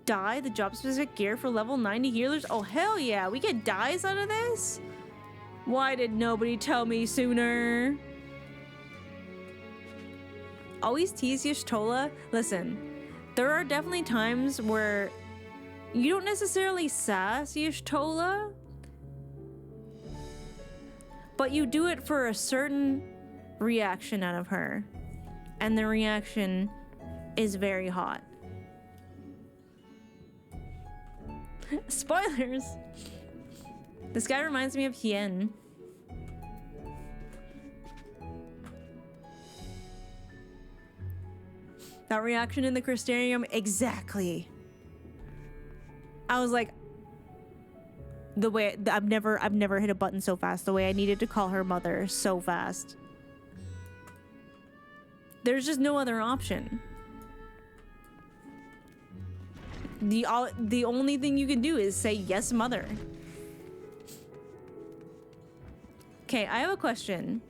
dye the job-specific gear for level 90 healers. Oh, hell yeah. We get dyes out of this? Why did nobody tell me sooner? Always tease Y'shtola. Listen, there are definitely times where you don't necessarily sass Y'shtola, but you do it for a certain reaction out of her. And the reaction is very hot. Spoilers! This guy reminds me of Hien. That reaction in the Crystarium, exactly. I was like, the way I've never hit a button so fast. The way I needed to call her mother so fast. There's just no other option. The only thing you can do is say yes, mother. Okay, I have a question.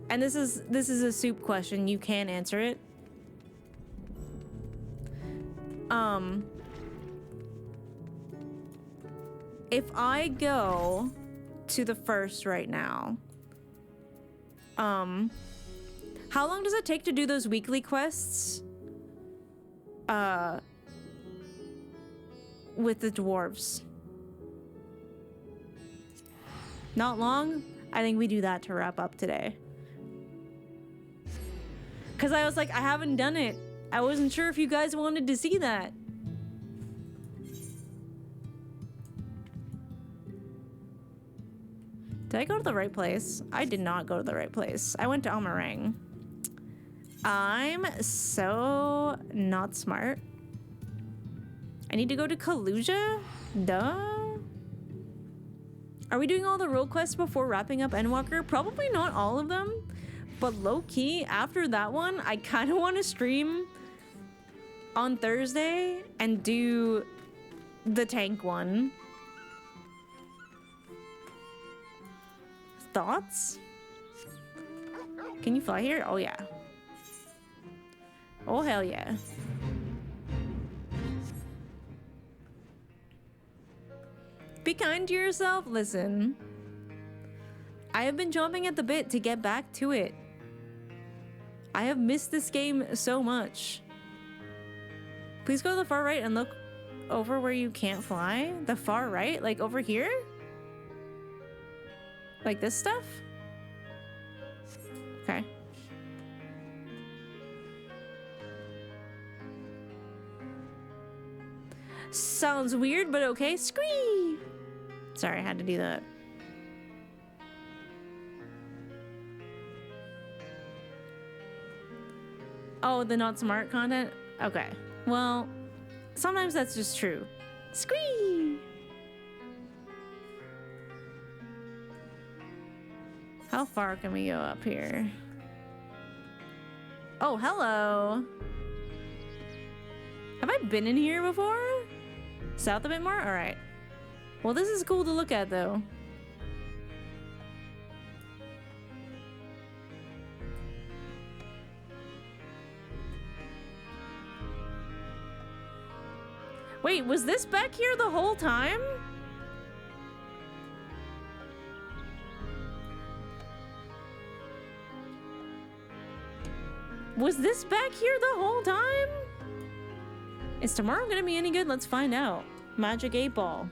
And this is a soup question. You can answer it. If I go to the first right now, how long does it take to do those weekly quests? With the dwarves. Not long? I think we do that to wrap up today. Because I was like, I haven't done it. I wasn't sure if you guys wanted to see that. Did I go to the right place? I did not go to the right place. I went to Almarang. I'm so not smart. I need to go to Kaluja? Duh. Are we doing all the role quests before wrapping up Endwalker? Probably not all of them. But low-key, after that one, I kind of want to stream on Thursday and do the tank one. Thoughts? Can you fly here? Oh, yeah. Oh, hell yeah. Be kind to yourself. Listen. I have been jumping at the bit to get back to it. I have missed this game so much. Please go to the far right and look over where you can't fly. The far right? Like over here? Like this stuff? Okay. Sounds weird, but okay. Scream! Sorry, I had to do that. Oh, the not smart content? Okay. Well, sometimes that's just true. Scream! How far can we go up here? Oh, hello! Have I been in here before? South a bit more? Alright. Well, this is cool to look at, though. Wait, was this back here the whole time? Was this back here the whole time? Is tomorrow gonna be any good? Let's find out. Magic 8 Ball.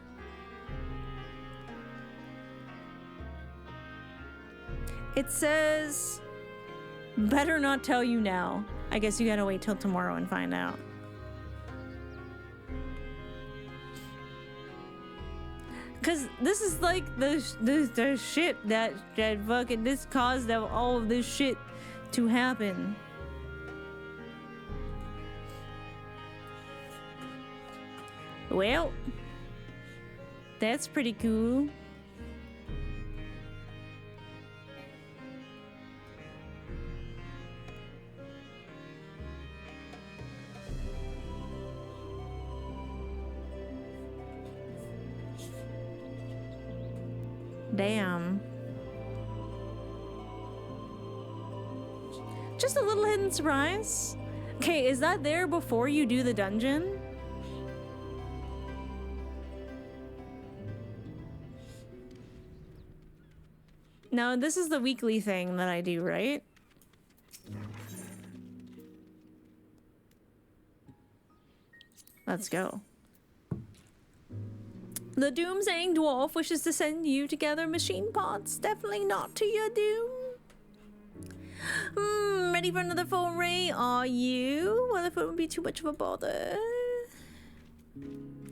It says, better not tell you now. I guess you gotta wait till tomorrow and find out. Cause this is like the shit that fucking this caused all of this shit to happen. Well, that's pretty cool. Damn. Just a little hidden surprise. Okay, is that there before you do the dungeon? No, this is the weekly thing that I do, right? Let's go. The doom-saying dwarf wishes to send you to gather machine parts. Definitely not to your doom. Ready for another foray? Are you? Well, if it would be too much of a bother.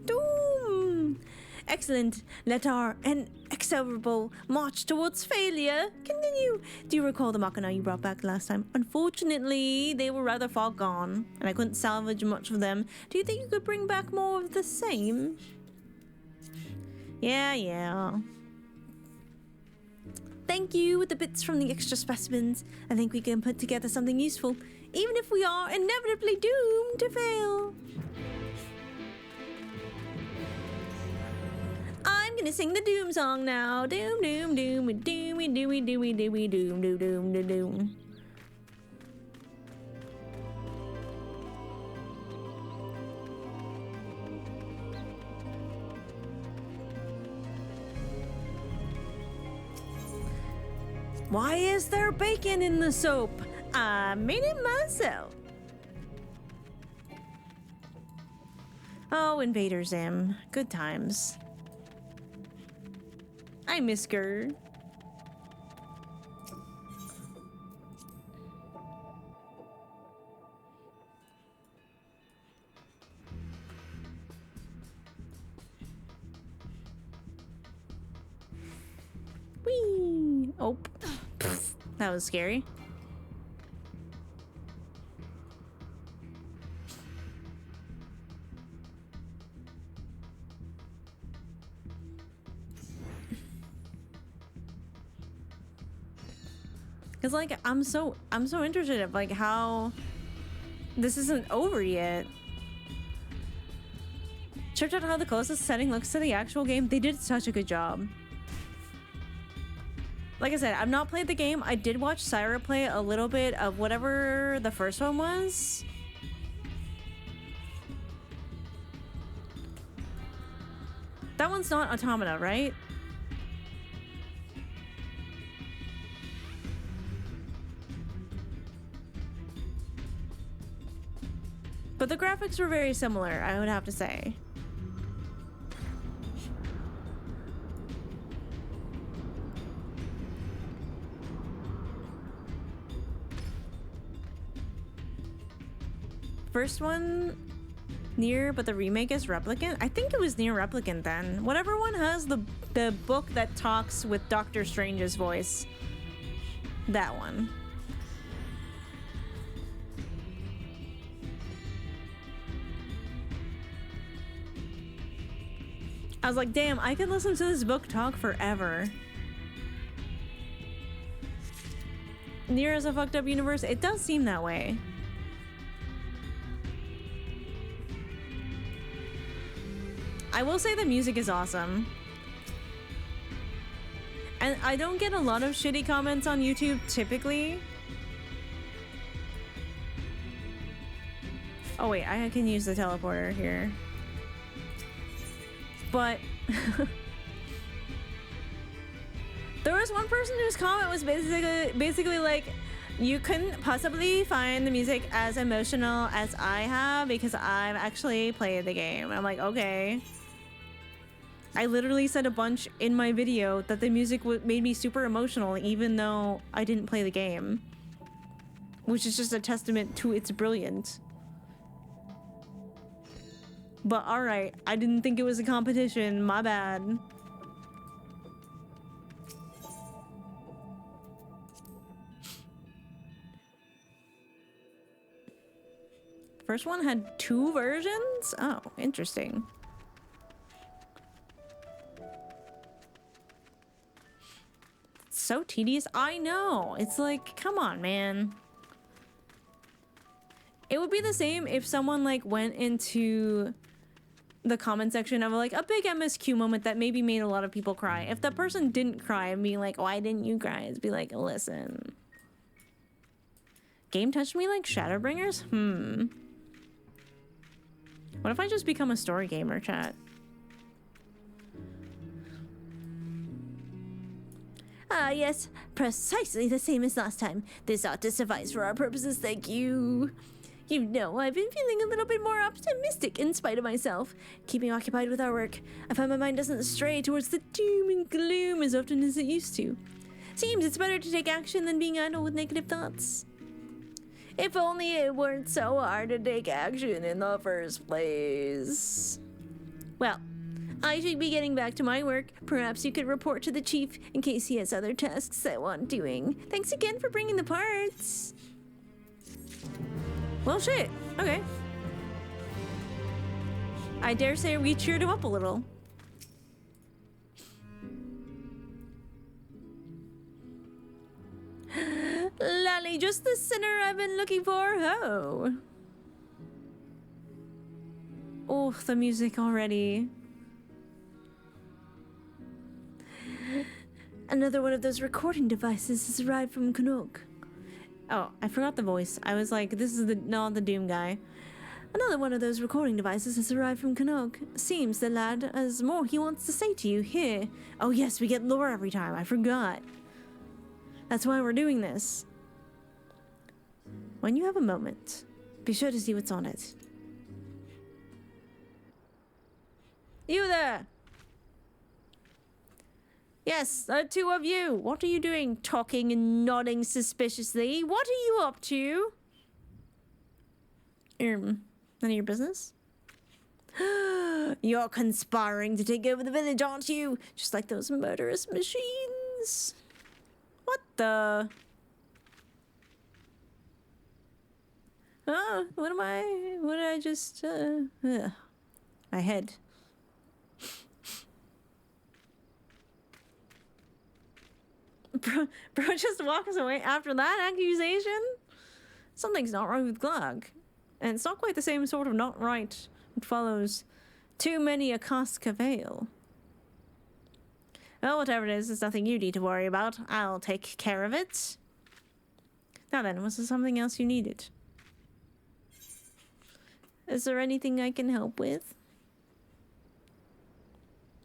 Doom! Excellent. Let our inexorable march towards failure continue. Do you recall the Machina you brought back last time? Unfortunately, they were rather far gone, and I couldn't salvage much of them. Do you think you could bring back more of the same? Yeah. Thank you with the bits from the extra specimens. I think we can put together something useful, even if we are inevitably doomed to fail. I'm gonna sing the doom song now. Doom, doom, doom, doomy, doomy, doomy, doomy, doom, doom, doom, doom, doom. Why is there bacon in the soap? I made it myself. Oh, Invader Zim. Good times. I miss Gerd. Whee! Oh, that was scary. Cause like I'm so interested in like how this isn't over yet. Checked out how the closest setting looks to the actual game. They did such a good job. Like I said, I've not played the game. I did watch Syra play a little bit of whatever the first one was. That one's not Automata, right? But the graphics were very similar, I would have to say. First one, Nier, but the remake is Replicant? I think it was Nier Replicant then. Whatever one has the book that talks with Doctor Strange's voice. That one. I was like, damn, I could listen to this book talk forever. Nier is a fucked up universe? It does seem that way. I will say the music is awesome. And I don't get a lot of shitty comments on YouTube typically. Oh wait, I can use the teleporter here. But there was one person whose comment was basically like, you couldn't possibly find the music as emotional as I have because I've actually played the game. I'm like, okay. I literally said a bunch in my video that the music made me super emotional even though I didn't play the game. Which is just a testament to its brilliance. But alright, I didn't think it was a competition, my bad. First one had 2 versions? Oh, interesting. So tedious. I know. It's like, come on, man. It would be the same if someone like went into the comment section of like a big MSQ moment that maybe made a lot of people cry. If that person didn't cry and be like, why didn't you cry? It'd be like, listen. Game touched me like Shadowbringers? What if I just become a story gamer, chat? Ah, yes, precisely the same as last time. This ought to suffice for our purposes, thank you. You know, I've been feeling a little bit more optimistic in spite of myself. Keeping occupied with our work, I find my mind doesn't stray towards the doom and gloom as often as it used to. Seems it's better to take action than being idle with negative thoughts. If only it weren't so hard to take action in the first place. Well, I should be getting back to my work. Perhaps you could report to the chief in case he has other tasks that want doing. Thanks again for bringing the parts. Well, shit. Okay. I dare say we cheered him up a little. Lally, just the sinner I've been looking for. Oh. Oh, the music already. Another one of those recording devices has arrived from Canuck. Oh, I forgot the voice. I was like, this is not the Doom guy. Another one of those recording devices has arrived from Canuck. Seems the lad has more he wants to say to you here. Oh yes, we get lore every time. I forgot. That's why we're doing this. When you have a moment, be sure to see what's on it. You there! Yes, the 2 of you. What are you doing? Talking and nodding suspiciously. What are you up to? None of your business? You're conspiring to take over the village, aren't you? Just like those murderous machines. What the? Oh, what did I just, my head. Bro just walks away after that accusation? Something's not right with Glug. And it's not quite the same sort of not right that follows too many a cost cavail. Well, whatever it is, it's nothing you need to worry about. I'll take care of it. Now then, was there something else you needed? Is there anything I can help with?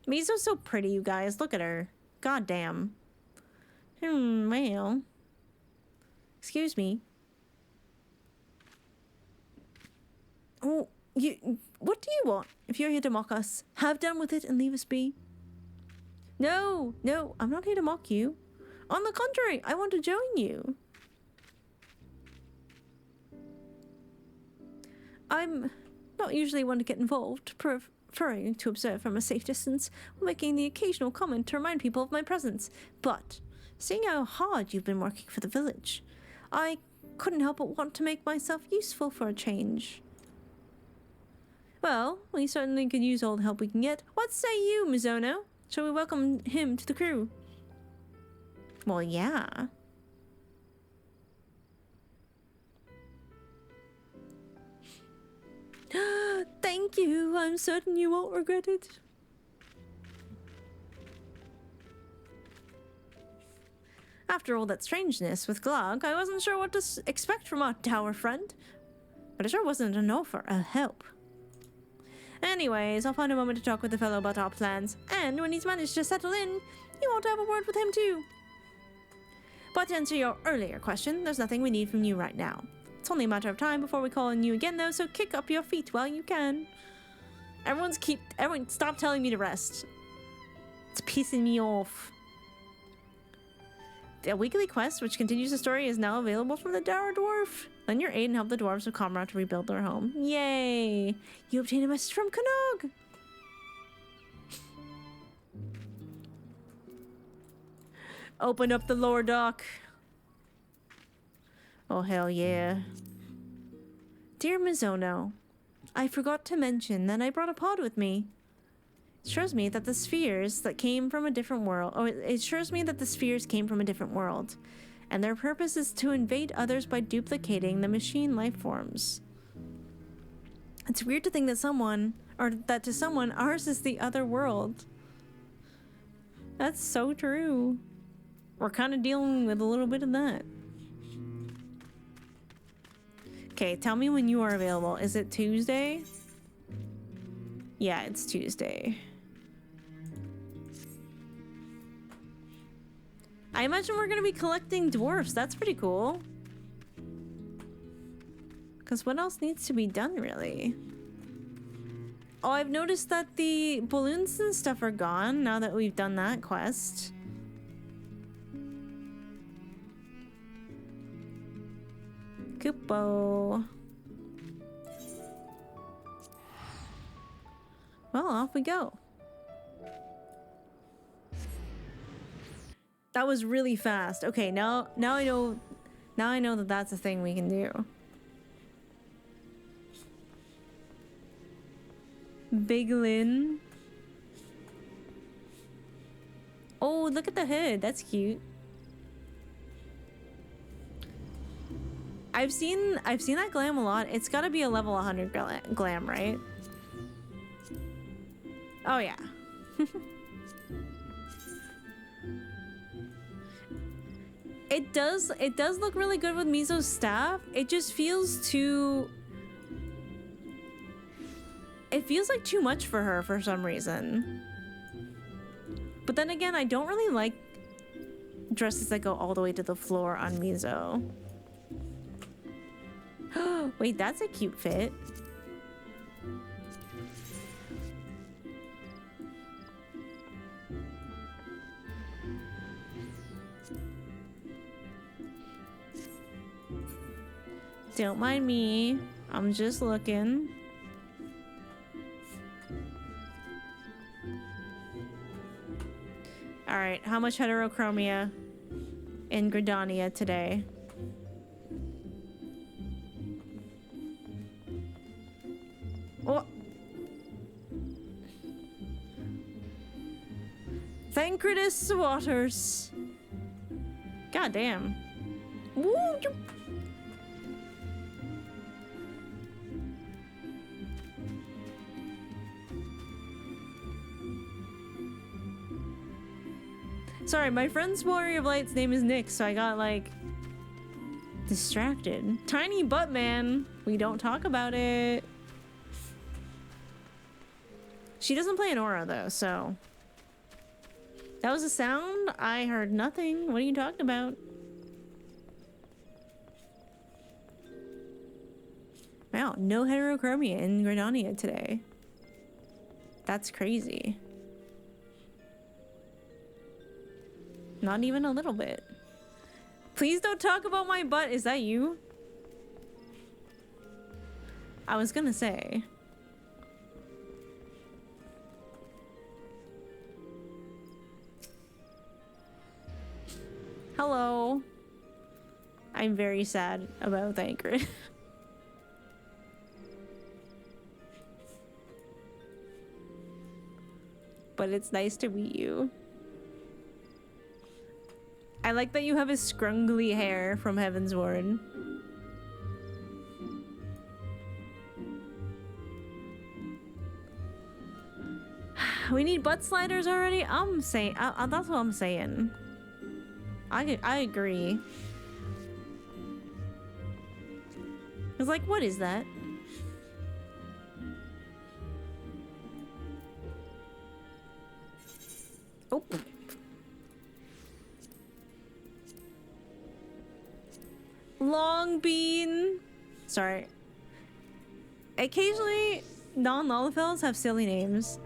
Mizo's so pretty, you guys. Look at her. God damn. Well. Excuse me. Oh, what do you want? If you're here to mock us, have done with it and leave us be. No, I'm not here to mock you. On the contrary, I want to join you. I'm not usually one to get involved, preferring to observe from a safe distance, while making the occasional comment to remind people of my presence. But, seeing how hard you've been working for the village, I couldn't help but want to make myself useful for a change. Well, we certainly could use all the help we can get. What say you, Mizono? Shall we welcome him to the crew? Well, yeah. Thank you. I'm certain you won't regret it. After all that strangeness with Glog, I wasn't sure what to expect from our tower friend. But it sure wasn't an offer of help. Anyways, I'll find a moment to talk with the fellow about our plans, and when he's managed to settle in, you want to have a word with him too. But to answer your earlier question, there's nothing we need from you right now. It's only a matter of time before we call on you again though, so kick up your feet while you can. Everyone stop telling me to rest. It's pissing me off. The weekly quest, which continues the story, is now available from the Dour Dwarf. Lend your aid and help the dwarves of Comrade to rebuild their home. Yay! You obtain a message from Kanog! Open up the lower dock. Oh, hell yeah. Dear Mizono, I forgot to mention that I brought a pod with me. It shows me that the spheres that came from a different world, and their purpose is to invade others by duplicating the machine life forms. It's weird to think that to someone, ours is the other world. That's so true. We're kind of dealing with a little bit of that. Okay, tell me when you are available. Is it Tuesday? Yeah, it's Tuesday. I imagine we're gonna be collecting dwarfs. That's pretty cool. Because what else needs to be done, really? Oh, I've noticed that the balloons and stuff are gone now that we've done that quest. Kupo. Well, off we go. That was really fast. Okay, now I know that that's a thing we can do. Big Lynn. Oh, look at the hood. That's cute. I've seen that glam a lot. It's got to be a level 100 glam, right? Oh yeah. It does look really good with Mizo's staff. It just feels too... It feels like too much for her for some reason. But then again, I don't really like dresses that go all the way to the floor on Mizo. Wait, that's a cute fit. Don't mind me. I'm just looking. Alright, how much heterochromia in Gridania today? Oh! Thancredus Waters. God damn. Woo! Sorry, my friend's Warrior of Light's name is Nick, so I got, like, distracted. Tiny butt man. We don't talk about it. She doesn't play an aura, though, so... That was a sound? I heard nothing. What are you talking about? Wow, no heterochromia in Gridania today. That's crazy. Not even a little bit. Please don't talk about my butt. Is that you? I was gonna say. Hello. I'm very sad about Thancred. But it's nice to meet you. I like that you have a scrungly hair from Heaven's Ward. We need butt sliders already? I'm saying, that's what I'm saying. I agree. I was like, what is that? Oh. Long bean. Sorry. Occasionally, non-Lollifells have silly names.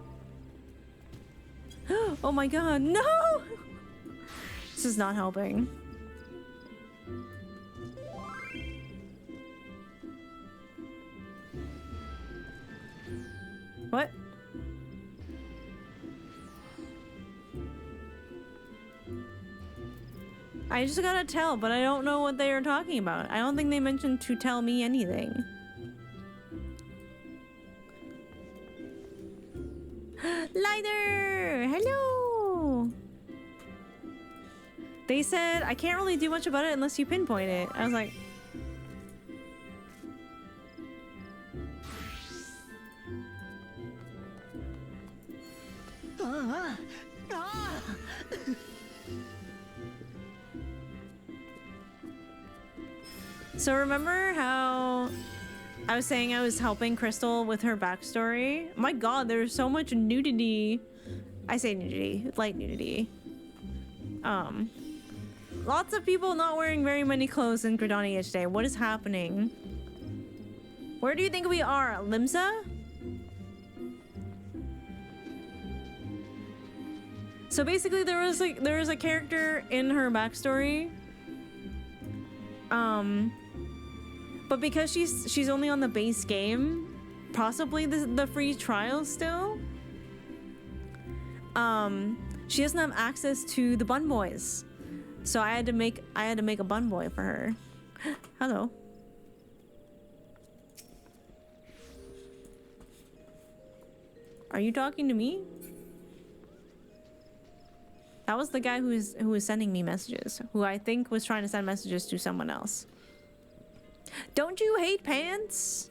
Oh my god, no! This is not helping. What? I just gotta tell, but I don't know what they are talking about. I don't think they mentioned to tell me anything. Lighter! Hello! They said, I can't really do much about it unless you pinpoint it. I was like... So remember how I was saying I was helping Crystal with her backstory? My god, there's so much nudity. I say nudity, light nudity. Lots of people not wearing very many clothes in Gridania today. What is happening? Where do you think we are? Limsa? So basically there was a character in her backstory. But because she's only on the base game, possibly the free trial still, she doesn't have access to the bun boys. So I had to make a bun boy for her. Hello. Are you talking to me? That was the guy who was sending me messages, who I think was trying to send messages to someone else. Don't you hate pants?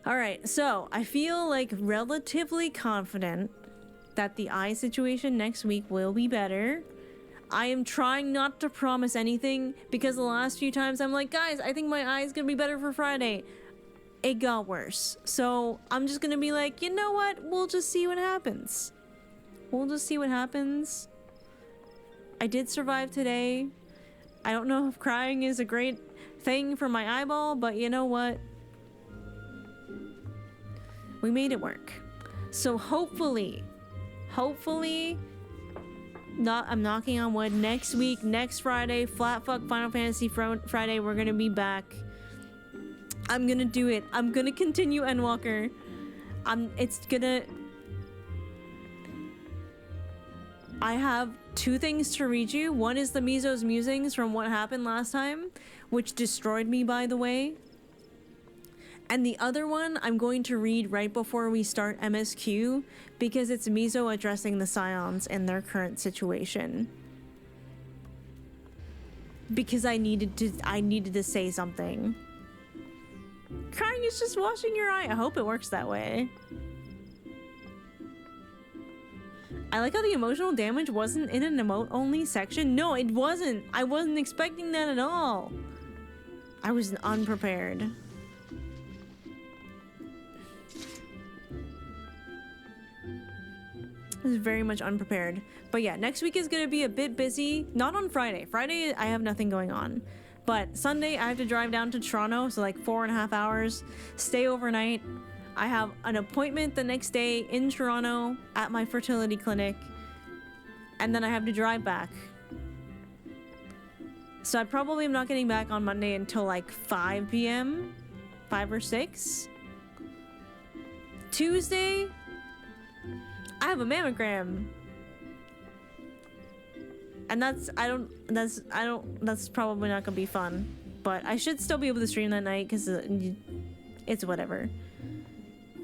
All right, so I feel like relatively confident that the eye situation next week will be better. I am trying not to promise anything because the last few times I'm like, guys, I think my eye is gonna be better for Friday. It got worse. So I'm just gonna be like, you know what? We'll just see what happens. We'll just see what happens. I did survive today. I don't know if crying is a great thing for my eyeball, but you know what? We made it work. So hopefully, I'm knocking on wood, next week, next Friday, Flat Fuck Final Fantasy Friday, we're gonna be back. I'm gonna do it. I'm gonna continue Endwalker. I have two things to read you. One is the Mizo's musings from what happened last time, which destroyed me, by the way. And the other one I'm going to read right before we start MSQ because it's Mizo addressing the Scions in their current situation. Because I needed to say something. Crying is just washing your eye. I hope it works that way. I like how the emotional damage wasn't in an emote-only section. No, it wasn't. I wasn't expecting that at all. I was unprepared. I was very much unprepared. But yeah, next week is going to be a bit busy. Not on Friday. Friday, I have nothing going on. But Sunday, I have to drive down to Toronto, so like 4.5 hours, stay overnight. I have an appointment the next day in Toronto at my fertility clinic, and then I have to drive back. So I probably am not getting back on Monday until like 5 p.m., 5 or 6. Tuesday, I have a mammogram. And that's probably not gonna be fun, but I should still be able to stream that night because it's whatever.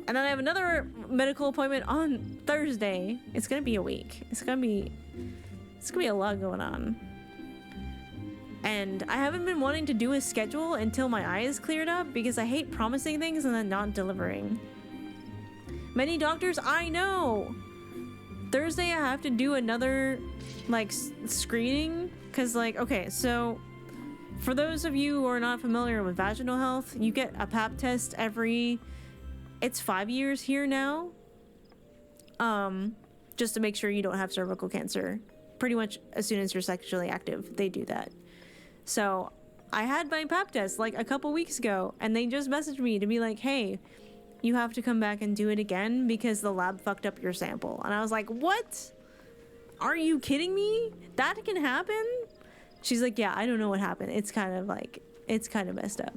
And then I have another medical appointment on Thursday. It's gonna be a week. It's gonna be a lot going on. And I haven't been wanting to do a schedule until my eye is cleared up because I hate promising things and then not delivering. Many doctors I know. Thursday I have to do another like screening because like, okay, so for those of you who are not familiar with vaginal health, you get a pap test it's 5 years here now, just to make sure you don't have cervical cancer. Pretty much as soon as you're sexually active, they do that. So I had my pap test like a couple weeks ago, and they just messaged me to be like, hey, you have to come back and do it again because the lab fucked up your sample. And I was like, what? Are you kidding me? That can happen? She's like, yeah, I don't know what happened. It's kind of messed up.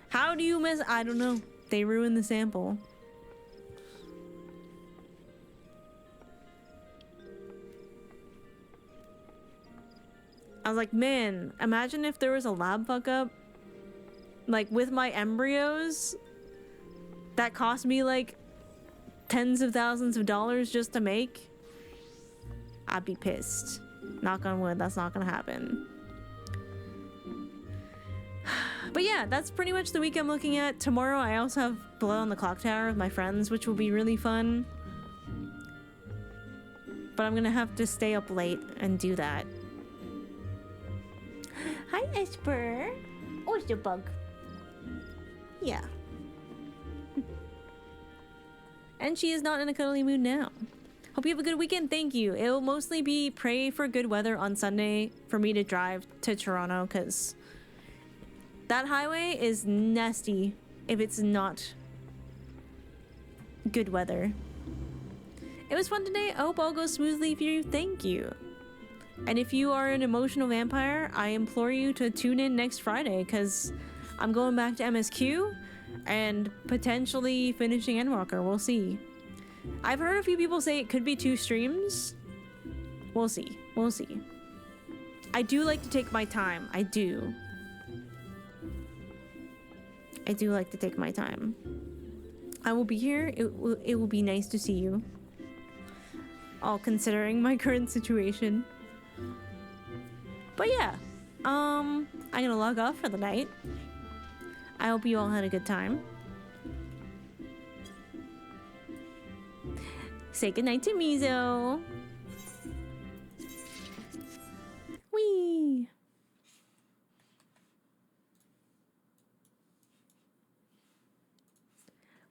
How do you mess? I don't know. They ruined the sample. I was like, man, imagine if there was a lab fuck up, like with my embryos, that cost me like tens of thousands of dollars just to make. I'd be pissed. Knock on wood, that's not gonna happen. But yeah, that's pretty much the week I'm looking at. Tomorrow I also have Blood on the Clock Tower with my friends, which will be really fun. But I'm gonna have to stay up late and do that. Hi, Esper. Oh, it's a bug. Yeah. And she is not in a cuddly mood now. Hope you have a good weekend. Thank you. It'll mostly be pray for good weather on Sunday for me to drive to Toronto because that highway is nasty if it's not good weather. It was fun today. I hope all goes smoothly for you. Thank you. And if you are an emotional vampire, I implore you to tune in next Friday because I'm going back to MSQ and potentially finishing Endwalker. We'll see. I've heard a few people say it could be 2 streams. We'll see. We'll see. I do like to take my time. I do like to take my time. I will be here. It will be nice to see you. All considering my current situation. But yeah, I'm gonna log off for the night. I hope you all had a good time. Say goodnight to Mizo. Whee!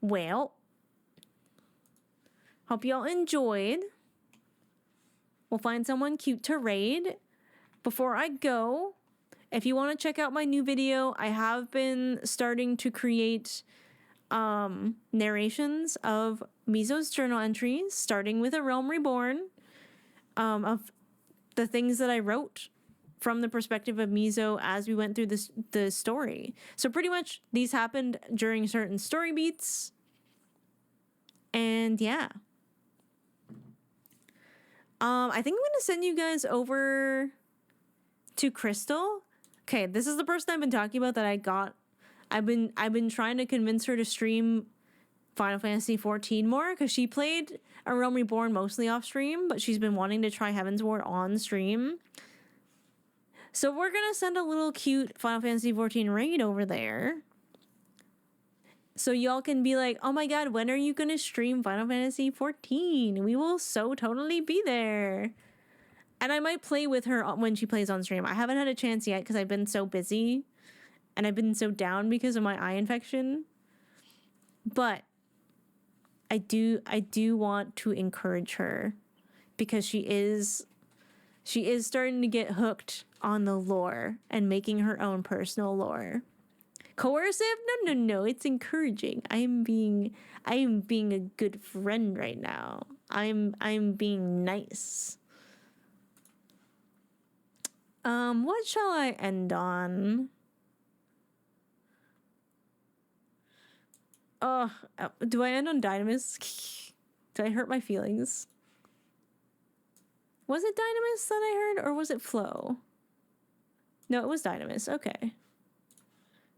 Well, hope y'all enjoyed. We'll find someone cute to raid. Before I go, if you want to check out my new video, I have been starting to create narrations of Mizo's journal entries, starting with A Realm Reborn, of the things that I wrote from the perspective of Mizo as we went through the story. So pretty much these happened during certain story beats. And yeah. I think I'm gonna send you guys over to Crystal. Okay, this is the person I've been talking about that I got. I've been trying to convince her to stream Final Fantasy XIV more because she played A Realm Reborn mostly off stream, but she's been wanting to try Heaven's Ward on stream. So we're gonna send a little cute Final Fantasy XIV raid over there. So y'all can be like, oh my god, when are you gonna stream Final Fantasy XIV? We will so totally be there. And I might play with her when she plays on stream. I haven't had a chance yet because I've been so busy. And I've been so down because of my eye infection. But I do want to encourage her because she is starting to get hooked on the lore and making her own personal lore. Coercive? No. It's encouraging. I am being a good friend right now. I'm being nice. What shall I end on? Oh, do I end on Dynamis? Did I hurt my feelings? Was it Dynamis that I heard, or was it Flow? No, it was Dynamis. Okay.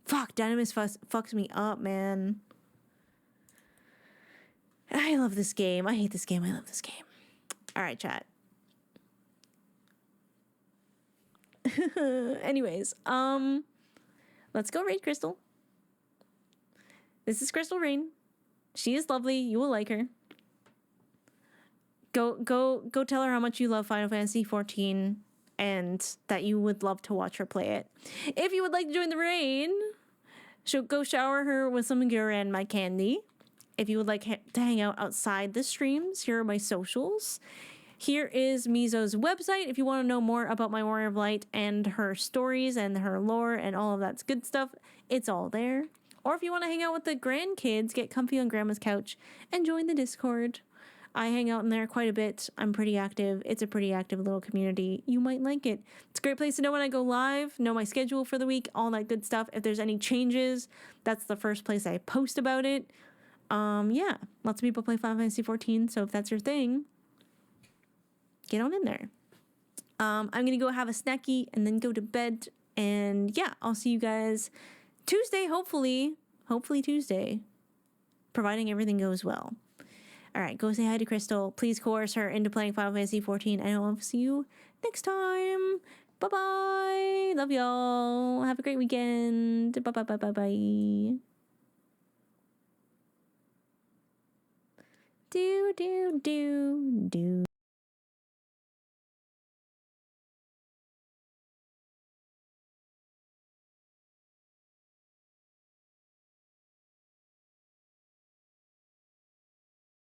Fuck, Dynamis fucks me up, man. I love this game. I hate this game. I love this game. All right, chat. Anyways, let's go raid Crystal. This is Crystal Rain. She is lovely. You will like her. Go tell her how much you love Final Fantasy XIV and that you would love to watch her play it. If you would like to join the raid, go shower her with some Gura and my candy. If you would like to hang out outside the streams, here are my socials. Here is Mizo's website if you want to know more about my Warrior of Light and her stories and her lore and all of that good stuff. It's all there. Or if you want to hang out with the grandkids, get comfy on grandma's couch and join the Discord. I hang out in there quite a bit. I'm pretty active. It's a pretty active little community. You might like it. It's a great place to know when I go live, know my schedule for the week, all that good stuff. If there's any changes, that's the first place I post about it. Yeah, lots of people play Final Fantasy XIV, so if that's your thing, get on in there. I'm going to go have a snacky and then go to bed. And yeah, I'll see you guys Tuesday, hopefully Tuesday, providing everything goes well. All right, go say hi to Crystal. Please coerce her into playing Final Fantasy XIV, and I'll see you next time. Bye-bye. Love y'all. Have a great weekend. Bye-bye. Do.